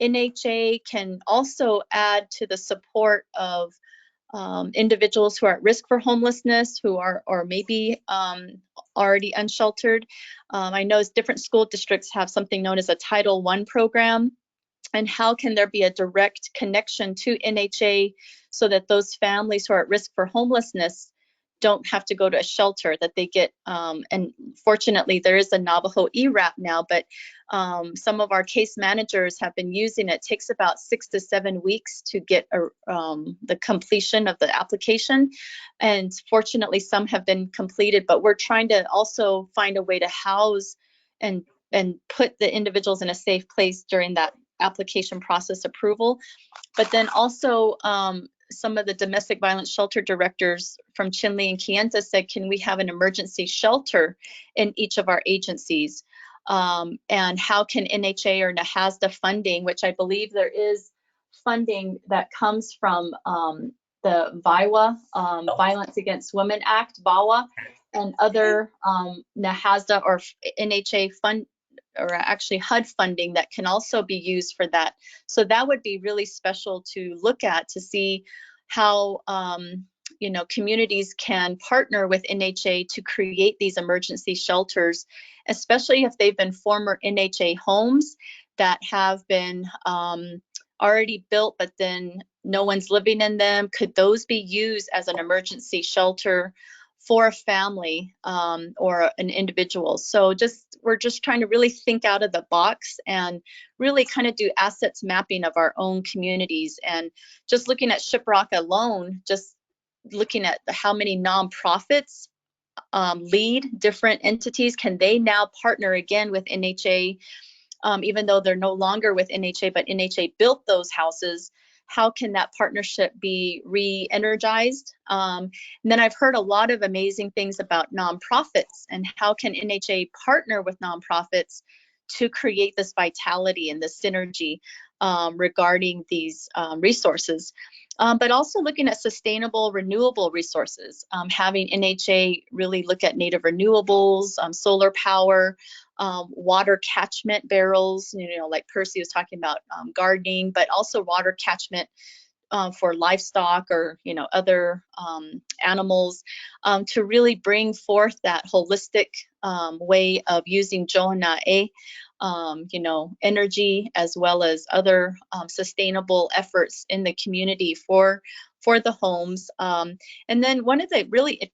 Speaker 16: NHA can also add to the support of individuals who are at risk for homelessness, who are, or maybe already unsheltered. I know different school districts have something known as a Title I program. And how can there be a direct connection to NHA so that those families who are at risk for homelessness don't have to go to a shelter, that they get, and fortunately there is a Navajo ERAP now, but some of our case managers have been using it. It takes about 6 to 7 weeks to get the completion of the application. And fortunately some have been completed, but we're trying to also find a way to house and put the individuals in a safe place during that application process approval. But then also some of the domestic violence shelter directors from Chinle and Kayenta said, can we have an emergency shelter in each of our agencies? And how can NHA or Nahasa funding, which I believe there is funding that comes from the VIWA, Violence Against Women Act, VAWA, and other Nahasa or NHA fund, or actually HUD funding that can also be used for that. So that would be really special to look at, to see how you know, communities can partner with NHA to create these emergency shelters, especially if they've been former NHA homes that have been already built, but then no one's living in them. Could those be used as an emergency shelter for a family or an individual? So we're just trying to really think out of the box and really kind of do assets mapping of our own communities. And just looking at Shiprock alone, just looking at how many nonprofits lead different entities, can they now partner again with NHA, even though they're no longer with NHA, but NHA built those houses? How can that partnership be re-energized? And then I've heard a lot of amazing things about nonprofits, and how can NHA partner with nonprofits to create this vitality and this synergy regarding these resources. But also looking at sustainable renewable resources, having NHA really look at native renewables, solar power, water catchment barrels, you know, like Percy was talking about gardening, but also water catchment for livestock or, you know, other animals, to really bring forth that holistic way of using Jo'nae, you know, energy, as well as other sustainable efforts in the community for the homes. And then one of the really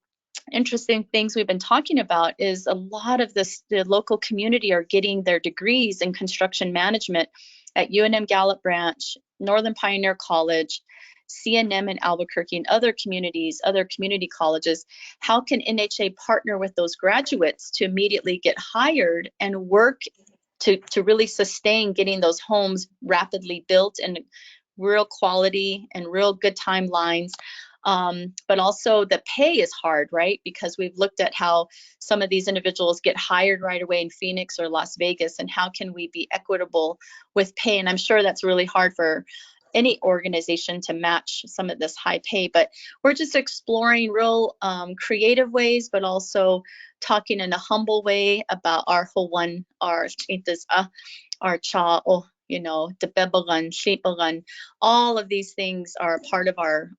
Speaker 16: interesting things we've been talking about is a lot of the local community are getting their degrees in construction management at UNM Gallup Branch, Northern Pioneer College, CNM in Albuquerque, and other communities, other community colleges. How can NHA partner with those graduates to immediately get hired and work to really sustain getting those homes rapidly built and real quality and real good timelines? But also the pay is hard, right? Because we've looked at how some of these individuals get hired right away in Phoenix or Las Vegas, and how can we be equitable with pay? And I'm sure that's really hard for any organization to match some of this high pay, but we're just exploring real creative ways, but also talking in a humble way about our Hawaiian, our cha, you know, the bebagan, shepagan. All of these things are part of our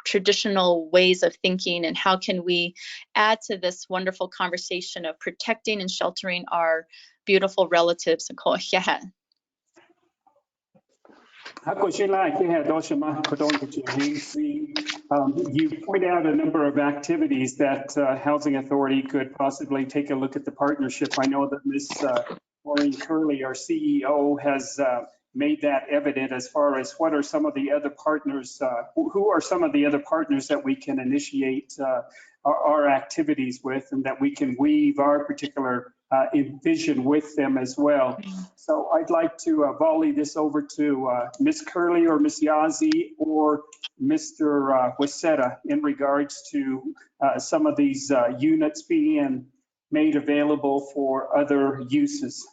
Speaker 16: traditional ways of thinking, and how can we add to this wonderful conversation of protecting and sheltering our beautiful relatives.
Speaker 1: You point out a number of activities that Housing Authority could possibly take a look at the partnership. I know that Ms. Maureen Curley, our CEO, has made that evident as far as what are some of the other partners, who are some of the other partners that we can initiate our activities with, and that we can weave our particular vision with them as well. So I'd like to volley this over to Ms. Curley or Ms. Yazzie or Mr. Wasetta in regards to some of these units being made available for other uses.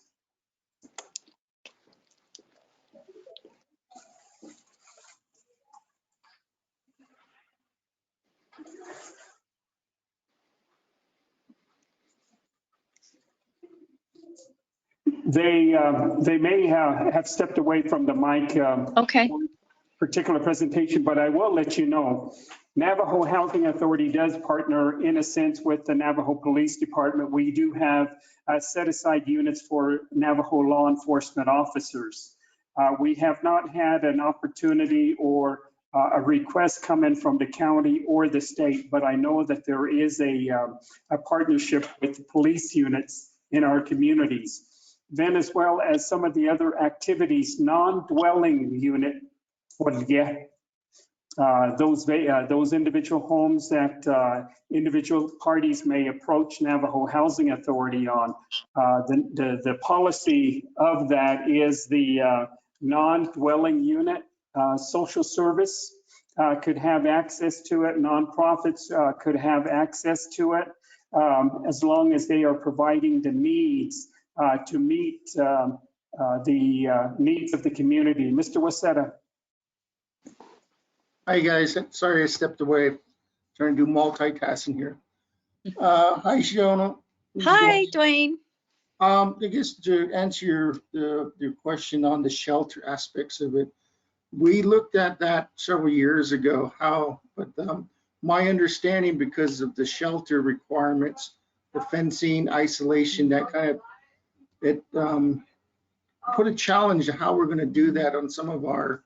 Speaker 1: They may have stepped away from the mic.
Speaker 16: Okay.
Speaker 1: Particular presentation, but I will let you know, Navajo Housing Authority does partner in a sense with the Navajo Police Department. We do have set aside units for Navajo law enforcement officers. We have not had an opportunity or a request come in from the county or the state, but I know that there is a partnership with police units in our communities. Then, as well as some of the other activities, non-dwelling unit, those individual homes that individual parties may approach Navajo Housing Authority on. The policy of that is the non-dwelling unit. Social service could have access to it. Nonprofits could have access to it as long as they are providing the needs to meet the needs of the community. Mr. Wasetta.
Speaker 8: Hi guys, sorry I stepped away. Trying to do multitasking here. Hi Shiona.
Speaker 16: Hi Dwayne.
Speaker 8: I guess to answer your question on the shelter aspects of it, we looked at that several years ago. But my understanding, because of the shelter requirements, the fencing, isolation, that kind of, it put a challenge to how we're going to do that on some of our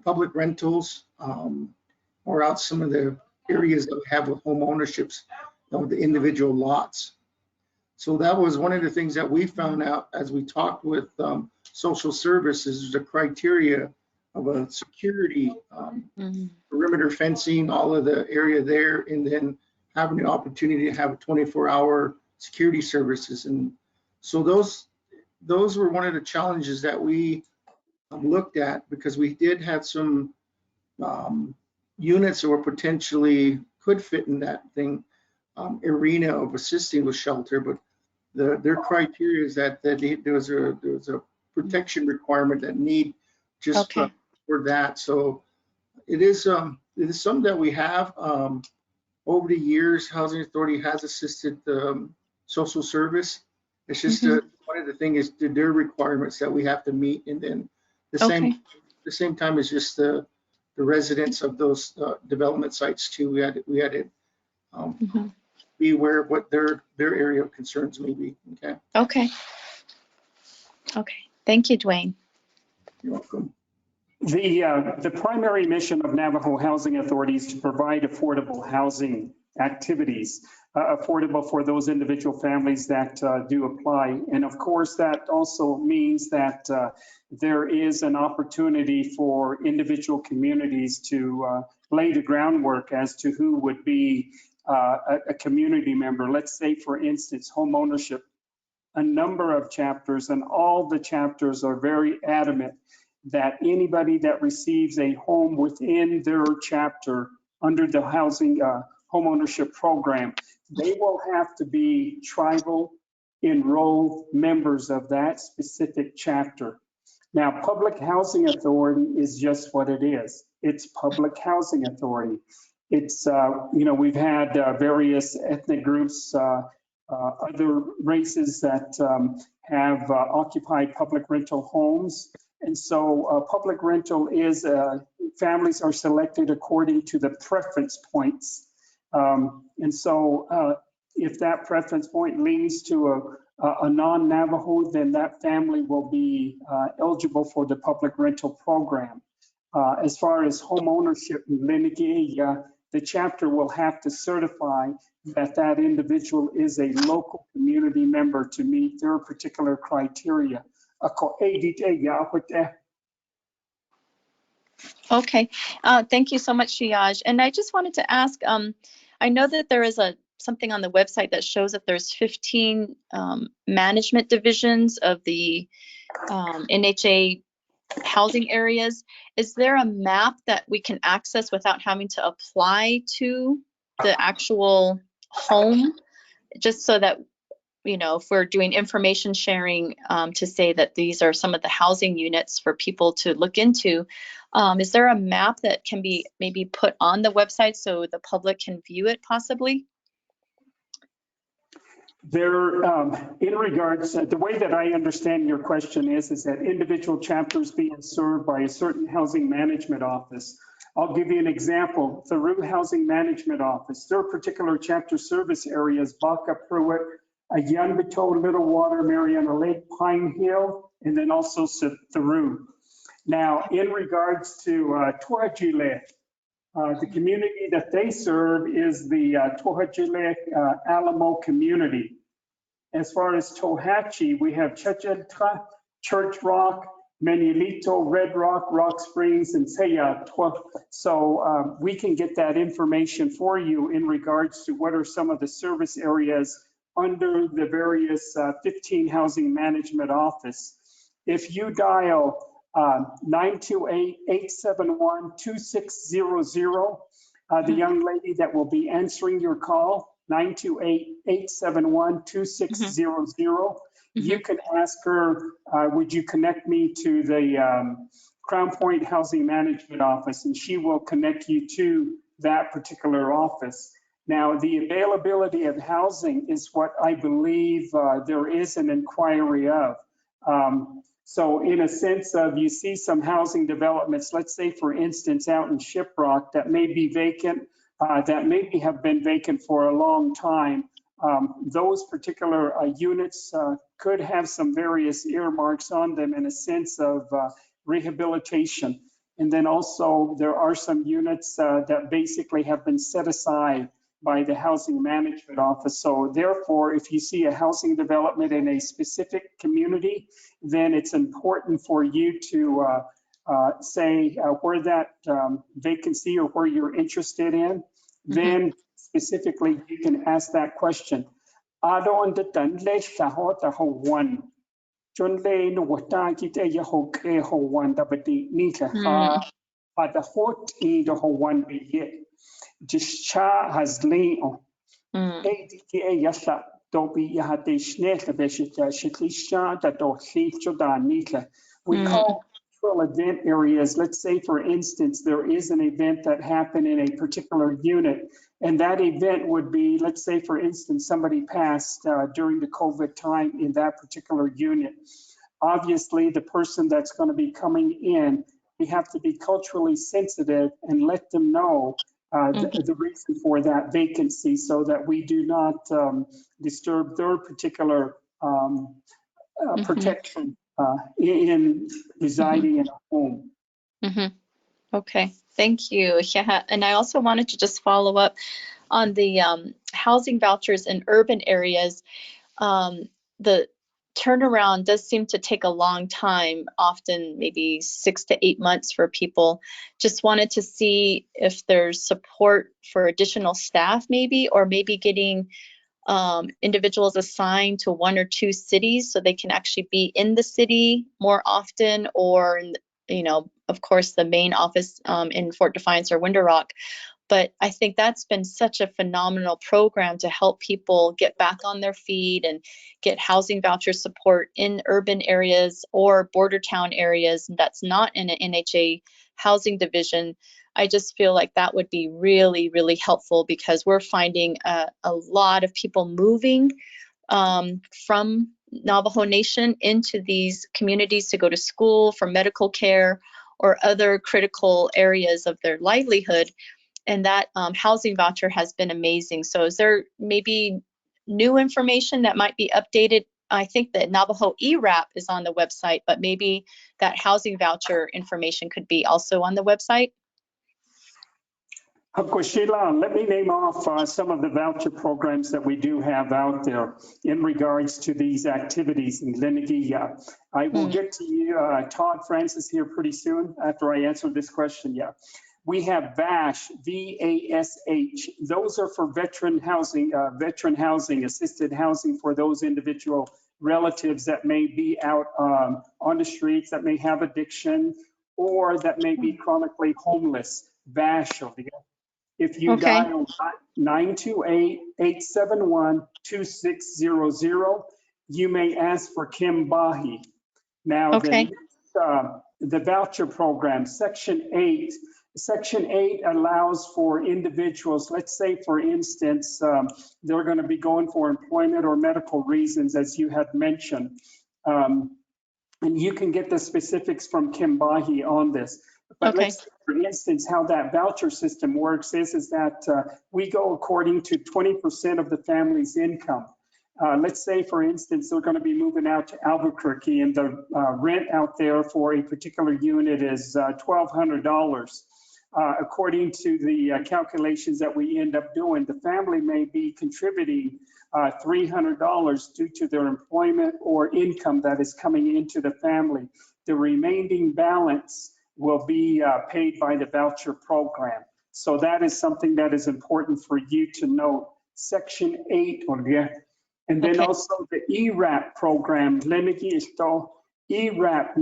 Speaker 8: public rentals or out some of the areas that we have with home ownerships of the individual lots. So that was one of the things that we found out as we talked with social services, the criteria of a security perimeter fencing, all of the area there, and then having the opportunity to have a 24-hour security services. And so those were one of the challenges that we looked at, because we did have some units that were potentially could fit in that arena of assisting with shelter, but their criteria is that there was a protection requirement that need just for that. So it is something that we have over the years. Housing Authority has assisted social service. It's just one of the things is their requirements that we have to meet, and then the same time as just the residents of those development sites too. We had to be aware of what their area of concerns may be. Okay.
Speaker 16: Thank you, Dwayne.
Speaker 8: You're welcome.
Speaker 1: The primary mission of Navajo Housing Authority is to provide affordable housing activities, affordable for those individual families that do apply. And of course, that also means that there is an opportunity for individual communities to lay the groundwork as to who would be a community member. Let's say, for instance, home ownership. A number of chapters, and all the chapters are very adamant that anybody that receives a home within their chapter under the housing home ownership program, they will have to be tribal enrolled members of that specific chapter. Now, Public Housing Authority is just what it is. It's Public Housing Authority. It's, we've had various ethnic groups, other races that have occupied public rental homes. And so public rental is, families are selected according to the preference points. And so if that preference point leads to a non-Navajo, then that family will be eligible for the public rental program. As far as home ownership, the chapter will have to certify that that individual is a local community member to meet their particular criteria.
Speaker 16: Okay, thank you so much, Shiaj. And I just wanted to ask, I know that there is something on the website that shows that there's 15 management divisions of the NHA housing areas. Is there a map that we can access without having to apply to the actual home? Just so that, you know, if we're doing information sharing to say that these are some of the housing units for people to look into, is there a map that can be maybe put on the website so the public can view it possibly?
Speaker 1: There, in regards, the way that I understand your question is that individual chapters being served by a certain housing management office. I'll give you an example. The Rue Housing Management Office, their particular chapter service areas, Baca, Pruitt, Yanbato, Little Water, Mariana Lake, Pine Hill, and then also Theroux. Now, in regards to Tohajile, the community that they serve is the Tohajile Alamo community. As far as Tohatchi, we have Chechenta, Church Rock, Manuelito, Red Rock, Rock Springs, and Seya. So we can get that information for you in regards to what are some of the service areas under the various 15 housing management office. If you dial 928-871-2600, the young lady that will be answering your call, 928-871-2600. You can ask her, would you connect me to the Crown Point Housing Management Office, and she will connect you to that particular office. Now, the availability of housing is what I believe there is an inquiry of. So in a sense of, you see some housing developments, let's say for instance, out in Shiprock that may be vacant, that maybe have been vacant for a long time. Those particular units could have some various earmarks on them in a sense of rehabilitation. And then also there are some units that basically have been set aside by the Housing Management Office. So therefore, if you see a housing development in a specific community, then it's important for you to say where that vacancy or where you're interested in. Then specifically, you can ask that question. Jisha has lean ADTA yasa dobi yahate snake beshita shiklisha that do sifcho da nita. We call natural event areas. Let's say, for instance, there is an event that happened in a particular unit, and that event would be, let's say, for instance, somebody passed during the COVID time in that particular unit. Obviously, the person that's going to be coming in, we have to be culturally sensitive and let them know the reason for that vacancy so that we do not disturb their particular protection in residing in a home.
Speaker 16: Okay, thank you. Yeah. And I also wanted to just follow up on the housing vouchers in urban areas. The turnaround does seem to take a long time, often maybe 6 to 8 months for people. Just wanted to see if there's support for additional staff maybe, or maybe getting individuals assigned to 1 or 2 cities so they can actually be in the city more often, or, you know, of course, the main office in Fort Defiance or Window Rock. But I think that's been such a phenomenal program to help people get back on their feet and get housing voucher support in urban areas or border town areas that's not in an NHA housing division. I just feel like that would be really, really helpful, because we're finding a lot of people moving from Navajo Nation into these communities to go to school, for medical care, or other critical areas of their livelihood. And that housing voucher has been amazing. So is there maybe new information that might be updated I think the Navajo ERAP is on the website, but maybe that housing voucher information could be also on the website.
Speaker 1: Sheila, let me name off some of the voucher programs that we do have out there in regards to these activities in Linigia. I will get to you, Todd Francis, here pretty soon after I answer this question. Yeah, we have VASH, V-A-S-H. Those are for veteran housing, assisted housing for those individual relatives that may be out on the streets, that may have addiction, or that may be chronically homeless. VASH. If you dial 928-871-2600, you may ask for Kim Bahi. Now, the voucher program, Section 8. Section 8 allows for individuals, let's say, for instance, they're going to be going for employment or medical reasons, as you had mentioned. And you can get the specifics from Kim Bahi on this. But let's say, for instance, how that voucher system works is that we go according to 20% of the family's income. Let's say, for instance, they're going to be moving out to Albuquerque and the rent out there for a particular unit is $1,200. According to the calculations that we end up doing, the family may be contributing $300 due to their employment or income that is coming into the family. The remaining balance will be paid by the voucher program. So that is something that is important for you to note. Section 8, and then also the ERAP program, ERAP,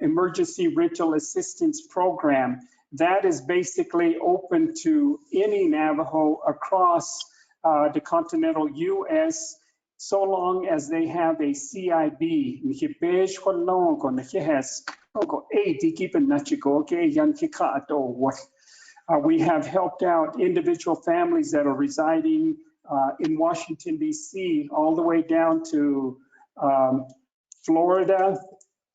Speaker 1: Emergency Rental Assistance Program. That is basically open to any Navajo across the continental U.S. so long as they have a CIB. We have helped out individual families that are residing in Washington, D.C., all the way down to Florida,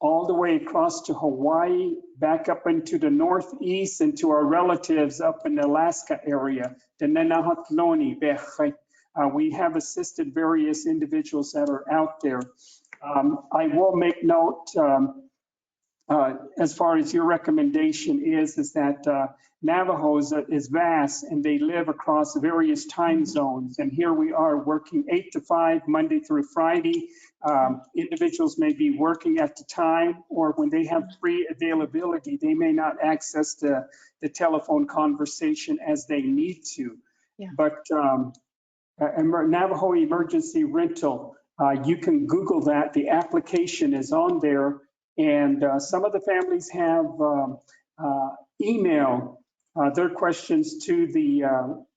Speaker 1: all the way across to Hawaii, back up into the Northeast, and to our relatives up in the Alaska area, the Nenahatloni. We have assisted various individuals that are out there. I will make note, as far as your recommendation is that Navajo is vast and they live across various time zones. And here we are working 8 to 5, Monday through Friday. Individuals may be working at the time, or when they have free availability, they may not access the telephone conversation as they need to. But Navajo Emergency Rental, you can Google that. The application is on there. And some of the families have emailed their questions to the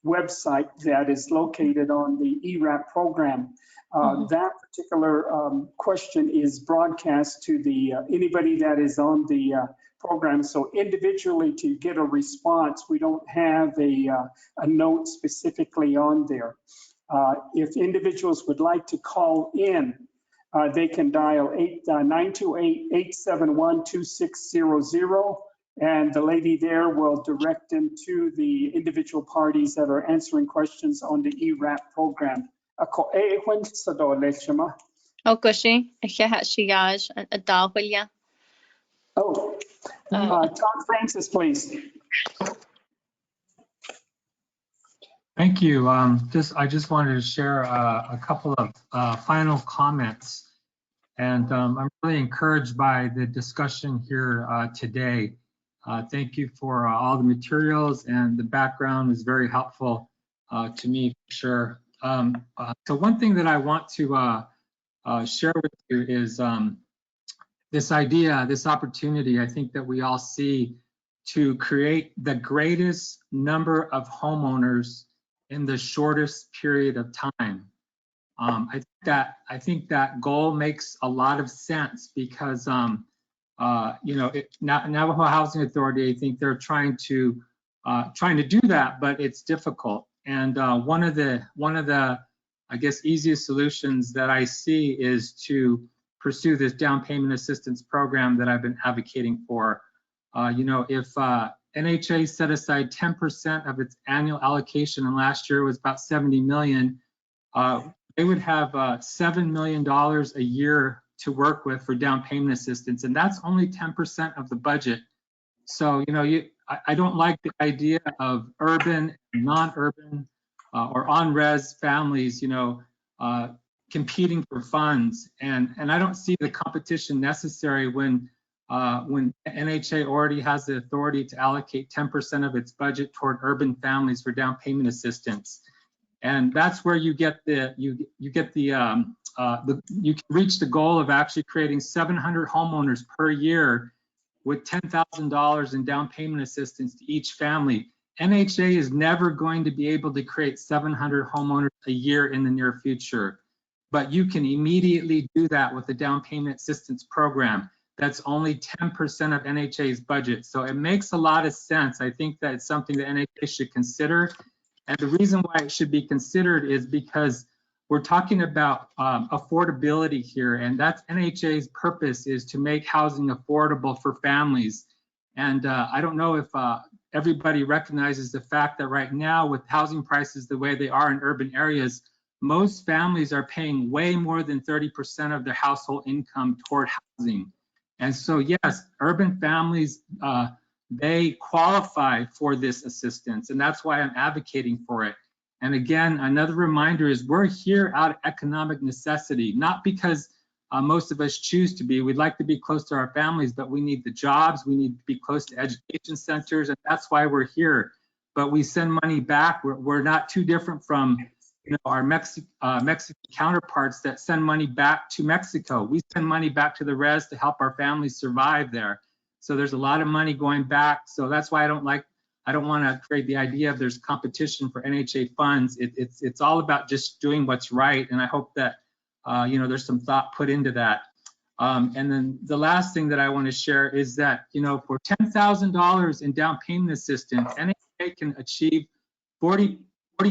Speaker 1: website that is located on the ERAP program. That particular question is broadcast to the anybody that is on the program. So individually, to get a response, we don't have a note specifically on there. If individuals would like to call in, they can dial 928-871-2600, and the lady there will direct them to the individual parties that are answering questions on the ERAP program. Todd Francis, please.
Speaker 11: Thank you. I just wanted to share a couple of final comments. And I'm really encouraged by the discussion here today. Thank you for all the materials, and the background is very helpful to me, for sure. So one thing that I want to share with you is this idea, this opportunity, I think that we all see to create the greatest number of homeowners in the shortest period of time. I think that goal makes a lot of sense because, Navajo Housing Authority, I think they're trying to do that, but it's difficult. And one of the, I guess, easiest solutions that I see is to pursue this down payment assistance program that I've been advocating for. If NHA set aside 10% of its annual allocation, and last year was about 70 million, they would have $7 million a year to work with for down payment assistance, and that's only 10% of the budget. So, you know, I don't like the idea of urban, non-urban, or on-res families, you know, competing for funds, and I don't see the competition necessary when NHA already has the authority to allocate 10% of its budget toward urban families for down payment assistance. And that's where you get you can reach the goal of actually creating 700 homeowners per year with $10,000 in down payment assistance to each family. NHA is never going to be able to create 700 homeowners a year in the near future, but you can immediately do that with the down payment assistance program. That's only 10% of NHA's budget. So it makes a lot of sense. I think that it's something that NHA should consider. And the reason why it should be considered is because we're talking about affordability here, and that's NHA's purpose, is to make housing affordable for families. And I don't know if everybody recognizes the fact that right now, with housing prices the way they are in urban areas, most families are paying way more than 30% of their household income toward housing. And so, yes, urban families, they qualify for this assistance, and that's why I'm advocating for it. And again, another reminder is we're here out of economic necessity, not because most of us choose to be. We'd like to be close to our families, but we need the jobs, we need to be close to education centers, and that's why we're here. But we send money back. We're not too different from, you know, our Mexican counterparts that send money back to Mexico. We send money back to the res to help our families survive there. So there's a lot of money going back. So that's why I don't want to create the idea of there's competition for NHA funds. It's all about just doing what's right. And I hope that, you know, there's some thought put into that. And then the last thing that I want to share is that, you know, for $10,000 in down payment assistance, NHA can achieve 40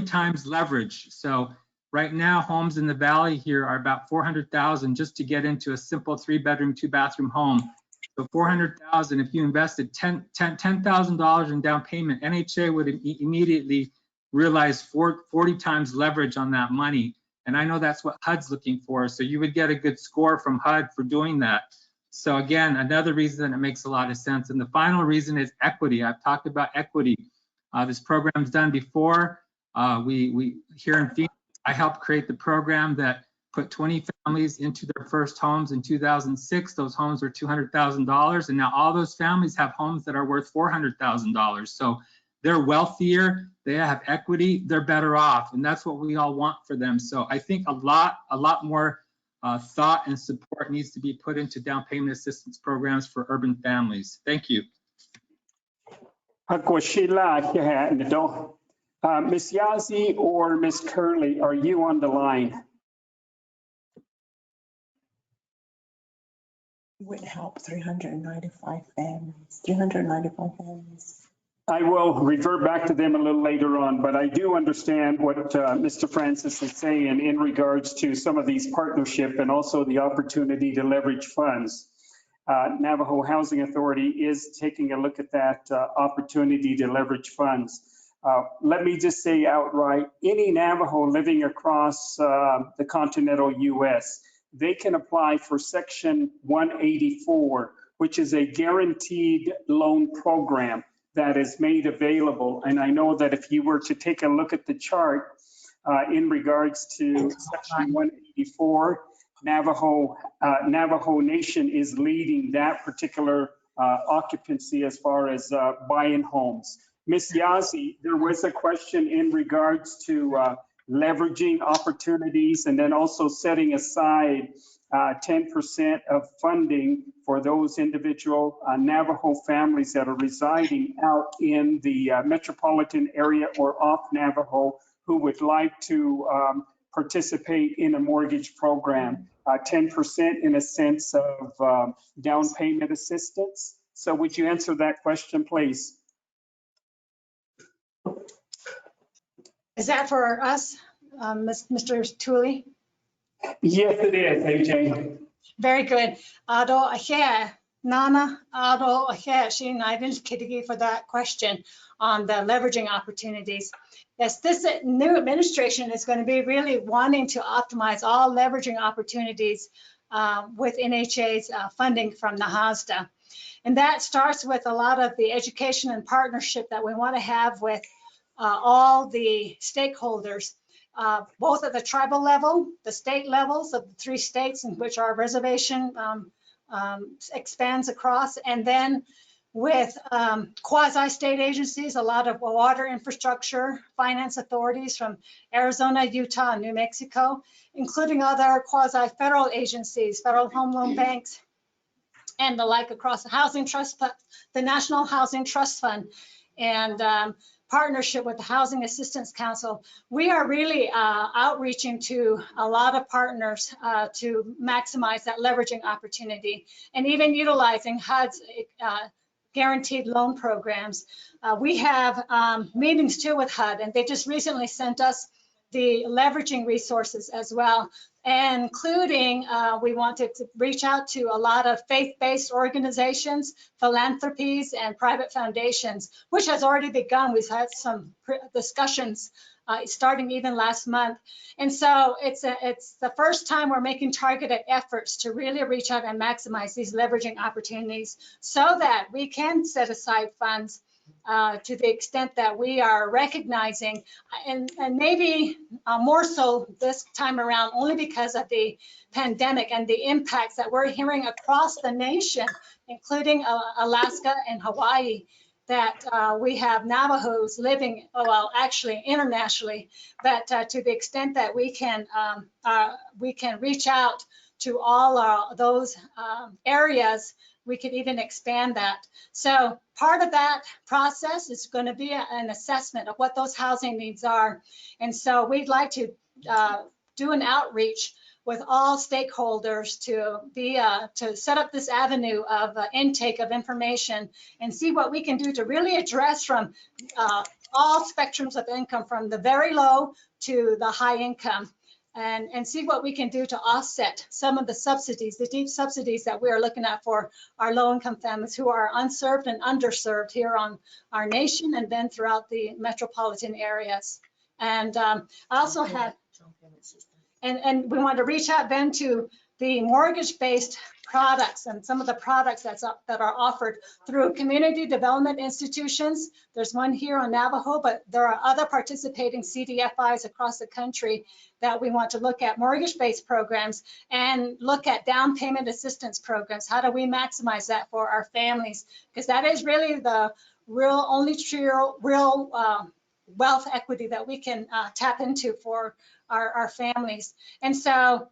Speaker 11: times leverage. So right now, homes in the valley here are about $400,000 just to get into a simple 3-bedroom, 2-bathroom home. So $400,000, if you invested $10,000 in down payment, NHA would immediately realize 40 times leverage on that money. And I know that's what HUD's looking for. So you would get a good score from HUD for doing that. So again, another reason it makes a lot of sense. And the final reason is equity. I've talked about equity. This program's done before. We here in Phoenix, I helped create the program that put 20 families into their first homes in 2006. Those homes were $200,000, and now all those families have homes that are worth $400,000. So they're wealthier, they have equity, they're better off, and that's what we all want for them. So I think a lot more thought and support needs to be put into down payment assistance programs for urban families. Thank you.
Speaker 1: Ms. Yazzie or Ms. Curley, are you on the line?
Speaker 7: Would help 395 families.
Speaker 1: I will revert back to them a little later on, but I do understand what Mr. Francis is saying in regards to some of these partnership and also the opportunity to leverage funds. Navajo Housing Authority is taking a look at that opportunity to leverage funds. Let me just say outright, any Navajo living across the continental US, they can apply for Section 184, which is a guaranteed loan program that is made available. And I know that if you were to take a look at the chart in regards to Section 184, Navajo Nation is leading that particular occupancy as far as buying homes. Ms. Yazzie, there was a question in regards to leveraging opportunities and then also setting aside 10% of funding for those individual Navajo families that are residing out in the metropolitan area or off Navajo who would like to participate in a mortgage program, 10% in a sense of down payment assistance. So would you answer that question, please?
Speaker 10: Is that for us, Mr. Tooley?
Speaker 1: Yes, it is, AJ.
Speaker 10: Very good. Do here Nana Ado Aheshi, and I didn't kitty for that question on the leveraging opportunities. Yes, this new administration is going to be really wanting to optimize all leveraging opportunities with NHA's funding from Nahasa. And that starts with a lot of the education and partnership that we want to have with all the stakeholders, both at the tribal level, the state levels of the 3 states in which our reservation expands across, and then with quasi-state agencies, a lot of water infrastructure, finance authorities from Arizona, Utah, and New Mexico, including other quasi-federal agencies, federal home loan banks, and the like across the housing trust, the National Housing Trust Fund, and partnership with the Housing Assistance Council. We are really outreaching to a lot of partners to maximize that leveraging opportunity, and even utilizing HUD's guaranteed loan programs. We have meetings too with HUD, and they just recently sent us the leveraging resources as well, including we wanted to reach out to a lot of faith-based organizations, philanthropies, and private foundations, which has already begun. We've had some discussions starting even last month. And so it's the first time we're making targeted efforts to really reach out and maximize these leveraging opportunities so that we can set aside funds to the extent that we are recognizing, and maybe more so this time around, only because of the pandemic and the impacts that we're hearing across the nation, including Alaska and Hawaii, that we have Navajos living, well, actually internationally, but to the extent that we can reach out to all those areas, we could even expand that. So part of that process is going to be an assessment of what those housing needs are. And so we'd like to do an outreach with all stakeholders to set up this avenue of intake of information and see what we can do to really address from all spectrums of income, from the very low to the high income. And see what we can do to offset some of the subsidies, the deep subsidies that we are looking at for our low-income families who are unserved and underserved here on our nation and then throughout the metropolitan areas. And I also had, and we want to reach out then to the mortgage-based products and some of the products that are offered through community development institutions. There's one here on Navajo, but there are other participating CDFIs across the country that we want to look at mortgage-based programs and look at down payment assistance programs. How do we maximize that for our families? Because that is really the only true wealth equity that we can tap into for our families. And so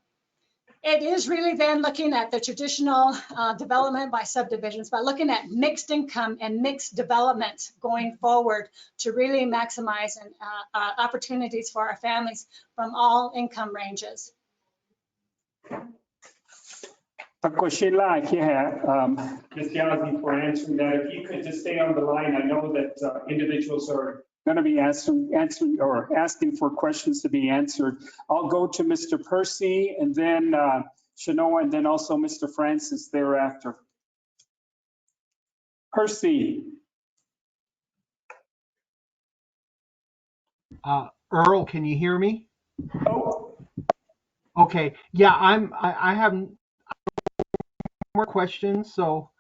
Speaker 10: it is really then looking at the traditional development by subdivisions, but looking at mixed income and mixed development going forward to really maximize opportunities for our families from all income ranges.
Speaker 1: Akoshila, Ms. Yazzie, for answering that. If you could just stay on the line, I know that individuals are going to be answering or asking for questions to be answered. I'll go to Mr. Percy and then Shanoa and then also Mr. Francis thereafter. Percy.
Speaker 4: Earl, can you hear me?
Speaker 1: Oh.
Speaker 4: Okay. Yeah, I have more questions. So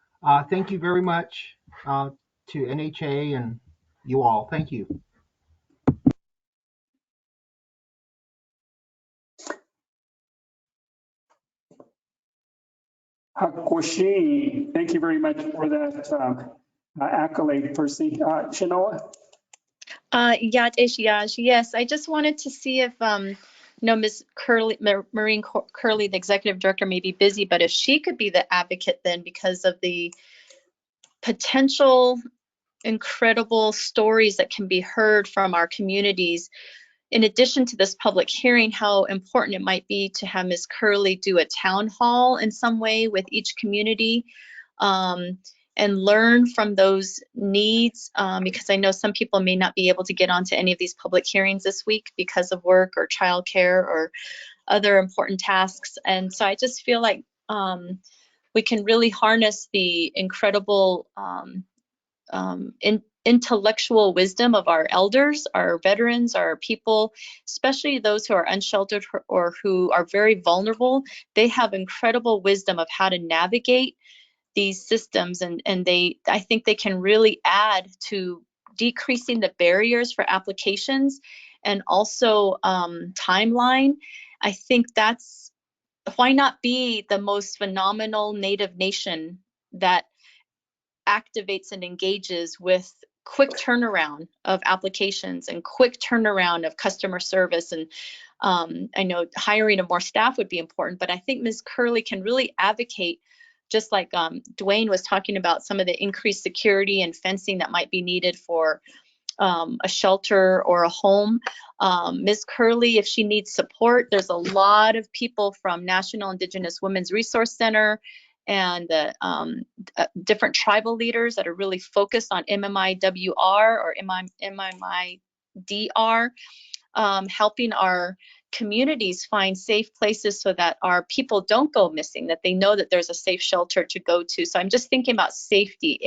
Speaker 4: thank you very much to NHA and you all. Thank you.
Speaker 1: Hakoshi, thank you very much for that accolade, Percy. Shanoa?
Speaker 16: Yes, I just wanted to see if Ms. Curley, Maureen Curley, the executive director, may be busy, but if she could be the advocate then, because of the potential incredible stories that can be heard from our communities. In addition to this public hearing, how important it might be to have Ms. Curley do a town hall in some way with each community and learn from those needs, because I know some people may not be able to get onto any of these public hearings this week because of work or childcare or other important tasks. And so I just feel like we can really harness the incredible intellectual wisdom of our elders, our veterans, our people, especially those who are unsheltered or who are very vulnerable. They have incredible wisdom of how to navigate these systems, and I think they can really add to decreasing the barriers for applications and also timeline. I think that's why not be the most phenomenal Native nation that activates and engages with quick turnaround of applications and quick turnaround of customer service. And I know hiring more staff would be important, but I think Ms. Curley can really advocate, just like Dwayne was talking about some of the increased security and fencing that might be needed for a shelter or a home. Ms. Curley, if she needs support, there's a lot of people from National Indigenous Women's Resource Center and the different tribal leaders that are really focused on MMIWR or MMIDR, helping our communities find safe places so that our people don't go missing, that they know that there's a safe shelter to go to. So I'm just thinking about safety,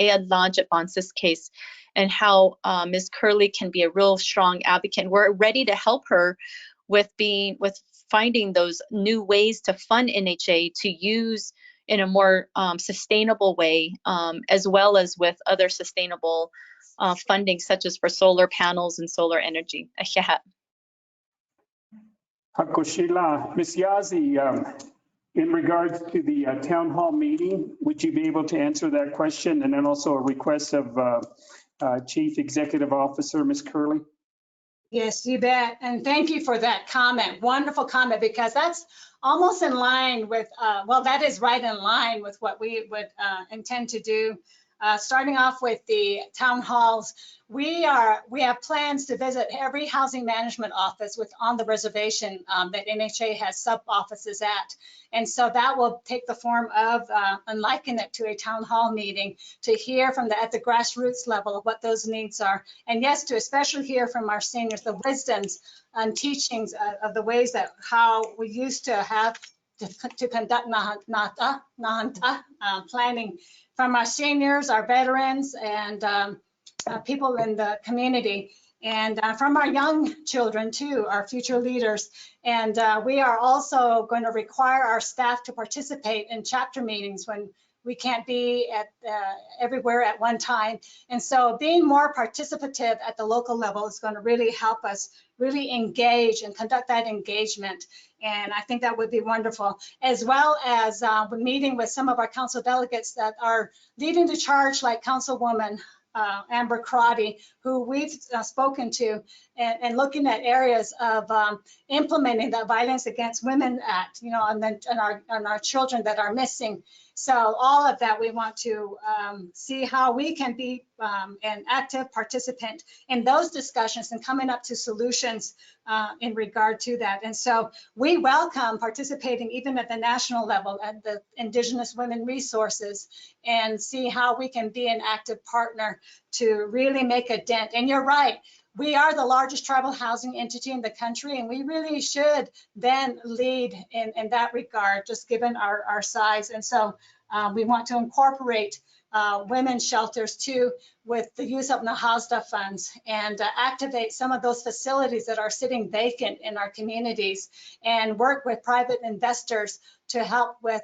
Speaker 16: case, and how Ms. Curley can be a real strong advocate. We're ready to help her with finding those new ways to fund NHA to use in a more sustainable way, as well as with other sustainable funding, such as for solar panels and solar energy.
Speaker 1: Hakoshila, Ms. Yazi, in regards to the town hall meeting, would you be able to answer that question? And then also a request of Chief Executive Officer, Ms. Curley?
Speaker 10: Yes, you bet. And thank you for that comment. Wonderful comment, because that's almost in line with, well, that is right in line with what we would intend to do. Starting off with the town halls, we have plans to visit every housing management office on the reservation that NHA has sub offices at. And so that will take the form of and liken it to a town hall meeting to hear from at the grassroots level of what those needs are. And yes, to especially hear from our seniors, the wisdoms and teachings of the ways that how we used to have to conduct Nahanta planning from our seniors, our veterans, and people in the community, and from our young children too, our future leaders. And we are also going to require our staff to participate in chapter meetings when we can't be at everywhere at one time. And so being more participative at the local level is going to really help us really engage and conduct that engagement. And I think that would be wonderful, as well as meeting with some of our council delegates that are leading the charge, like Councilwoman Amber Crotty, who we've spoken to, and looking at areas of implementing the Violence Against Women Act, you know, and our children that are missing. So all of that, we want to see how we can be an active participant in those discussions and coming up to solutions in regard to that. And so we welcome participating even at the national level at the Indigenous Women Resources, and see how we can be an active partner to really make a dent. And you're right, we are the largest tribal housing entity in the country, and we really should then lead in that regard, just given our size. And so we want to incorporate women's shelters too, with the use of Nahasa funds, and activate some of those facilities that are sitting vacant in our communities, and work with private investors to help with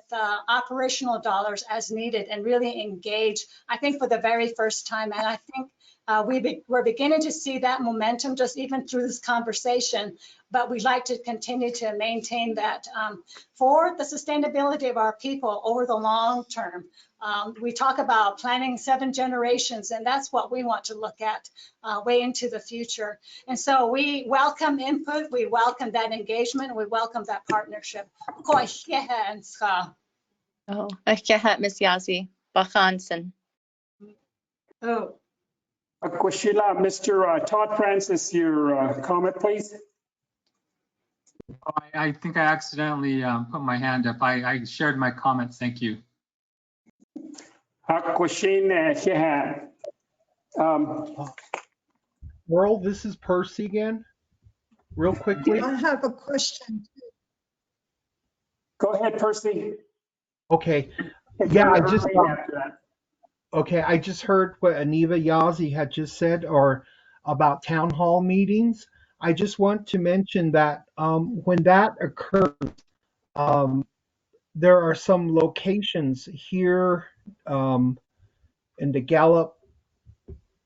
Speaker 10: operational dollars as needed, and really engage, I think, for the very first time. And I think we're beginning to see that momentum just even through this conversation, but we'd like to continue to maintain that for the sustainability of our people over the long term. We talk about planning 7 generations, and that's what we want to look at way into the future. And so we welcome input, we welcome that engagement, and we welcome that partnership.
Speaker 16: Oh, Ms. Yazi, Bakhansen.
Speaker 10: Oh.
Speaker 1: Aquashila, Mr. Todd Francis, your comment, please.
Speaker 11: I think I accidentally put my hand up. I shared my comments. Thank you.
Speaker 4: Merle, this is Percy again. Real quickly.
Speaker 2: I have a question.
Speaker 1: Go ahead, Percy.
Speaker 4: Okay. Yeah, I just
Speaker 1: after that.
Speaker 4: okay. I just heard what Aniva Yazi had just said, or about town hall meetings. I just want to mention that when that occurs, um, there are some locations here in the Gallup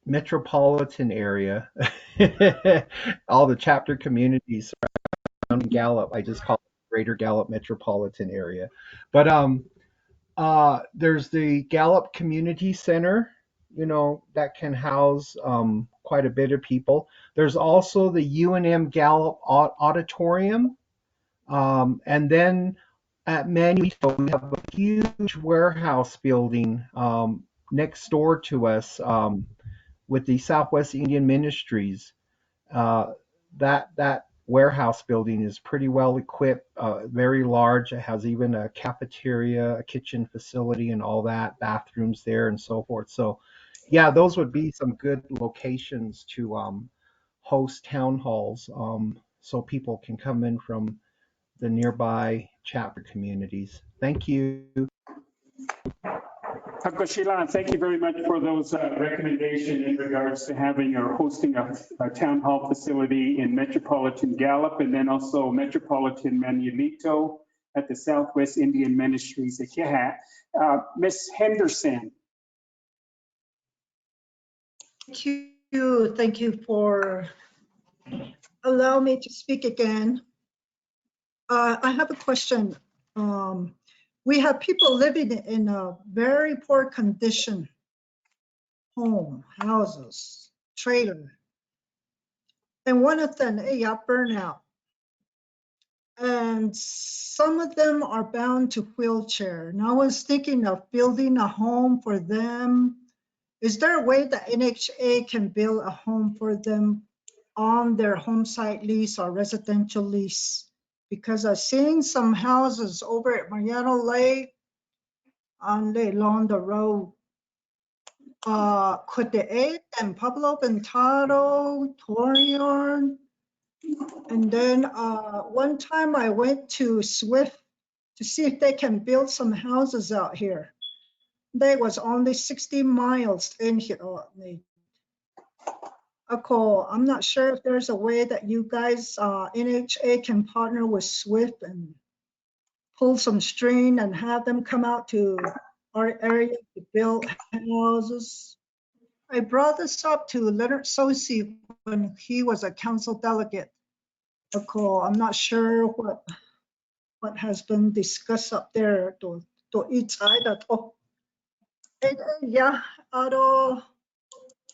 Speaker 4: metropolitan area, all the chapter communities surrounding Gallup. I just call it Greater Gallup metropolitan area. But there's the Gallup Community Center, that can house quite a bit of people. There's also the UNM Gallup Auditorium. And then at Manuito, we have a huge warehouse building next door to us with the Southwest Indian Ministries. That warehouse building is pretty well equipped, very large. It has even a cafeteria, a kitchen facility, and all that, bathrooms there, and so forth. So, yeah, those would be some good locations to host town halls, so people can come in from the nearby chapter communities. Thank you.
Speaker 1: Sheila, thank you very much for those recommendations in regards to having or hosting a town hall facility in Metropolitan Gallup and then also Metropolitan Manuelito at the Southwest Indian Ministries. Ms. Henderson.
Speaker 2: Thank you. Thank you for allowing me to speak again. I have a question. We have people living in a very poor condition, houses, trailer. And one of them, got burnout. And some of them are bound to wheelchair. And I was thinking of building a home for them. Is there a way that NHA can build a home for them on their home site lease or residential lease? Because I've seen some houses over at Mariano Lake along the road. Cote and Pablo Ventado, Torion. And then one time I went to Swift to see if they can build some houses out here. They was only 60 miles in here. I'm not sure if there's a way that you guys, NHA, can partner with Swift and pull some string and have them come out to our area to build houses. I brought this up to Leonard Sosi when he was a council delegate. I'm not sure what has been discussed up there to each side at all. Yeah,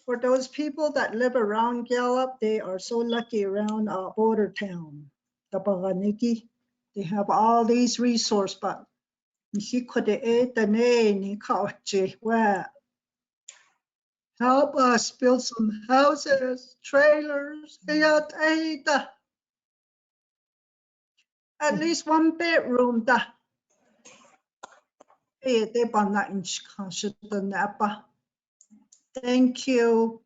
Speaker 2: for those people that live around Gallup, they are so lucky around border town, the Paganiki. They have all these resources, but help us build some houses, trailers, at least one bedroom. Thank you.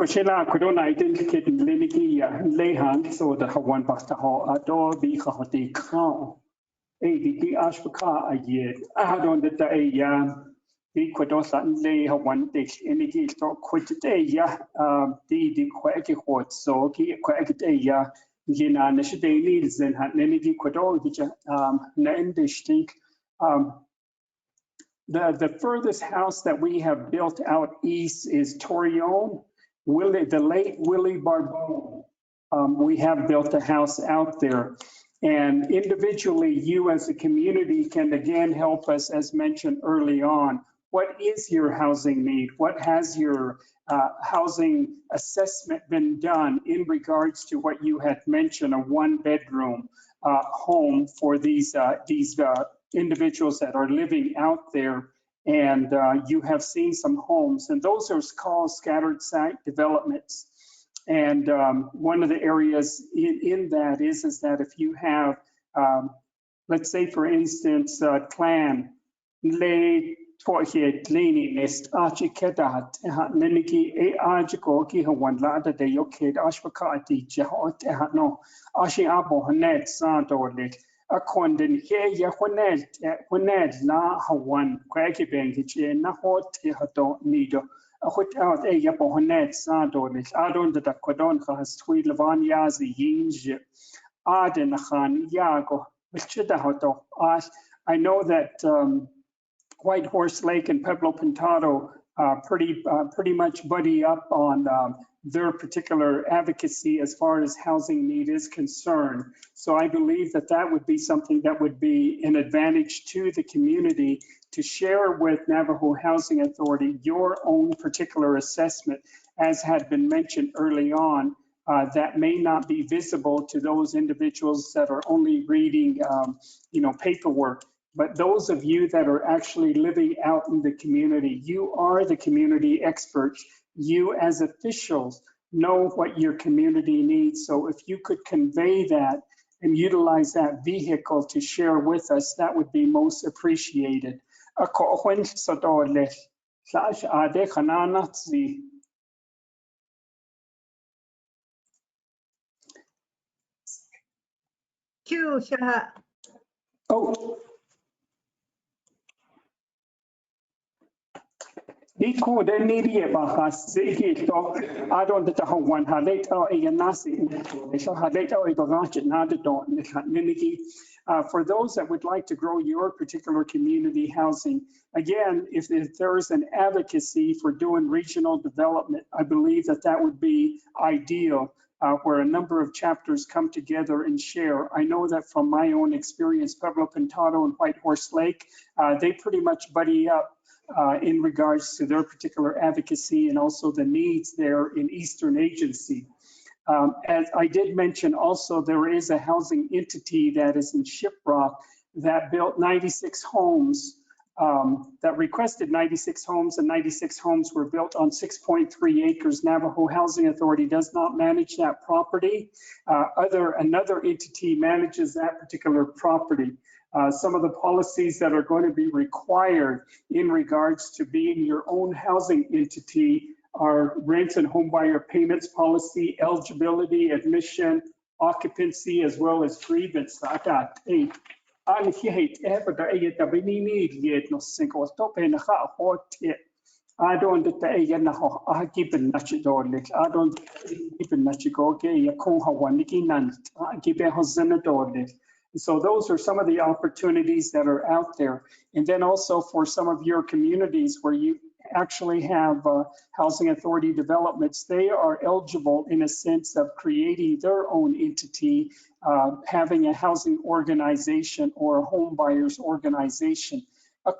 Speaker 1: Sheila, could I identify the Leniki Lehan so the one pasta ho adore the Hoti Crown? The Ashbaka a year. I don't the day, the Quadosa lay one day, and it is not quite today, the quacky hot so quack day, Gina Nashiday needs and had Leniki Quador, which Nandishtik. The furthest house that we have built out east is Torion, the late Willie Barbone. We have built a house out there. And individually, you as a community can again help us, as mentioned early on. What is your housing need? What has your housing assessment been done in regards to what you had mentioned, a one-bedroom home for these individuals that are living out there? And you have seen some homes, and those are called scattered site developments. And one of the areas in that is that if you have, let's say, for instance, clan, le tohe lini nest achikedat neniki e ajiko ki hawan lada de yokid ashpakati jahot no ashi abo hanet santo lik Akondin he ya Honed na Hawan, Quacky Bankichi, na hot Hato Nido. A hot out a Yapo Honed Sandonis, Adon the Quadon has Tweed Lavan Yazi Yinj, Aden Khan Yago, Michidahoto. I know that White Horse Lake and Pueblo Pintado pretty much buddy up on their particular advocacy as far as housing need is concerned. So I believe that that would be something that would be an advantage to the community to share with Navajo Housing Authority your own particular assessment, as had been mentioned early on, that may not be visible to those individuals that are only reading, paperwork. But those of you that are actually living out in the community, you are the community experts. You as officials know what your community needs. So if you could convey that and utilize that vehicle to share with us, that would be most appreciated.
Speaker 2: Q,
Speaker 1: Oh. Nico de Nidia Bahas, I don't know how one had late or a nasi, they shall have late or a barrage, not a don't. For those that would like to grow your particular community housing, again, if there is an advocacy for doing regional development, I believe that that would be ideal. Where a number of chapters come together and share. I know that from my own experience, Pueblo Pintado and White Horse Lake, they pretty much buddy up in regards to their particular advocacy and also the needs there in Eastern Agency. As I did mention also, there is a housing entity that is in Shiprock that built 96 homes, that requested 96 homes, and 96 homes were built on 6.3 acres. Navajo Housing Authority does not manage that property. Another entity manages that particular property. Some of the policies that are going to be required in regards to being your own housing entity are rent and homebuyer payments policy, eligibility, admission, occupancy, as well as grievance. I don't So those are some of the opportunities that are out there. And then also for some of your communities where you actually have housing authority developments, they are eligible in a sense of creating their own entity, having a housing organization or a home buyers organization. I'd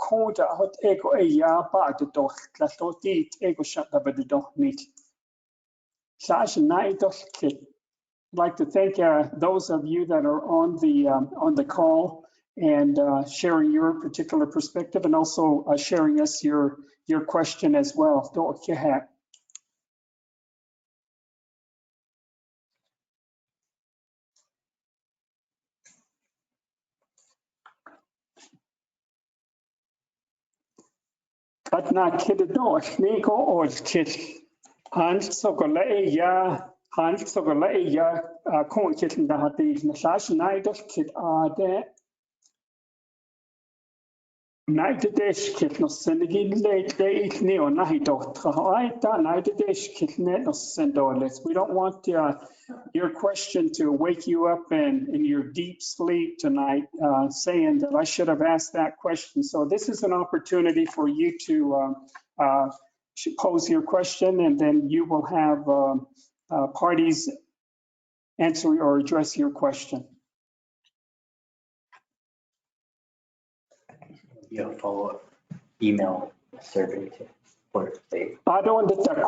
Speaker 1: like to thank those of you that are on the call and sharing your particular perspective, and also sharing us your question as well. But not kid door, sneak or kid. Hans so go Hans so go con kitten the hat the Nasash night kid de night dish kit no sending late day neo night night dish kit net no send dollars. We don't want your question to wake you up in your deep sleep tonight, saying that I should have asked that question. So this is an opportunity for you to pose your question, and then you will have parties answer or address your question.
Speaker 5: Yeah, follow-up email survey for the.
Speaker 1: I don't understand.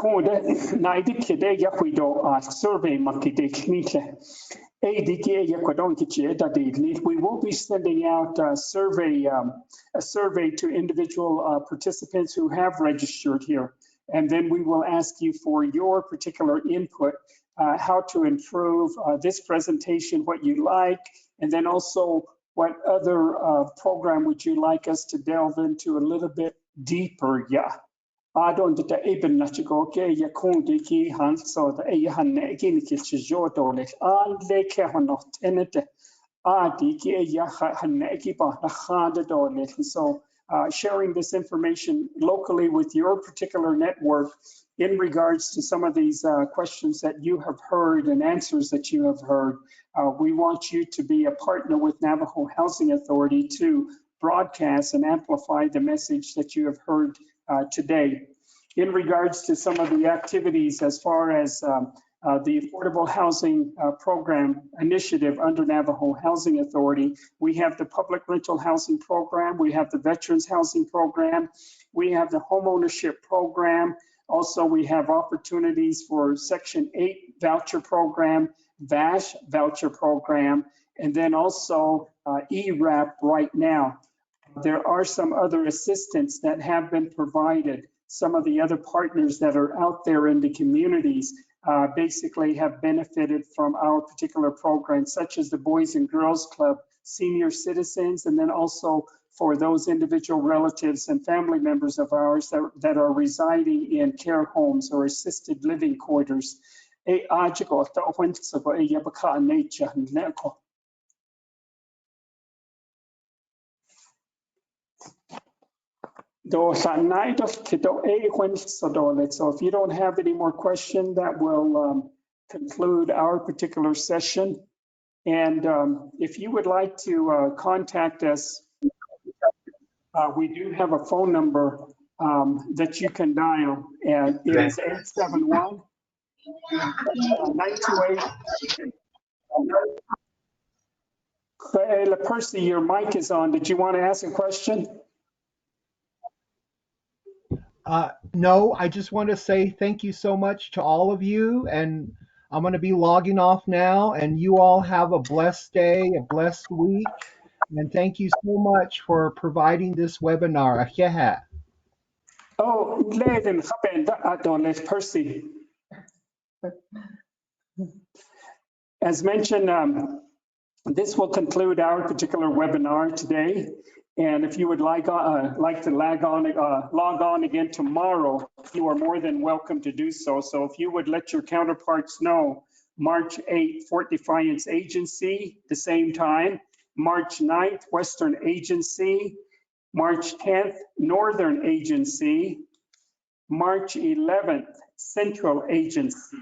Speaker 1: Naidi kide ya kuido survey makide we will be sending out a survey to individual participants who have registered here. And then we will ask you for your particular input, how to improve this presentation, what you like, and then also what other program would you like us to delve into a little bit deeper? Yeah. I don't know even not to go okay ya kundi ki han so the han again ki jodo le all they can not in it So sharing this information locally with your particular network in regards to some of these questions that you have heard and answers that you have heard. We want you to be a partner with Navajo Housing Authority to broadcast and amplify the message that you have heard today. In regards to some of the activities as far as the Affordable Housing Program Initiative under Navajo Housing Authority, we have the Public Rental Housing Program, we have the Veterans Housing Program, we have the Homeownership Program. Also, we have opportunities for Section 8 Voucher Program, VASH Voucher Program, and then also ERAP right now. There are some other assistance that have been provided. Some of the other partners that are out there in the communities basically have benefited from our particular program, such as the Boys and Girls Club, senior citizens, and then also for those individual relatives and family members of ours that are residing in care homes or assisted living quarters. So if you don't have any more questions, that will conclude our particular session. And if you would like to contact us, we do have a phone number that you can dial, and it is 871-928. Percy, your mic is on. Did you want to ask a question?
Speaker 4: No, I just want to say thank you so much to all of you, and I'm going to be logging off now, and you all have a blessed day, a blessed week, and thank you so much for providing this webinar.
Speaker 1: Oh, Percy. As mentioned, this will conclude our particular webinar today. And if you would like to log on again tomorrow, you are more than welcome to do so. So if you would let your counterparts know, March 8th, Fort Defiance Agency, the same time. March 9th, Western Agency. March 10th, Northern Agency. March 11th, Central Agency.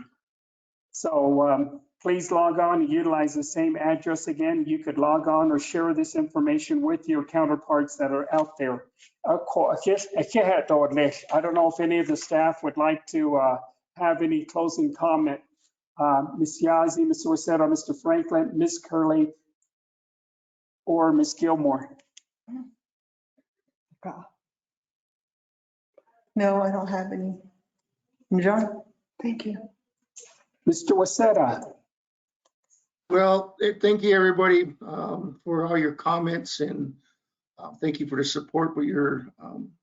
Speaker 1: So please log on and utilize the same address again. You could log on or share this information with your counterparts that are out there. I don't know if any of the staff would like to have any closing comment. Ms. Yazzie, Ms. Orsetto, Mr. Franklin, Ms. Curley, or Ms. Gilmore.
Speaker 7: No, I don't have any. John, thank you.
Speaker 1: Mr. Wasetta.
Speaker 8: Well, thank you, everybody, for all your comments, and thank you for the support that you're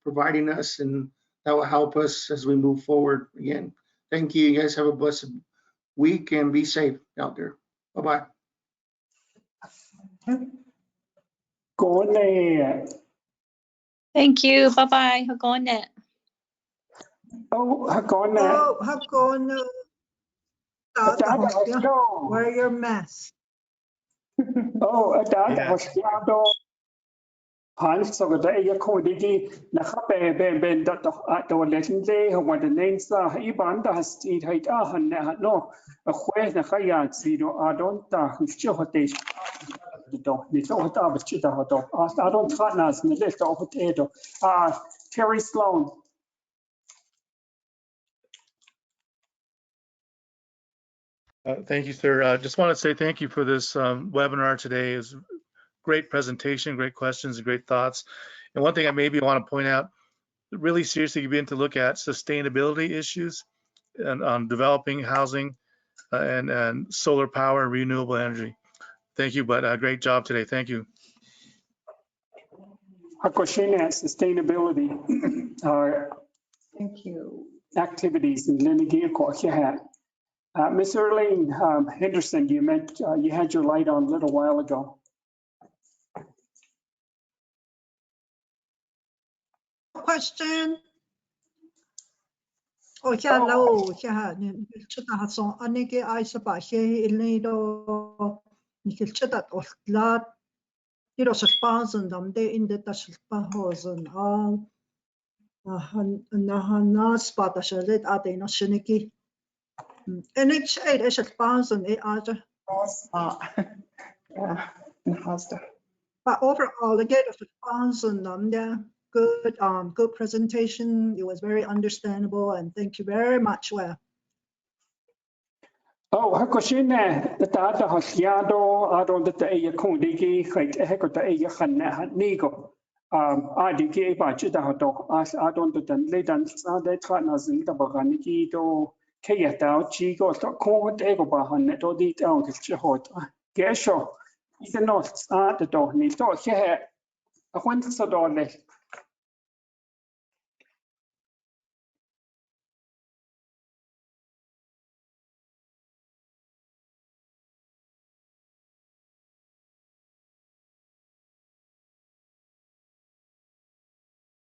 Speaker 8: providing us, and that will help us as we move forward. Again, thank you. You guys have a blessed week and be safe out there. Bye-bye.
Speaker 16: Thank you. Bye-bye. Hagonet.
Speaker 1: Oh, Hagonet.
Speaker 2: Oh, Hagonet. Wear your mask.
Speaker 1: Oh, Hans so da ya ko digi na khabe ben da to letin le ho the names iban da sti hait han no a khwe na khaya si do adon ta hufchi hote do ni so ta ba chi da do adon khanas ni le to hote do Terry Sloan.
Speaker 15: Thank you, sir. Just want to say thank you for this webinar today. It was a great presentation, great questions, and great thoughts. And one thing I maybe want to point out, really seriously begin to look at sustainability issues and on developing housing and solar power and renewable energy. Thank you, but great job today. Thank you.
Speaker 1: Hakoshina, sustainability
Speaker 7: Thank you.
Speaker 1: activities in Lenigi Kochihat. Ms. Erlene Henderson, you had your light on a little while ago.
Speaker 2: Question. Hello, nikilchatat oltlat tirosalpasan damde inde tasalpahosan nahanas patashalet atena shiniki NH8 esalpasan aja.
Speaker 7: Nahasa.
Speaker 2: But overall, again, good presentation. It was very understandable, and thank you very much. Well,
Speaker 1: hakoshine the data hasiado adon the aya kondigi like hekota aya khanna nigo adigi bachita hoto as adon the ledan sade tranazin the baganiki to kayata chigo to ko ego bahan to di town kishot gesho is not the dog ni to he a quantity dollar